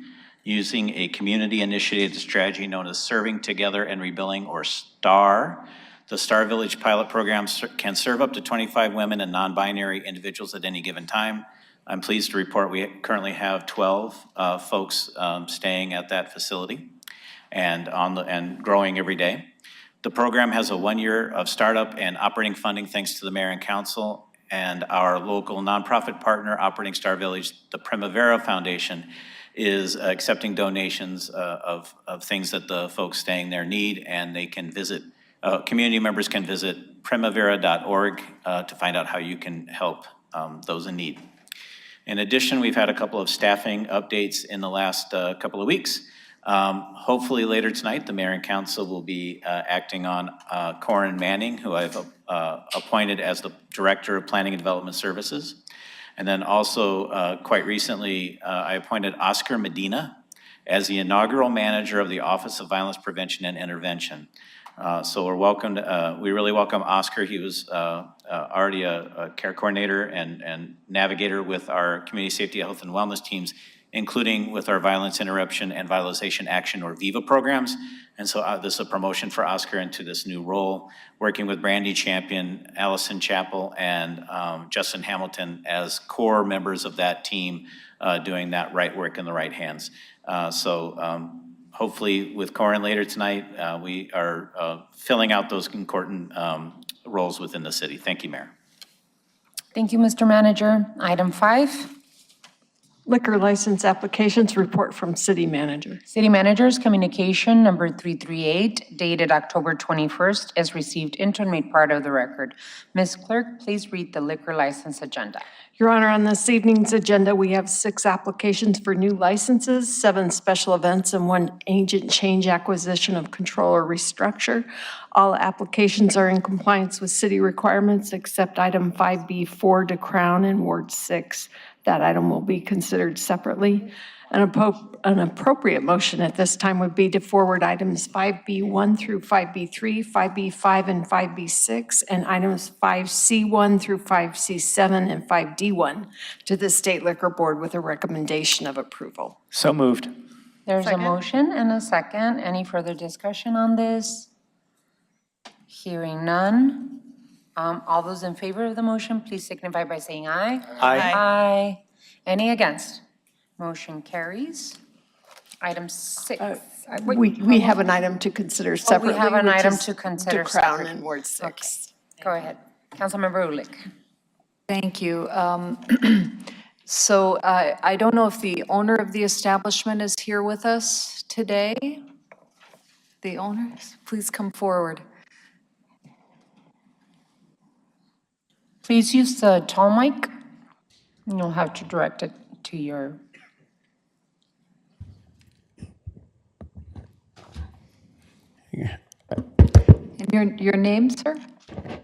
[SPEAKER 3] using a community-initiated strategy known as Serving Together and Rebuilding, or STAR. The STAR Village pilot program can serve up to 25 women and non-binary individuals at any given time. I'm pleased to report we currently have 12 folks staying at that facility and growing every day. The program has a 1 year of startup and operating funding thanks to the mayor and council and our local nonprofit partner operating STAR Village, the Primavera Foundation, is accepting donations of things that the folks staying there need, and they can visit, community members can visit primavera.org to find out how you can help those in need. In addition, we've had a couple of staffing updates in the last couple of weeks. Hopefully later tonight, the mayor and council will be acting on Corin Manning, who I've appointed as the Director of Planning and Development Services. And then also, quite recently, I appointed Oscar Medina as the inaugural manager of the Office of Violence Prevention and Intervention. So we really welcome Oscar. He was already a care coordinator and navigator with our community safety, health, and wellness teams, including with our violence interruption and vitalization action, or VIVA programs. And so this is a promotion for Oscar into this new role, working with Brandy Champion, Allison Chappell, and Justin Hamilton as core members of that team, doing that right work in the right hands. Hopefully with Corin later tonight, we are filling out those important roles within the city. Thank you, Mayor.
[SPEAKER 1] Thank you, Mr. Manager. Item 5.
[SPEAKER 21] Liquor license applications report from City Manager.
[SPEAKER 1] City Manager's Communication Number 338, dated October 21st, is received into and made part of the record. Ms. Clerk, please read the liquor license agenda.
[SPEAKER 21] Your Honor, on this evening's agenda, we have 6 applications for new licenses, 7 special events, and 1 agent change acquisition of control or restructure. All applications are in compliance with city requirements except item 5B4 to Crown in Ward 6. That item will be considered separately. An appropriate motion at this time would be to forward items 5B1 through 5B3, 5B5 and 5B6, and items 5C1 through 5C7 and 5D1 to the State Liquor Board with a recommendation of approval.
[SPEAKER 11] So moved.
[SPEAKER 1] There's a motion and a second. Any further discussion on this? Hearing none. All those in favor of the motion, please signify by saying aye.
[SPEAKER 11] Aye.
[SPEAKER 1] Aye. Any against? Motion carries. Item 6.
[SPEAKER 21] We have an item to consider separately.
[SPEAKER 1] We have an
[SPEAKER 21] which
[SPEAKER 1] item
[SPEAKER 21] is
[SPEAKER 1] to consider
[SPEAKER 21] to Crown
[SPEAKER 1] separately.
[SPEAKER 21] in Ward 6.
[SPEAKER 1] Go ahead. Councilmember Ulick.
[SPEAKER 6] Thank you. So I don't know if the owner of the establishment is here with us today. The owners, please come forward.
[SPEAKER 1] Please use the tall mic. You'll have to direct it to your...
[SPEAKER 6] And your name, sir?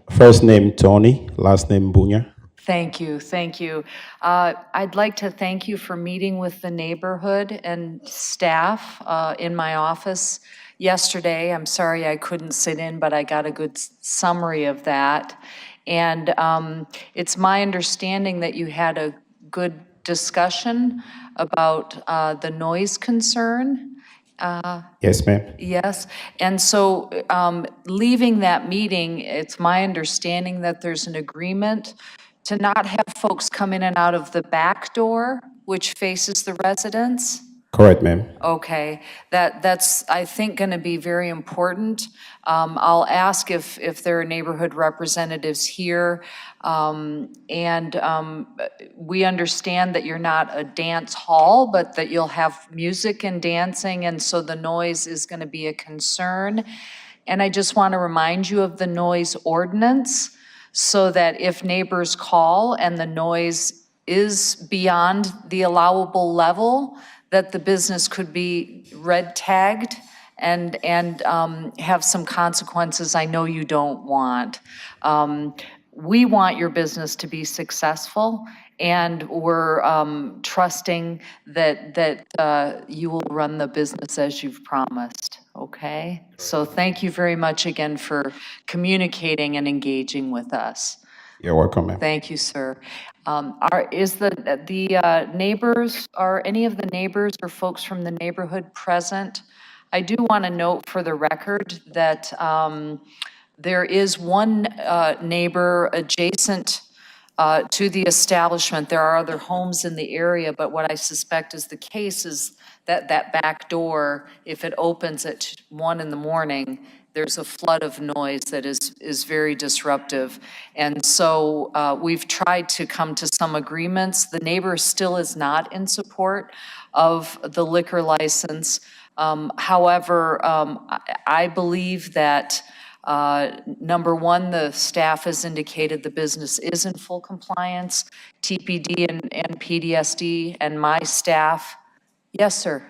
[SPEAKER 16] First name Tony, last name Bunya.
[SPEAKER 6] Thank you, thank you. I'd like to thank you for meeting with the neighborhood and staff in my office yesterday. I'm sorry I couldn't sit in, but I got a good summary of that. And it's my understanding that you had a good discussion about the noise concern.
[SPEAKER 16] Yes, ma'am.
[SPEAKER 6] Yes, and so leaving that meeting, it's my understanding that there's an agreement to not have folks come in and out of the back door, which faces the residents?
[SPEAKER 16] Correct, ma'am.
[SPEAKER 6] Okay, that's, I think, going to be very important. I'll ask if there are neighborhood representatives here. We understand that you're not a dance hall, but that you'll have music and dancing, and so the noise is going to be a concern. And I just want to remind you of the noise ordinance, so that if neighbors call and the noise is beyond the allowable level, that the business could be red tagged and have some consequences I know you don't want. We want your business to be successful, and we're trusting that you will run the business as you've promised, okay? So thank you very much again for communicating and engaging with us.
[SPEAKER 16] You're welcome, ma'am.
[SPEAKER 6] Thank you, sir. Is the neighbors, are any of the neighbors or folks from the neighborhood present? I do want to note for the record that there is one neighbor adjacent to the establishment. There are other homes in the area, but what I suspect is the case is that that back door, if it opens at 1 in the morning, there's a flood of noise that is very disruptive. And so we've tried to come to some agreements. The neighbor still is not in support of the liquor license. However, I believe that number one, the staff has indicated the business is in full compliance, TPD and PDSD and my staff. Yes, sir.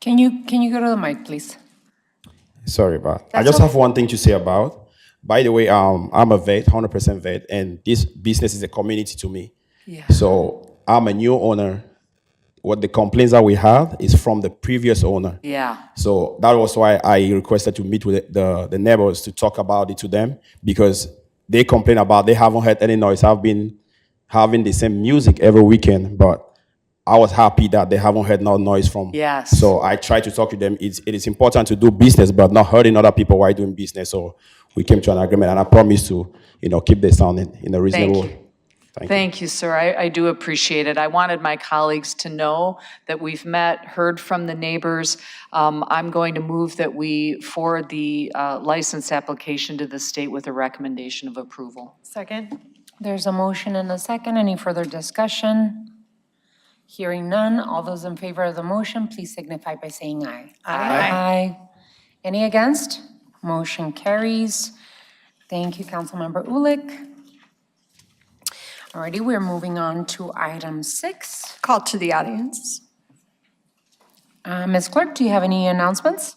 [SPEAKER 1] Can you go to the mic, please?
[SPEAKER 16] Sorry about. I
[SPEAKER 1] That's
[SPEAKER 16] just
[SPEAKER 1] okay.
[SPEAKER 16] have one thing to say about. By the way, I'm a vet, 100% vet, and this business is a community to me.
[SPEAKER 6] Yeah.
[SPEAKER 16] So I'm a new owner. What the complaints that we have is from the previous owner.
[SPEAKER 6] Yeah.
[SPEAKER 16] So that was why I requested to meet with the neighbors to talk about it to them, because they complain about they haven't heard any noise. I've been having the same music every weekend, but I was happy that they haven't heard no noise from.
[SPEAKER 6] Yes.
[SPEAKER 16] So I tried to talk to them. It is important to do business, but not hurting other people while doing business. So we came to an agreement, and I promise to, keep the sound in a reasonable.
[SPEAKER 6] you. Thank you, sir. I do appreciate it. I wanted my colleagues to know that we've met, heard from the neighbors. I'm going to move that we forward the license application to the state with a recommendation of approval.
[SPEAKER 8] Second?
[SPEAKER 1] There's a motion and a second. Any further discussion? Hearing none, all those in favor of the motion, please signify by saying aye. Aye. Any against? Motion carries. Thank you, Councilmember Ulick. Alrighty, we're moving on to item 6.
[SPEAKER 21] Call to the audience.
[SPEAKER 1] Ms. Clerk, do you have any announcements?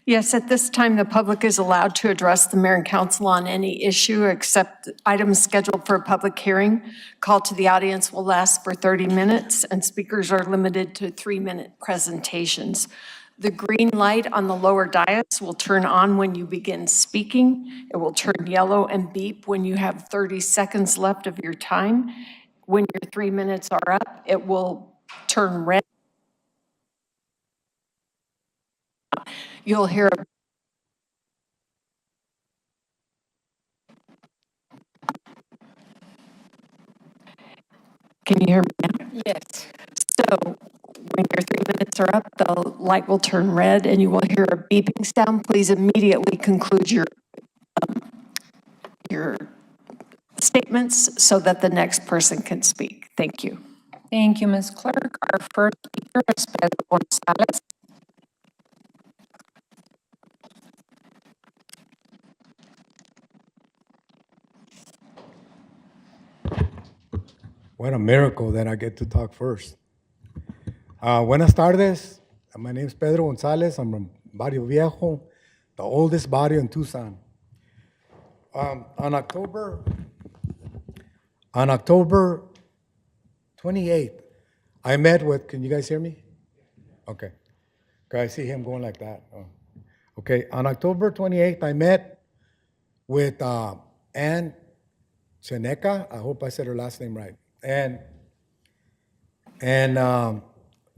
[SPEAKER 21] Yes, at this time, the public is allowed to address the mayor and council on any issue except items scheduled for a public hearing. Call to the audience will last for 30 minutes, and speakers are limited to 3-minute presentations. The green light on the lower dais will turn on when you begin speaking. It will turn yellow and beep when you have 30 seconds left of your time. When your 3 minutes are up, it will turn red. You'll hear a Can you hear me now?
[SPEAKER 1] Yes.
[SPEAKER 21] So when your 3 minutes are up, the light will turn red and you will hear a beeping sound. Please immediately conclude your statements so that the next person can speak. Thank you.
[SPEAKER 1] Thank you, Ms. Clerk. Our first speaker is Pedro Gonzalez.
[SPEAKER 14] What a miracle that I get to talk first. Buenas tardes. My name is Pedro Gonzalez. I'm from Barrio Viejo, the oldest barrio in Tucson. On October 28th, I met with, can you guys hear me? Okay. I see him going like that. Oh. Okay, on October 28th, I met with Ann Cheneca. I hope I said her last name right. And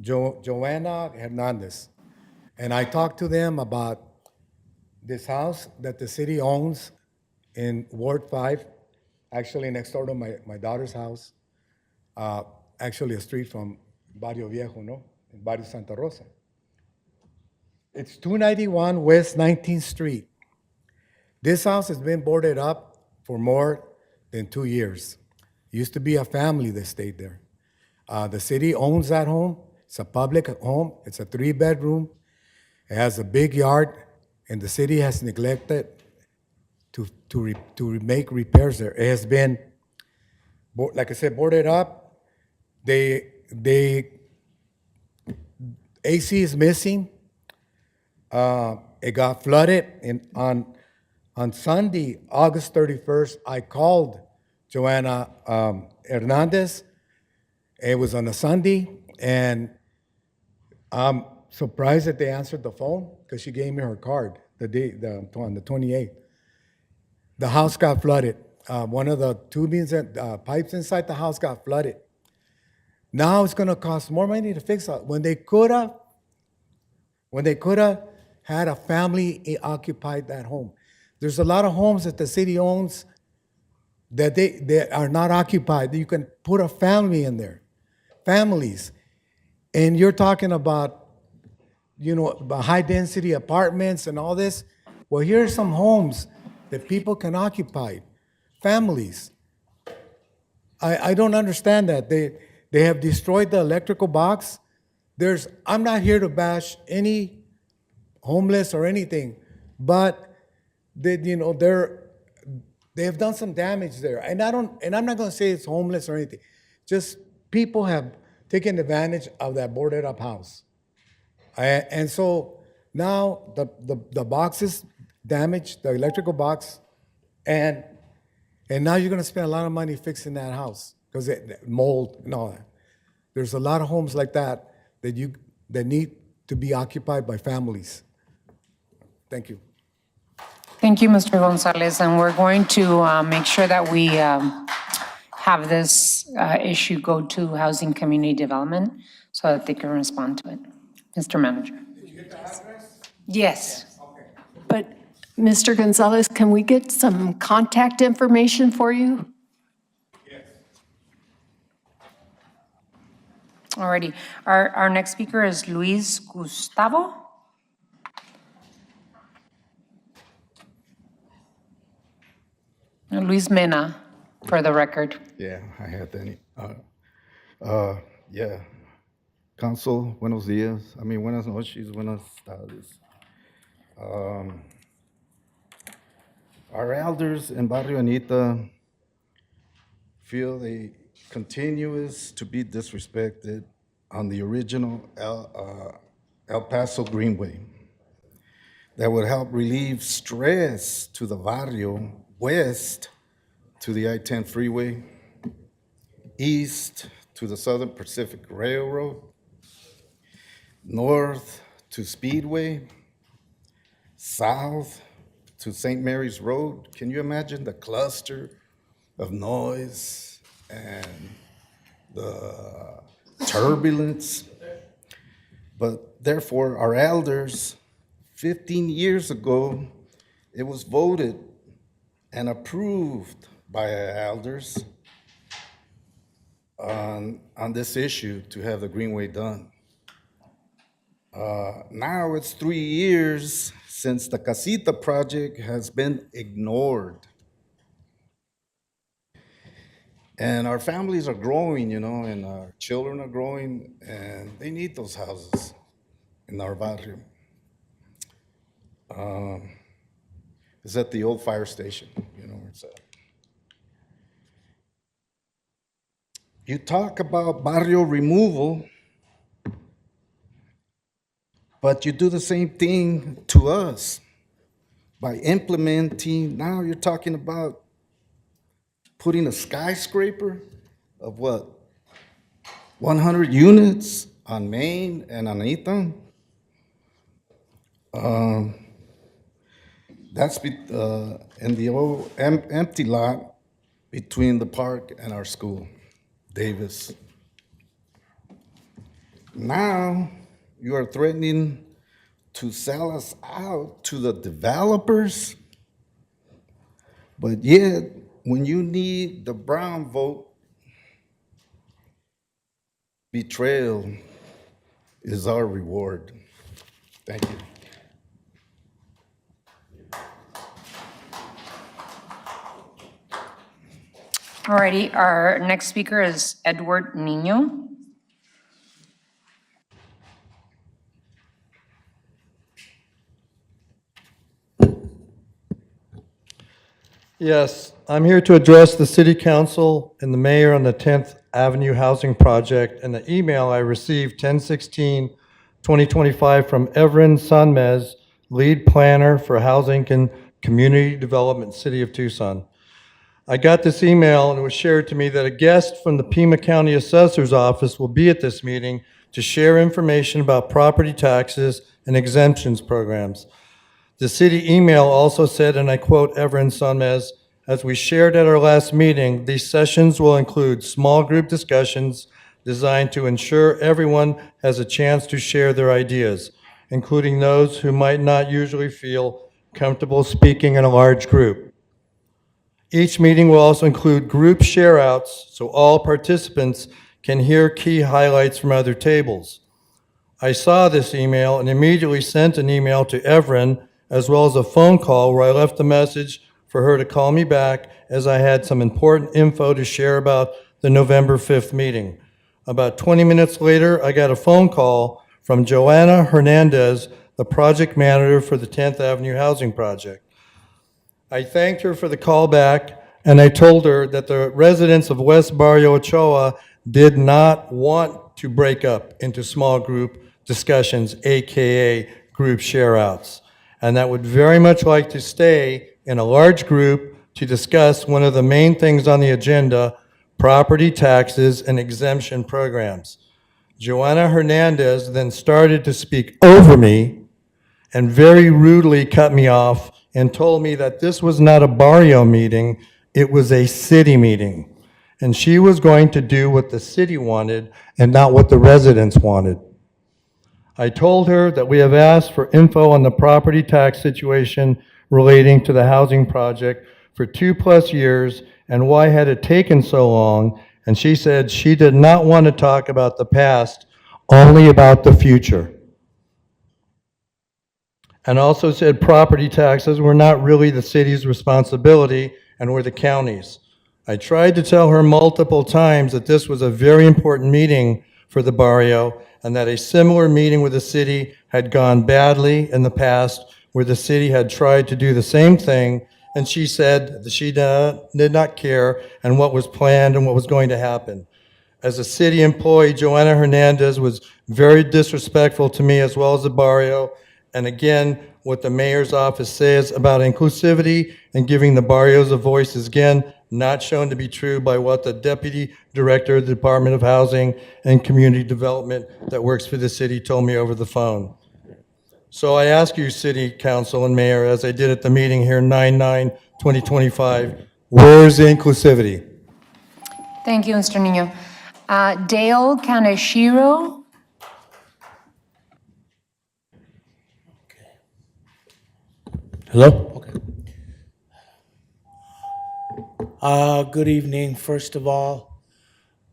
[SPEAKER 14] Joanna Hernandez. And I talked to them about this house that the city owns in Ward 5, actually next door to my daughter's house, actually a street from Barrio Viejo, no? In Barrio Santa Rosa. It's 291 West 19th Street. This house has been boarded up for more than 2 years. It used to be a family that stayed there. The city owns that home. It's a public home. It's a 3-bedroom. It has a big yard, and the city has neglected to make repairs there. It has been like I said, boarded up. They AC is missing. It got flooded on Sunday, August 31st. I called Joanna Hernandez. It was on a Sunday, and I'm surprised that they answered the phone because she gave me her card on the 28th. The house got flooded. One of the tubings and pipes inside the house got flooded. Now it's going to cost more money to fix it when they could have had a family occupied that home. There's a lot of homes that the city owns that they are not occupied. You can put a family in there, families, and you're talking about high density apartments and all this. Well, here are some homes that people can occupy, families. I don't understand that. They have destroyed the electrical box. I'm not here to bash any homeless or anything, but they have done some damage there. And I'm not going to say it's homeless or anything. Just people have taken advantage of that boarded up house. And so now the box is damaged, the electrical box, and now you're going to spend a lot of money fixing that house because mold and all that. There's a lot of homes like that that need to be occupied by families. Thank you.
[SPEAKER 1] Thank you, Mr. Gonzalez, and we're going to make sure that we have this issue go to Housing Community Development so that they can respond to it. Mr. Manager.
[SPEAKER 14] Did you get the address?
[SPEAKER 1] Yes.
[SPEAKER 14] Okay.
[SPEAKER 21] But, Mr. Gonzalez, can we get some contact information for you?
[SPEAKER 14] Yes.
[SPEAKER 1] Alrighty. Our next speaker is Luis Gustavo. Luis Mena, for the record.
[SPEAKER 17] Yeah, I had that. Yeah. Council, buenos días. Buenas noches, buenas tardes. Our elders in Barrio Anita feel they continues to be disrespected on the original El Paso Greenway that would help relieve stress to the barrio west to the I-10 freeway, east to the Southern Pacific Railroad, north to Speedway, south to St. Mary's Road. Can you imagine the cluster of noise and the turbulence? But therefore, our elders, 15 years ago, it was voted and approved by our elders on this issue to have the Greenway done. Now it's 3 years since the Casita project has been ignored. And our families are growing, and our children are growing, and they need those houses in our barrio. It's at the old fire station, where it's at. You talk about barrio removal, but you do the same thing to us by implementing. Now you're talking about putting a skyscraper of what, 100 units on Main and on Anita. That's in the old empty lot between the park and our school, Davis. Now you are threatening to sell us out to the developers, but yet when you need the brown vote, betrayal is our reward. Thank you.
[SPEAKER 1] Alrighty, our next speaker is Edward Nino.
[SPEAKER 14] Yes, I'm here to address the city council and the mayor on the 10th Avenue Housing Project and the email I received 10/16/2025 from Everin Sanmez, lead planner for housing and community development, City of Tucson. I got this email and it was shared to me that a guest from the Pima County Assessor's Office will be at this meeting to share information about property taxes and exemptions programs. The city email also said, and I quote Everin Sanmez, "As we shared at our last meeting, these sessions will include small group discussions designed to ensure everyone has a chance to share their ideas, including those who might not usually feel comfortable speaking in a large group. Each meeting will also include group share-outs so all participants can hear key highlights from other tables." I saw this email and immediately sent an email to Everin as well as a phone call where I left a message for her to call me back as I had some important info to share about the November 5th meeting. About 20 minutes later, I got a phone call from Joanna Hernandez, the project manager for the 10th Avenue Housing Project. I thanked her for the call back, and I told her that the residents of West Barrio Ochoa did not want to break up into small group discussions, AKA group share-outs, and that would very much like to stay in a large group to discuss one of the main things on the agenda, property taxes and exemption programs. Joanna Hernandez then started to speak over me and very rudely cut me off and told me that this was not a barrio meeting, it was a city meeting. And she was going to do what the city wanted and not what the residents wanted. I told her that we have asked for info on the property tax situation relating to the housing project for 2+ years and why had it taken so long, and she said she did not want to talk about the past, only about the future. And also said property taxes were not really the city's responsibility and were the county's. I tried to tell her multiple times that this was a very important meeting for the barrio and that a similar meeting with the city had gone badly in the past where the city had tried to do the same thing, and she said that she did not care and what was planned and what was going to happen. As a city employee, Joanna Hernandez was very disrespectful to me as well as the barrio. And again, what the mayor's office says about inclusivity and giving the barrios a voice is again not shown to be true by what the deputy director of the Department of Housing and Community Development that works for the city told me over the phone. So I ask you, city council and mayor, as I did at the meeting here 9/9/2025, where's the inclusivity?
[SPEAKER 1] Thank you, Mr. Nino. Dale Kaneshiro.
[SPEAKER 19] Hello? Okay. Good evening. First of all,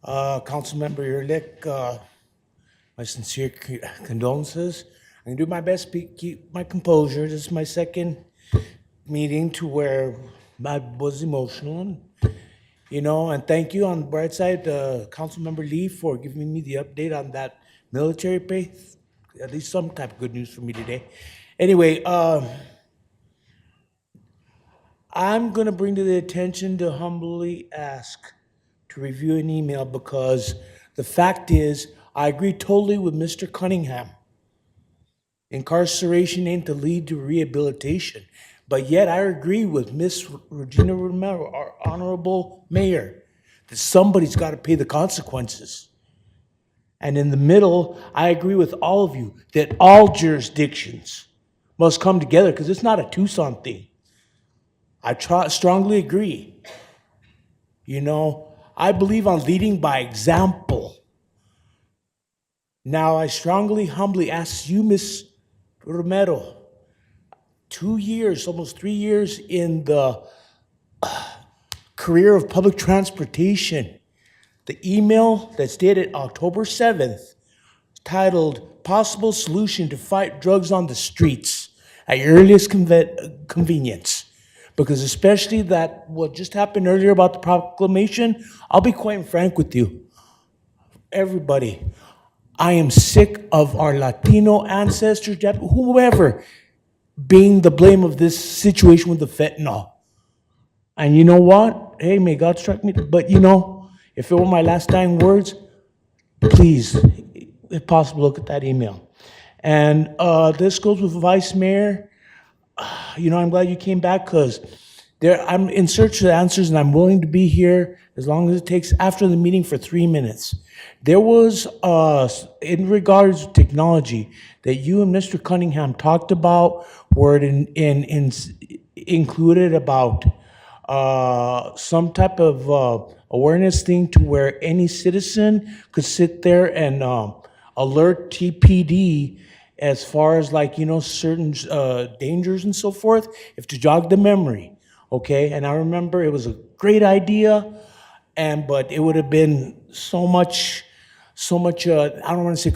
[SPEAKER 19] Councilmember Ehrlich, my sincere condolences. I'm gonna do my best to keep my composure. This is my second meeting to where I was emotional, and thank you on the bright side, Councilmember Lee, for giving me the update on that military base. At least some type of good news for me today. Anyway, I'm going to bring to the attention to humbly ask to review an email because the fact is, I agree totally with Mr. Cunningham. Incarceration ain't the lead to rehabilitation. But yet I agree with Miss Regina Romero, our honorable mayor, that somebody's got to pay the consequences. And in the middle, I agree with all of you that all jurisdictions must come together because it's not a Tucson thing. I strongly agree. I believe on leading by example. Now, I strongly, humbly ask you, Ms. Romero, 2 years, almost 3 years in the career of public transportation. The email that's dated October 7th, titled Possible Solution to Fight Drugs on the Streets at Your Earliest Convenience. Because especially that what just happened earlier about the proclamation, I'll be quite frank with you. Everybody, I am sick of our Latino ancestors, whoever, being the blame of this situation with the fentanyl. And you know what? Hey, may God strike me. But you know, if it were my last dying words, please, if possible, look at that email. And this goes with Vice Mayor. You know, I'm glad you came back because I'm in search of answers and I'm willing to be here as long as it takes after the meeting for 3 minutes. There was, in regards to technology, that you and Mr. Cunningham talked about, where it included about some type of awareness thing to where any citizen could sit there and alert TPD as far as like, you know, certain dangers and so forth, if to jog the memory, okay? And I remember it was a great idea, but it would have been so much, I don't want to say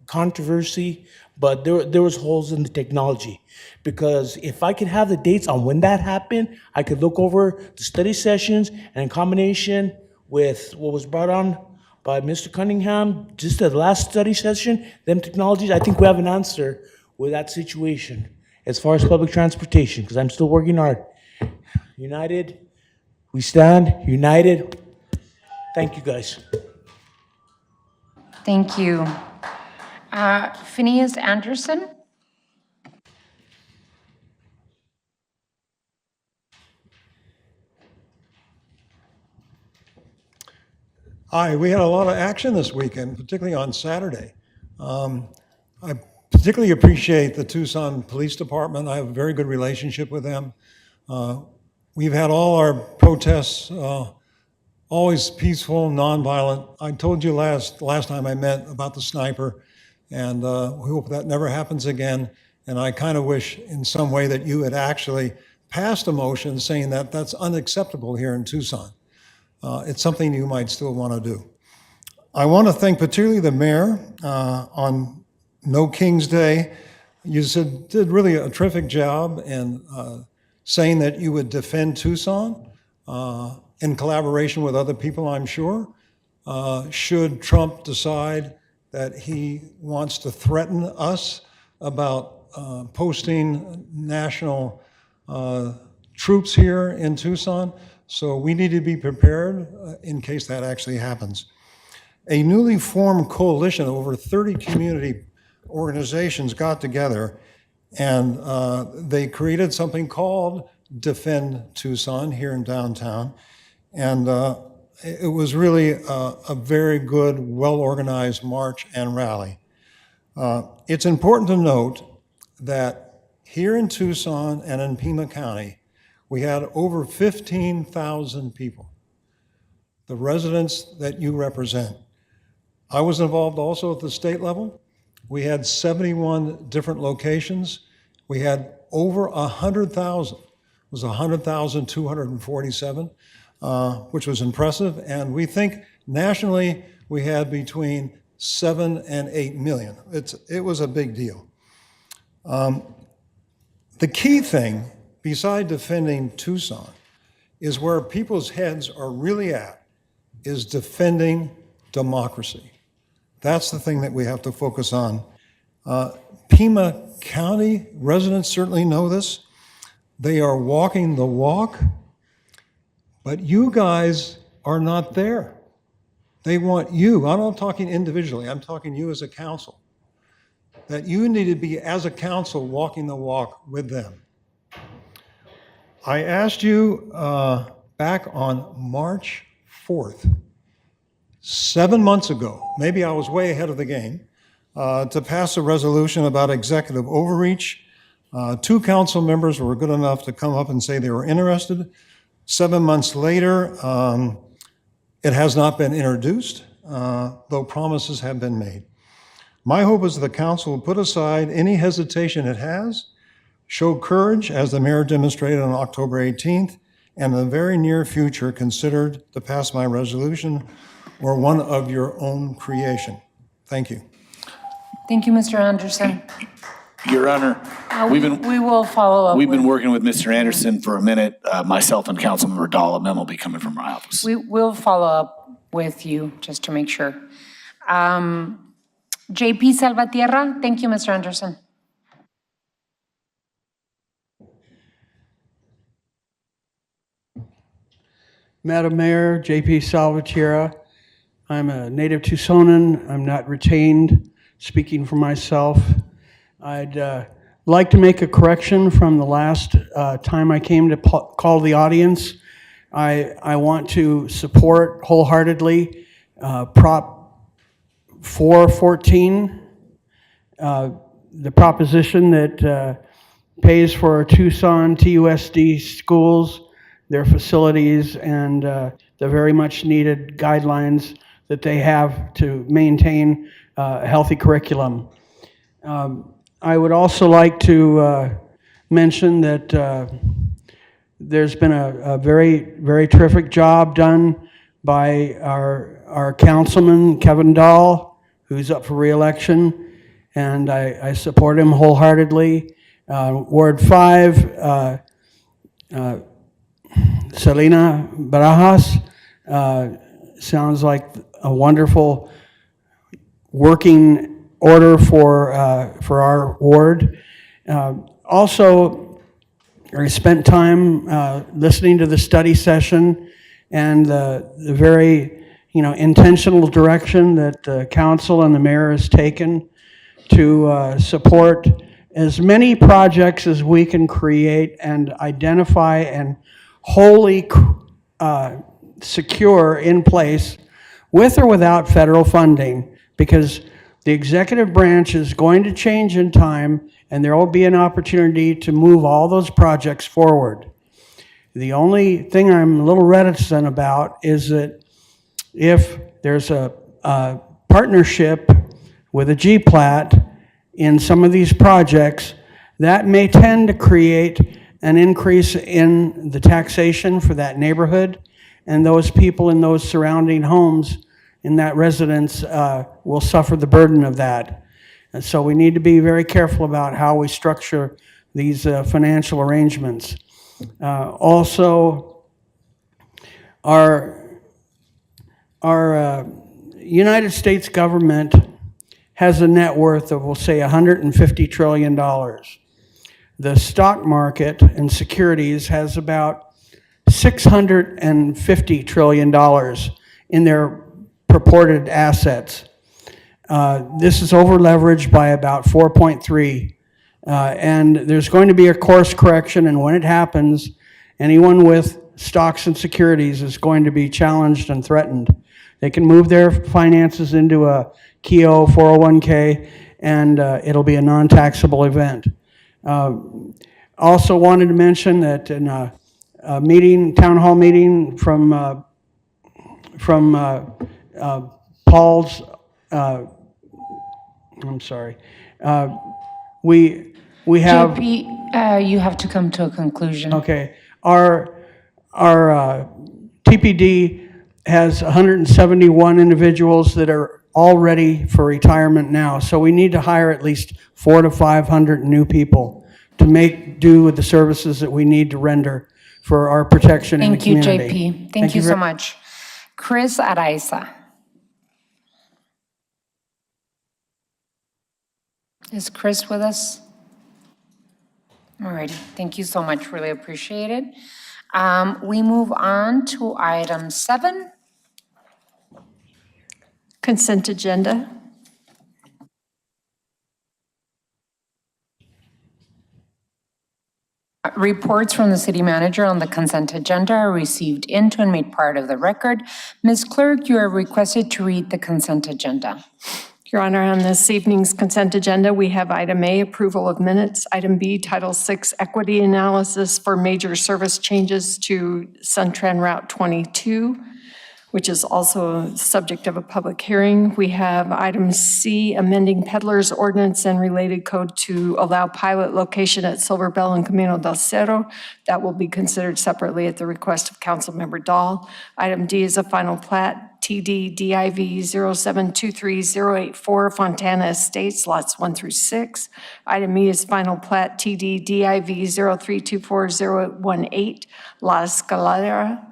[SPEAKER 19] controversy, but there was holes in the technology. Because if I could have the dates on when that happened, I could look over the study sessions, and in combination with what was brought on by Mr. Cunningham, just the last study session, them technologies, I think we have an answer with that situation as far as public transportation, because I'm still working hard. United, we stand, united. Thank you, guys.
[SPEAKER 1] Thank you. Phineas Anderson?
[SPEAKER 20] Hi, we had a lot of action this weekend, particularly on Saturday. I particularly appreciate the Tucson Police Department. I have a very good relationship with them. We've had all our protests always peaceful, nonviolent. I told you last time I met about the sniper, and we hope that never happens again. And I kind of wish in some way that you had actually passed a motion saying that that's unacceptable here in Tucson. It's something you might still want to do. I want to thank particularly the mayor on No King's Day. You did really a terrific job in saying that you would defend Tucson in collaboration with other people, I'm sure. Should Trump decide that he wants to threaten us about posting national troops here in Tucson, so we need to be prepared in case that actually happens. A newly formed coalition of over 30 community organizations got together and they created something called Defend Tucson here in downtown. And it was really a very good, well-organized march and rally. It's important to note that here in Tucson and in Pima County, we had over 15,000 people, the residents that you represent. I was involved also at the state level. We had 71 different locations. We had over 100,000. It was 100,247, which was impressive. And we think nationally we had between 7 and 8 million. It was a big deal. The key thing, beside defending Tucson, is where people's heads are really at, is defending democracy. That's the thing that we have to focus on. Pima County residents certainly know this. They are walking the walk, but you guys are not there. They want you. I'm not talking individually, I'm talking you as a council. That you need to be, as a council, walking the walk with them. I asked you back on March 4th, 7 months ago, maybe I was way ahead of the game, to pass a resolution about executive overreach. 2 council members were good enough to come up and say they were interested. 7 months later, it has not been introduced, though promises have been made. My hope is the council will put aside any hesitation it has, show courage, as the mayor demonstrated on October 18th, and in the very near future considered to pass my resolution or one of your own creation. Thank you.
[SPEAKER 1] Thank you, Mr. Anderson.
[SPEAKER 22] Your Honor,
[SPEAKER 1] We will follow up.
[SPEAKER 22] we've been
[SPEAKER 1] with-
[SPEAKER 22] working with Mr. Anderson for a minute. Myself and Councilmember Dahl, a memo will be coming from our office.
[SPEAKER 1] We'll follow up with you just to make sure. JP Salvatierra, thank you, Mr. Anderson.
[SPEAKER 2] Madam Mayor, JP Salvatierra. I'm a native Tucsonan. I'm not retained, speaking for myself. I'd like to make a correction from the last time I came to call the audience. I want to support wholeheartedly Prop 414, the proposition that pays for Tucson TUSD schools, their facilities, and the very much needed guidelines that they have to maintain a healthy curriculum. I would also like to mention that there's been a very, very terrific job done by our councilman, Kevin Dahl, who's up for re-election, and I support him wholeheartedly. Ward 5, Selena Barajas, sounds like a wonderful working order for our ward. Also, I spent time listening to the study session and the very intentional direction that the council and the mayor has taken to support as many projects as we can create and identify and wholly secure in place with or without federal funding, because the executive branch is going to change in time and there will be an opportunity to move all those projects forward. The only thing I'm a little reticent about is that if there's a partnership with a G-Plat in some of these projects, that may tend to create an increase in the taxation for that neighborhood, and those people in those surrounding homes in that residence will suffer the burden of that. And so we need to be very careful about how we structure these financial arrangements. Also, our United States government has a net worth of, we'll say, $150 trillion. The stock market and securities has about $650 trillion in their purported assets. This is over-leveraged by about 4.3, and there's going to be a course correction, and when it happens, anyone with stocks and securities is going to be challenged and threatened. They can move their finances into a Keogh 401k, and it'll be a non-taxable event. Also wanted to mention that in a meeting, town hall meeting from Paul's, I'm sorry, we have.
[SPEAKER 1] JP, you have to come to a conclusion.
[SPEAKER 2] Okay, our TPD has 171 individuals that are all ready for retirement now. So we need to hire at least 400 to 500 new people to make do with the services that we need to render for our protection in the community.
[SPEAKER 1] Thank you, JP. Thank you so much. Chris Araiza. Is Chris with us? All righty. Thank you so much. Really appreciate it. We move on to item 7.
[SPEAKER 21] Consent agenda.
[SPEAKER 1] Reports from the city manager on the consent agenda are received into and made part of the record. Ms. Clerk, you are requested to read the consent agenda.
[SPEAKER 21] Your Honor, on this evening's consent agenda, we have item A, approval of minutes. Item B, Title VI, equity analysis for major service changes to Suntran Route 22, which is also a subject of a public hearing. We have item C, amending Peddlers Ordinance and related code to allow pilot location at Silverbell and Camino del Cerro. That will be considered separately at the request of Councilmember Dahl. Item D is a final plat, TD DIV 0723084 Fontana Estates, lots 1 through 6. Item E is final plat, TD DIV 0324018 La Escalera,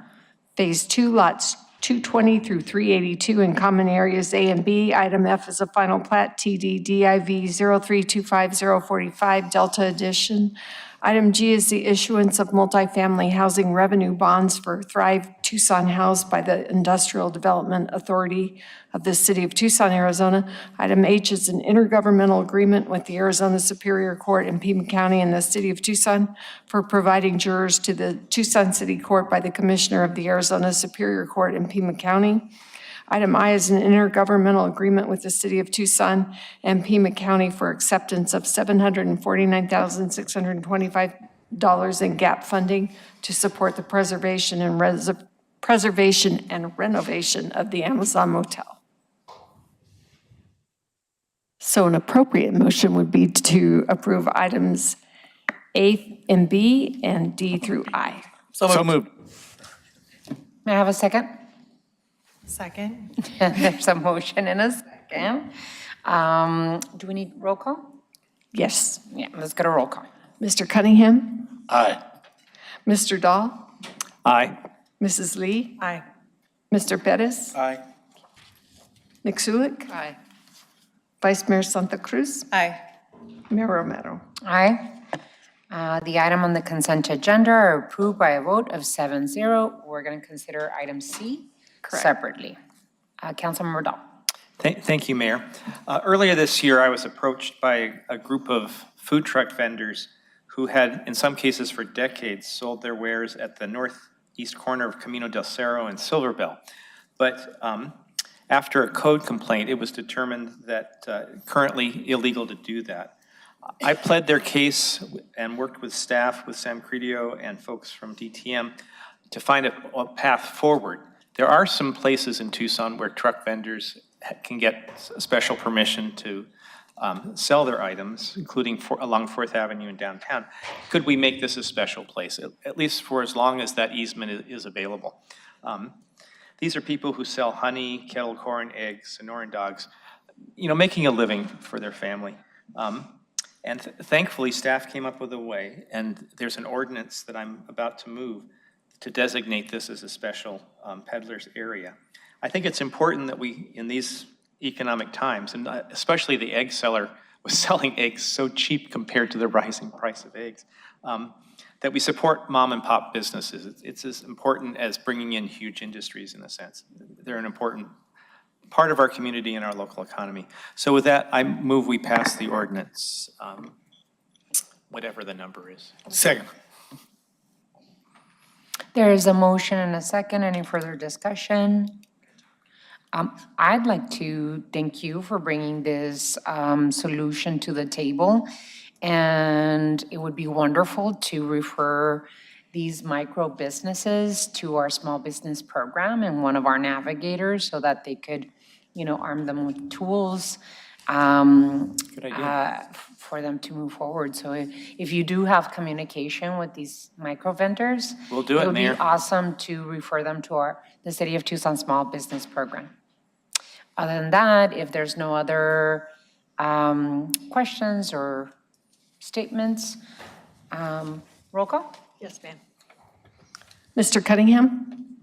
[SPEAKER 21] Phase 2, lots 220 through 382 in common areas A and B. Item F is a final plat, TD DIV 0325045 Delta Edition. Item G is the issuance of multifamily housing revenue bonds for Thrive Tucson House by the Industrial Development Authority of the City of Tucson, Arizona. Item H is an intergovernmental agreement with the Arizona Superior Court in Pima County and the City of Tucson for providing jurors to the Tucson City Court by the Commissioner of the Arizona Superior Court in Pima County. Item I is an intergovernmental agreement with the City of Tucson and Pima County for acceptance of $749,625 in gap funding to support the preservation and renovation of the Amazon Motel. So an appropriate motion would be to approve items A and B and D through I.
[SPEAKER 22] So moved.
[SPEAKER 1] May I have a second?
[SPEAKER 8] Second.
[SPEAKER 1] There's a motion and a second. Do we need roll call?
[SPEAKER 21] Yes.
[SPEAKER 1] Yeah, let's get a roll call.
[SPEAKER 21] Mr. Cunningham?
[SPEAKER 22] Aye.
[SPEAKER 21] Mr. Dahl?
[SPEAKER 11] Aye.
[SPEAKER 21] Mrs. Lee?
[SPEAKER 8] Aye.
[SPEAKER 21] Mr. Pettis?
[SPEAKER 11] Aye.
[SPEAKER 21] Nick Sulik?
[SPEAKER 1] Aye.
[SPEAKER 21] Vice Mayor Santa Cruz?
[SPEAKER 12] Aye.
[SPEAKER 21] Mayor Romero?
[SPEAKER 1] Aye. The item on the consent agenda are approved by a vote of 7-0. We're going to consider item C separately. Councilmember Dahl.
[SPEAKER 11] Thank you, Mayor. Earlier this year, I was approached by a group of food truck vendors who had, in some cases for decades, sold their wares at the northeast corner of Camino del Cerro and Silverbell. But after a code complaint, it was determined that currently illegal to do that. I pled their case and worked with staff, with Sam Credio and folks from DTM to find a path forward. There are some places in Tucson where truck vendors can get special permission to sell their items, including along 4th Avenue and downtown. Could we make this a special place, at least for as long as that easement is available? These are people who sell honey, kettle corn, eggs, Sonoran dogs, making a living for their family. And thankfully, staff came up with a way, and there's an ordinance that I'm about to move to designate this as a special peddlers area. I think it's important that we, in these economic times, and especially the egg seller was selling eggs so cheap compared to the rising price of eggs, that we support mom and pop businesses. It's as important as bringing in huge industries in a sense. They're an important part of our community and our local economy. So with that, I move we pass the ordinance, whatever the number is.
[SPEAKER 22] Second.
[SPEAKER 1] There is a motion and a second. Any further discussion? I'd like to thank you for bringing this solution to the table. And it would be wonderful to refer these micro businesses to our small business program and one of our navigators so that they could, arm them with tools
[SPEAKER 11] Good idea.
[SPEAKER 1] For them to move forward. So if you do have communication with these micro vendors,
[SPEAKER 11] We'll do it,
[SPEAKER 1] would be
[SPEAKER 11] Mayor.
[SPEAKER 1] awesome to refer them to the City of Tucson Small Business Program. Other than that, if there's no other questions or statements, roll call?
[SPEAKER 8] Yes, ma'am.
[SPEAKER 21] Mr. Cunningham?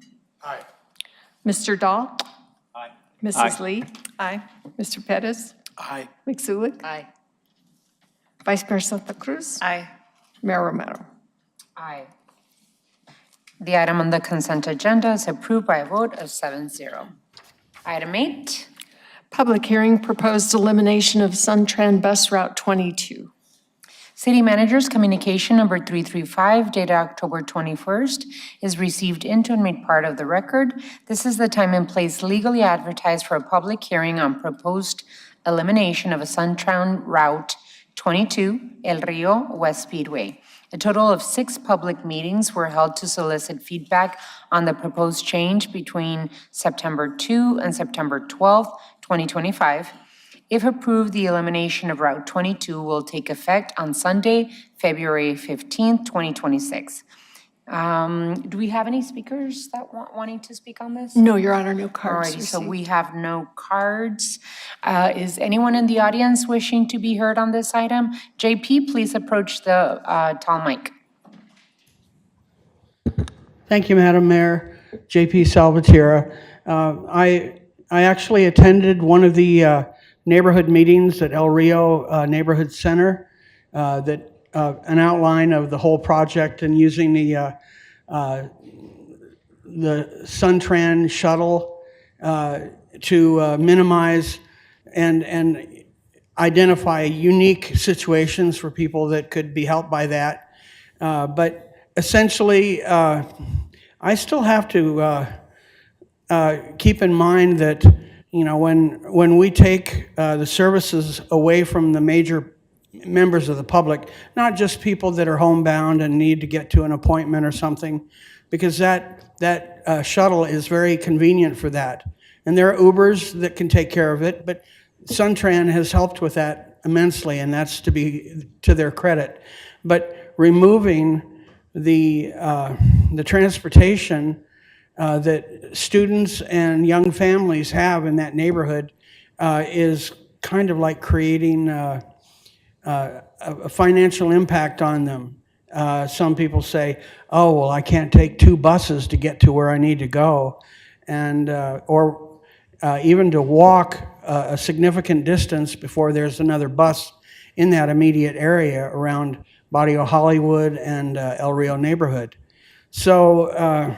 [SPEAKER 22] Aye.
[SPEAKER 21] Mr. Dahl?
[SPEAKER 11] Aye.
[SPEAKER 21] Mrs.
[SPEAKER 11] Aye.
[SPEAKER 21] Lee?
[SPEAKER 8] Aye.
[SPEAKER 21] Mr. Pettis?
[SPEAKER 22] Aye.
[SPEAKER 21] Nick Sulik?
[SPEAKER 1] Aye.
[SPEAKER 21] Vice Mayor Santa Cruz?
[SPEAKER 12] Aye.
[SPEAKER 21] Mayor Romero?
[SPEAKER 1] Aye. The item on the consent agenda is approved by a vote of 7-0. Item 8.
[SPEAKER 21] Public hearing, proposed elimination of Suntran Bus Route 22.
[SPEAKER 1] City Manager's Communication Number 335, dated October 21st, is received into and made part of the record. This is the time and place legally advertised for a public hearing on proposed elimination of a Suntran Route 22, El Rio West Speedway. A total of 6 public meetings were held to solicit feedback on the proposed change between September 2 and September 12, 2025. If approved, the elimination of Route 22 will take effect on Sunday, February 15th, 2026. Do we have any speakers that wanting to speak on this?
[SPEAKER 21] No, Your Honor, no cards
[SPEAKER 1] Alrighty, so
[SPEAKER 21] received.
[SPEAKER 1] we have no cards. Is anyone in the audience wishing to be heard on this item? JP, please approach the tall mic.
[SPEAKER 2] Thank you, Madam Mayor. JP Salvatierra. I actually attended one of the neighborhood meetings at El Rio Neighborhood Center that an outline of the whole project and using the Suntran shuttle to minimize and identify unique situations for people that could be helped by that. But essentially, I still have to keep in mind that, you know, when we take the services away from the major members of the public, not just people that are homebound and need to get to an appointment or something, because that shuttle is very convenient for that. And there are Ubers that can take care of it, but Suntran has helped with that immensely, and that's to be to their credit. But removing the transportation that students and young families have in that neighborhood is kind of like creating a financial impact on them. Some people say, oh, well, I can't take 2 buses to get to where I need to go, and or even to walk a significant distance before there's another bus in that immediate area around Barrio Hollywood and El Rio neighborhood. So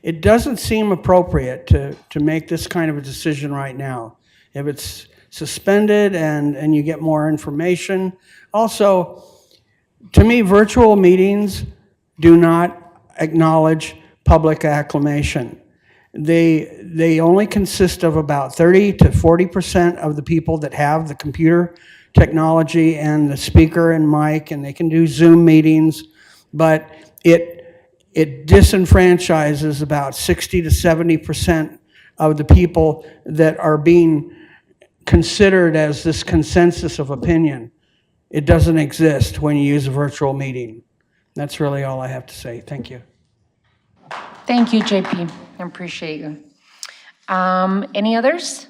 [SPEAKER 2] it doesn't seem appropriate to make this kind of a decision right now. If it's suspended and you get more information. Also, to me, virtual meetings do not acknowledge public acclamation. They only consist of about 30 to 40% of the people that have the computer technology and the speaker and mic, and they can do Zoom meetings, but it disenfranchises about 60 to 70% of the people that are being considered as this consensus of opinion. It doesn't exist when you use a virtual meeting. That's really all I have to say. Thank you.
[SPEAKER 1] Thank you, JP. I appreciate you. Any others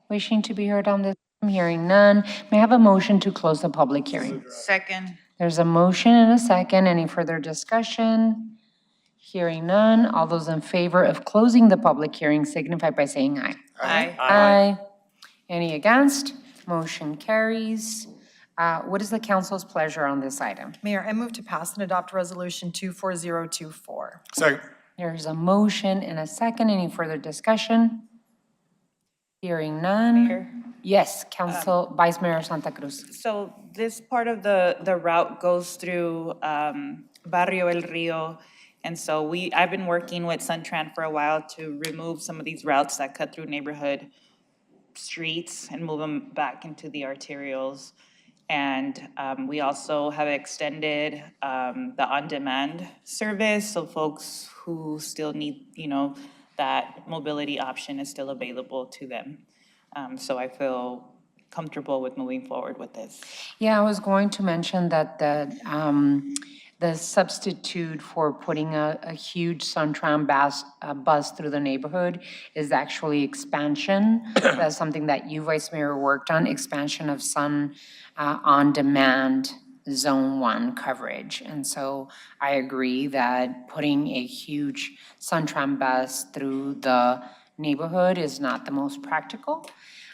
[SPEAKER 1] wishing to be heard on this? I'm hearing none. May I have a motion to close the public hearing?
[SPEAKER 12] Second.
[SPEAKER 1] There's a motion and a second. Any further discussion? Hearing none. All those in favor of closing the public hearing signify by saying aye.
[SPEAKER 12] Aye.
[SPEAKER 1] Aye. Any against? Motion carries. What is the council's pleasure on this item?
[SPEAKER 8] Mayor, I move to pass and adopt Resolution 24024.
[SPEAKER 22] Second.
[SPEAKER 1] There's a motion and a second. Any further discussion? Hearing none.
[SPEAKER 12] Mayor?
[SPEAKER 1] Yes, Council Vice Mayor Santa Cruz.
[SPEAKER 12] So this part of the route goes through Barrio El Rio. And so I've been working with Suntran for a while to remove some of these routes that cut through neighborhood streets and move them back into the arterials. And we also have extended the on-demand service, so folks who still need, you know, that mobility option is still available to them. So I feel comfortable with moving forward with this.
[SPEAKER 1] Yeah, I was going to mention that the substitute for putting a huge Suntran bus through the neighborhood is actually expansion. That's something that you, Vice Mayor, worked on, expansion of Sun on-demand Zone 1 coverage. And so I agree that putting a huge Suntran bus through the neighborhood is not the most practical.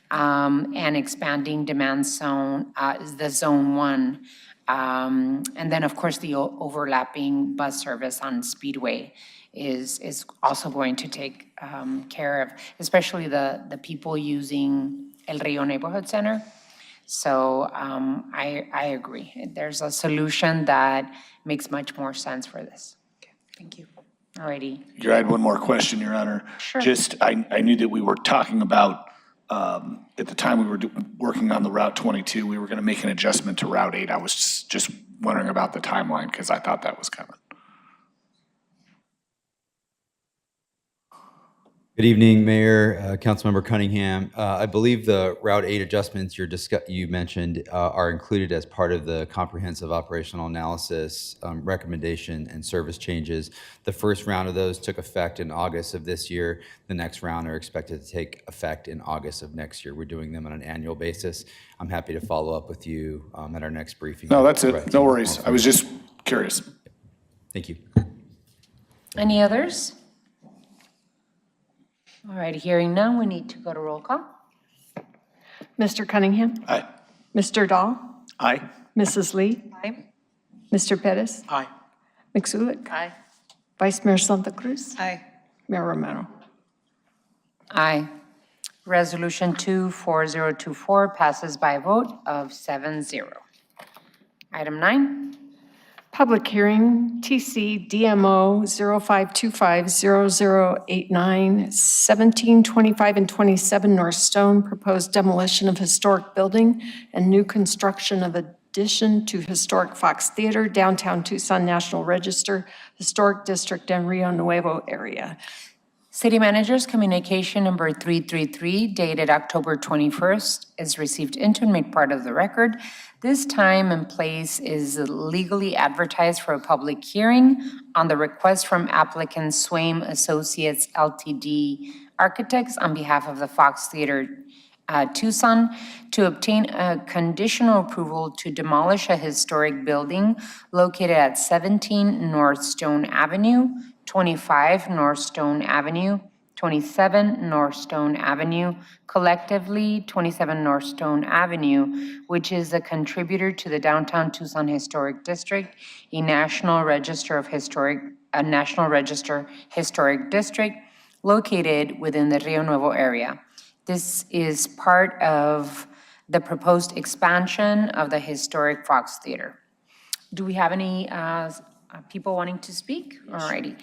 [SPEAKER 1] And expanding demand zone is the Zone 1. And then, of course, the overlapping bus service on Speedway is also going to take care of, especially the people using El Rio Neighborhood Center. So I agree. There's a solution that makes much more sense for this.
[SPEAKER 12] Okay, thank you.
[SPEAKER 1] Alrighty.
[SPEAKER 22] I had one more question, Your Honor.
[SPEAKER 1] Sure.
[SPEAKER 22] Just, I knew that we were talking about, at the time we were working on the Route 22, we were going to make an adjustment to Route 8. I was just wondering about the timeline because I thought that was coming.
[SPEAKER 4] Good evening, Mayor, Councilmember Cunningham. I believe the Route 8 adjustments you mentioned are included as part of the comprehensive operational analysis recommendation and service changes. The first round of those took effect in August of this year. The next round are expected to take effect in August of next year. We're doing them on an annual basis. I'm happy to follow up with you at our next briefing.
[SPEAKER 22] No, that's it. No worries. I was just curious.
[SPEAKER 4] Thank you.
[SPEAKER 1] Any others? All right, hearing none, we need to go to roll call.
[SPEAKER 21] Mr. Cunningham?
[SPEAKER 22] Aye.
[SPEAKER 21] Mr. Dahl?
[SPEAKER 22] Aye.
[SPEAKER 21] Mrs. Lee?
[SPEAKER 6] Aye.
[SPEAKER 21] Mr. Pettis?
[SPEAKER 19] Aye.
[SPEAKER 21] McSulik?
[SPEAKER 6] Aye.
[SPEAKER 21] Vice Mayor Santa Cruz?
[SPEAKER 6] Aye.
[SPEAKER 21] Mayor Romero?
[SPEAKER 1] Aye. Resolution 24024 passes by a vote of 7-0. Item 9.
[SPEAKER 21] Public hearing, TC DMO 05250089, 17, 25, and 27 North Stone, proposed demolition of historic building and new construction of addition to historic Fox Theater, downtown Tucson National Register, Historic District, and Rio Nuevo area.
[SPEAKER 1] City Manager's Communication Number 333 dated October 21st is received into and made part of the record. This time and place is legally advertised for a public hearing on the request from applicant Swaim Associates LTD Architects on behalf of the Fox Theater Tucson to obtain a conditional approval to demolish a historic building located at 17 North Stone Avenue, 25 North Stone Avenue, 27 North Stone Avenue, collectively 27 North Stone Avenue, which is a contributor to the Downtown Tucson Historic District, a National Register Historic District located within the Rio Nuevo area. This is part of the proposed expansion of the historic Fox Theater. Do we have any people wanting to speak? Alrighty.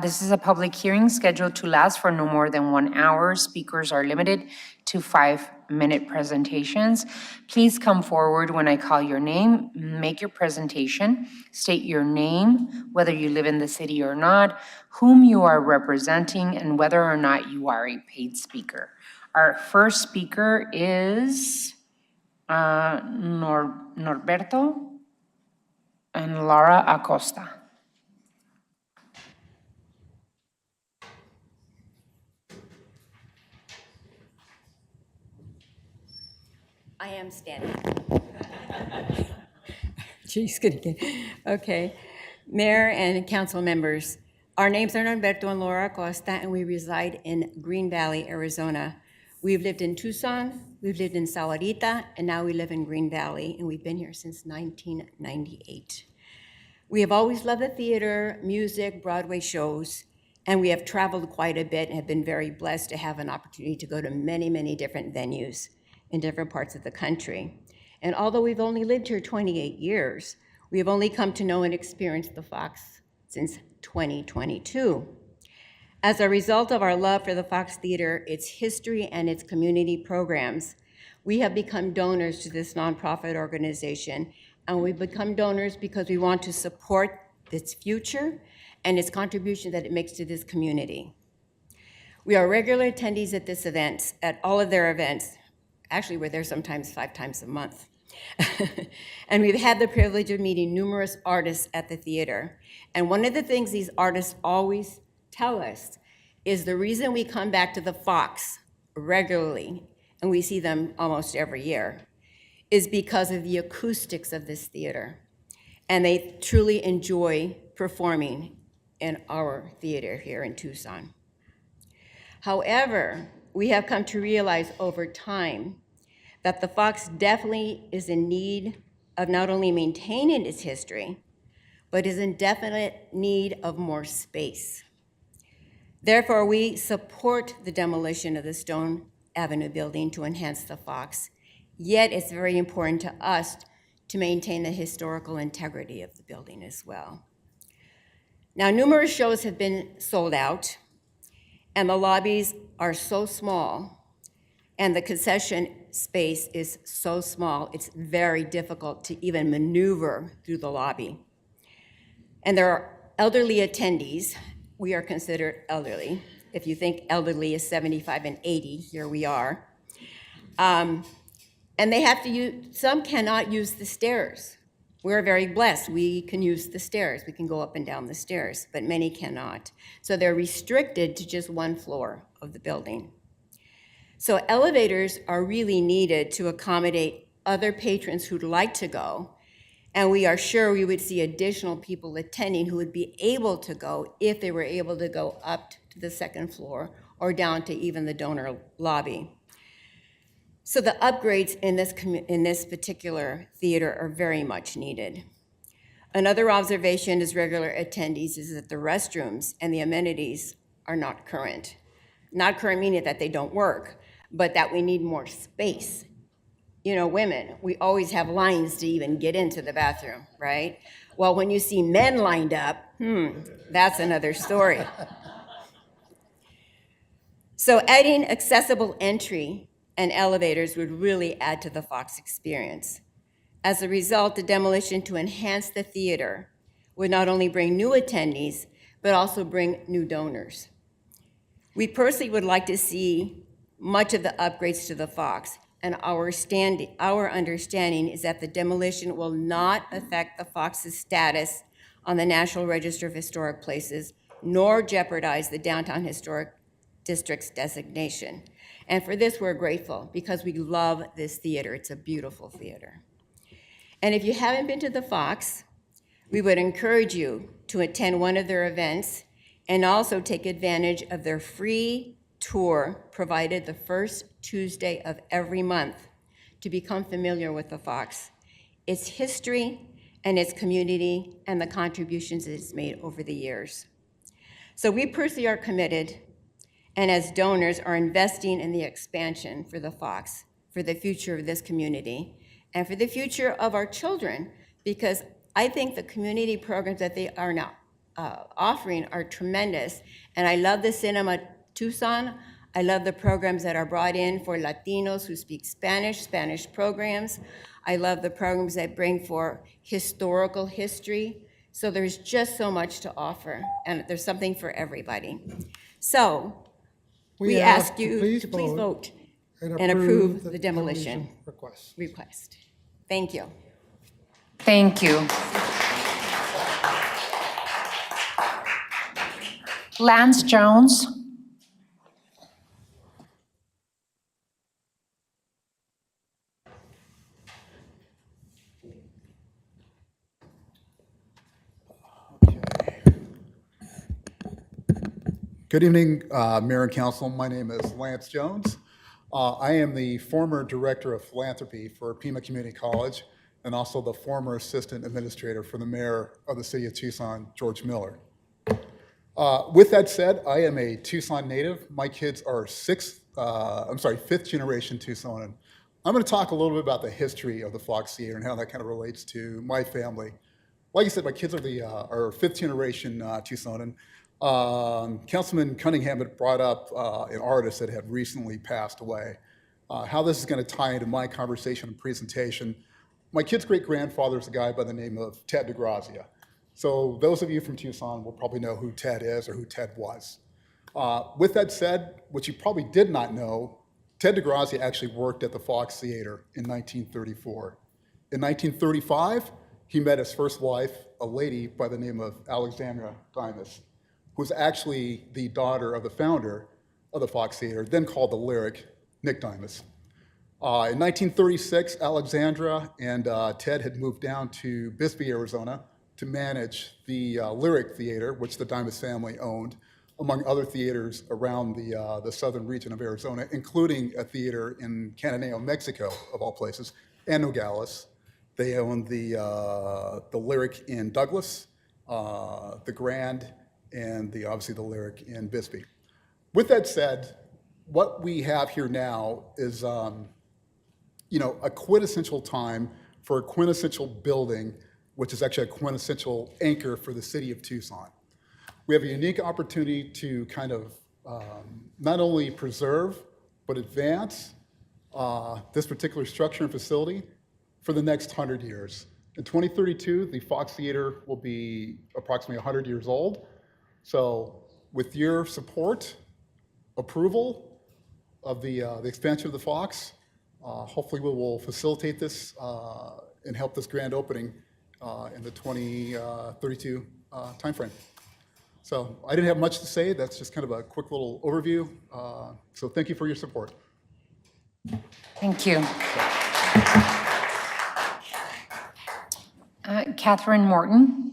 [SPEAKER 1] This is a public hearing scheduled to last for no more than 1 hour. Speakers are limited to 5-minute presentations. Please come forward when I call your name, make your presentation, state your name, whether you live in the city or not, whom you are representing, and whether or not you are a paid speaker. Our first speaker is Norberto and Laura Acosta.
[SPEAKER 5] I am standing. She's good again. Okay. Mayor and council members, our names are Norberto and Laura Acosta, and we reside in Green Valley, Arizona. We've lived in Tucson, we've lived in Sahuarita, and now we live in Green Valley, and we've been here since 1998. We have always loved the theater, music, Broadway shows, and we have traveled quite a bit and have been very blessed to have an opportunity to go to many, many different venues in different parts of the country. And although we've only lived here 28 years, we have only come to know and experience the Fox since 2022. As a result of our love for the Fox Theater, its history, and its community programs, we have become donors to this nonprofit organization, and we become donors because we want to support its future and its contribution that it makes to this community. We are regular attendees at this event, at all of their events. Actually, we're there sometimes 5 times a month. And we've had the privilege of meeting numerous artists at the theater. And one of the things these artists always tell us is the reason we come back to the Fox regularly, and we see them almost every year, is because of the acoustics of this theater. And they truly enjoy performing in our theater here in Tucson. However, we have come to realize over time that the Fox definitely is in need of not only maintaining its history, but is in definite need of more space. Therefore, we support the demolition of the Stone Avenue building to enhance the Fox, yet it's very important to us to maintain the historical integrity of the building as well. Now, numerous shows have been sold out, and the lobbies are so small, and the concession space is so small, it's very difficult to even maneuver through the lobby. And there are elderly attendees. We are considered elderly. If you think elderly is 75 and 80, here we are. And they have to use, some cannot use the stairs. We're very blessed. We can use the stairs. We can go up and down the stairs, but many cannot. So they're restricted to just one floor of the building. So elevators are really needed to accommodate other patrons who'd like to go, and we are sure we would see additional people attending who would be able to go if they were able to go up to the second floor or down to even the donor lobby. So the upgrades in this particular theater are very much needed. Another observation as regular attendees is that the restrooms and the amenities are not current. Not current meaning that they don't work, but that we need more space. You know, women, we always have lines to even get into the bathroom, right? Well, when you see men lined up, that's another story. So adding accessible entry and elevators would really add to the Fox experience. As a result, the demolition to enhance the theater would not only bring new attendees, but also bring new donors. We personally would like to see much of the upgrades to the Fox, and our understanding is that the demolition will not affect the Fox's status on the National Register of Historic Places, nor jeopardize the Downtown Historic District's designation. And for this, we're grateful because we love this theater. It's a beautiful theater. And if you haven't been to the Fox, we would encourage you to attend one of their events and also take advantage of their free tour provided the first Tuesday of every month to become familiar with the Fox, its history and its community and the contributions it's made over the years. So we personally are committed and as donors are investing in the expansion for the Fox, for the future of this community, and for the future of our children, because I think the community programs that they are now offering are tremendous. And I love the Cinema Tucson. I love the programs that are brought in for Latinos who speak Spanish, Spanish programs. I love the programs that bring for historical history. So there's just so much to offer, and there's something for everybody. So we ask you to please vote and approve the demolition request. Thank you.
[SPEAKER 1] Thank you. Lance Jones.
[SPEAKER 10] Good evening, Mayor and Council. My name is Lance Jones. I am the former Director of Philanthropy for Pima Community College and also the former Assistant Administrator for the Mayor of the City of Tucson, George Miller. With that said, I am a Tucson native. My kids are fifth generation Tucsonan. I'm going to talk a little bit about the history of the Fox Theater and how that kind of relates to my family. Like I said, my kids are fifth generation Tucsonan. Councilman Cunningham had brought up an artist that had recently passed away. How this is going to tie into my conversation and presentation. My kid's great-grandfather is a guy by the name of Ted DeGrazia. So those of you from Tucson will probably know who Ted is or who Ted was. With that said, what you probably did not know, Ted DeGrazia actually worked at the Fox Theater in 1934. In 1935, he met his first wife, a lady by the name of Alexandra Dimas, who was actually the daughter of the founder of the Fox Theater, then called the Lyric, Nick Dimas. In 1936, Alexandra and Ted had moved down to Bisbee, Arizona, to manage the Lyric Theater, which the Dimas family owned, among other theaters around the southern region of Arizona, including a theater in Cananeo, Mexico, of all places, and Nogales. They owned the Lyric in Douglas, the Grand, and obviously the Lyric in Bisbee. With that said, what we have here now is a quintessential time for a quintessential building, which is actually a quintessential anchor for the city of Tucson. We have a unique opportunity to kind of not only preserve, but advance this particular structure and facility for the next 100 years. In 2032, the Fox Theater will be approximately 100 years old. So with your support, approval of the expansion of the Fox, hopefully we will facilitate this and help this grand opening in the 2032 timeframe. So I didn't have much to say. That's just kind of a quick little overview. So thank you for your support.
[SPEAKER 1] Thank you. Catherine Morton.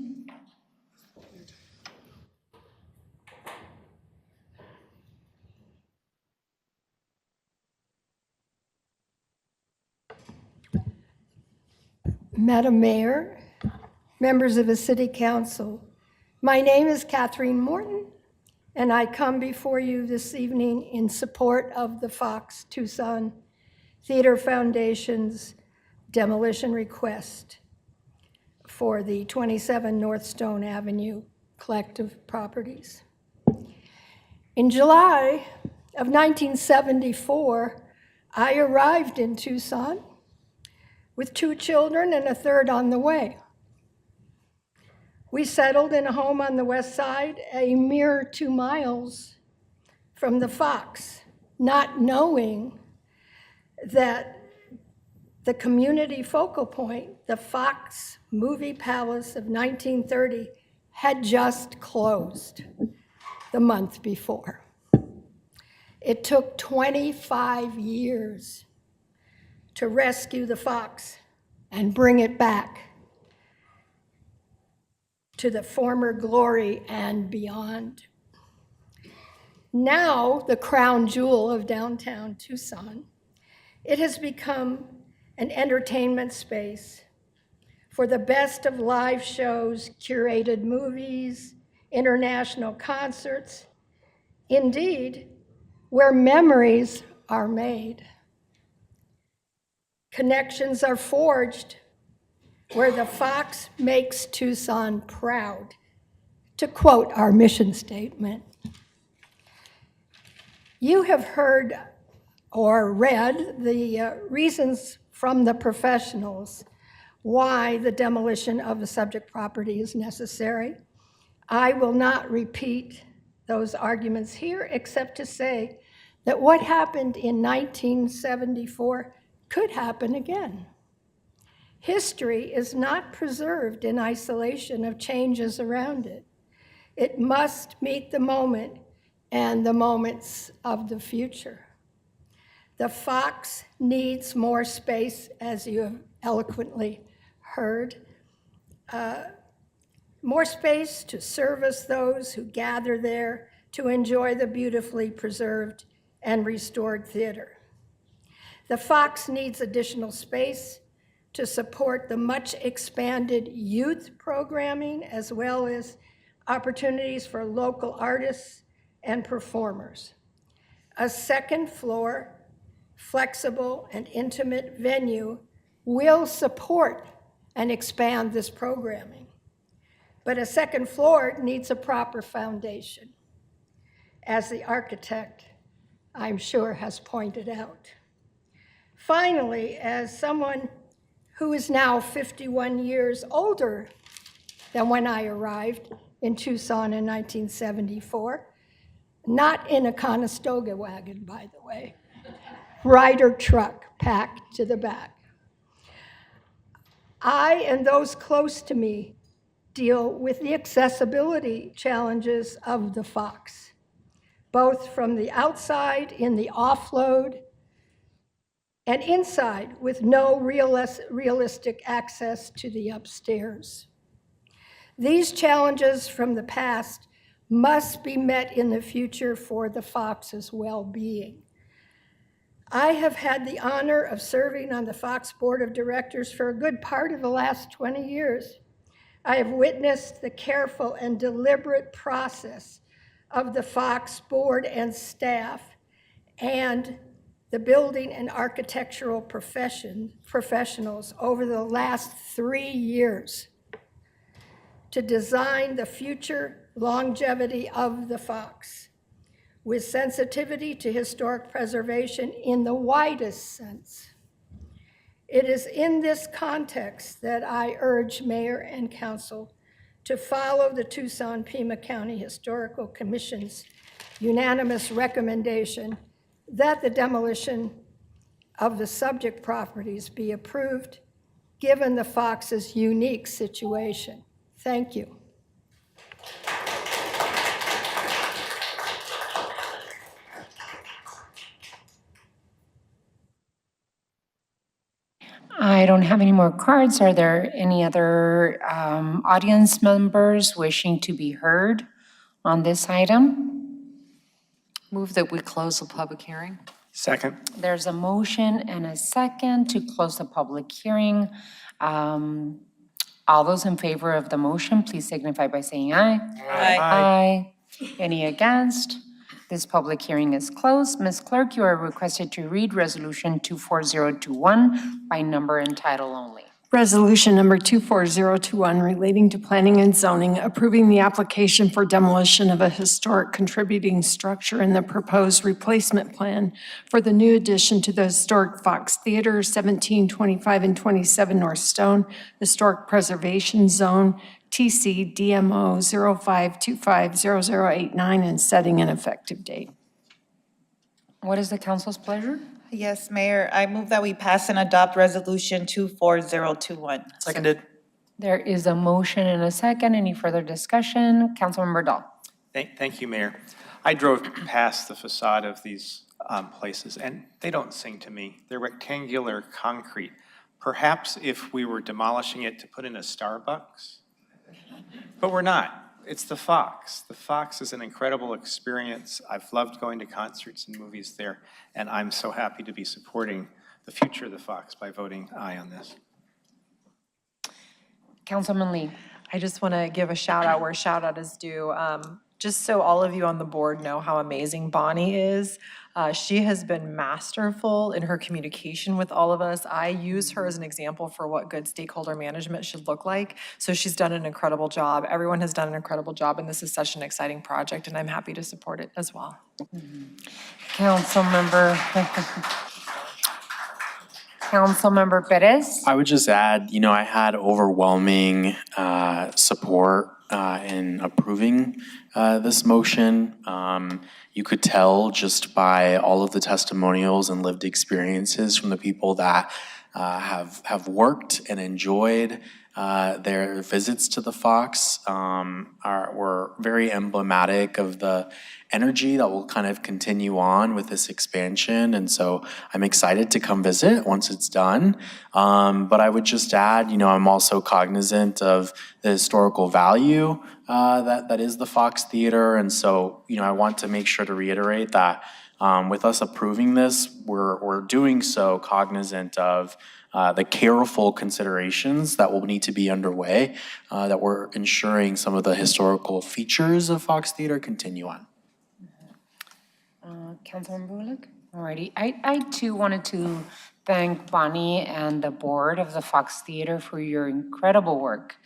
[SPEAKER 9] Madam Mayor, members of the City Council, my name is Catherine Morton, and I come before you this evening in support of the Fox Tucson Theater Foundation's demolition request for the 27 North Stone Avenue collective properties. In July of 1974, I arrived in Tucson with 2 children and a third on the way. We settled in a home on the west side, a mere 2 miles from the Fox, not knowing that the community focal point, the Fox Movie Palace of 1930, had just closed the month before. It took 25 years to rescue the Fox and bring it back to the former glory and beyond. Now, the crown jewel of downtown Tucson, it has become an entertainment space for the best of live shows, curated movies, international concerts, indeed, where memories are made. Connections are forged where the Fox makes Tucson proud, to quote our mission statement. You have heard or read the reasons from the professionals why the demolition of the subject property is necessary. I will not repeat those arguments here, except to say that what happened in 1974 could happen again. History is not preserved in isolation of changes around it. It must meet the moment and the moments of the future. The Fox needs more space, as you have eloquently heard, more space to service those who gather there to enjoy the beautifully preserved and restored theater. The Fox needs additional space to support the much expanded youth programming, as well as opportunities for local artists and performers. A second floor, flexible and intimate venue will support and expand this programming. But a second floor needs a proper foundation, as the architect, I'm sure, has pointed out. Finally, as someone who is now 51 years older than when I arrived in Tucson in 1974, not in a Conestoga wagon, by the way, Ryder truck packed to the back. I and those close to me deal with the accessibility challenges of the Fox, both from the outside in the offload and inside with no realistic access to the upstairs. These challenges from the past must be met in the future for the Fox's well-being. I have had the honor of serving on the Fox Board of Directors for a good part of the last 20 years. I have witnessed the careful and deliberate process of the Fox Board and staff and the building and architectural professionals over the last 3 years to design the future longevity of the Fox with sensitivity to historic preservation in the widest sense. It is in this context that I urge Mayor and Council to follow the Tucson-Pima County Historical Commission's unanimous recommendation that the demolition of the subject properties be approved, given the Fox's unique situation. Thank you.
[SPEAKER 1] I don't have any more cards. Are there any other audience members wishing to be heard on this item?
[SPEAKER 6] Move that we close the public hearing.
[SPEAKER 11] Second.
[SPEAKER 1] There's a motion and a second to close the public hearing. All those in favor of the motion, please signify by saying aye.
[SPEAKER 12] Aye.
[SPEAKER 1] Aye. Any against? This public hearing is closed. Ms. Clerk, you are requested to read Resolution 24021 by number and title only.
[SPEAKER 21] Resolution number 24021 relating to planning and zoning, approving the application for demolition of a historic contributing structure in the proposed replacement plan for the new addition to the historic Fox Theater, 1725 and 27 North Stone, Historic Preservation Zone, TC DMO 05250089, and setting an effective date.
[SPEAKER 1] What is the council's pleasure?
[SPEAKER 12] Yes, Mayor, I move that we pass and adopt Resolution 24021.
[SPEAKER 7] Seconded.
[SPEAKER 1] There is a motion and a second. Any further discussion? Councilmember Dahl.
[SPEAKER 11] Thank you, Mayor. I drove past the facade of these places, and they don't sing to me. They're rectangular concrete. Perhaps if we were demolishing it to put in a Starbucks, but we're not. It's the Fox. The Fox is an incredible experience. I've loved going to concerts and movies there, and I'm so happy to be supporting the future of the Fox by voting aye on this.
[SPEAKER 1] Councilman Lee.
[SPEAKER 8] I just want to give a shout out where shout out is due. Just so all of you on the board know how amazing Bonnie is. She has been masterful in her communication with all of us. I use her as an example for what good stakeholder management should look like. So she's done an incredible job. Everyone has done an incredible job, and this is such an exciting project, and I'm happy to support it as well.
[SPEAKER 1] Councilmember Perez.
[SPEAKER 7] I would just add, I had overwhelming support in approving this motion. You could tell just by all of the testimonials and lived experiences from the people that have worked and enjoyed their visits to the Fox were very emblematic of the energy that will kind of continue on with this expansion. And so I'm excited to come visit once it's done. But I would just add, I'm also cognizant of the historical value that is the Fox Theater. And so, I want to make sure to reiterate that with us approving this, we're doing so cognizant of the careful considerations that will need to be underway, that we're ensuring some of the historical features of Fox Theater continue on.
[SPEAKER 1] Councilmember Bullock? Alrighty. I too wanted to thank Bonnie and the board of the Fox Theater for your incredible work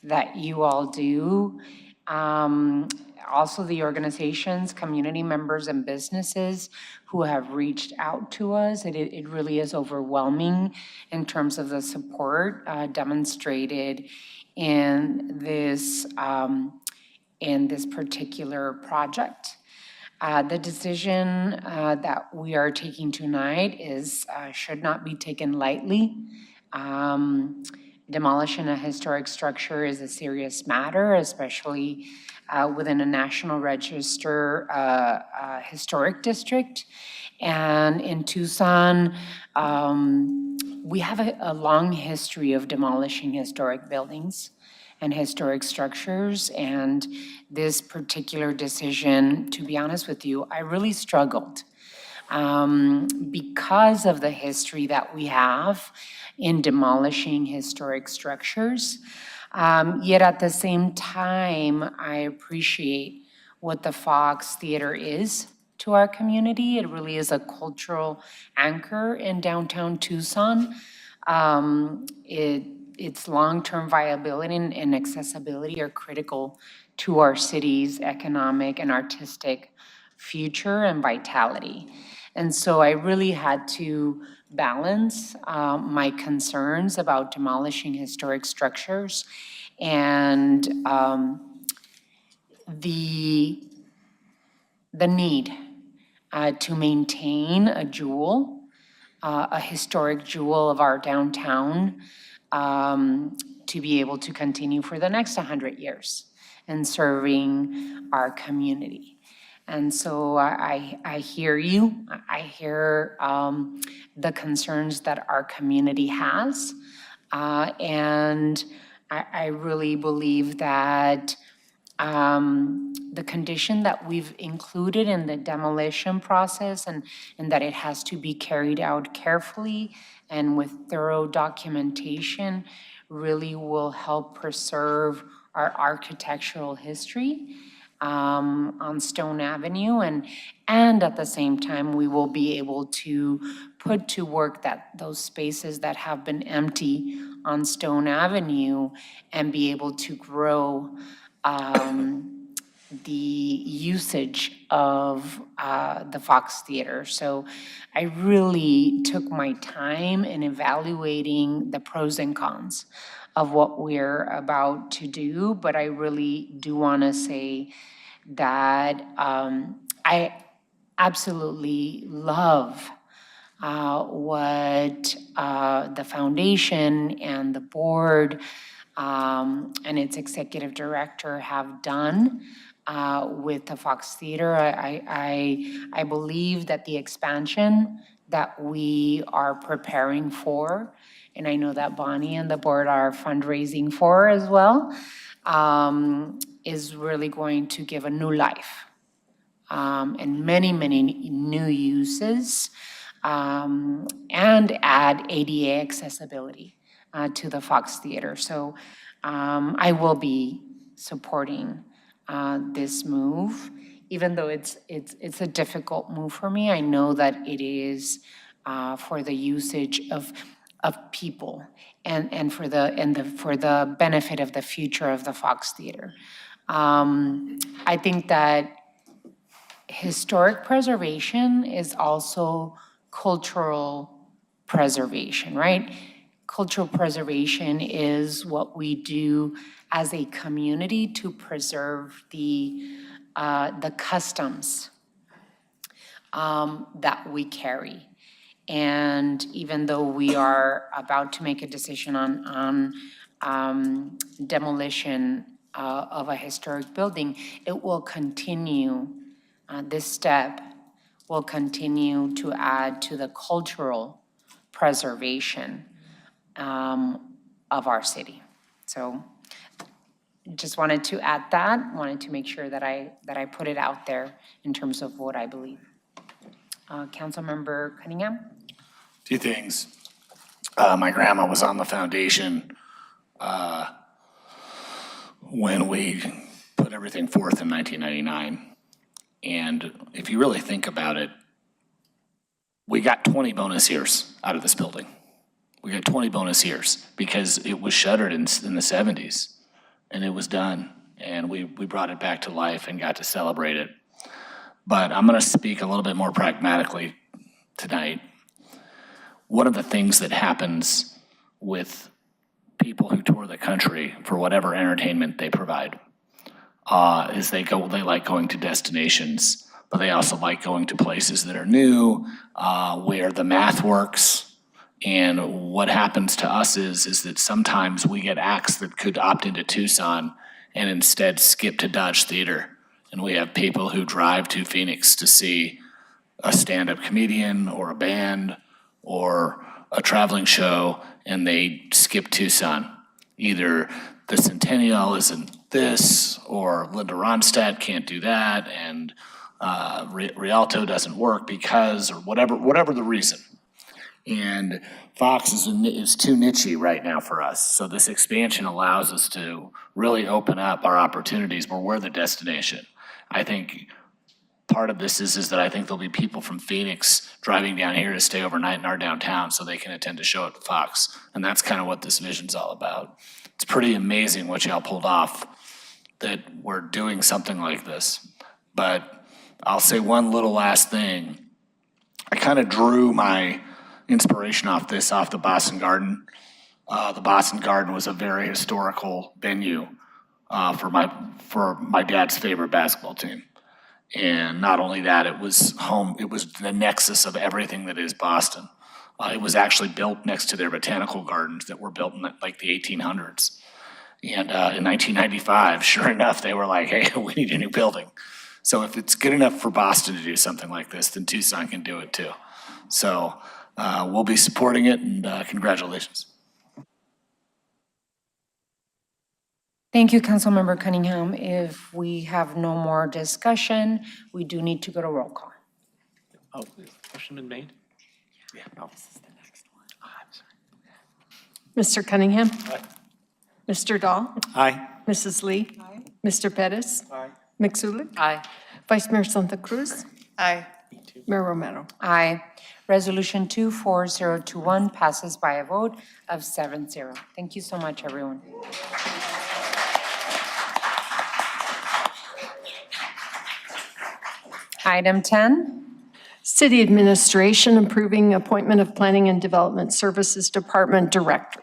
[SPEAKER 1] that you all do. Also the organizations, community members, and businesses who have reached out to us. It really is overwhelming in terms of the support demonstrated in this particular project. The decision that we are taking tonight should not be taken lightly. Demolishing a historic structure is a serious matter, especially within a National Register historic district. And in Tucson, we have a long history of demolishing historic buildings and historic structures. And this particular decision, to be honest with you, I really struggled because of the history that we have in demolishing historic structures. Yet at the same time, I appreciate what the Fox Theater is to our community. It really is a cultural anchor in downtown Tucson. Its long-term viability and accessibility are critical to our city's economic and artistic future and vitality. And so I really had to balance my concerns about demolishing historic structures and the need to maintain a jewel, a historic jewel of our downtown, to be able to continue for the next 100 years and serving our community. And so I hear you. I hear the concerns that our community has. And I really believe that the condition that we've included in the demolition process, and that it has to be carried out carefully and with thorough documentation, really will help preserve our architectural history on Stone Avenue, and at the same time, we will be able to put to work those spaces that have been empty on Stone Avenue and be able to grow the usage of the Fox Theater. So I really took my time in evaluating the pros and cons of what we're about to do, but I really do want to say that I absolutely love what the foundation and the board and its executive director have done with the Fox Theater. I believe that the expansion that we are preparing for, and I know that Bonnie and the board are fundraising for as well, is really going to give a new life and many, many new uses, and add ADA accessibility to the Fox Theater. So I will be supporting this move, even though it's a difficult move for me. I know that it is for the usage of people and for the benefit of the future of the Fox Theater. I think that historic preservation is also cultural preservation, right? Cultural preservation is what we do as a community to preserve the customs that we carry. And even though we are about to make a decision on demolition of a historic building, it will continue, this step will continue to add to the cultural preservation of our city. So just wanted to add that, wanted to make sure that I put it out there in terms of what I believe. Councilmember Cunningham?
[SPEAKER 22] Two things. My grandma was on the foundation when we put everything forth in 1999. And if you really think about it, we got 20 bonus years out of this building. We got 20 bonus years because it was shuttered in the 70s and it was done. And we brought it back to life and got to celebrate it. But I'm gonna speak a little bit more pragmatically tonight. One of the things that happens with people who tour the country for whatever entertainment they provide is they like going to destinations, but they also like going to places that are new, where the math works. And what happens to us is that sometimes we get acts that could opt into Tucson and instead skip to Dodge Theater. And we have people who drive to Phoenix to see a stand-up comedian or a band or a traveling show, and they skip Tucson. Either the Centennial isn't this, or Linda Ronstadt can't do that, and Rialto doesn't work because, or whatever the reason. And Fox is too niche-y right now for us. So this expansion allows us to really open up our opportunities where we're the destination. I think part of this is that I think there'll be people from Phoenix driving down here to stay overnight in our downtown so they can attend a show at Fox. And that's kind of what this vision's all about. It's pretty amazing what y'all pulled off, that we're doing something like this. But I'll say one little last thing. I kind of drew my inspiration off the Boston Garden. The Boston Garden was a very historical venue for my dad's favorite basketball team. And not only that, it was the nexus of everything that is Boston. It was actually built next to their botanical gardens that were built in like the 1800s. And in 1995, sure enough, they were like, hey, we need a new building. So if it's good enough for Boston to do something like this, then Tucson can do it too. So we'll be supporting it, and congratulations.
[SPEAKER 1] Thank you, Councilmember Cunningham. If we have no more discussion, we do need to go to roll call.
[SPEAKER 11] Oh, has the motion been made? Yeah. Oh.
[SPEAKER 21] Mr. Cunningham?
[SPEAKER 11] Aye.
[SPEAKER 21] Mr. Dahl?
[SPEAKER 11] Aye.
[SPEAKER 21] Mrs. Lee? Mr. Pettis?
[SPEAKER 11] Aye.
[SPEAKER 21] Mixulic?
[SPEAKER 6] Aye.
[SPEAKER 21] Vice Mayor Santa Cruz?
[SPEAKER 12] Aye.
[SPEAKER 21] Mayor Romero?
[SPEAKER 1] Aye. Resolution 24021 passes by a vote of 7-0. Thank you so much, everyone. Item 10.
[SPEAKER 21] City Administration approving appointment of Planning and Development Services Department Director.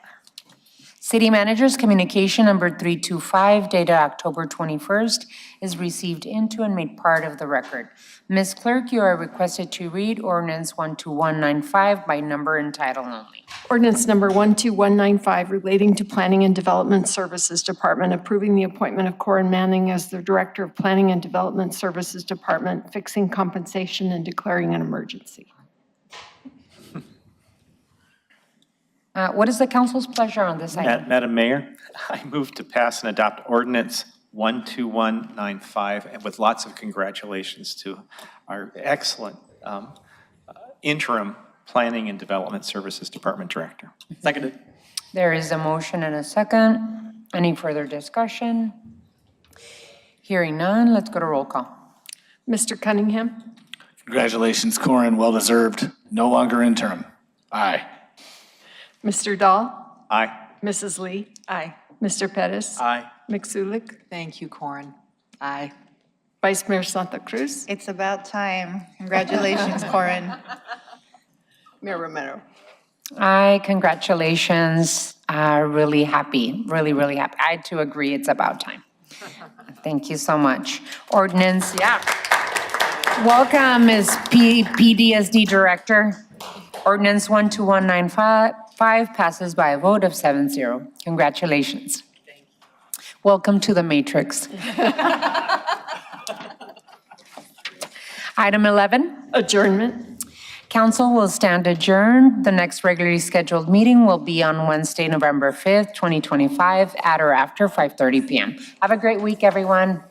[SPEAKER 1] City Manager's Communication Number 325, dated October 21st, is received into and made part of the record. Ms. Clerk, you are requested to read Ordinance 12195 by number and title only.
[SPEAKER 21] Ordinance number 12195 relating to Planning and Development Services Department, approving the appointment of Corin Manning as the Director of Planning and Development Services Department, fixing compensation and declaring an emergency.
[SPEAKER 1] What is the council's pleasure on this item?
[SPEAKER 11] Madam Mayor, I move to pass and adopt Ordinance 12195, and with lots of congratulations to our excellent interim Planning and Development Services Department Director. Seconded.
[SPEAKER 1] There is a motion and a second. Any further discussion? Hearing none, let's go to roll call.
[SPEAKER 21] Mr. Cunningham?
[SPEAKER 22] Congratulations, Corin, well-deserved, no longer interim. Aye.
[SPEAKER 21] Mr. Dahl?
[SPEAKER 11] Aye.
[SPEAKER 21] Mrs. Lee? Aye. Mr. Pettis?
[SPEAKER 11] Aye.
[SPEAKER 21] Mixulic?
[SPEAKER 6] Thank you, Corin. Aye.
[SPEAKER 21] Vice Mayor Santa Cruz?
[SPEAKER 12] It's about time. Congratulations, Corin.
[SPEAKER 21] Mayor Romero?
[SPEAKER 1] Aye, congratulations. Really happy, really happy. I too agree, it's about time. Thank you so much. Ordinance, yeah. Welcome, Ms. PDSD Director. Ordinance 12195 passes by a vote of 7-0. Congratulations. Welcome to the matrix. Item 11.
[SPEAKER 21] Adjournment.
[SPEAKER 1] Council will stand adjourned. The next regularly scheduled meeting will be on Wednesday, November 5th, 2025, at or after 5:30 p.m. Have a great week, everyone.